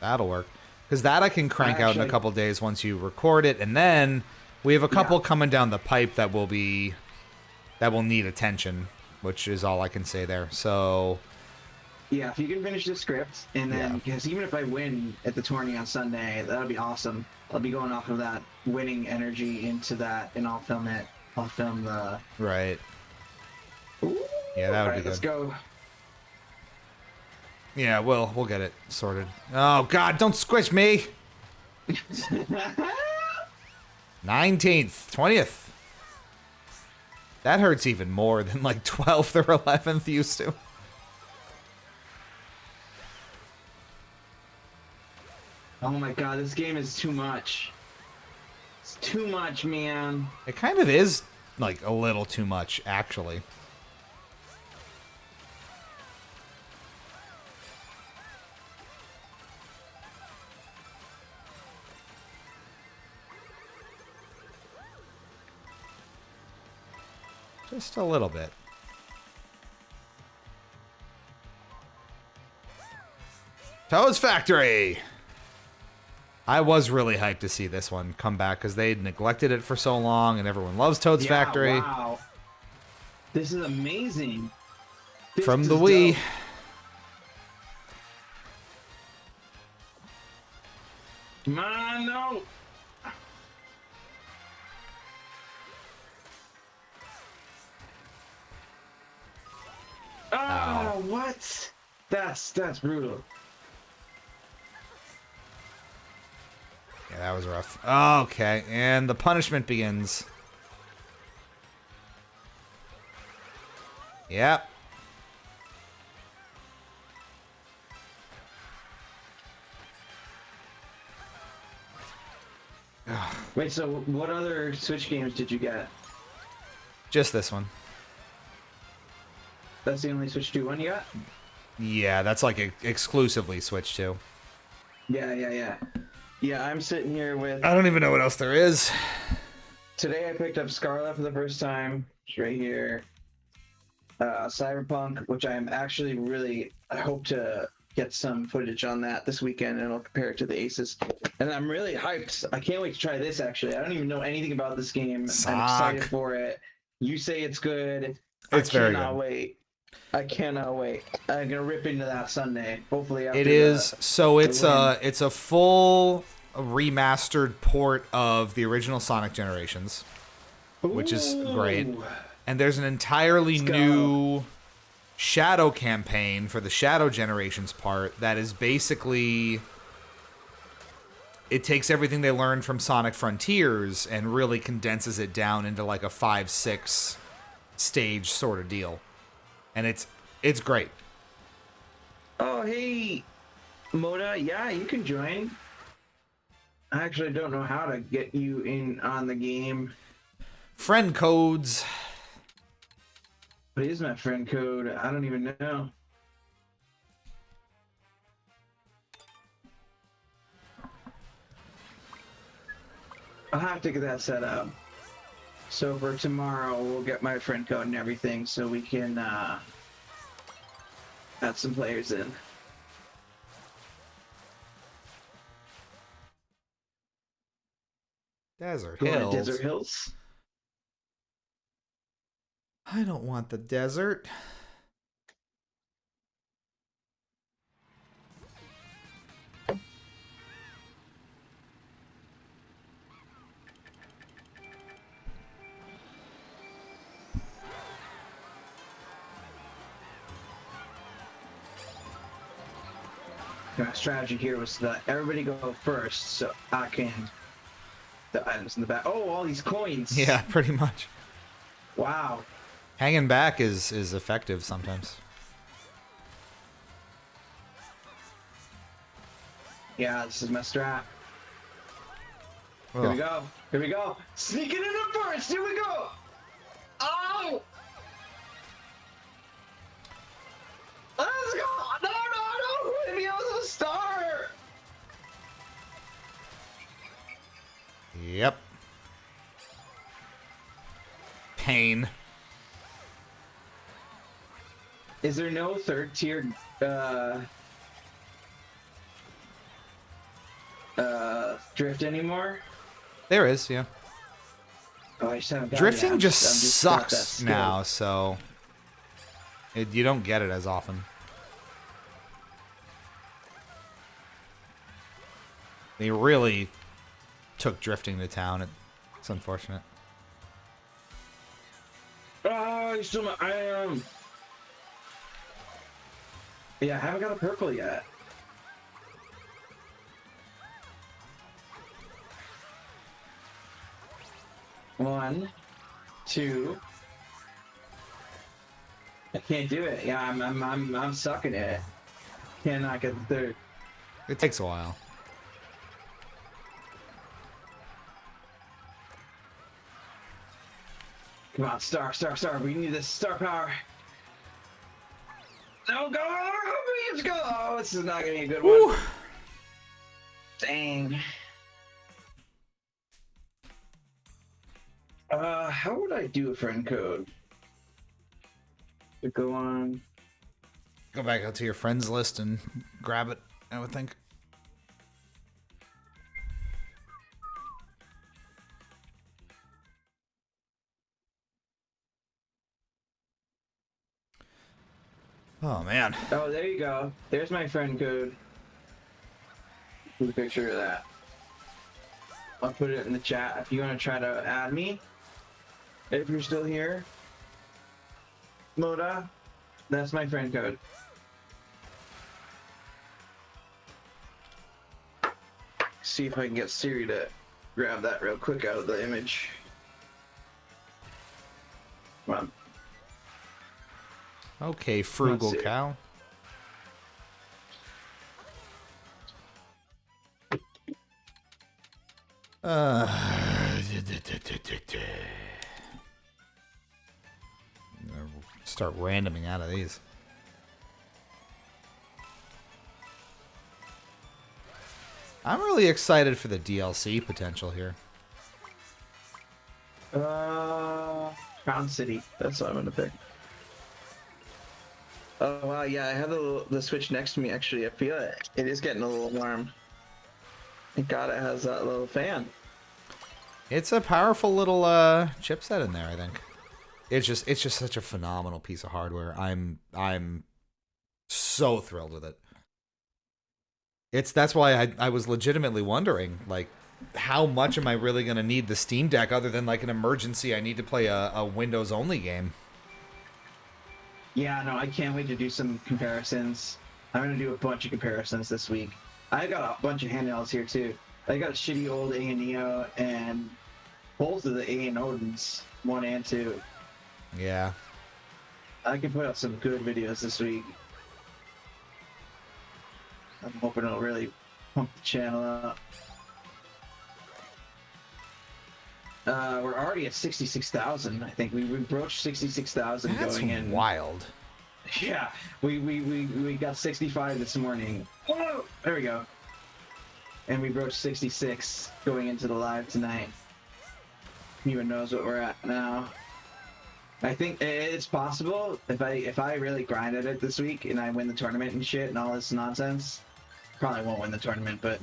That'll work. Because that I can crank out in a couple days once you record it, and then we have a couple coming down the pipe that will need attention, which is all I can say there. So yeah, if you can finish the script, and then because even if I win at the tourney on Sunday, that'll be awesome. I'll be going off of that winning energy into that, and I'll film it. I'll film the right. Ooh. Yeah, that would All be good. Let's go. Yeah, we'll get it sorted. Oh God, don't squish me. 19th, 20th. That hurts even more than like 12th or 11th used to. Oh my God, this game is too much. It's too much, man. It kind of is like a little too much, actually. Just a little bit. Toad's Factory! I was really hyped to see this one come back because they'd neglected it for so long and everyone loves Toad's Factory. Wow. This is amazing. This From is the Wii. dope. Come on, no. Oh, what? That's brutal. Yeah, that was rough. Okay, and the punishment begins. Yep. Wait, so what other Switch games did you get? Just this one. That's the only Switch 2 one you got? Yeah, that's like exclusively Switch 2. Yeah. Yeah, I'm sitting here with. I don't even know what else there is. Today I picked up Scarlet for the first time. It's right here. Cyberpunk, which I'm actually really. I hope to get some footage on that this weekend, and I'll compare it to the Aces. And I'm really hyped. I can't wait to try this. Actually, I don't even know anything about this game. I'm excited for it. You say it's good. It's very good. I cannot wait. I cannot wait. I'm gonna rip into that Sunday. Hopefully, after it is. So it's a full remastered port of the original Sonic generations, which is great. And there's an entirely new Shadow campaign for the Shadow Generations part that is basically... It takes everything they learned from Sonic Frontiers and really condenses it down into like a 5-6 stage sort of deal. And it's great. Oh, hey, Moda. Yeah, you can join. I actually don't know how to get you in on the game. Friend codes... What is my friend code? I don't even know. I'll have to get that set up. So for tomorrow, we'll get my friend code and everything so we can add some players in. Desert Going to Hills. Desert Hills. I don't want the desert. My strategy here was that everybody go first so I can the items in the back. Oh, all these coins. Yeah, pretty much. Wow. Hanging back is effective sometimes. Yeah, this is my strat. Here Ugh. we go. Here we go. Sneaking in the first. Here we go. Oh! Let's go. No. Hit me as a star. Yep. Pain. Is there no third tier drift anymore? There is, yeah. Oh, I just haven't got it. Drifting I'm just got that sucks skill. now, so you don't get it as often. They really took drifting to town. It's unfortunate. Oh, you stole my item. Yeah, I haven't got a purple yet. One, two. I can't do it. Yeah, I'm sucking at it. Cannot get the third. It takes a while. Come on, star. We need this star power. No, go! Let's go! Oh, this is not gonna be a good Woo. one. Dang. How would I do a friend code? To go on. Go back out to your friends list and grab it, I would think. Oh, man. Oh, there you go. There's my friend code. Put a picture of that. I'll put it in the chat if you want to try to add me. If you're still here. Moda, that's my friend code. See if I can get Siri to grab that real quick out of the image. Come on. Okay, frugal Let's see. cow. Start randoming out of these. I'm really excited for the DLC potential here. Crown City. That's what I'm gonna pick. Oh wow, yeah, I have the Switch next to me. Actually, I feel it. It is getting a little warm. Thank God it has that little fan. It's a powerful little chipset in there, I think. It's just such a phenomenal piece of hardware. I'm so thrilled with it. That's why I was legitimately wondering, like, how much am I really going to need the Steam Deck other than like an emergency I need to play a Windows only game? Yeah, no, I can't wait to do some comparisons. I'm gonna do a bunch of comparisons this week. I got a bunch of handhelds here too. I got a shitty old A and Neo and both of the A and Odins, 1 and 2. Yeah. I can put out some good videos this week. I'm hoping it'll really pump the channel up. We're already at 66,000. I think we broached 66,000 going in. Wild. Yeah, we got 65 this morning. Whoa! There we go. And we broached 66 going into the live tonight. Who even knows what we're at now? I think it's possible if I really grind at it this week and I win the tournament and shit and all this nonsense. Probably won't win the tournament, but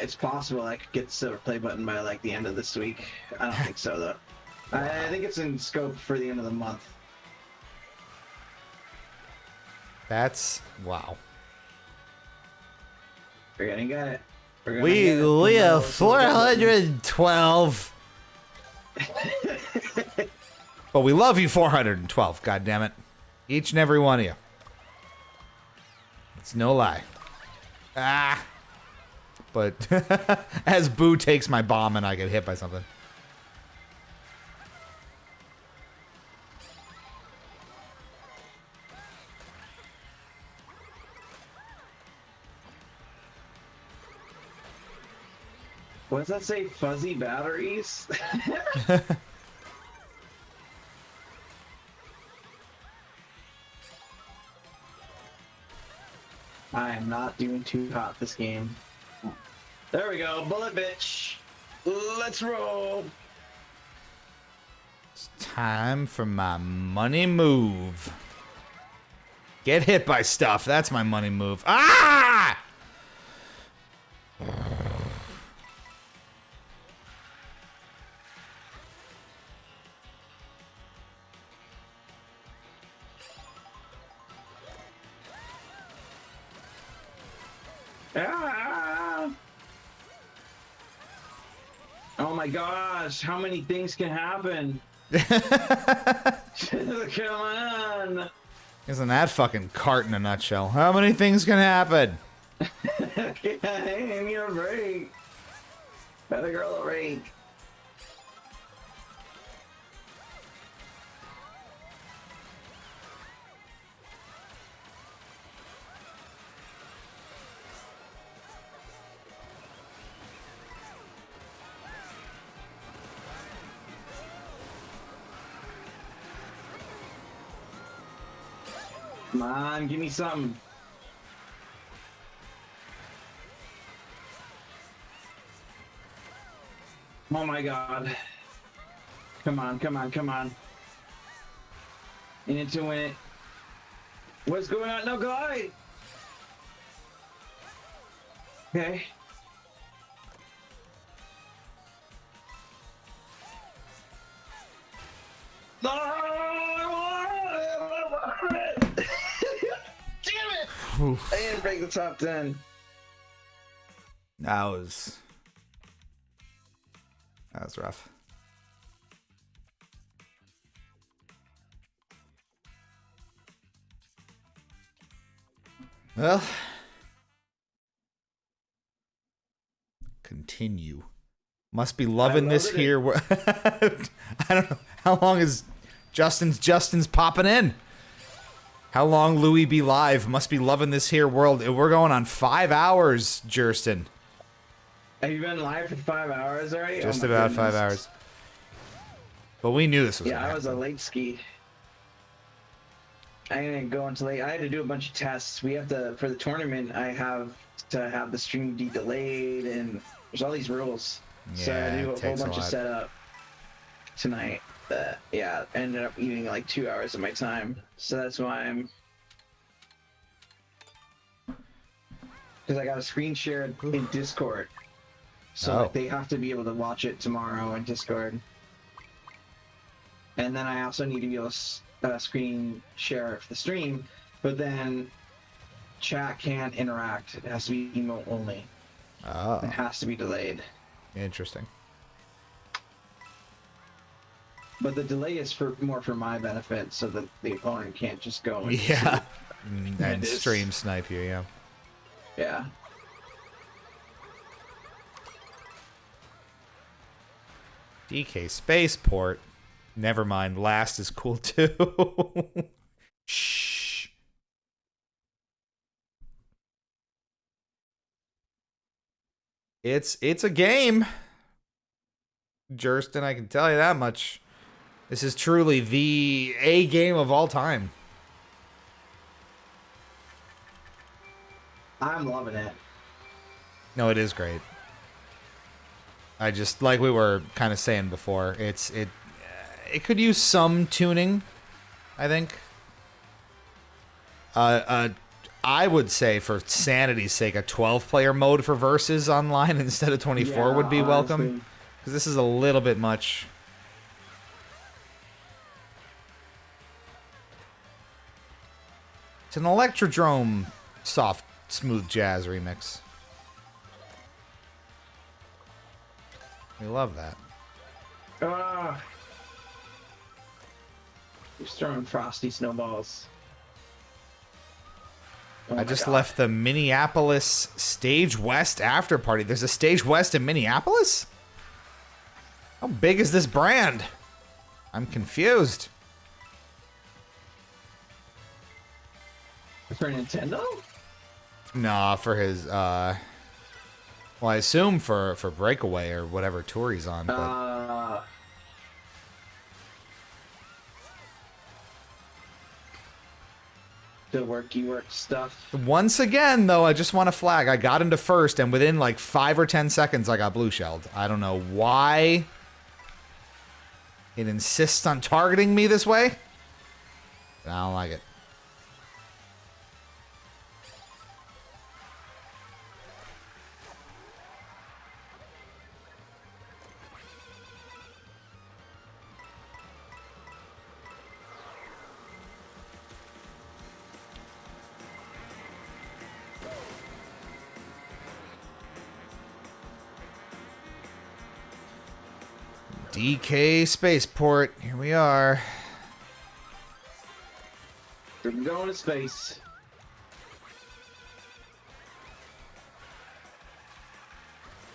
it's possible I could get the silver play button by like the end of this week. I don't think so though. Wow. I think it's in scope for the end of the month. That's wow. We're gonna get it. We have 412. But we love you 412, goddammit. Each and every one of you. It's no lie. Ah. But as Boo takes my bomb and I get hit by something. What does that say? Fuzzy batteries? I am not doing too hot this game. There we go, bullet bitch. Let's roll. It's time for my money move. Get hit by stuff. That's my money move. Ah! Ah! Oh my gosh, how many things can happen? Come on. Isn't that fucking Kart in a nutshell? How many things can happen? Give me a break. Better girl a break. Come on, give me something. Oh my god. Come on, come on, come on. You need to win it. What's going on? No, glide! Okay. Oof. I didn't break the top 10. That was rough. Well, continue. Must be loving this here. I don't know how long is Justin's popping in. How long Louis be live? Must be loving this here world. We're going on 5 hours, Jurston. Have you been live for 5 hours already? Just oh about goodness. 5 hours. But we knew this was. Yeah, I was a late ski. I didn't go until late. I had to do a bunch of tests. We have to, for the tournament, I have to have the stream be delayed, and there's all these rules. So I had to Yeah, do it a whole takes a bunch of lot. setup tonight. Yeah, ended up eating like 2 hours of my time. So that's why I'm. Because I got a screen share in Discord. So Oh. like, they have to be able to watch it tomorrow in Discord. And then I also need to be able to screen share the stream, but then chat can't interact. It has to be email only. Oh. It has to be delayed. Interesting. But the delay is more for my benefit, so that the opponent can't just go and Yeah. see. And stream snipe you, yeah. Yeah. DK Spaceport. Never mind. Last is cool too. Shh. It's a game. Jurston, I can tell you that much. This is truly the A game of all time. I'm loving it. No, it is great. I just, like we were kind of saying before, it could use some tuning, I think. I would say, for sanity's sake, a 12-player mode for versus online instead of 24 would be welcome. Because this is a little bit much. It's an Electrodrome soft, smooth jazz remix. We love that. Ah. He's throwing frosty snowballs. Oh I my just God. left the Minneapolis Stage West after party. There's a Stage West in Minneapolis? How big is this brand? I'm confused. For Nintendo? Nah, for his, well, I assume for Breakaway or whatever tour he's on, but... The worky work stuff. Once again, though, I just want to flag. I got into first, and within like 5 or 10 seconds, I got blue shelled. I don't know why it insists on targeting me this way. I don't like it. DK Spaceport. Here we are. We're going to space.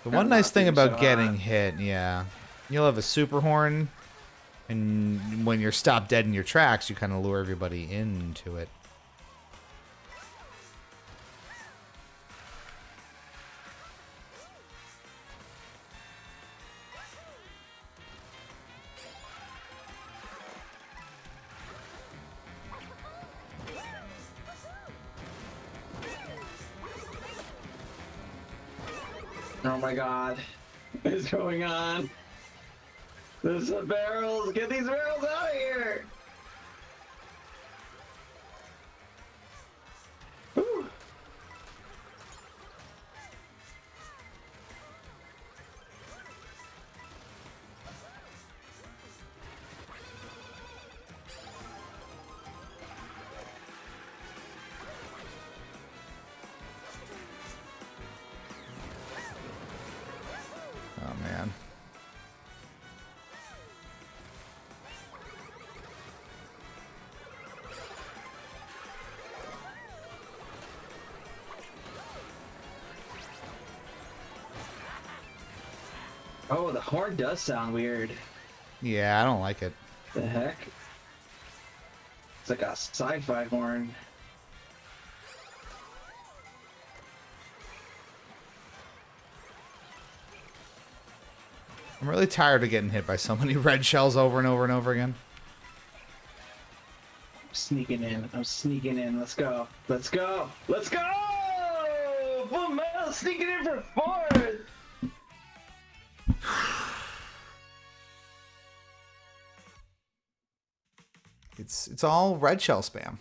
The one nice thing about getting hit, yeah, you'll have a super horn, and when you're stopped dead in your tracks, you kind of lure everybody into it. Oh my God. What is going on? There's the barrels. Get these barrels out of here. Whew. Oh man. Oh, the horn does sound weird. Yeah, I don't like it. The heck? It's like a sci-fi horn. I'm really tired of getting hit by so many red shells over and over and over again. sneaking in. I'm sneaking in. Let's go. Let's go. Let's go! Full metal sneaking in for fourth. It's all red shell spam.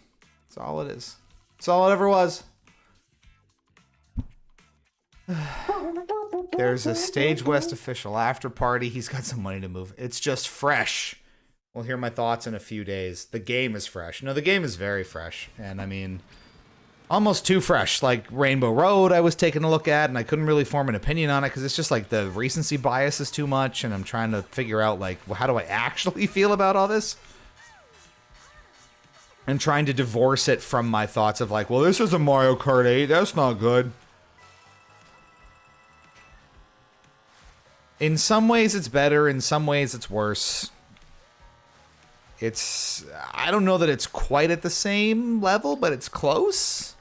That's all it is. That's all it ever was. There's a Stage West official after party. He's got some money to move. It's just fresh. We'll hear my thoughts in a few days. The game is fresh. No, the game is very fresh. And I mean, almost too fresh. Like Rainbow Road I was taking a look at, and I couldn't really form an opinion on it because it's just like the recency bias is too much, and I'm trying to figure out, like, well, how do I actually feel about all this? And trying to divorce it from my thoughts of like, well, this is a Mario Kart 8. That's not good. In some ways it's better. In some ways it's worse. I don't know that it's quite at the same level, but it's close.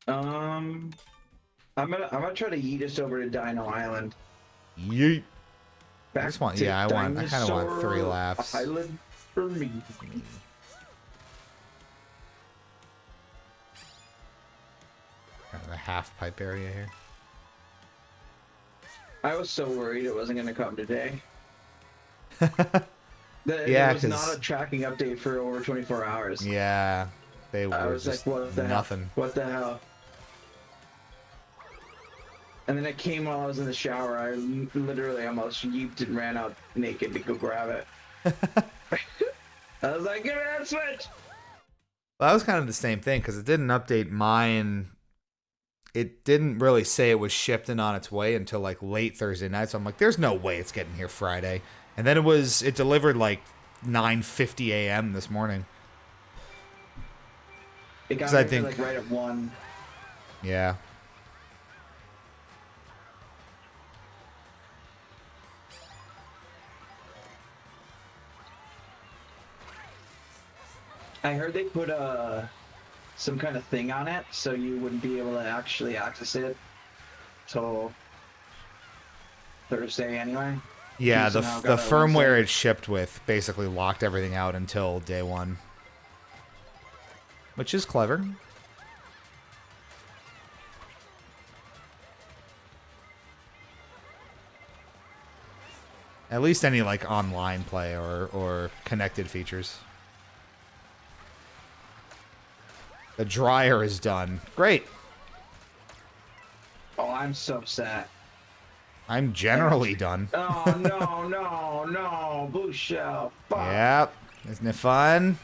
I'm gonna try to yeet us over to Dino Island. Yeet. Back I just want, to yeah, I kind of want 3 laps. Island for me. Kind of a half pipe area here. I was so worried it wasn't gonna come today. Yeah, it was not a tracking update for over 24 hours. Yeah, they I were was just like, what the nothing. hell? What the hell? And then it came while I was in the shower. I literally almost yeeped and ran out naked to go grab it. I was like, give me that Switch! Well, that was kind of the same thing, because it didn't update mine. It didn't really say it was shipped and on its way until like late Thursday night. So I'm like, there's no way it's getting here Friday. And then it delivered like 9:50 a.m. this morning. It got I me think, like right at 1. Yeah. I heard they put some kind of thing on it, so you wouldn't be able to actually access it till Thursday anyway. Yeah, the somehow got it firmware Wednesday. it shipped with basically locked everything out until day 1. Which is clever. At least any like online play or connected features. The dryer is done. Great. Oh, I'm so sad. I'm generally done. Oh, no, blue shell. Fuck. Yep. Isn't it fun?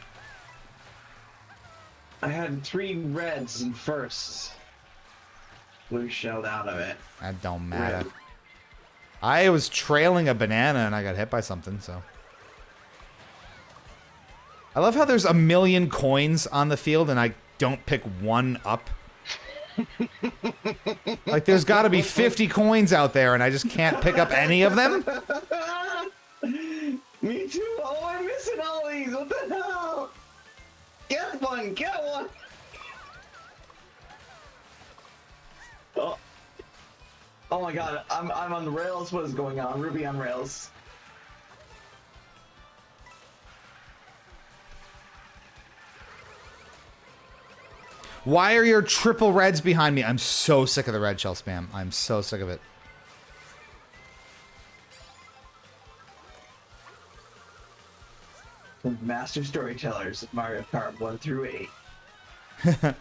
I had 3 reds in first. Blue shelled out of it. That don't matter. Red. I was trailing a banana and I got hit by something, so. I love how there's a million coins on the field and I don't pick one up. Like, there's got to be 50 coins out there and I just can't pick up any of them? Me too. Oh, I'm missing all these. What the hell? Get one. Get one. Oh. Oh my god. I'm on the rails. What is going on? Ruby on rails. Why are your triple reds behind me? I'm so sick of the red shell spam. I'm so sick of it. The master storytellers of Mario Kart 1 through 8.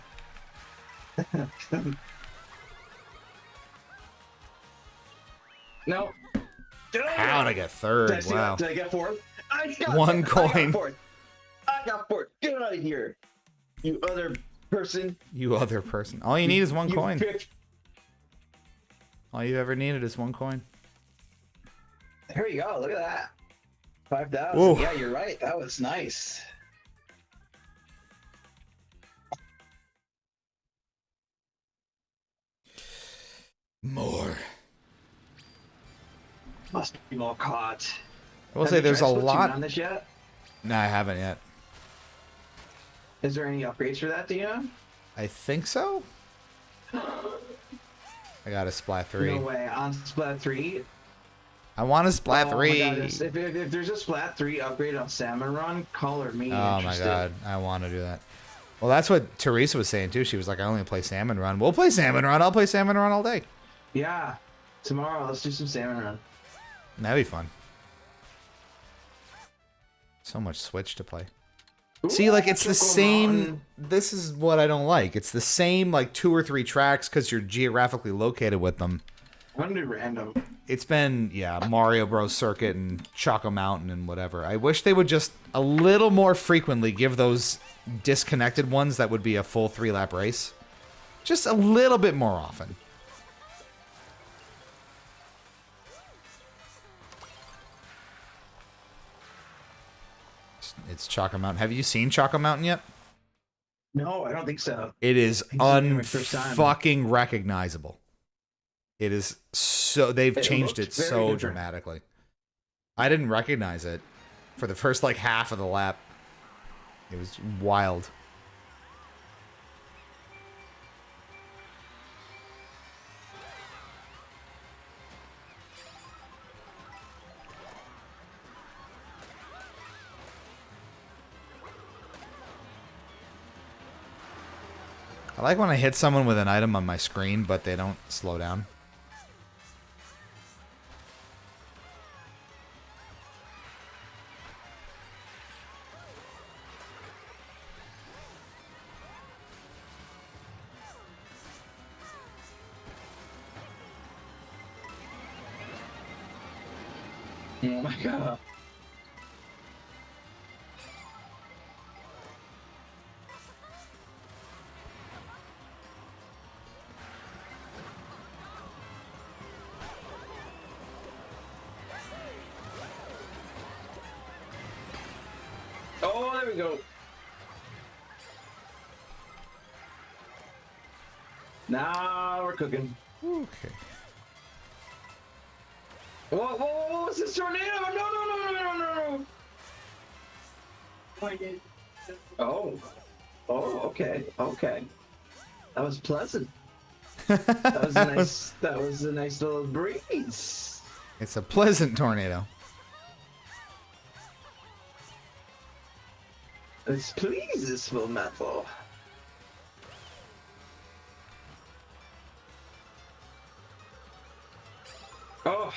No. How'd I get third? Wow. Did I get fourth? I got One fourth. coin. I got fourth. Get out of here, you other person. You other person. All you need is one You coin. bitch. All you ever needed is one coin. There you go. Look at that. 5,000. Whoa. Yeah, you're right. That was nice. More. Must be more caught. I will Have say you there's a tried switching lot. on this yet? No, I haven't yet. Is there any upgrades for that? Do you know? I think so. I got a Splat 3. No way. On Splat 3. I want a Splat Oh 3. my god, if there's a Splat 3 upgrade on Salmon Run, call her me. Oh my god, I want to do that. Well, that's what Teresa was saying too. She was like, I only play Salmon Run. We'll play Salmon Run. I'll play Salmon Run all day. Yeah. Tomorrow, let's do some Salmon Run. That'd be fun. So much Switch to play. Ooh, See, like, it's the Choco same... Mountain. This is what I don't like. It's the same, like, 2 or 3 tracks because you're geographically located with them. I want to do random. It's been, yeah, Mario Bros. Circuit and Choco Mountain and whatever. I wish they would just a little more frequently give those disconnected ones that would be a full 3-lap race. Just a little bit more often. It's Choco Mountain. Have you seen Choco Mountain yet? No, I don't think so. It is I think it's gonna be my first time. unfucking recognizable. It is so... They've It changed looked it very so different. dramatically. I didn't recognize it for the first, like, half of the lap. It was wild. I like when I hit someone with an item on my screen, but they don't slow down. Oh my god. Oh, there we go. Now we're cooking. Okay. Whoa, whoa, whoa, what's this tornado? No, no, no, no, no, no. Oh. Oh, okay, okay. That was pleasant. That was a nice little breeze. It's a pleasant tornado. This pleases Full Metal. Oh.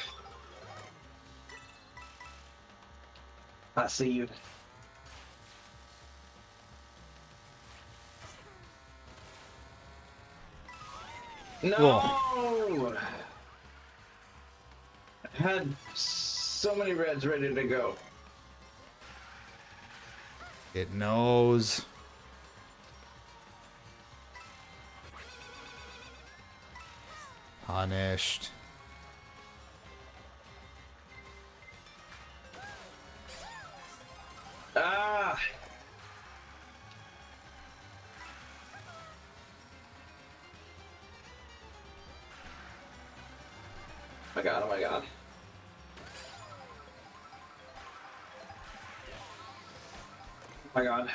I see you. No! I had so many reds ready to go. It knows. Punished. Ah! Oh my god, oh my god. Oh my god.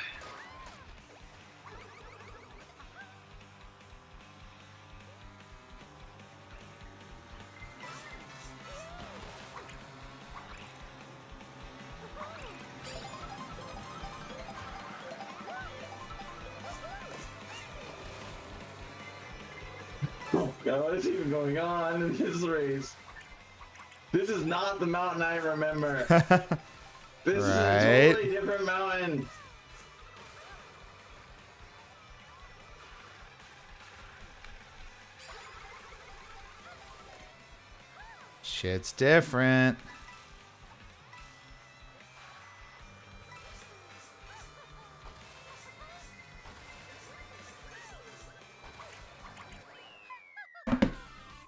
Oh god, what is even going on in this race? This is not the mountain I remember. This is a totally different mountain. Shit's different.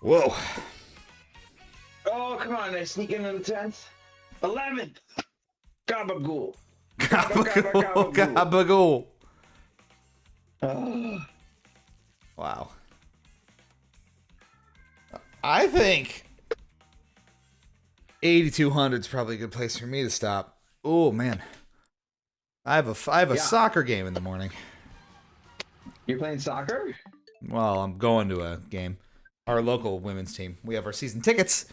Whoa. Oh, come on, I sneak into the 10th. 11th! Gabagool. Gabagool. Gabagool. Oh. Wow. I think 8,200 is probably a good place for me to stop. Oh, man. I have a soccer game in the morning. You're playing soccer? Well, I'm going to a game. Our local women's team. We have our season tickets.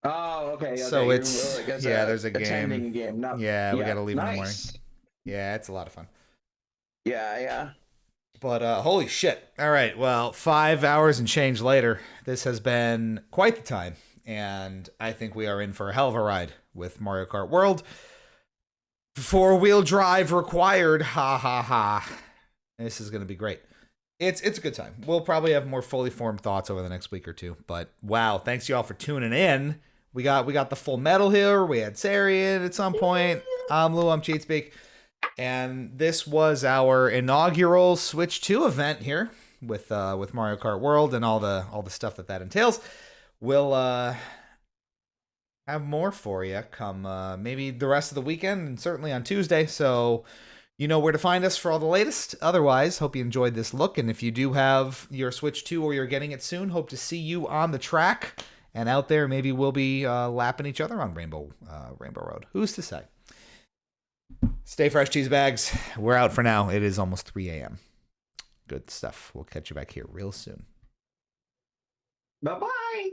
Oh, okay. So Okay. it's Like, as there's a attending game. a game. Not. Yeah, we got Yeah. to leave in the morning. Nice. Yeah, it's a lot of fun. Yeah. Yeah. But holy shit. All right. Well, 5 hours and change later, this has been quite the time. And I think we are in for a hell of a ride with Mario Kart World. 4-wheel drive required. Ha ha ha. This is going to be great. It's a good time. We'll probably have more fully formed thoughts over the next week or two. But wow, thanks y'all for tuning in. We got the full metal here. We had Sarian at some point. I'm Lou. I'm Cheatspeak. And this was our inaugural Switch 2 event here with Mario Kart World and all the stuff that entails. We'll have more for you come maybe the rest of the weekend and certainly on Tuesday. So you know where to find us for all the latest. Otherwise, hope you enjoyed this look. And if you do have your Switch 2 or you're getting it soon, hope to see you on the track and out there. Maybe we'll be lapping each other on Rainbow Road. Who's to say? Stay fresh, cheese bags. We're out for now. It is almost 3 a.m. Good stuff. We'll catch you back here real soon. Bye bye.